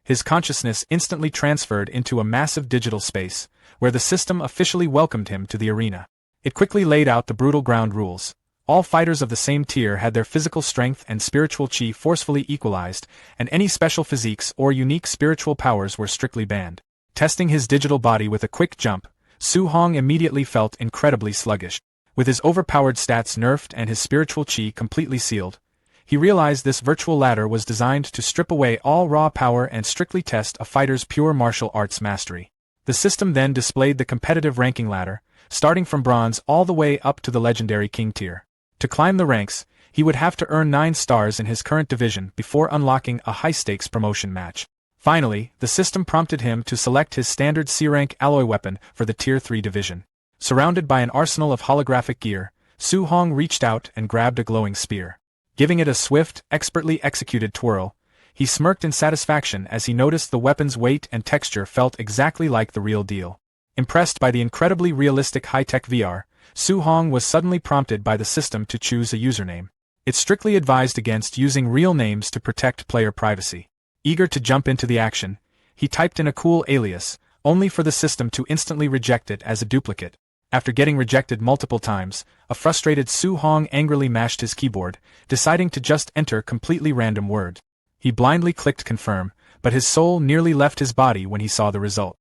His consciousness instantly transferred into a massive digital space, where the system officially welcomed him to the arena. It quickly laid out the brutal ground rules. All fighters of the same tier had their physical strength and spiritual chi forcefully equalized, and any special physiques or unique spiritual powers were strictly banned. Testing his digital body with a quick jump, Su Hong immediately felt incredibly sluggish. With his overpowered stats nerfed and his spiritual chi completely sealed, he realized this virtual ladder was designed to strip away all raw power and strictly test a fighter's pure martial arts mastery. The system then displayed the competitive ranking ladder, starting from bronze all the way up to the legendary king tier. To climb the ranks, he would have to earn 9 stars in his current division before unlocking a high-stakes promotion match. Finally, the system prompted him to select his standard C-rank alloy weapon for the Tier 3 division. Surrounded by an arsenal of holographic gear, Su Hong reached out and grabbed a glowing spear. Giving it a swift, expertly executed twirl, he smirked in satisfaction as he noticed the weapon's weight and texture felt exactly like the real deal. Impressed by the incredibly realistic high-tech VR, Su Hong was suddenly prompted by the system to choose a username. It strictly advised against using real names to protect player privacy. Eager to jump into the action, he typed in a cool alias, only for the system to instantly reject it as a duplicate. After getting rejected multiple times, a frustrated Su Hong angrily mashed his keyboard, deciding to just enter completely random word. He blindly clicked confirm, but his soul nearly left his body when he saw the result.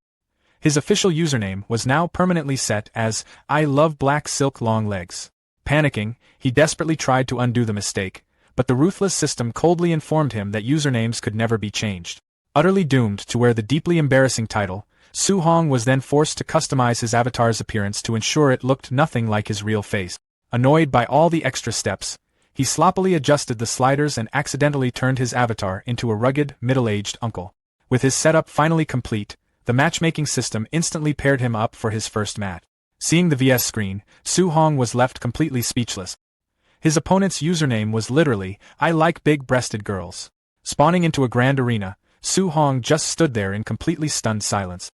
His official username was now permanently set as, "I love black silk long legs." Panicking, he desperately tried to undo the mistake, but the ruthless system coldly informed him that usernames could never be changed. Utterly doomed to wear the deeply embarrassing title, Su Hong was then forced to customize his avatar's appearance to ensure it looked nothing like his real face. Annoyed by all the extra steps, he sloppily adjusted the sliders and accidentally turned his avatar into a rugged, middle-aged uncle. With his setup finally complete, the matchmaking system instantly paired him up for his first match. Seeing the VS screen, Su Hong was left completely speechless. His opponent's username was literally, "I like big-breasted girls." Spawning into a grand arena, Su Hong just stood there in completely stunned silence.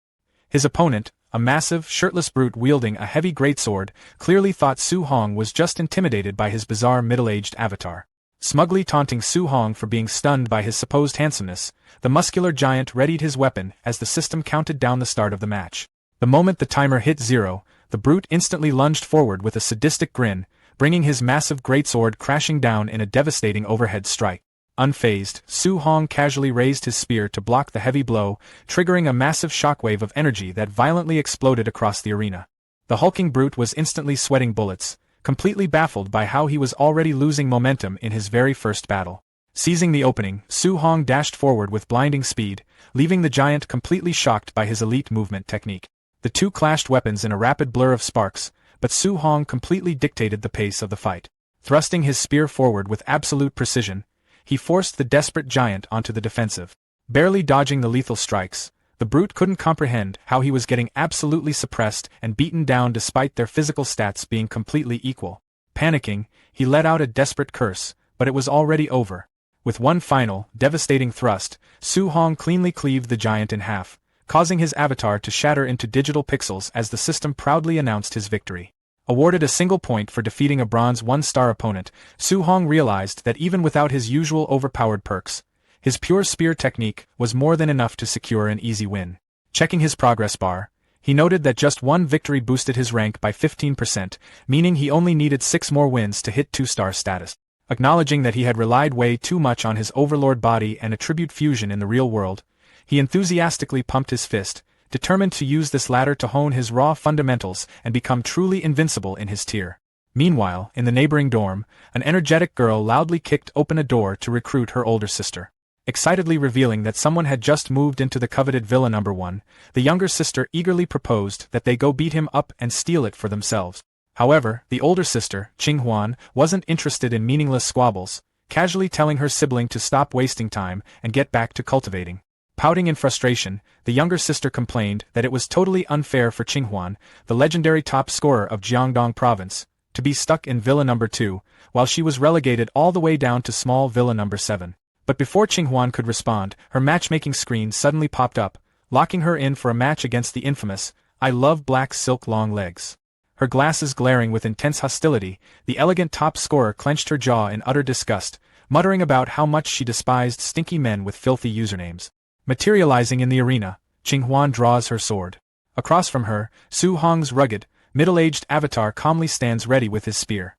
His opponent, a massive, shirtless brute wielding a heavy greatsword, clearly thought Su Hong was just intimidated by his bizarre middle-aged avatar. Smugly taunting Su Hong for being stunned by his supposed handsomeness, the muscular giant readied his weapon as the system counted down the start of the match. The moment the timer hit 0, the brute instantly lunged forward with a sadistic grin, bringing his massive greatsword crashing down in a devastating overhead strike. Unfazed, Su Hong casually raised his spear to block the heavy blow, triggering a massive shockwave of energy that violently exploded across the arena. The hulking brute was instantly sweating bullets, completely baffled by how he was already losing momentum in his very first battle. Seizing the opening, Su Hong dashed forward with blinding speed, leaving the giant completely shocked by his elite movement technique. The two clashed weapons in a rapid blur of sparks, but Su Hong completely dictated the pace of the fight. Thrusting his spear forward with absolute precision, he forced the desperate giant onto the defensive. Barely dodging the lethal strikes, the brute couldn't comprehend how he was getting absolutely suppressed and beaten down despite their physical stats being completely equal. Panicking, he let out a desperate curse, but it was already over. With one final, devastating thrust, Su Hong cleanly cleaved the giant in half, causing his avatar to shatter into digital pixels as the system proudly announced his victory. Awarded a single point for defeating a bronze 1-star opponent, Su Hong realized that even without his usual overpowered perks, his pure spear technique was more than enough to secure an easy win. Checking his progress bar, he noted that just one victory boosted his rank by 15%, meaning he only needed 6 more wins to hit 2-star status. Acknowledging that he had relied way too much on his overlord body and attribute fusion in the real world, he enthusiastically pumped his fist, determined to use this ladder to hone his raw fundamentals and become truly invincible in his tier. Meanwhile, in the neighboring dorm, an energetic girl loudly kicked open a door to recruit her older sister. Excitedly revealing that someone had just moved into the coveted Villa No. 1, the younger sister eagerly proposed that they go beat him up and steal it for themselves. However, the older sister, Qinghuan, wasn't interested in meaningless squabbles, casually telling her sibling to stop wasting time and get back to cultivating. Pouting in frustration, the younger sister complained that it was totally unfair for Qinghuan, the legendary top scorer of Jiangdong province, to be stuck in Villa No. 2, while she was relegated all the way down to small Villa No. 7. But before Qinghuan could respond, her matchmaking screen suddenly popped up, locking her in for a match against the infamous, "I love black silk long legs." Her glasses glaring with intense hostility, the elegant top scorer clenched her jaw in utter disgust, muttering about how much she despised stinky men with filthy usernames. Materializing in the arena, Qinghwan draws her sword. Across from her, Su Hong's rugged, middle-aged avatar calmly stands ready with his spear.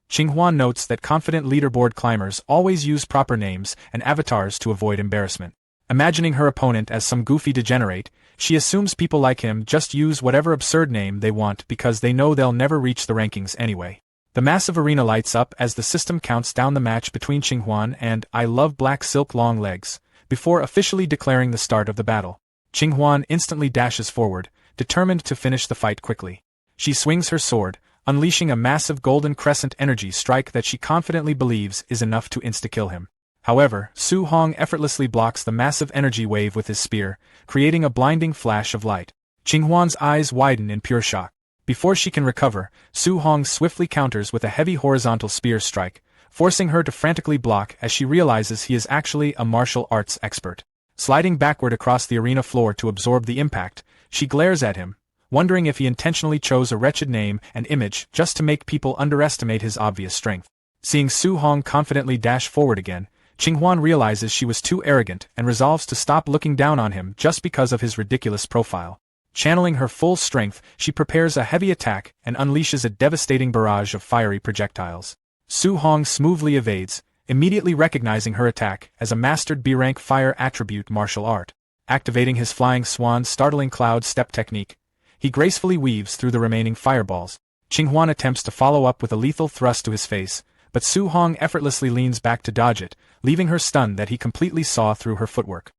Qinghwan notes that confident leaderboard climbers always use proper names and avatars to avoid embarrassment. Imagining her opponent as some goofy degenerate, she assumes people like him just use whatever absurd name they want because they know they'll never reach the rankings anyway. The massive arena lights up as the system counts down the match between Qinghwan and I Love Black Silk Long Legs, before officially declaring the start of the battle. Qinghwan instantly dashes forward, determined to finish the fight quickly. She swings her sword, unleashing a massive golden crescent energy strike that she confidently believes is enough to insta-kill him. However, Su Hong effortlessly blocks the massive energy wave with his spear, creating a blinding flash of light. Qinghwan's eyes widen in pure shock. Before she can recover, Su Hong swiftly counters with a heavy horizontal spear strike, forcing her to frantically block as she realizes he is actually a martial arts expert. Sliding backward across the arena floor to absorb the impact, she glares at him, wondering if he intentionally chose a wretched name and image just to make people underestimate his obvious strength. Seeing Su Hong confidently dash forward again, Qinghwan realizes she was too arrogant and resolves to stop looking down on him just because of his ridiculous profile. Channeling her full strength, she prepares a heavy attack and unleashes a devastating barrage of fiery projectiles. Su Hong smoothly evades, immediately recognizing her attack as a mastered B-rank fire attribute martial art. Activating his flying swan startling cloud step technique, he gracefully weaves through the remaining fireballs. Qinghwan attempts to follow up with a lethal thrust to his face, but Su Hong effortlessly leans back to dodge it, leaving her stunned that he completely saw through her footwork.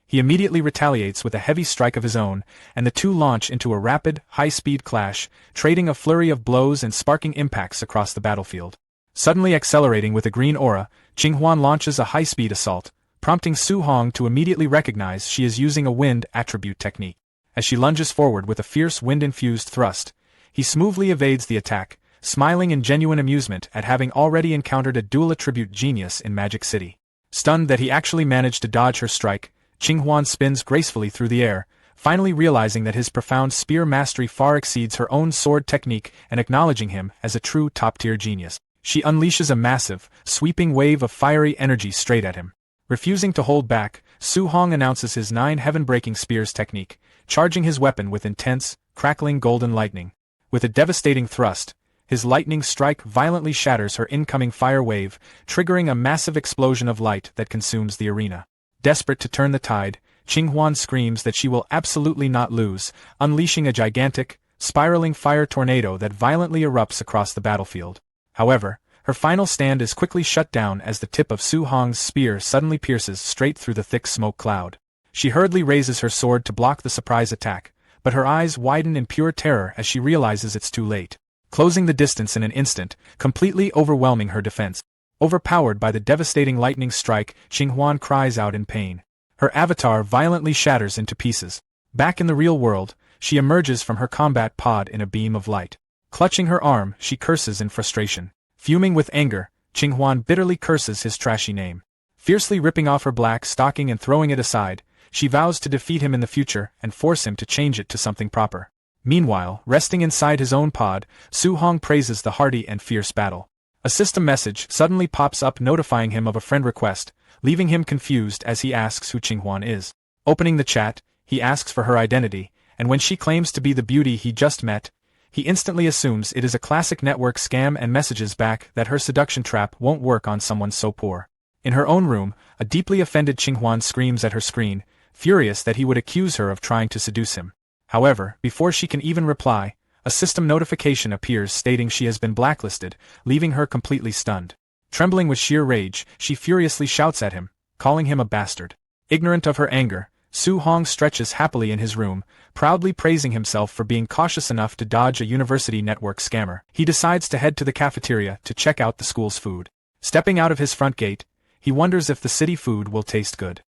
He immediately retaliates with a heavy strike of his own, and the two launch into a rapid, high-speed clash, trading a flurry of blows and sparking impacts across the battlefield. Suddenly accelerating with a green aura, Qinghwan launches a high-speed assault, prompting Su Hong to immediately recognize she is using a wind attribute technique. As she lunges forward with a fierce wind-infused thrust, he smoothly evades the attack, smiling in genuine amusement at having already encountered a dual attribute genius in Magic City. Stunned that he actually managed to dodge her strike, Qinghwan spins gracefully through the air, finally realizing that his profound spear mastery far exceeds her own sword technique and acknowledging him as a true top-tier genius. She unleashes a massive, sweeping wave of fiery energy straight at him. Refusing to hold back, Su Hong announces his 9 heaven-breaking spears technique, charging his weapon with intense, crackling golden lightning. With a devastating thrust, his lightning strike violently shatters her incoming fire wave, triggering a massive explosion of light that consumes the arena. Desperate to turn the tide, Qinghwan screams that she will absolutely not lose, unleashing a gigantic, spiraling fire tornado that violently erupts across the battlefield. However, her final stand is quickly shut down as the tip of Su Hong's spear suddenly pierces straight through the thick smoke cloud. She hurriedly raises her sword to block the surprise attack, but her eyes widen in pure terror as she realizes it's too late. Closing the distance in an instant, completely overwhelming her defense. Overpowered by the devastating lightning strike, Qinghwan cries out in pain. Her avatar violently shatters into pieces. Back in the real world, she emerges from her combat pod in a beam of light. Clutching her arm, she curses in frustration. Fuming with anger, Qinghwan bitterly curses his trashy name. Fiercely ripping off her black stocking and throwing it aside, she vows to defeat him in the future and force him to change it to something proper. Meanwhile, resting inside his own pod, Su Hong praises the hardy and fierce battle. A system message suddenly pops up notifying him of a friend request, leaving him confused as he asks who Qinghwan is. Opening the chat, he asks for her identity, and when she claims to be the beauty he just met, he instantly assumes it is a classic network scam and messages back that her seduction trap won't work on someone so poor. In her own room, a deeply offended Qinghwan screams at her screen, furious that he would accuse her of trying to seduce him. However, before she can even reply, a system notification appears stating she has been blacklisted, leaving her completely stunned. Trembling with sheer rage, she furiously shouts at him, calling him a bastard. Ignorant of her anger, Su Hong stretches happily in his room, proudly praising himself for being cautious enough to dodge a university network scammer. He decides to head to the cafeteria to check out the school's food. Stepping out of his front gate, he wonders if the city food will taste good.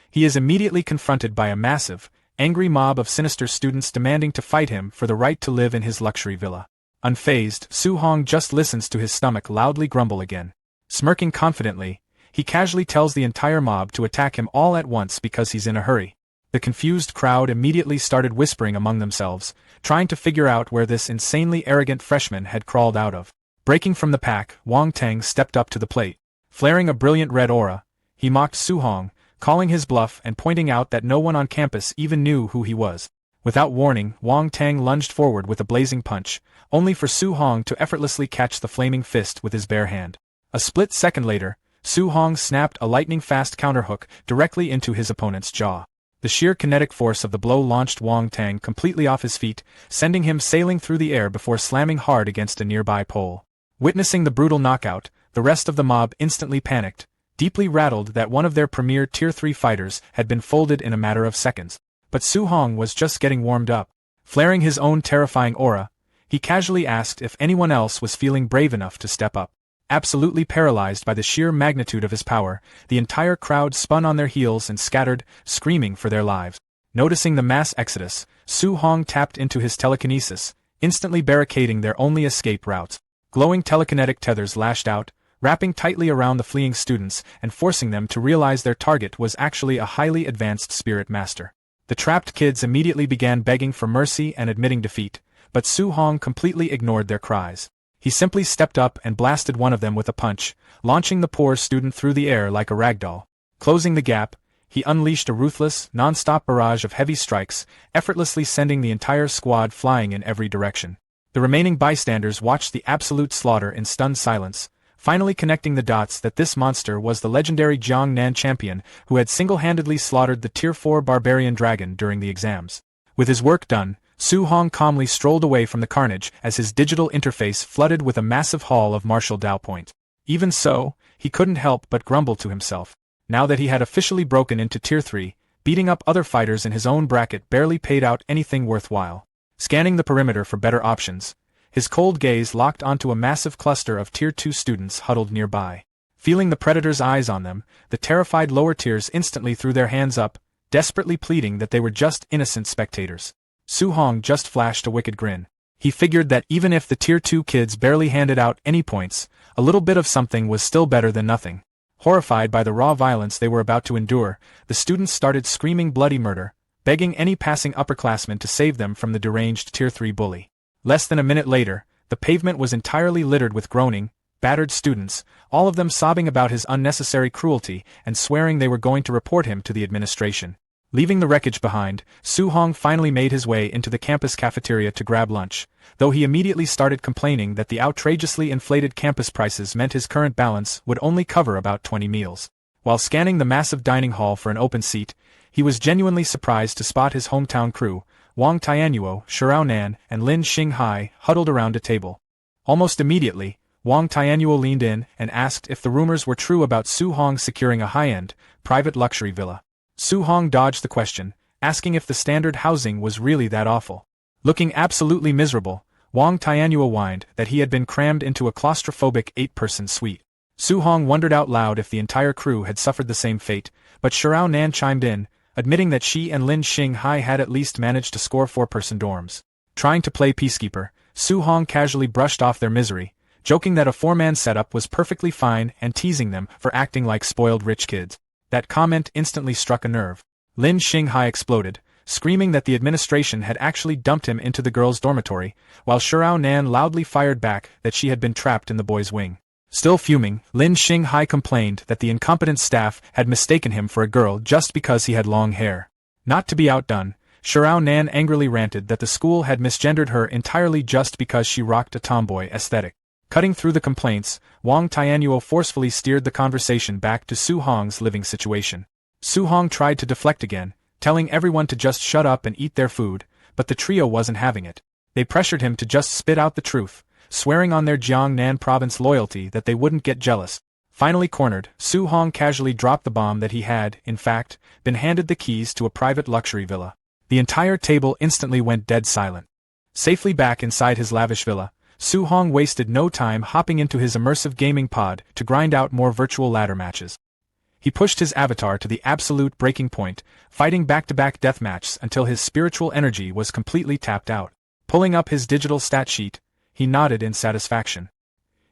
He is immediately confronted by a massive, angry mob of sinister students demanding to fight him for the right to live in his luxury villa. Unfazed, Su Hong just listens to his stomach loudly grumble again. Smirking confidently, he casually tells the entire mob to attack him all at once because he's in a hurry. The confused crowd immediately started whispering among themselves, trying to figure out where this insanely arrogant freshman had crawled out of. Breaking from the pack, Wang Teng stepped up to the plate. Flaring a brilliant red aura, he mocked Su Hong, calling his bluff and pointing out that no one on campus even knew who he was. Without warning, Wang Tang lunged forward with a blazing punch, only for Su Hong to effortlessly catch the flaming fist with his bare hand. A split second later, Su Hong snapped a lightning-fast counterhook directly into his opponent's jaw. The sheer kinetic force of the blow launched Wang Tang completely off his feet, sending him sailing through the air before slamming hard against a nearby pole. Witnessing the brutal knockout, the rest of the mob instantly panicked, deeply rattled that one of their premier Tier 3 fighters had been folded in a matter of seconds. But Su Hong was just getting warmed up. Flaring his own terrifying aura, he casually asked if anyone else was feeling brave enough to step up. Absolutely paralyzed by the sheer magnitude of his power, the entire crowd spun on their heels and scattered, screaming for their lives. Noticing the mass exodus, Su Hong tapped into his telekinesis, instantly barricading their only escape routes. Glowing telekinetic tethers lashed out, wrapping tightly around the fleeing students and forcing them to realize their target was actually a highly advanced spirit master. The trapped kids immediately began begging for mercy and admitting defeat, but Su Hong completely ignored their cries. He simply stepped up and blasted one of them with a punch, launching the poor student through the air like a ragdoll. Closing the gap, he unleashed a ruthless, non-stop barrage of heavy strikes, effortlessly sending the entire squad flying in every direction. The remaining bystanders watched the absolute slaughter in stunned silence, finally connecting the dots that this monster was the legendary Jiangnan champion who had single-handedly slaughtered the Tier 4 barbarian dragon during the exams. With his work done, Su Hong calmly strolled away from the carnage as his digital interface flooded with a massive haul of martial Dao point. Even so, he couldn't help but grumble to himself. Now that he had officially broken into Tier 3, beating up other fighters in his own bracket barely paid out anything worthwhile. Scanning the perimeter for better options, his cold gaze locked onto a massive cluster of Tier 2 students huddled nearby. Feeling the predator's eyes on them, the terrified lower tiers instantly threw their hands up, desperately pleading that they were just innocent spectators. Su Hong just flashed a wicked grin. He figured that even if the Tier 2 kids barely handed out any points, a little bit of something was still better than nothing. Horrified by the raw violence they were about to endure, the students started screaming bloody murder, begging any passing upperclassmen to save them from the deranged Tier 3 bully. Less than a minute later, the pavement was entirely littered with groaning, battered students, all of them sobbing about his unnecessary cruelty and swearing they were going to report him to the administration. Leaving the wreckage behind, Su Hong finally made his way into the campus cafeteria to grab lunch, though he immediately started complaining that the outrageously inflated campus prices meant his current balance would only cover about 20 meals. While scanning the massive dining hall for an open seat, he was genuinely surprised to spot his hometown crew, Wang Tianyuo, Shirao Nan, and Lin Xinghai, huddled around a table. Almost immediately, Wang Tianyuo leaned in and asked if the rumors were true about Su Hong securing a high-end, private luxury villa. Su Hong dodged the question, asking if the standard housing was really that awful. Looking absolutely miserable, Wang Tianyuo whined that he had been crammed into a claustrophobic 8-person suite. Su Hong wondered out loud if the entire crew had suffered the same fate, but Shirao Nan chimed in, admitting that she and Lin Xinghai had at least managed to score 4-person dorms. Trying to play peacekeeper, Su Hong casually brushed off their misery, joking that a 4-man setup was perfectly fine and teasing them for acting like spoiled rich kids. That comment instantly struck a nerve. Lin Xinghai exploded, screaming that the administration had actually dumped him into the girls' dormitory, while Shirao Nan loudly fired back that she had been trapped in the boys' wing. Still fuming, Lin Xinghai complained that the incompetent staff had mistaken him for a girl just because he had long hair. Not to be outdone, Shirao Nan angrily ranted that the school had misgendered her entirely just because she rocked a tomboy aesthetic. Cutting through the complaints, Wang Tianyuo forcefully steered the conversation back to Su Hong's living situation. Su Hong tried to deflect again, telling everyone to just shut up and eat their food, but the trio wasn't having it. They pressured him to just spit out the truth, swearing on their Jiangnan province loyalty that they wouldn't get jealous. Finally cornered, Su Hong casually dropped the bomb that he had, in fact, been handed the keys to a private luxury villa. The entire table instantly went dead silent. Safely back inside his lavish villa, Su Hong wasted no time hopping into his immersive gaming pod to grind out more virtual ladder matches. He pushed his avatar to the absolute breaking point, fighting back-to-back deathmatches until his spiritual energy was completely tapped out. Pulling up his digital stat sheet, he nodded in satisfaction.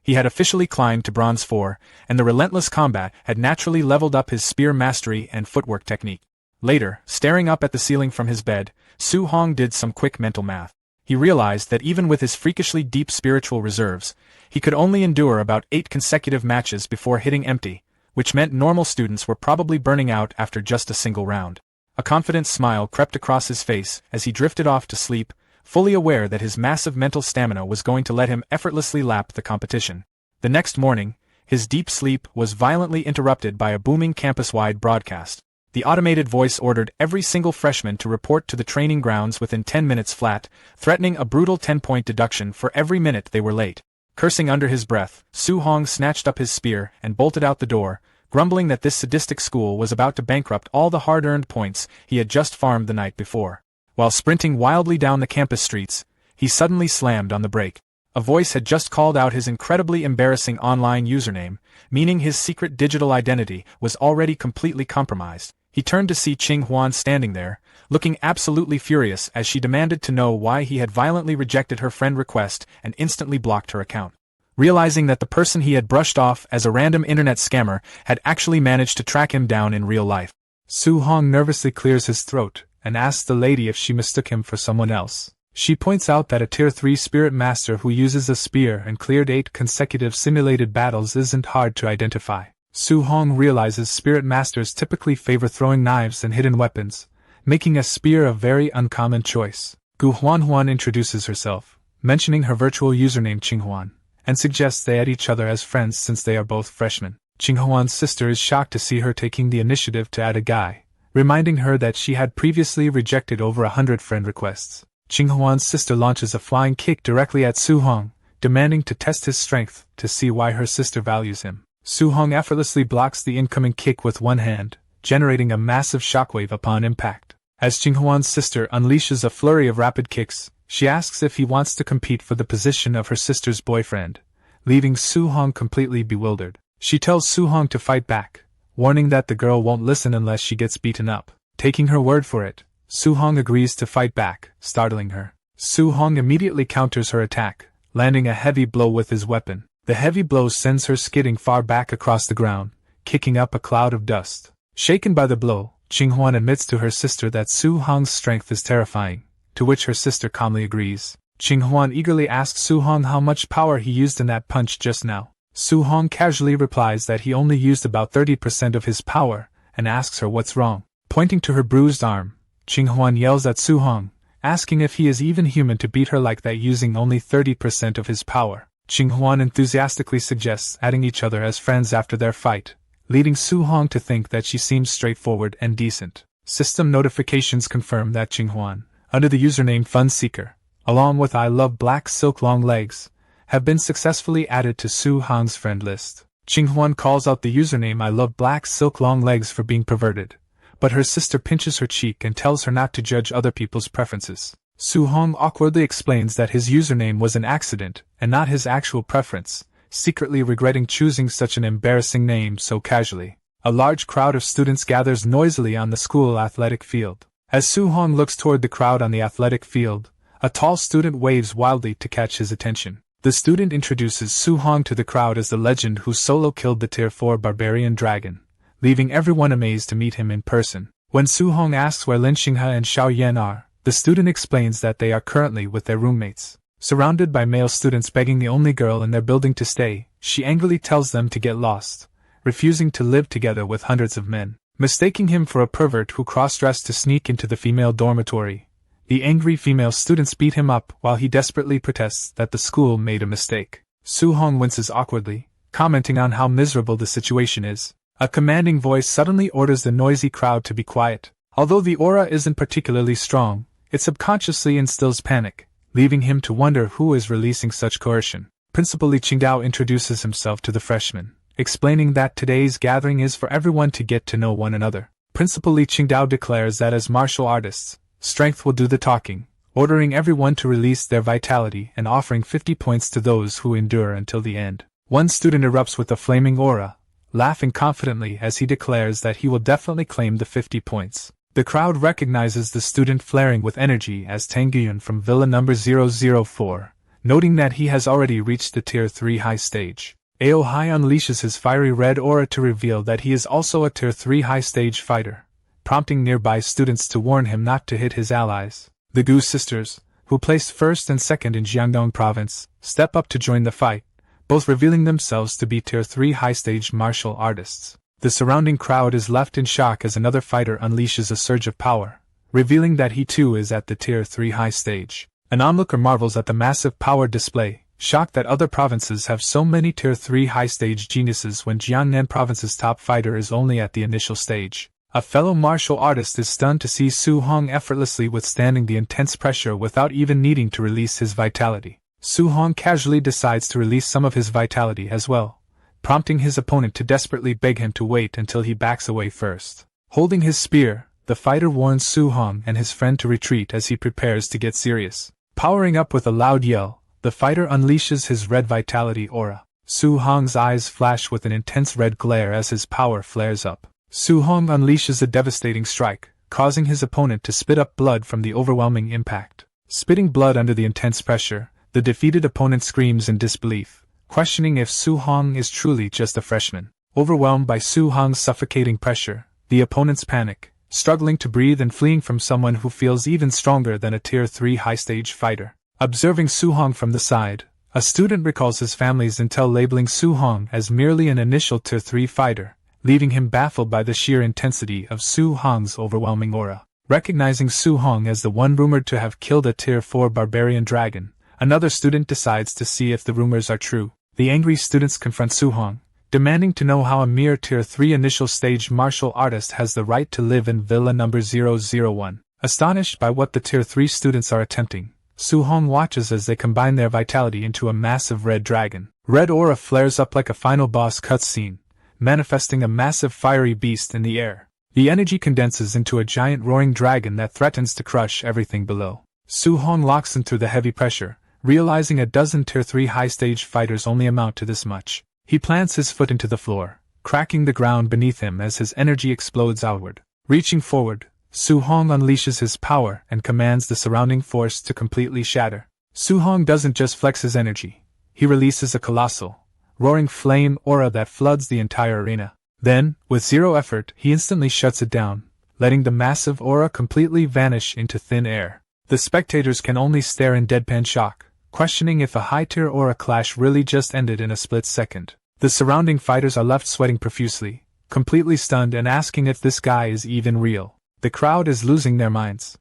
He had officially climbed to Bronze 4, and the relentless combat had naturally leveled up his spear mastery and footwork technique. Later, staring up at the ceiling from his bed, Su Hong did some quick mental math. He realized that even with his freakishly deep spiritual reserves, he could only endure about 8 consecutive matches before hitting empty, which meant normal students were probably burning out after just a single round. A confident smile crept across his face as he drifted off to sleep, fully aware that his massive mental stamina was going to let him effortlessly lap the competition. The next morning, his deep sleep was violently interrupted by a booming campus-wide broadcast. The automated voice ordered every single freshman to report to the training grounds within 10 minutes flat, threatening a brutal 10-point deduction for every minute they were late. Cursing under his breath, Su-hong snatched up his spear and bolted out the door, grumbling that this sadistic school was about to bankrupt all the hard-earned points he had just farmed the night before. While sprinting wildly down the campus streets, he suddenly slammed on the brake. A voice had just called out his incredibly embarrassing online username, meaning his secret digital identity was already completely compromised. He turned to see Qing Huan standing there, looking absolutely furious as she demanded to know why he had violently rejected her friend request and instantly blocked her account. Realizing that the person he had brushed off as a random internet scammer had actually managed to track him down in real life, Su-hong nervously clears his throat and asks the lady if she mistook him for someone else. She points out that a Tier 3 Spirit Master who uses a spear and cleared 8 consecutive simulated battles isn't hard to identify. Su-hong realizes Spirit Masters typically favor throwing knives and hidden weapons, making a spear a very uncommon choice. Gu Huanhuan introduces herself, mentioning her virtual username Qinghuan, and suggests they add each other as friends since they are both freshmen. Qinghuan's sister is shocked to see her taking the initiative to add a guy, reminding her that she had previously rejected over 100 friend requests. Qinghuan's sister launches a flying kick directly at Su-hong, demanding to test his strength to see why her sister values him. Su-hong effortlessly blocks the incoming kick with one hand, generating a massive shockwave upon impact. As Qinghuan's sister unleashes a flurry of rapid kicks, she asks if he wants to compete for the position of her sister's boyfriend, leaving Su-hong completely bewildered. She tells Su-hong to fight back, warning that the girl won't listen unless she gets beaten up. Taking her word for it, Su-hong agrees to fight back, startling her. Su-hong immediately counters her attack, landing a heavy blow with his weapon. The heavy blow sends her skidding far back across the ground, kicking up a cloud of dust. Shaken by the blow, Qinghuan admits to her sister that Su-hong's strength is terrifying, to which her sister calmly agrees. Qinghuan eagerly asks Su-hong how much power he used in that punch just now. Su-hong casually replies that he only used about 30% of his power, and asks her what's wrong. Pointing to her bruised arm, Qinghuan yells at Su-hong, asking if he is even human to beat her like that using only 30% of his power. Qinghuan enthusiastically suggests adding each other as friends after their fight, leading Su-hong to think that she seems straightforward and decent. System notifications confirm that Qinghuan, under the username Funseeker, along with I Love Black Silk Long Legs, have been successfully added to Su-hong's friend list. Qinghuan calls out the username I Love Black Silk Long Legs for being perverted, but her sister pinches her cheek and tells her not to judge other people's preferences. Su-hong awkwardly explains that his username was an accident and not his actual preference, secretly regretting choosing such an embarrassing name so casually. A large crowd of students gathers noisily on the school athletic field. As Su-hong looks toward the crowd on the athletic field, a tall student waves wildly to catch his attention. The student introduces Su-hong to the crowd as the legend who solo killed the Tier 4 barbarian dragon, leaving everyone amazed to meet him in person. When Su-hong asks where Lin Xinghe and Xiao Yan are, the student explains that they are currently with their roommates. Surrounded by male students begging the only girl in their building to stay, she angrily tells them to get lost, refusing to live together with hundreds of men. Mistaking him for a pervert who cross-dressed to sneak into the female dormitory, the angry female students beat him up while he desperately protests that the school made a mistake. Su-hong winces awkwardly, commenting on how miserable the situation is. A commanding voice suddenly orders the noisy crowd to be quiet. Although the aura isn't particularly strong, it subconsciously instills panic, leaving him to wonder who is releasing such coercion. Principal Li Qingdao introduces himself to the freshmen, explaining that today's gathering is for everyone to get to know one another. Principal Li Qingdao declares that as martial artists, strength will do the talking, ordering everyone to release their vitality and offering 50 points to those who endure until the end. One student erupts with a flaming aura, laughing confidently as he declares that he will definitely claim the 50 points. The crowd recognizes the student flaring with energy as Tangyun from Villa number 004, noting that he has already reached the Tier 3 high stage. Ao Hai unleashes his fiery red aura to reveal that he is also a Tier 3 high stage fighter, prompting nearby students to warn him not to hit his allies. The Gu sisters, who placed first and second in Jiangdong province, step up to join the fight, both revealing themselves to be Tier 3 high stage martial artists. The surrounding crowd is left in shock as another fighter unleashes a surge of power, revealing that he too is at the Tier 3 high stage. An onlooker marvels at the massive power display, shocked that other provinces have so many Tier 3 high stage geniuses when Jiangnan province's top fighter is only at the initial stage. A fellow martial artist is stunned to see Su Hong effortlessly withstanding the intense pressure without even needing to release his vitality. Su Hong casually decides to release some of his vitality as well, prompting his opponent to desperately beg him to wait until he backs away first. Holding his spear, the fighter warns Su Hong and his friend to retreat as he prepares to get serious. Powering up with a loud yell, the fighter unleashes his red vitality aura. Su Hong's eyes flash with an intense red glare as his power flares up. Su Hong unleashes a devastating strike, causing his opponent to spit up blood from the overwhelming impact. Spitting blood under the intense pressure, the defeated opponent screams in disbelief, questioning if Su Hong is truly just a freshman. Overwhelmed by Su Hong's suffocating pressure, the opponents panic, struggling to breathe and fleeing from someone who feels even stronger than a Tier 3 high-stage fighter. Observing Su Hong from the side, a student recalls his family's intel labeling Su Hong as merely an initial Tier 3 fighter, leaving him baffled by the sheer intensity of Su Hong's overwhelming aura. Recognizing Su Hong as the one rumored to have killed a Tier 4 barbarian dragon, another student decides to see if the rumors are true. The angry students confront Su Hong, demanding to know how a mere Tier 3 initial stage martial artist has the right to live in Villa number 001. Astonished by what the Tier 3 students are attempting, Su Hong watches as they combine their vitality into a massive red dragon. Red aura flares up like a final boss cutscene, manifesting a massive fiery beast in the air. The energy condenses into a giant roaring dragon that threatens to crush everything below. Su Hong locks in through the heavy pressure, realizing a dozen Tier 3 high-stage fighters only amount to this much. He plants his foot into the floor, cracking the ground beneath him as his energy explodes outward. Reaching forward, Su Hong unleashes his power and commands the surrounding force to completely shatter. Su Hong doesn't just flex his energy, he releases a colossal, roaring flame aura that floods the entire arena. Then, with zero effort, he instantly shuts it down, letting the massive aura completely vanish into thin air. The spectators can only stare in deadpan shock, questioning if a high-tier aura clash really just ended in a split second. The surrounding fighters are left sweating profusely, completely stunned and asking if this guy is even real. The crowd is losing their minds.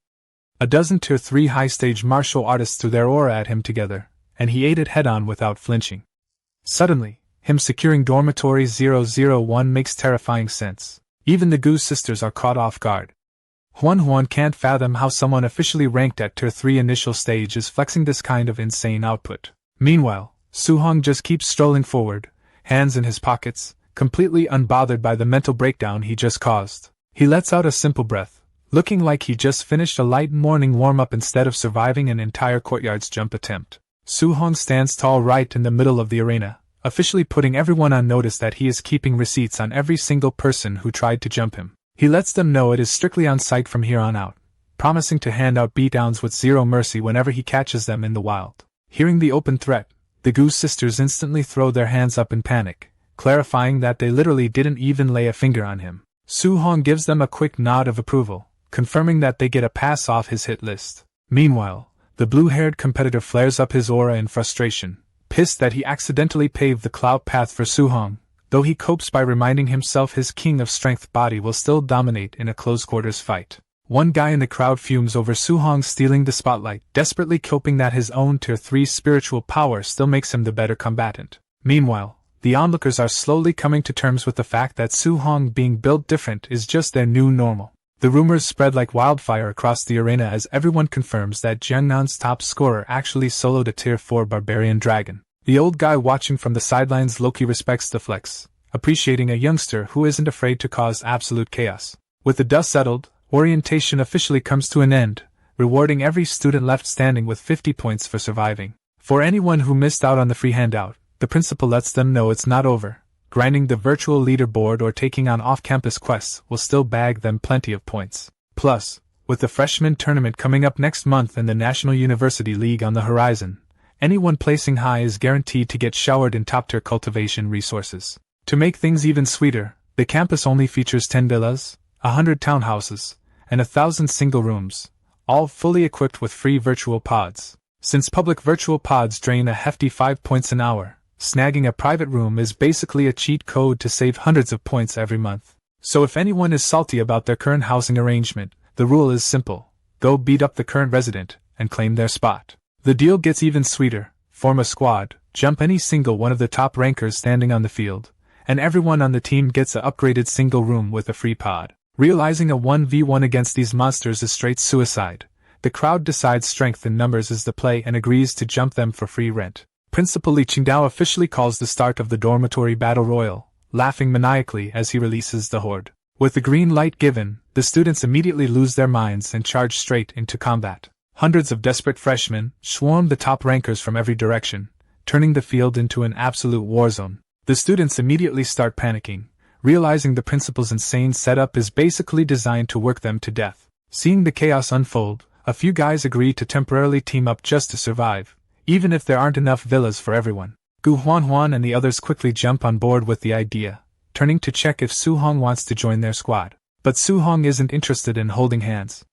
A dozen Tier 3 high-stage martial artists threw their aura at him together, and he ate it head-on without flinching. Suddenly, him securing dormitory 001 makes terrifying sense. Even the Gu sisters are caught off guard. Huan can't fathom how someone officially ranked at Tier 3 initial stage is flexing this kind of insane output. Meanwhile, Su Hong just keeps strolling forward, hands in his pockets, completely unbothered by the mental breakdown he just caused. He lets out a simple breath, looking like he just finished a light morning warm-up instead of surviving an entire courtyard's jump attempt. Su Hong stands tall right in the middle of the arena, officially putting everyone on notice that he is keeping receipts on every single person who tried to jump him. He lets them know it is strictly on sight from here on out, promising to hand out beatdowns with zero mercy whenever he catches them in the wild. Hearing the open threat, the Gu sisters instantly throw their hands up in panic, clarifying that they literally didn't even lay a finger on him. Su Hong gives them a quick nod of approval, confirming that they get a pass off his hit list. Meanwhile, the blue-haired competitor flares up his aura in frustration, pissed that he accidentally paved the clout path for Su Hong, though he copes by reminding himself his king of strength body will still dominate in a close-quarters fight. One guy in the crowd fumes over Su Hong stealing the spotlight, desperately coping that his own Tier 3 spiritual power still makes him the better combatant. Meanwhile, the onlookers are slowly coming to terms with the fact that Su Hong being built different is just their new normal. The rumors spread like wildfire across the arena as everyone confirms that Jiangnan's top scorer actually soloed a Tier 4 barbarian dragon. The old guy watching from the sidelines low-key respects the flex, appreciating a youngster who isn't afraid to cause absolute chaos. With the dust settled, orientation officially comes to an end, rewarding every student left standing with 50 points for surviving. For anyone who missed out on the free handout, the principal lets them know it's not over. Grinding the virtual leaderboard or taking on off-campus quests will still bag them plenty of points. Plus, with the freshman tournament coming up next month and the National University League on the horizon, anyone placing high is guaranteed to get showered in top-tier cultivation resources. To make things even sweeter, the campus only features 10 villas, 100 townhouses, and 1,000 single rooms, all fully equipped with free virtual pods. Since public virtual pods drain a hefty 5 points an hour, snagging a private room is basically a cheat code to save hundreds of points every month. So if anyone is salty about their current housing arrangement, the rule is simple: go beat up the current resident and claim their spot. The deal gets even sweeter: form a squad, jump any single one of the top rankers standing on the field, and everyone on the team gets a upgraded single room with a free pod. Realizing a 1v1 against these monsters is straight suicide, the crowd decides strength in numbers is the play and agrees to jump them for free rent. Principal Li Qingdao officially calls the start of the dormitory battle royal, laughing maniacally as he releases the horde. With the green light given, the students immediately lose their minds and charge straight into combat. Hundreds of desperate freshmen swarm the top rankers from every direction, turning the field into an absolute war zone. The students immediately start panicking, realizing the principal's insane setup is basically designed to work them to death. Seeing the chaos unfold, a few guys agree to temporarily team up just to survive, even if there aren't enough villas for everyone. Gu Huanhuan and the others quickly jump on board with the idea, turning to check if Su Hong wants to join their squad. But Su Hong isn't interested in holding hands.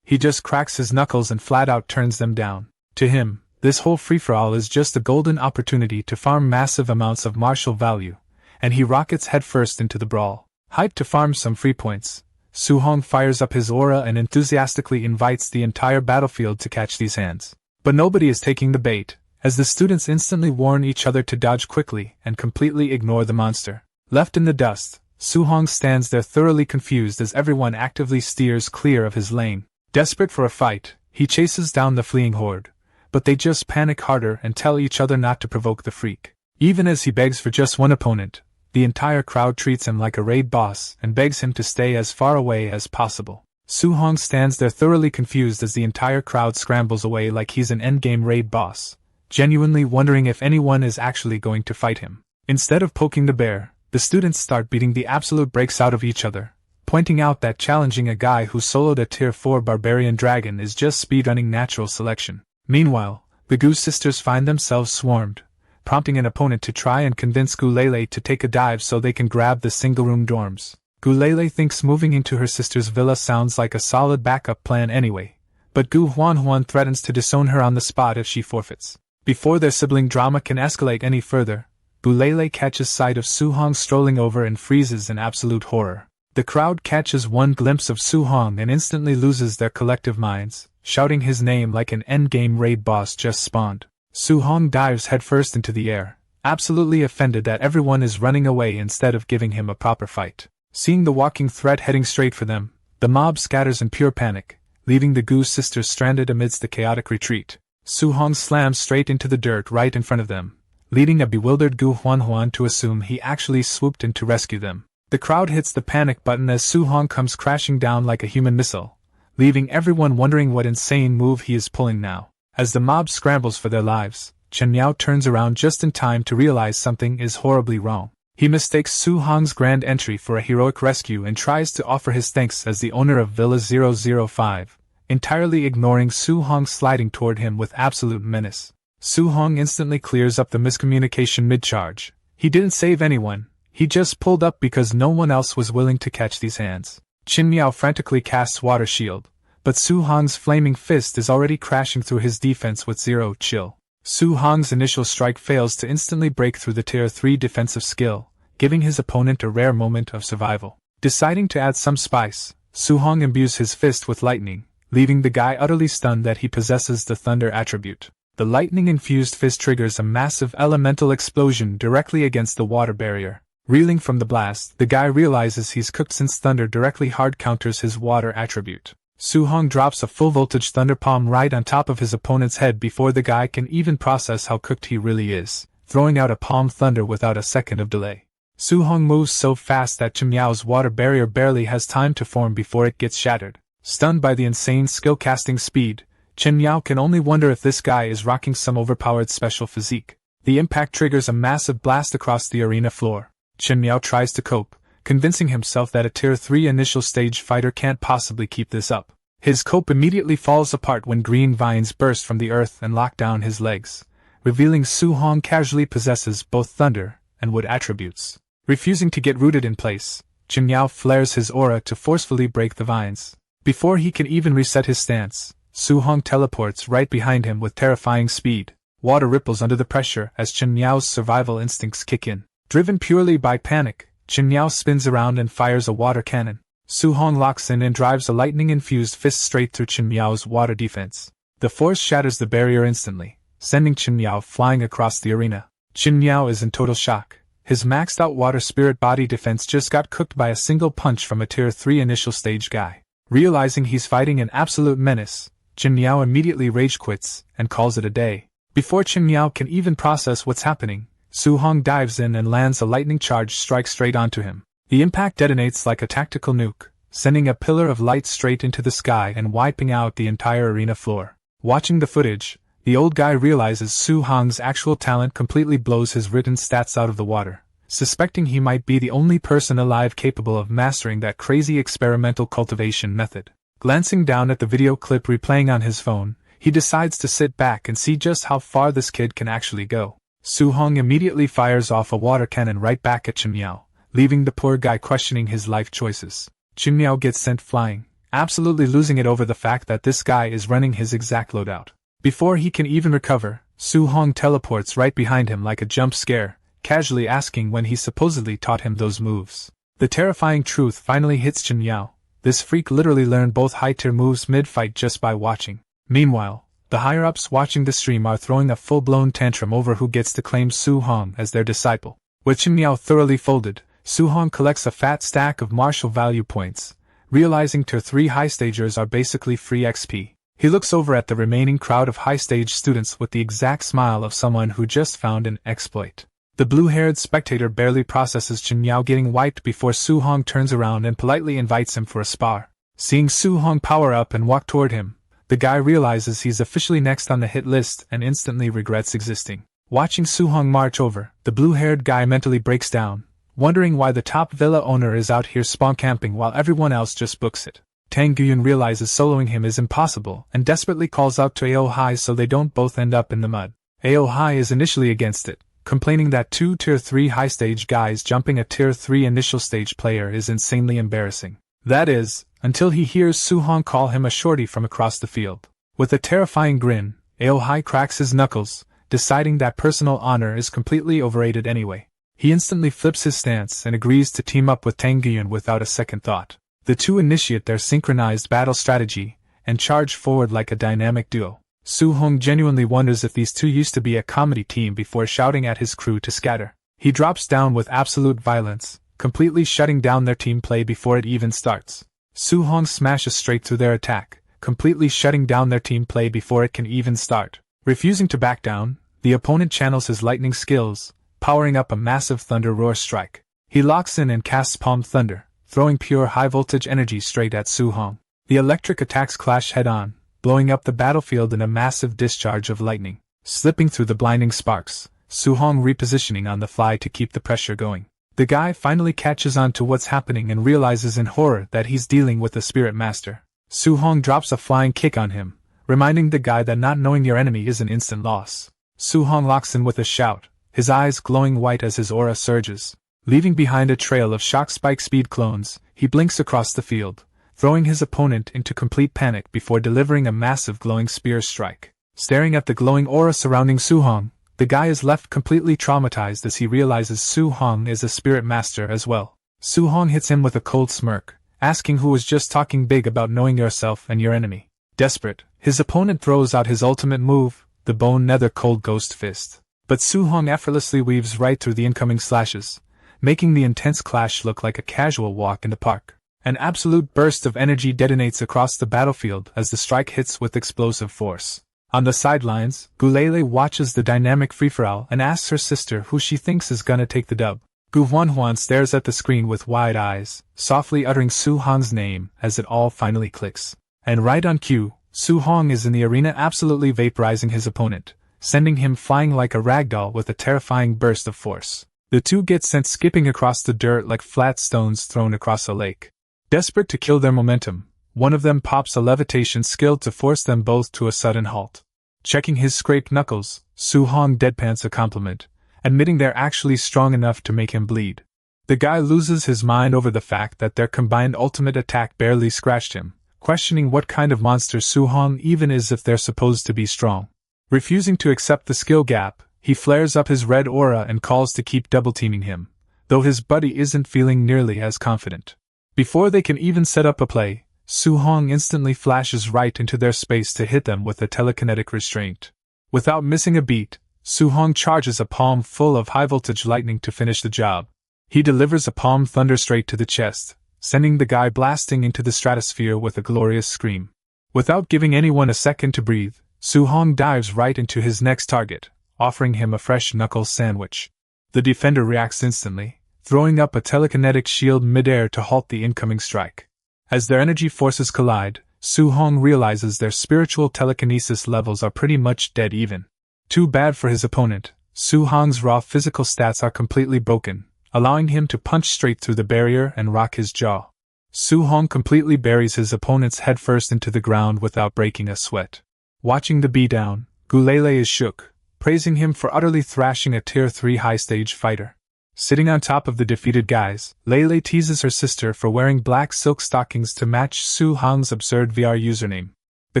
He just cracks his knuckles and flat out turns them down. To him, this whole free-for-all is just a golden opportunity to farm massive amounts of martial value, and he rockets headfirst into the brawl. Hyped to farm some free points, Su Hong fires up his aura and enthusiastically invites the entire battlefield to catch these hands. But nobody is taking the bait, as the students instantly warn each other to dodge quickly and completely ignore the monster. Left in the dust, Su Hong stands there thoroughly confused as everyone actively steers clear of his lane. Desperate for a fight, he chases down the fleeing horde, but they just panic harder and tell each other not to provoke the freak. Even as he begs for just one opponent, the entire crowd treats him like a raid boss and begs him to stay as far away as possible. Su Hong stands there thoroughly confused as the entire crowd scrambles away like he's an endgame raid boss, genuinely wondering if anyone is actually going to fight him. Instead of poking the bear, the students start beating the absolute brakes out of each other, pointing out that challenging a guy who soloed a tier 4 barbarian dragon is just speedrunning natural selection. Meanwhile, the Gu sisters find themselves swarmed, prompting an opponent to try and convince Gu Lele to take a dive so they can grab the single-room dorms. Gu Lele thinks moving into her sister's villa sounds like a solid backup plan anyway, but Gu Huanhuan threatens to disown her on the spot if she forfeits. Before their sibling drama can escalate any further, Gu Lele catches sight of Su Hong strolling over and freezes in absolute horror. The crowd catches one glimpse of Su Hong and instantly loses their collective minds, shouting his name like an endgame raid boss just spawned. Su Hong dives headfirst into the air, absolutely offended that everyone is running away instead of giving him a proper fight. Seeing the walking threat heading straight for them, the mob scatters in pure panic, leaving the Gu sisters stranded amidst the chaotic retreat. Su Hong slams straight into the dirt right in front of them, leading a bewildered Gu Huanhuan to assume he actually swooped in to rescue them. The crowd hits the panic button as Su Hong comes crashing down like a human missile, leaving everyone wondering what insane move he is pulling now. As the mob scrambles for their lives, Chen Miao turns around just in time to realize something is horribly wrong. He mistakes Su Hong's grand entry for a heroic rescue and tries to offer his thanks as the owner of Villa 005, entirely ignoring Su Hong sliding toward him with absolute menace. Su Hong instantly clears up the miscommunication mid-charge. He didn't save anyone, he just pulled up because no one else was willing to catch these hands. Qin Miao frantically casts Water Shield, but Su Hong's flaming fist is already crashing through his defense with zero chill. Su Hong's initial strike fails to instantly break through the tier 3 defensive skill, giving his opponent a rare moment of survival. Deciding to add some spice, Su Hong imbues his fist with lightning, leaving the guy utterly stunned that he possesses the thunder attribute. The lightning-infused fist triggers a massive elemental explosion directly against the water barrier. Reeling from the blast, the guy realizes he's cooked since thunder directly hard counters his water attribute. Su Hong drops a full-voltage thunder palm right on top of his opponent's head before the guy can even process how cooked he really is, throwing out a palm thunder without a second of delay. Su Hong moves so fast that Chen Miao's water barrier barely has time to form before it gets shattered. Stunned by the insane skill-casting speed, Chen Miao can only wonder if this guy is rocking some overpowered special physique. The impact triggers a massive blast across the arena floor. Chen Miao tries to cope, convincing himself that a tier 3 initial stage fighter can't possibly keep this up. His cope immediately falls apart when green vines burst from the earth and lock down his legs, revealing Su Hong casually possesses both thunder and wood attributes. Refusing to get rooted in place, Chen Miao flares his aura to forcefully break the vines. Before he can even reset his stance, Su Hong teleports right behind him with terrifying speed. Water ripples under the pressure as Chen Miao's survival instincts kick in. Driven purely by panic, Chen Miao spins around and fires a water cannon. Su Hong locks in and drives a lightning-infused fist straight through Chen Miao's water defense. The force shatters the barrier instantly, sending Chen Miao flying across the arena. Chen Miao is in total shock. His maxed-out water spirit body defense just got cooked by a single punch from a Tier 3 initial stage guy. Realizing he's fighting an absolute menace, Chen Miao immediately rage quits and calls it a day. Before Chen Miao can even process what's happening, Su Hong dives in and lands a lightning charge strike straight onto him. The impact detonates like a tactical nuke, sending a pillar of light straight into the sky and wiping out the entire arena floor. Watching the footage, the old guy realizes Su Hong's actual talent completely blows his written stats out of the water, suspecting he might be the only person alive capable of mastering that crazy experimental cultivation method. Glancing down at the video clip replaying on his phone, he decides to sit back and see just how far this kid can actually go. Su Hong immediately fires off a water cannon right back at Chen Miao, leaving the poor guy questioning his life choices. Chen Miao gets sent flying, absolutely losing it over the fact that this guy is running his exact loadout. Before he can even recover, Su Hong teleports right behind him like a jump scare, casually asking when he supposedly taught him those moves. The terrifying truth finally hits Chen Miao. This freak literally learned both high-tier moves mid-fight just by watching. Meanwhile, the higher-ups watching the stream are throwing a full-blown tantrum over who gets to claim Su Hong as their disciple. With Chen Miao thoroughly folded, Su Hong collects a fat stack of martial value points, realizing Tier 3 high-stagers are basically free XP. He looks over at the remaining crowd of high-stage students with the exact smile of someone who just found an exploit. The blue-haired spectator barely processes Chen Miao getting wiped before Su Hong turns around and politely invites him for a spar. Seeing Su Hong power up and walk toward him, the guy realizes he's officially next on the hit list and instantly regrets existing. Watching Su Hong march over, the blue-haired guy mentally breaks down, wondering why the top villa owner is out here spawn camping while everyone else just books it. Tang Guyun realizes soloing him is impossible and desperately calls out to Ao Hai so they don't both end up in the mud. Ao Hai is initially against it, complaining that two Tier 3 high-stage guys jumping a Tier 3 initial stage player is insanely embarrassing. That is, until he hears Su Hong call him a shorty from across the field. With a terrifying grin, Ao Hai cracks his knuckles, deciding that personal honor is completely overrated anyway. He instantly flips his stance and agrees to team up with Tang Guyun without a second thought. The two initiate their synchronized battle strategy and charge forward like a dynamic duo. Su Hong genuinely wonders if these two used to be a comedy team before shouting at his crew to scatter. He drops down with absolute violence, completely shutting down their team play before it even starts. Su Hong smashes straight through their attack, completely shutting down their team play before it can even start. Refusing to back down, the opponent channels his lightning skills, powering up a massive thunder roar strike. He locks in and casts Palm Thunder, throwing pure high-voltage energy straight at Su Hong. The electric attacks clash head-on, blowing up the battlefield in a massive discharge of lightning. Slipping through the blinding sparks, Su Hong repositioning on the fly to keep the pressure going. The guy finally catches on to what's happening and realizes in horror that he's dealing with a spirit master. Su Hong drops a flying kick on him, reminding the guy that not knowing your enemy is an instant loss. Su Hong locks in with a shout, his eyes glowing white as his aura surges. Leaving behind a trail of shock spike speed clones, he blinks across the field, throwing his opponent into complete panic before delivering a massive glowing spear strike. Staring at the glowing aura surrounding Su Hong, the guy is left completely traumatized as he realizes Su Hong is a spirit master as well. Su Hong hits him with a cold smirk, asking who was just talking big about knowing yourself and your enemy. Desperate, his opponent throws out his ultimate move, the Bone Nether Cold Ghost Fist. But Su Hong effortlessly weaves right through the incoming slashes, making the intense clash look like a casual walk in the park. An absolute burst of energy detonates across the battlefield as the strike hits with explosive force. On the sidelines, Gulele watches the dynamic free-for-all and asks her sister who she thinks is gonna take the dub. Gu Huanhuan stares at the screen with wide eyes, softly uttering Su Hong's name as it all finally clicks. And right on cue, Su Hong is in the arena absolutely vaporizing his opponent, sending him flying like a ragdoll with a terrifying burst of force. The two get sent skipping across the dirt like flat stones thrown across a lake. Desperate to kill their momentum, one of them pops a levitation skill to force them both to a sudden halt. Checking his scraped knuckles, Su Hong deadpans a compliment, admitting they're actually strong enough to make him bleed. The guy loses his mind over the fact that their combined ultimate attack barely scratched him, questioning what kind of monster Su Hong even is if they're supposed to be strong. Refusing to accept the skill gap, he flares up his red aura and calls to keep double-teaming him, though his buddy isn't feeling nearly as confident. Before they can even set up a play, Su-hong instantly flashes right into their space to hit them with a telekinetic restraint. Without missing a beat, Su-hong charges a palm full of high-voltage lightning to finish the job. He delivers a palm thunder straight to the chest, sending the guy blasting into the stratosphere with a glorious scream. Without giving anyone a second to breathe, Su-hong dives right into his next target, offering him a fresh knuckle sandwich. The defender reacts instantly, throwing up a telekinetic shield midair to halt the incoming strike. As their energy forces collide, Su-hong realizes their spiritual telekinesis levels are pretty much dead even. Too bad for his opponent, Su-hong's raw physical stats are completely broken, allowing him to punch straight through the barrier and rock his jaw. Su-hong completely buries his opponent's head first into the ground without breaking a sweat. Watching the beatdown, Gulele is shook, praising him for utterly thrashing a Tier 3 high-stage fighter. Sitting on top of the defeated guys, Lele teases her sister for wearing black silk stockings to match Su-hong's absurd VR username. The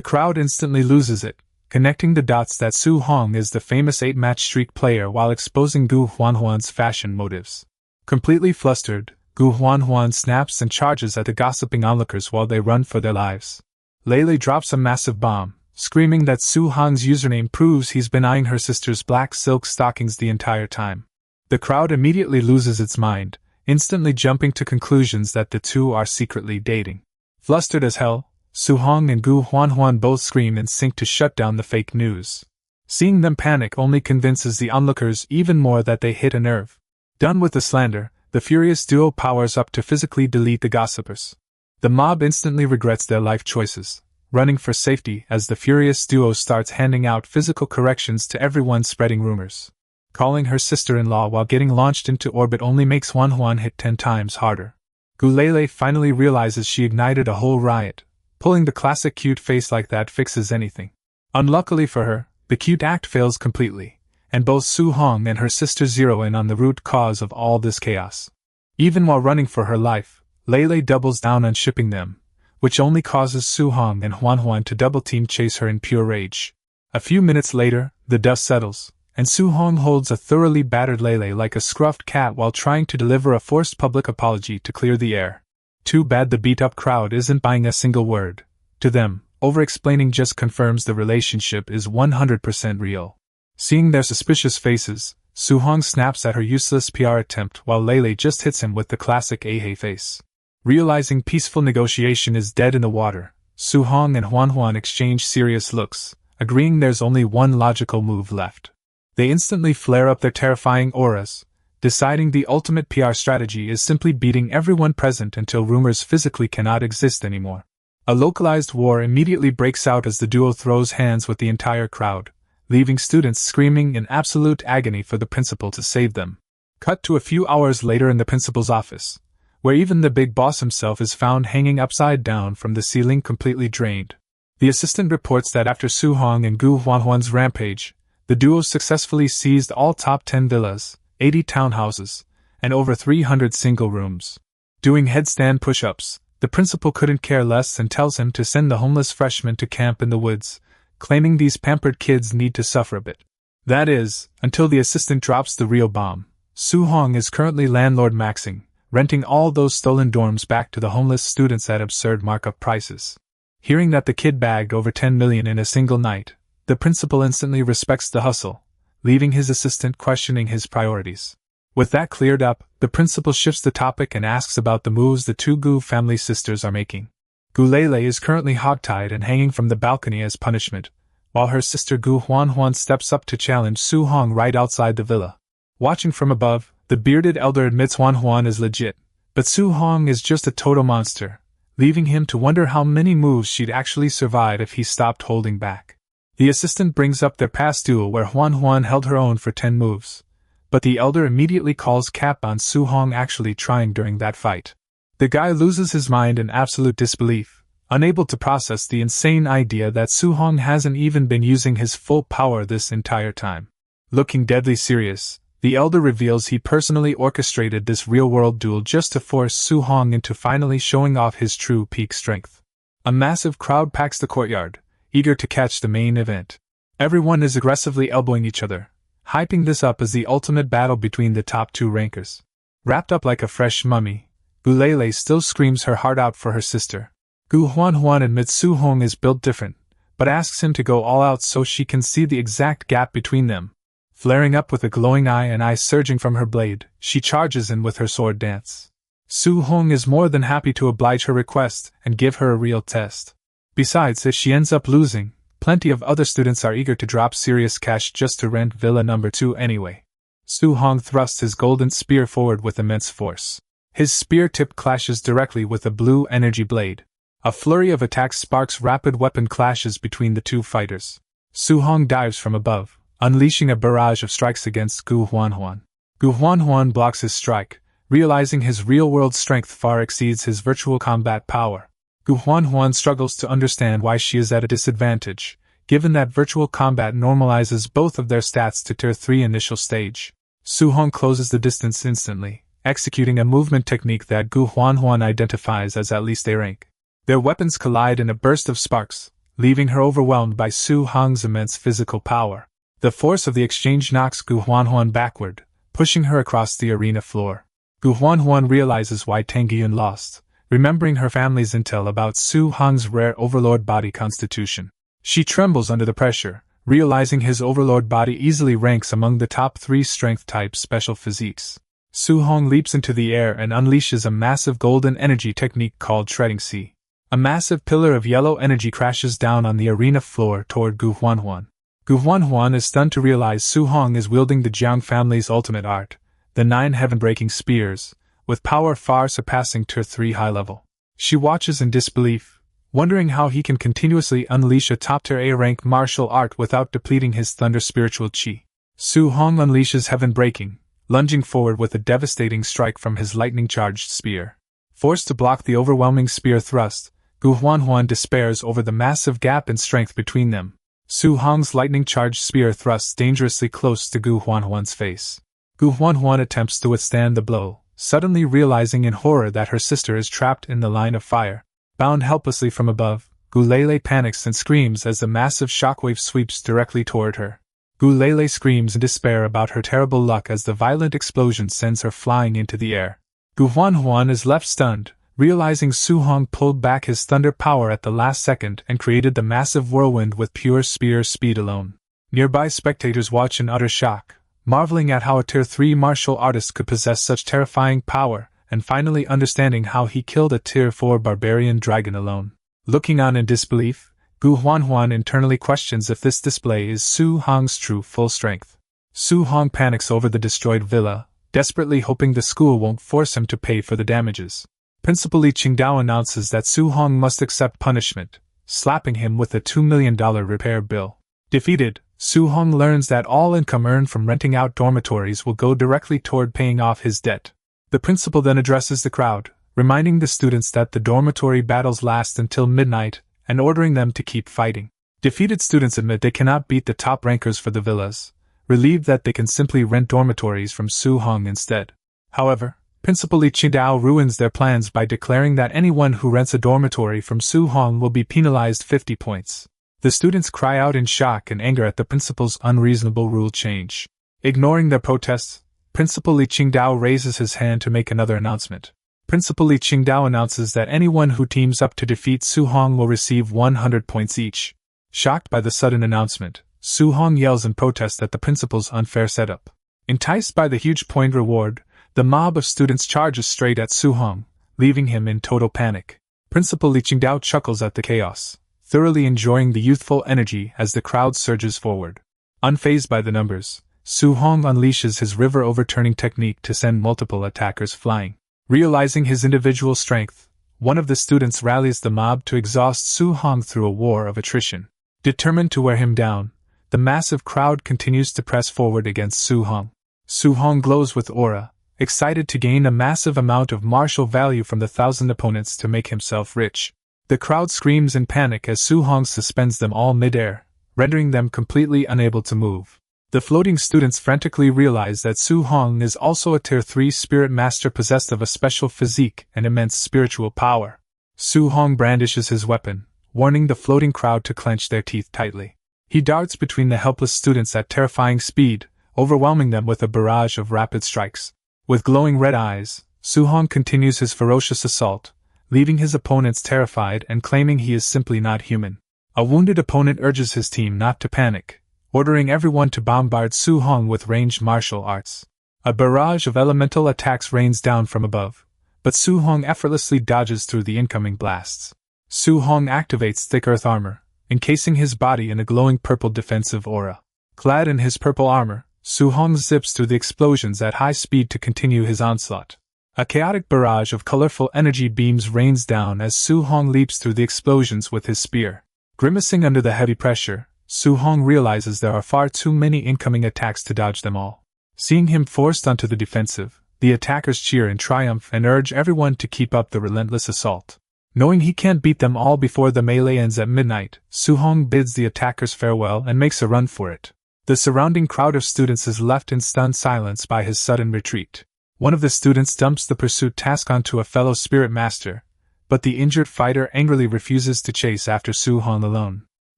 crowd instantly loses it, connecting the dots that Su-hong is the famous 8-match streak player while exposing Gu Huanhuan's fashion motives. Completely flustered, Gu Huanhuan snaps and charges at the gossiping onlookers while they run for their lives. Lele drops a massive bomb, screaming that Su-hong's username proves he's been eyeing her sister's black silk stockings the entire time. The crowd immediately loses its mind, instantly jumping to conclusions that the two are secretly dating. Flustered as hell, Su-hong and Gu Huanhuan both scream in sync to shut down the fake news. Seeing them panic only convinces the onlookers even more that they hit a nerve. Done with the slander, the furious duo powers up to physically delete the gossipers. The mob instantly regrets their life choices, running for safety as the furious duo starts handing out physical corrections to everyone spreading rumors. Calling her sister-in-law while getting launched into orbit only makes Huanhuan hit 10 times harder. Gulele finally realizes she ignited a whole riot. Pulling the classic cute face like that fixes anything. Unluckily for her, the cute act fails completely, and both Su-hong and her sister zero in on the root cause of all this chaos. Even while running for her life, Lele doubles down on shipping them, which only causes Su-hong and Huanhuan to double-team chase her in pure rage. A few minutes later, the dust settles, and Su-hong holds a thoroughly battered Lele like a scruffed cat while trying to deliver a forced public apology to clear the air. Too bad the beat-up crowd isn't buying a single word. To them, over-explaining just confirms the relationship is 100% real. Seeing their suspicious faces, Su-hong snaps at her useless PR attempt while Lele just hits him with the classic ahey face. Realizing peaceful negotiation is dead in the water, Su-hong and Huanhuan exchange serious looks, agreeing there's only one logical move left. They instantly flare up their terrifying auras, deciding the ultimate PR strategy is simply beating everyone present until rumors physically cannot exist anymore. A localized war immediately breaks out as the duo throws hands with the entire crowd, leaving students screaming in absolute agony for the principal to save them. Cut to a few hours later in the principal's office, where even the big boss himself is found hanging upside down from the ceiling completely drained. The assistant reports that after Su-hong and Gu Huanhuan's rampage, the duo successfully seized all top 10 villas, 80 townhouses, and over 300 single rooms. Doing headstand push-ups, the principal couldn't care less and tells him to send the homeless freshmen to camp in the woods, claiming these pampered kids need to suffer a bit. That is, until the assistant drops the real bomb. Su-hong is currently landlord maxing, renting all those stolen dorms back to the homeless students at absurd markup prices. Hearing that the kid bagged over 10 million in a single night, the principal instantly respects the hustle, leaving his assistant questioning his priorities. With that cleared up, the principal shifts the topic and asks about the moves the two Gu family sisters are making. Gulele is currently hogtied and hanging from the balcony as punishment, while her sister Gu Huanhuan steps up to challenge Su-hong right outside the villa. Watching from above, the bearded elder admits Huanhuan is legit, but Su-hong is just a total monster, leaving him to wonder how many moves she'd actually survive if he stopped holding back. The assistant brings up their past duel where Huanhuan held her own for 10 moves, but the elder immediately calls cap on Su-hong actually trying during that fight. The guy loses his mind in absolute disbelief, unable to process the insane idea that Su-hong hasn't even been using his full power this entire time. Looking deadly serious, the elder reveals he personally orchestrated this real-world duel just to force Su-hong into finally showing off his true peak strength. A massive crowd packs the courtyard, eager to catch the main event. Everyone is aggressively elbowing each other, hyping this up as the ultimate battle between the top two rankers. Wrapped up like a fresh mummy, Gulele still screams her heart out for her sister. Gu Huanhuan admits Su Hong is built different, but asks him to go all out so she can see the exact gap between them. Flaring up with a glowing eye and eyes surging from her blade, she charges in with her sword dance. Su Hong is more than happy to oblige her request and give her a real test. Besides, if she ends up losing, plenty of other students are eager to drop serious cash just to rent Villa number 2 anyway. Su Hong thrusts his golden spear forward with immense force. His spear tip clashes directly with a blue energy blade. A flurry of attacks sparks rapid weapon clashes between the two fighters. Su Hong dives from above, unleashing a barrage of strikes against Gu Huanhuan. Gu Huanhuan blocks his strike, realizing his real-world strength far exceeds his virtual combat power. Gu Huanhuan struggles to understand why she is at a disadvantage, given that virtual combat normalizes both of their stats to Tier 3 initial stage. Su Hong closes the distance instantly, executing a movement technique that Gu Huanhuan identifies as at least A rank. Their weapons collide in a burst of sparks, leaving her overwhelmed by Su Hong's immense physical power. The force of the exchange knocks Gu Huanhuan backward, pushing her across the arena floor. Gu Huanhuan realizes why Tang Yun lost, remembering her family's intel about Su Hong's rare overlord body constitution. She trembles under the pressure, realizing his overlord body easily ranks among the top 3 strength-type special physiques. Su Hong leaps into the air and unleashes a massive golden energy technique called Shredding Sea. A massive pillar of yellow energy crashes down on the arena floor toward Gu Huanhuan. Gu Huanhuan is stunned to realize Su Hong is wielding the Jiang family's ultimate art, the 9 heaven-breaking spears, with power far surpassing Tier 3 high level. She watches in disbelief, wondering how he can continuously unleash a top-tier A-rank martial art without depleting his thunder spiritual chi. Su Hong unleashes heaven-breaking, lunging forward with a devastating strike from his lightning-charged spear. Forced to block the overwhelming spear thrust, Gu Huanhuan despairs over the massive gap in strength between them. Su Hong's lightning-charged spear thrusts dangerously close to Gu Huanhuan's face. Gu Huanhuan attempts to withstand the blow, suddenly realizing in horror that her sister is trapped in the line of fire. Bound helplessly from above, Gulele panics and screams as the massive shockwave sweeps directly toward her. Gulele screams in despair about her terrible luck as the violent explosion sends her flying into the air. Gu Huanhuan is left stunned, realizing Su Hong pulled back his thunder power at the last second and created the massive whirlwind with pure spear speed alone. Nearby spectators watch in utter shock, marveling at how a Tier 3 martial artist could possess such terrifying power, and finally understanding how he killed a Tier 4 barbarian dragon alone. Looking on in disbelief, Gu Huanhuan internally questions if this display is Su Hong's true full strength. Su Hong panics over the destroyed villa, desperately hoping the school won't force him to pay for the damages. Principal Li Qingdao announces that Su Hong must accept punishment, slapping him with a $2 million repair bill. Defeated, Su Hong learns that all income earned from renting out dormitories will go directly toward paying off his debt. The principal then addresses the crowd, reminding the students that the dormitory battles last until midnight, and ordering them to keep fighting. Defeated students admit they cannot beat the top rankers for the villas, relieved that they can simply rent dormitories from Su Hong instead. However, Principal Li Qingdao ruins their plans by declaring that anyone who rents a dormitory from Su Hong will be penalized 50 points. The students cry out in shock and anger at the principal's unreasonable rule change. Ignoring their protests, Principal Li Qingdao raises his hand to make another announcement. Principal Li Qingdao announces that anyone who teams up to defeat Su Hong will receive 100 points each. Shocked by the sudden announcement, Su Hong yells in protest at the principal's unfair setup. Enticed by the huge point reward, the mob of students charges straight at Su Hong, leaving him in total panic. Principal Li Qingdao chuckles at the chaos, thoroughly enjoying the youthful energy as the crowd surges forward. Unfazed by the numbers, Su Hong unleashes his river overturning technique to send multiple attackers flying. Realizing his individual strength, one of the students rallies the mob to exhaust Su Hong through a war of attrition. Determined to wear him down, the massive crowd continues to press forward against Su Hong. Su Hong glows with aura, excited to gain a massive amount of martial value from the 1,000 opponents to make himself rich. The crowd screams in panic as Su Hong suspends them all mid-air, rendering them completely unable to move. The floating students frantically realize that Su Hong is also a Tier 3 spirit master possessed of a special physique and immense spiritual power. Su Hong brandishes his weapon, warning the floating crowd to clench their teeth tightly. He darts between the helpless students at terrifying speed, overwhelming them with a barrage of rapid strikes. With glowing red eyes, Suhong continues his ferocious assault, leaving his opponents terrified and claiming he is simply not human. A wounded opponent urges his team not to panic, ordering everyone to bombard Suhong with ranged martial arts. A barrage of elemental attacks rains down from above, but Suhong effortlessly dodges through the incoming blasts. Suhong activates thick earth armor, encasing his body in a glowing purple defensive aura. Clad in his purple armor, Suhong zips through the explosions at high speed to continue his onslaught. A chaotic barrage of colorful energy beams rains down as Suhong leaps through the explosions with his spear. Grimacing under the heavy pressure, Suhong realizes there are far too many incoming attacks to dodge them all. Seeing him forced onto the defensive, the attackers cheer in triumph and urge everyone to keep up the relentless assault. Knowing he can't beat them all before the melee ends at midnight, Suhong bids the attackers farewell and makes a run for it. The surrounding crowd of students is left in stunned silence by his sudden retreat. One of the students dumps the pursuit task onto a fellow spirit master, but the injured fighter angrily refuses to chase after Suhong alone.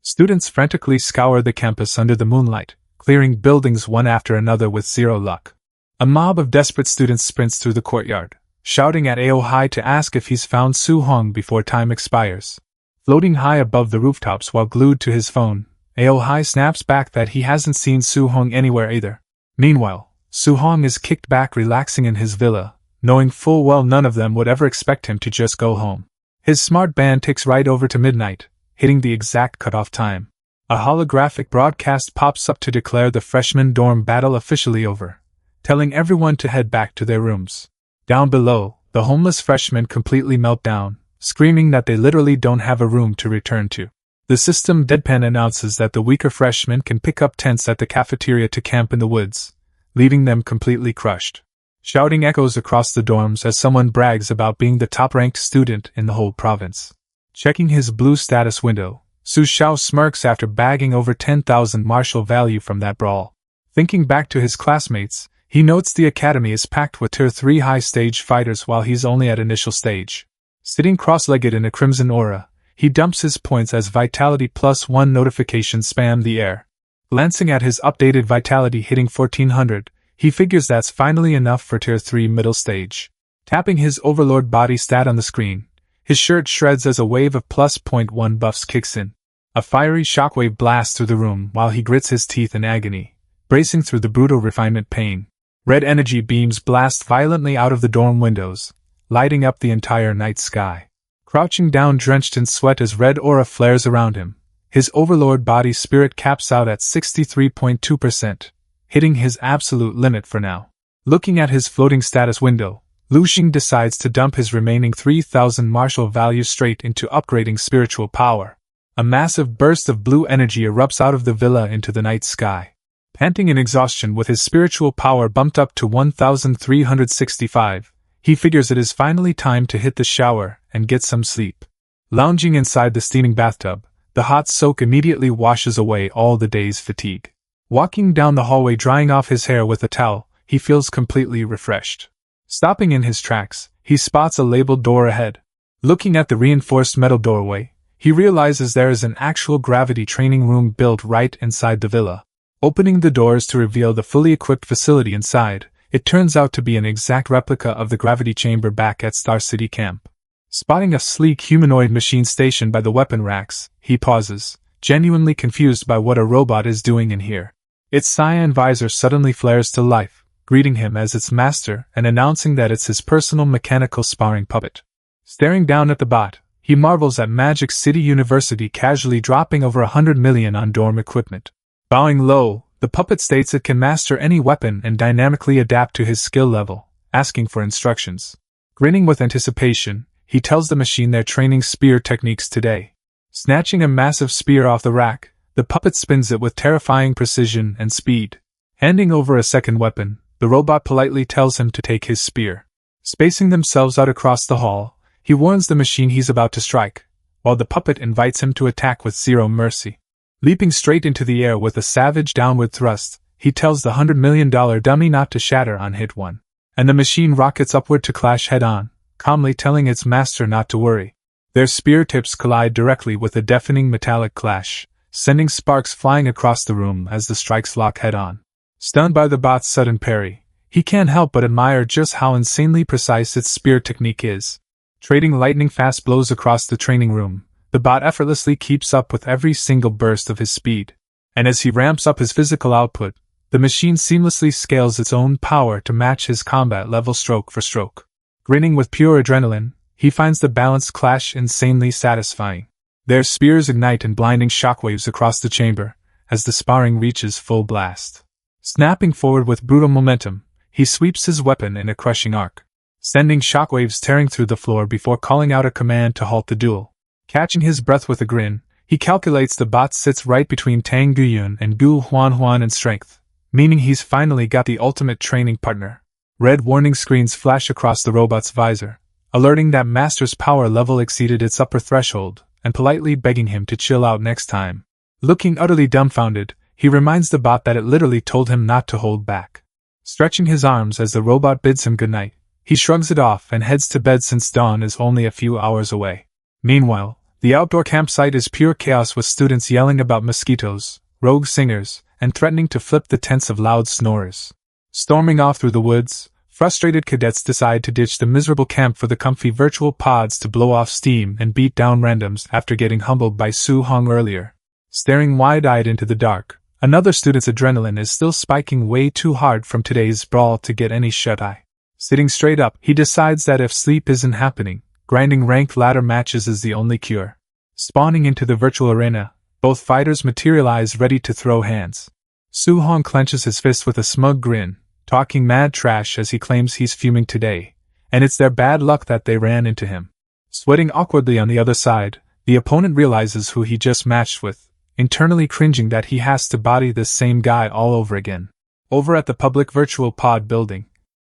Students frantically scour the campus under the moonlight, clearing buildings one after another with zero luck. A mob of desperate students sprints through the courtyard, shouting at Aohai to ask if he's found Suhong before time expires. Floating high above the rooftops while glued to his phone, Aohai snaps back that he hasn't seen Suhong anywhere either. Meanwhile, Suhong is kicked back relaxing in his villa, knowing full well none of them would ever expect him to just go home. His smart band ticks right over to midnight, hitting the exact cutoff time. A holographic broadcast pops up to declare the freshman dorm battle officially over, telling everyone to head back to their rooms. Down below, the homeless freshmen completely melt down, screaming that they literally don't have a room to return to. The system deadpan announces that the weaker freshmen can pick up tents at the cafeteria to camp in the woods, leaving them completely crushed. Shouting echoes across the dorms as someone brags about being the top-ranked student in the whole province. Checking his blue status window, Su Xiao smirks after bagging over 10,000 martial value from that brawl. Thinking back to his classmates, he notes the academy is packed with Tier 3 high-stage fighters while he's only at initial stage. Sitting cross-legged in a crimson aura, he dumps his points as Vitality +1 notifications spam the air. Glancing at his updated Vitality hitting 1400, he figures that's finally enough for Tier 3 middle stage. Tapping his Overlord body stat on the screen, his shirt shreds as a wave of +0.1 buffs kicks in. A fiery shockwave blasts through the room while he grits his teeth in agony, bracing through the brutal refinement pain. Red energy beams blast violently out of the dorm windows, lighting up the entire night sky. Crouching down drenched in sweat as red aura flares around him, his Overlord body spirit caps out at 63.2%, hitting his absolute limit for now. Looking at his floating status window, Lu Xing decides to dump his remaining 3,000 martial value straight into upgrading spiritual power. A massive burst of blue energy erupts out of the villa into the night sky. Panting in exhaustion with his spiritual power bumped up to 1,365, he figures it is finally time to hit the shower and get some sleep. Lounging inside the steaming bathtub, the hot soak immediately washes away all the day's fatigue. Walking down the hallway drying off his hair with a towel, he feels completely refreshed. Stopping in his tracks, he spots a labeled door ahead. Looking at the reinforced metal doorway, he realizes there is an actual gravity training room built right inside the villa. Opening the doors to reveal the fully equipped facility inside, it turns out to be an exact replica of the gravity chamber back at Star City Camp. Spotting a sleek humanoid machine stationed by the weapon racks, he pauses, genuinely confused by what a robot is doing in here. Its cyan visor suddenly flares to life, greeting him as its master and announcing that it's his personal mechanical sparring puppet. Staring down at the bot, he marvels at Magic City University casually dropping over 100 million on dorm equipment. Bowing low, the puppet states it can master any weapon and dynamically adapt to his skill level, asking for instructions. Grinning with anticipation, he tells the machine they're training spear techniques today. Snatching a massive spear off the rack, the puppet spins it with terrifying precision and speed. Handing over a second weapon, the robot politely tells him to take his spear. Spacing themselves out across the hall, he warns the machine he's about to strike, while the puppet invites him to attack with zero mercy. Leaping straight into the air with a savage downward thrust, he tells the $100 million dummy not to shatter on hit 1. And the machine rockets upward to clash head-on, calmly telling its master not to worry. Their spear tips collide directly with a deafening metallic clash, sending sparks flying across the room as the strikes lock head-on. Stunned by the bot's sudden parry, he can't help but admire just how insanely precise its spear technique is. Trading lightning-fast blows across the training room, the bot effortlessly keeps up with every single burst of his speed. And as he ramps up his physical output, the machine seamlessly scales its own power to match his combat level stroke for stroke. Grinning with pure adrenaline, he finds the balanced clash insanely satisfying. Their spears ignite in blinding shockwaves across the chamber, as the sparring reaches full blast. Snapping forward with brutal momentum, he sweeps his weapon in a crushing arc, sending shockwaves tearing through the floor before calling out a command to halt the duel. Catching his breath with a grin, he calculates the bot sits right between Tang Guyun and Gu Huan in strength, meaning he's finally got the ultimate training partner. Red warning screens flash across the robot's visor, alerting that Master's power level exceeded its upper threshold, and politely begging him to chill out next time. Looking utterly dumbfounded, he reminds the bot that it literally told him not to hold back. Stretching his arms as the robot bids him goodnight, he shrugs it off and heads to bed since dawn is only a few hours away. Meanwhile, the outdoor campsite is pure chaos with students yelling about mosquitoes, rogue singers, and threatening to flip the tents of loud snorers. Storming off through the woods, frustrated cadets decide to ditch the miserable camp for the comfy virtual pods to blow off steam and beat down randoms after getting humbled by Su Hong earlier. Staring wide-eyed into the dark, another student's adrenaline is still spiking way too hard from today's brawl to get any shut-eye. Sitting straight up, he decides that if sleep isn't happening, grinding ranked ladder matches is the only cure. Spawning into the virtual arena, both fighters materialize ready to throw hands. Su Hong clenches his fist with a smug grin, talking mad trash as he claims he's fuming today, and it's their bad luck that they ran into him. Sweating awkwardly on the other side, the opponent realizes who he just matched with, internally cringing that he has to body this same guy all over again. Over at the public virtual pod building,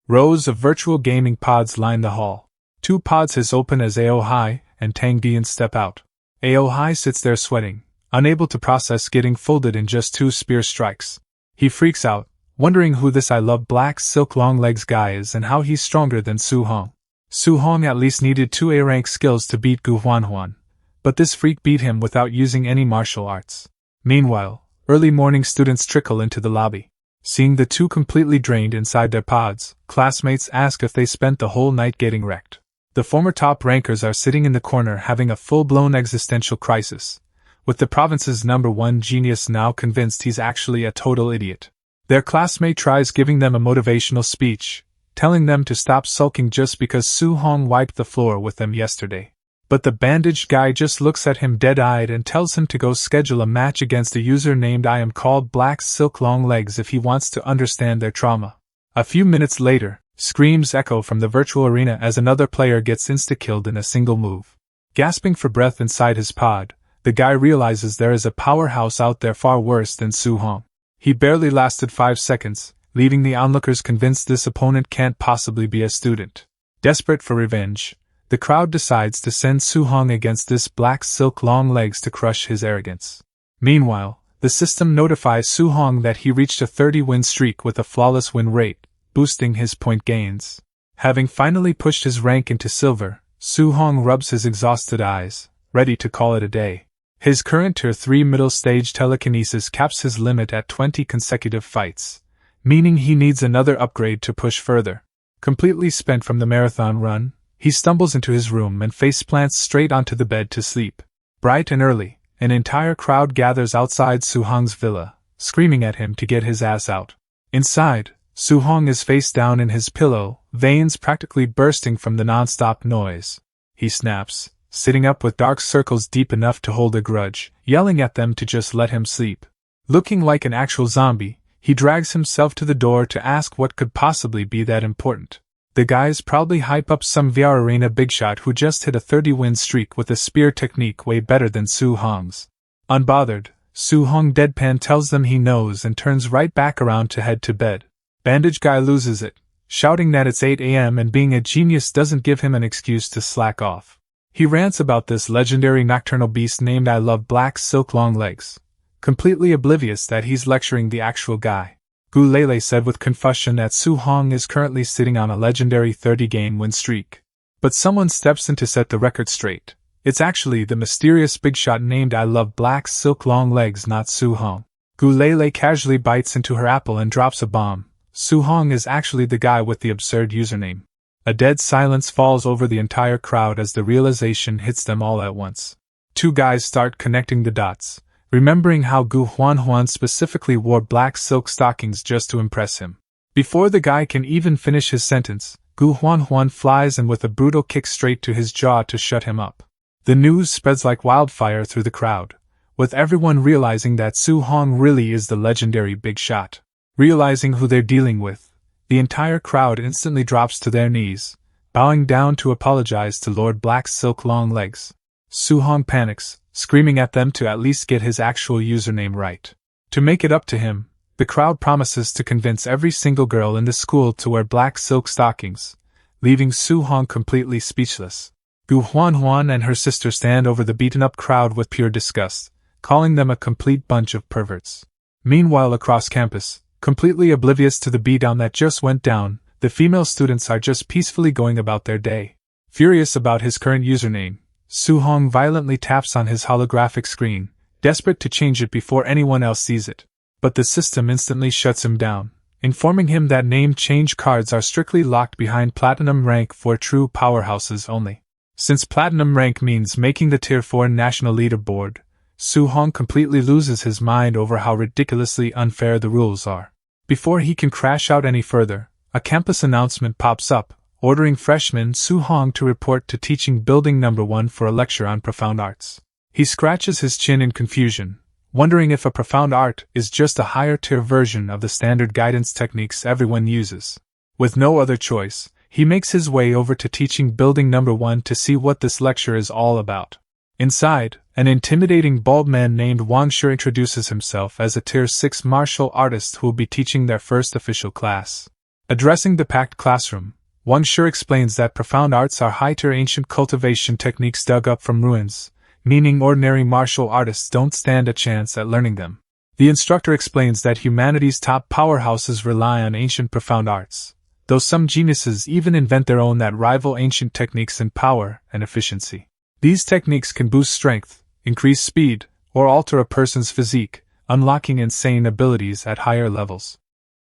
rows of virtual gaming pods line the hall. 2 pods hiss open as Ao Hai and Tang Dian step out. Ao Hai sits there sweating, unable to process getting folded in just 2 spear strikes. He freaks out, wondering who this I love black silk long legs guy is and how he's stronger than Su Hong. Su Hong at least needed 2 A-rank skills to beat Gu Huan, but this freak beat him without using any martial arts. Meanwhile, early morning students trickle into the lobby. Seeing the 2 completely drained inside their pods, classmates ask if they spent the whole night getting wrecked. The former top rankers are sitting in the corner having a full-blown existential crisis, with the province's #1 genius now convinced he's actually a total idiot. Their classmate tries giving them a motivational speech, telling them to stop sulking just because Su Hong wiped the floor with them yesterday. But the bandaged guy just looks at him dead-eyed and tells him to go schedule a match against a user named I am called Black Silk Long Legs if he wants to understand their trauma. A few minutes later, screams echo from the virtual arena as another player gets insta-killed in a single move. Gasping for breath inside his pod, the guy realizes there is a powerhouse out there far worse than Su Hong. He barely lasted 5 seconds, leaving the onlookers convinced this opponent can't possibly be a student. Desperate for revenge, the crowd decides to send Su Hong against this Black Silk Long Legs to crush his arrogance. Meanwhile, the system notifies Su Hong that he reached a 30-win streak with a flawless win rate, boosting his point gains. Having finally pushed his rank into silver, Su Hong rubs his exhausted eyes, ready to call it a day. His current Tier 3 middle stage telekinesis caps his limit at 20 consecutive fights, meaning he needs another upgrade to push further. Completely spent from the marathon run, he stumbles into his room and faceplants straight onto the bed to sleep. Bright and early, an entire crowd gathers outside Su Hong's villa, screaming at him to get his ass out. Inside, Su Hong is face down in his pillow, veins practically bursting from the non-stop noise. He snaps, sitting up with dark circles deep enough to hold a grudge, yelling at them to just let him sleep. Looking like an actual zombie, he drags himself to the door to ask what could possibly be that important. The guys probably hype up some VR arena bigshot who just hit a 30-win streak with a spear technique way better than Su Hong's. Unbothered, Su Hong deadpan tells them he knows and turns right back around to head to bed. Bandage guy loses it, shouting that it's 8 a.m. and being a genius doesn't give him an excuse to slack off. He rants about this legendary nocturnal beast named I love Black Silk Long Legs, completely oblivious that he's lecturing the actual guy. Gu Lele said with confusion that Su Hong is currently sitting on a legendary 30-game win streak. But someone steps in to set the record straight, It's actually the mysterious big shot named I Love Black Silk Long Legs, not Su-hong. Gulele casually bites into her apple and drops a bomb. Su-hong is actually the guy with the absurd username. A dead silence falls over the entire crowd as the realization hits them all at once. Two guys start connecting the dots, remembering how Gu Huan specifically wore black silk stockings just to impress him. Before the guy can even finish his sentence, Gu Huan flies and with a brutal kick straight to his jaw to shut him up. The news spreads like wildfire through the crowd, with everyone realizing that Su-hong really is the legendary big shot. Realizing who they're dealing with, the entire crowd instantly drops to their knees, bowing down to apologize to Lord Black Silk Long Legs. Su-hong panics, screaming at them to at least get his actual username right. To make it up to him, the crowd promises to convince every single girl in the school to wear black silk stockings, leaving Su-hong completely speechless. Gu Huan and her sister stand over the beaten-up crowd with pure disgust, calling them a complete bunch of perverts. Meanwhile, across campus, completely oblivious to the beatdown that just went down, the female students are just peacefully going about their day. Furious about his current username, Su-hong violently taps on his holographic screen, desperate to change it before anyone else sees it. But the system instantly shuts him down, informing him that name change cards are strictly locked behind Platinum rank for true powerhouses only. Since Platinum rank means making the Tier 4 national leaderboard, Su-hong completely loses his mind over how ridiculously unfair the rules are. Before he can crash out any further, a campus announcement pops up, ordering freshman Su-hong to report to teaching building number 1 for a lecture on profound arts. He scratches his chin in confusion, wondering if a profound art is just a higher-tier version of the standard guidance techniques everyone uses. With no other choice, he makes his way over to teaching building number 1 to see what this lecture is all about. Inside, an intimidating bald man named Wang Shi introduces himself as a Tier 6 martial artist who will be teaching their first official class. Addressing the packed classroom, Wang Shi explains that profound arts are high-tier ancient cultivation techniques dug up from ruins, meaning ordinary martial artists don't stand a chance at learning them. The instructor explains that humanity's top powerhouses rely on ancient profound arts, though some geniuses even invent their own that rival ancient techniques in power and efficiency. These techniques can boost strength, increase speed, or alter a person's physique, unlocking insane abilities at higher levels.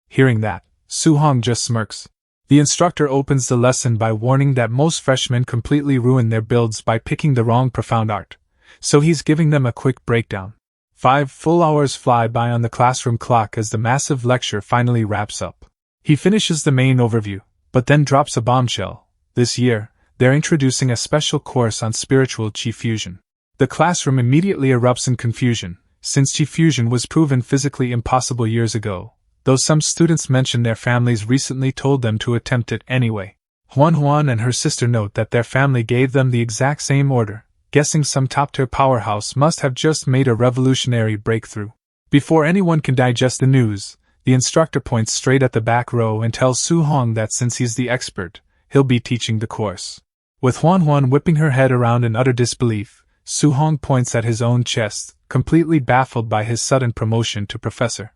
Hearing that, Su-hong just smirks. The instructor opens the lesson by warning that most freshmen completely ruin their builds by picking the wrong profound art, so he's giving them a quick breakdown. 5 full hours fly by on the classroom clock as the massive lecture finally wraps up. He finishes the main overview, but then drops a bombshell. This year, they're introducing a special course on spiritual chi fusion. The classroom immediately erupts in confusion, since chi fusion was proven physically impossible years ago, though some students mention their families recently told them to attempt it anyway. Huan and her sister note that their family gave them the exact same order, guessing some top-tier powerhouse must have just made a revolutionary breakthrough. Before anyone can digest the news, the instructor points straight at the back row and tells Su-hong that since he's the expert, he'll be teaching the course. With Huan whipping her head around in utter disbelief, Su-hong points at his own chest, completely baffled by his sudden promotion to professor.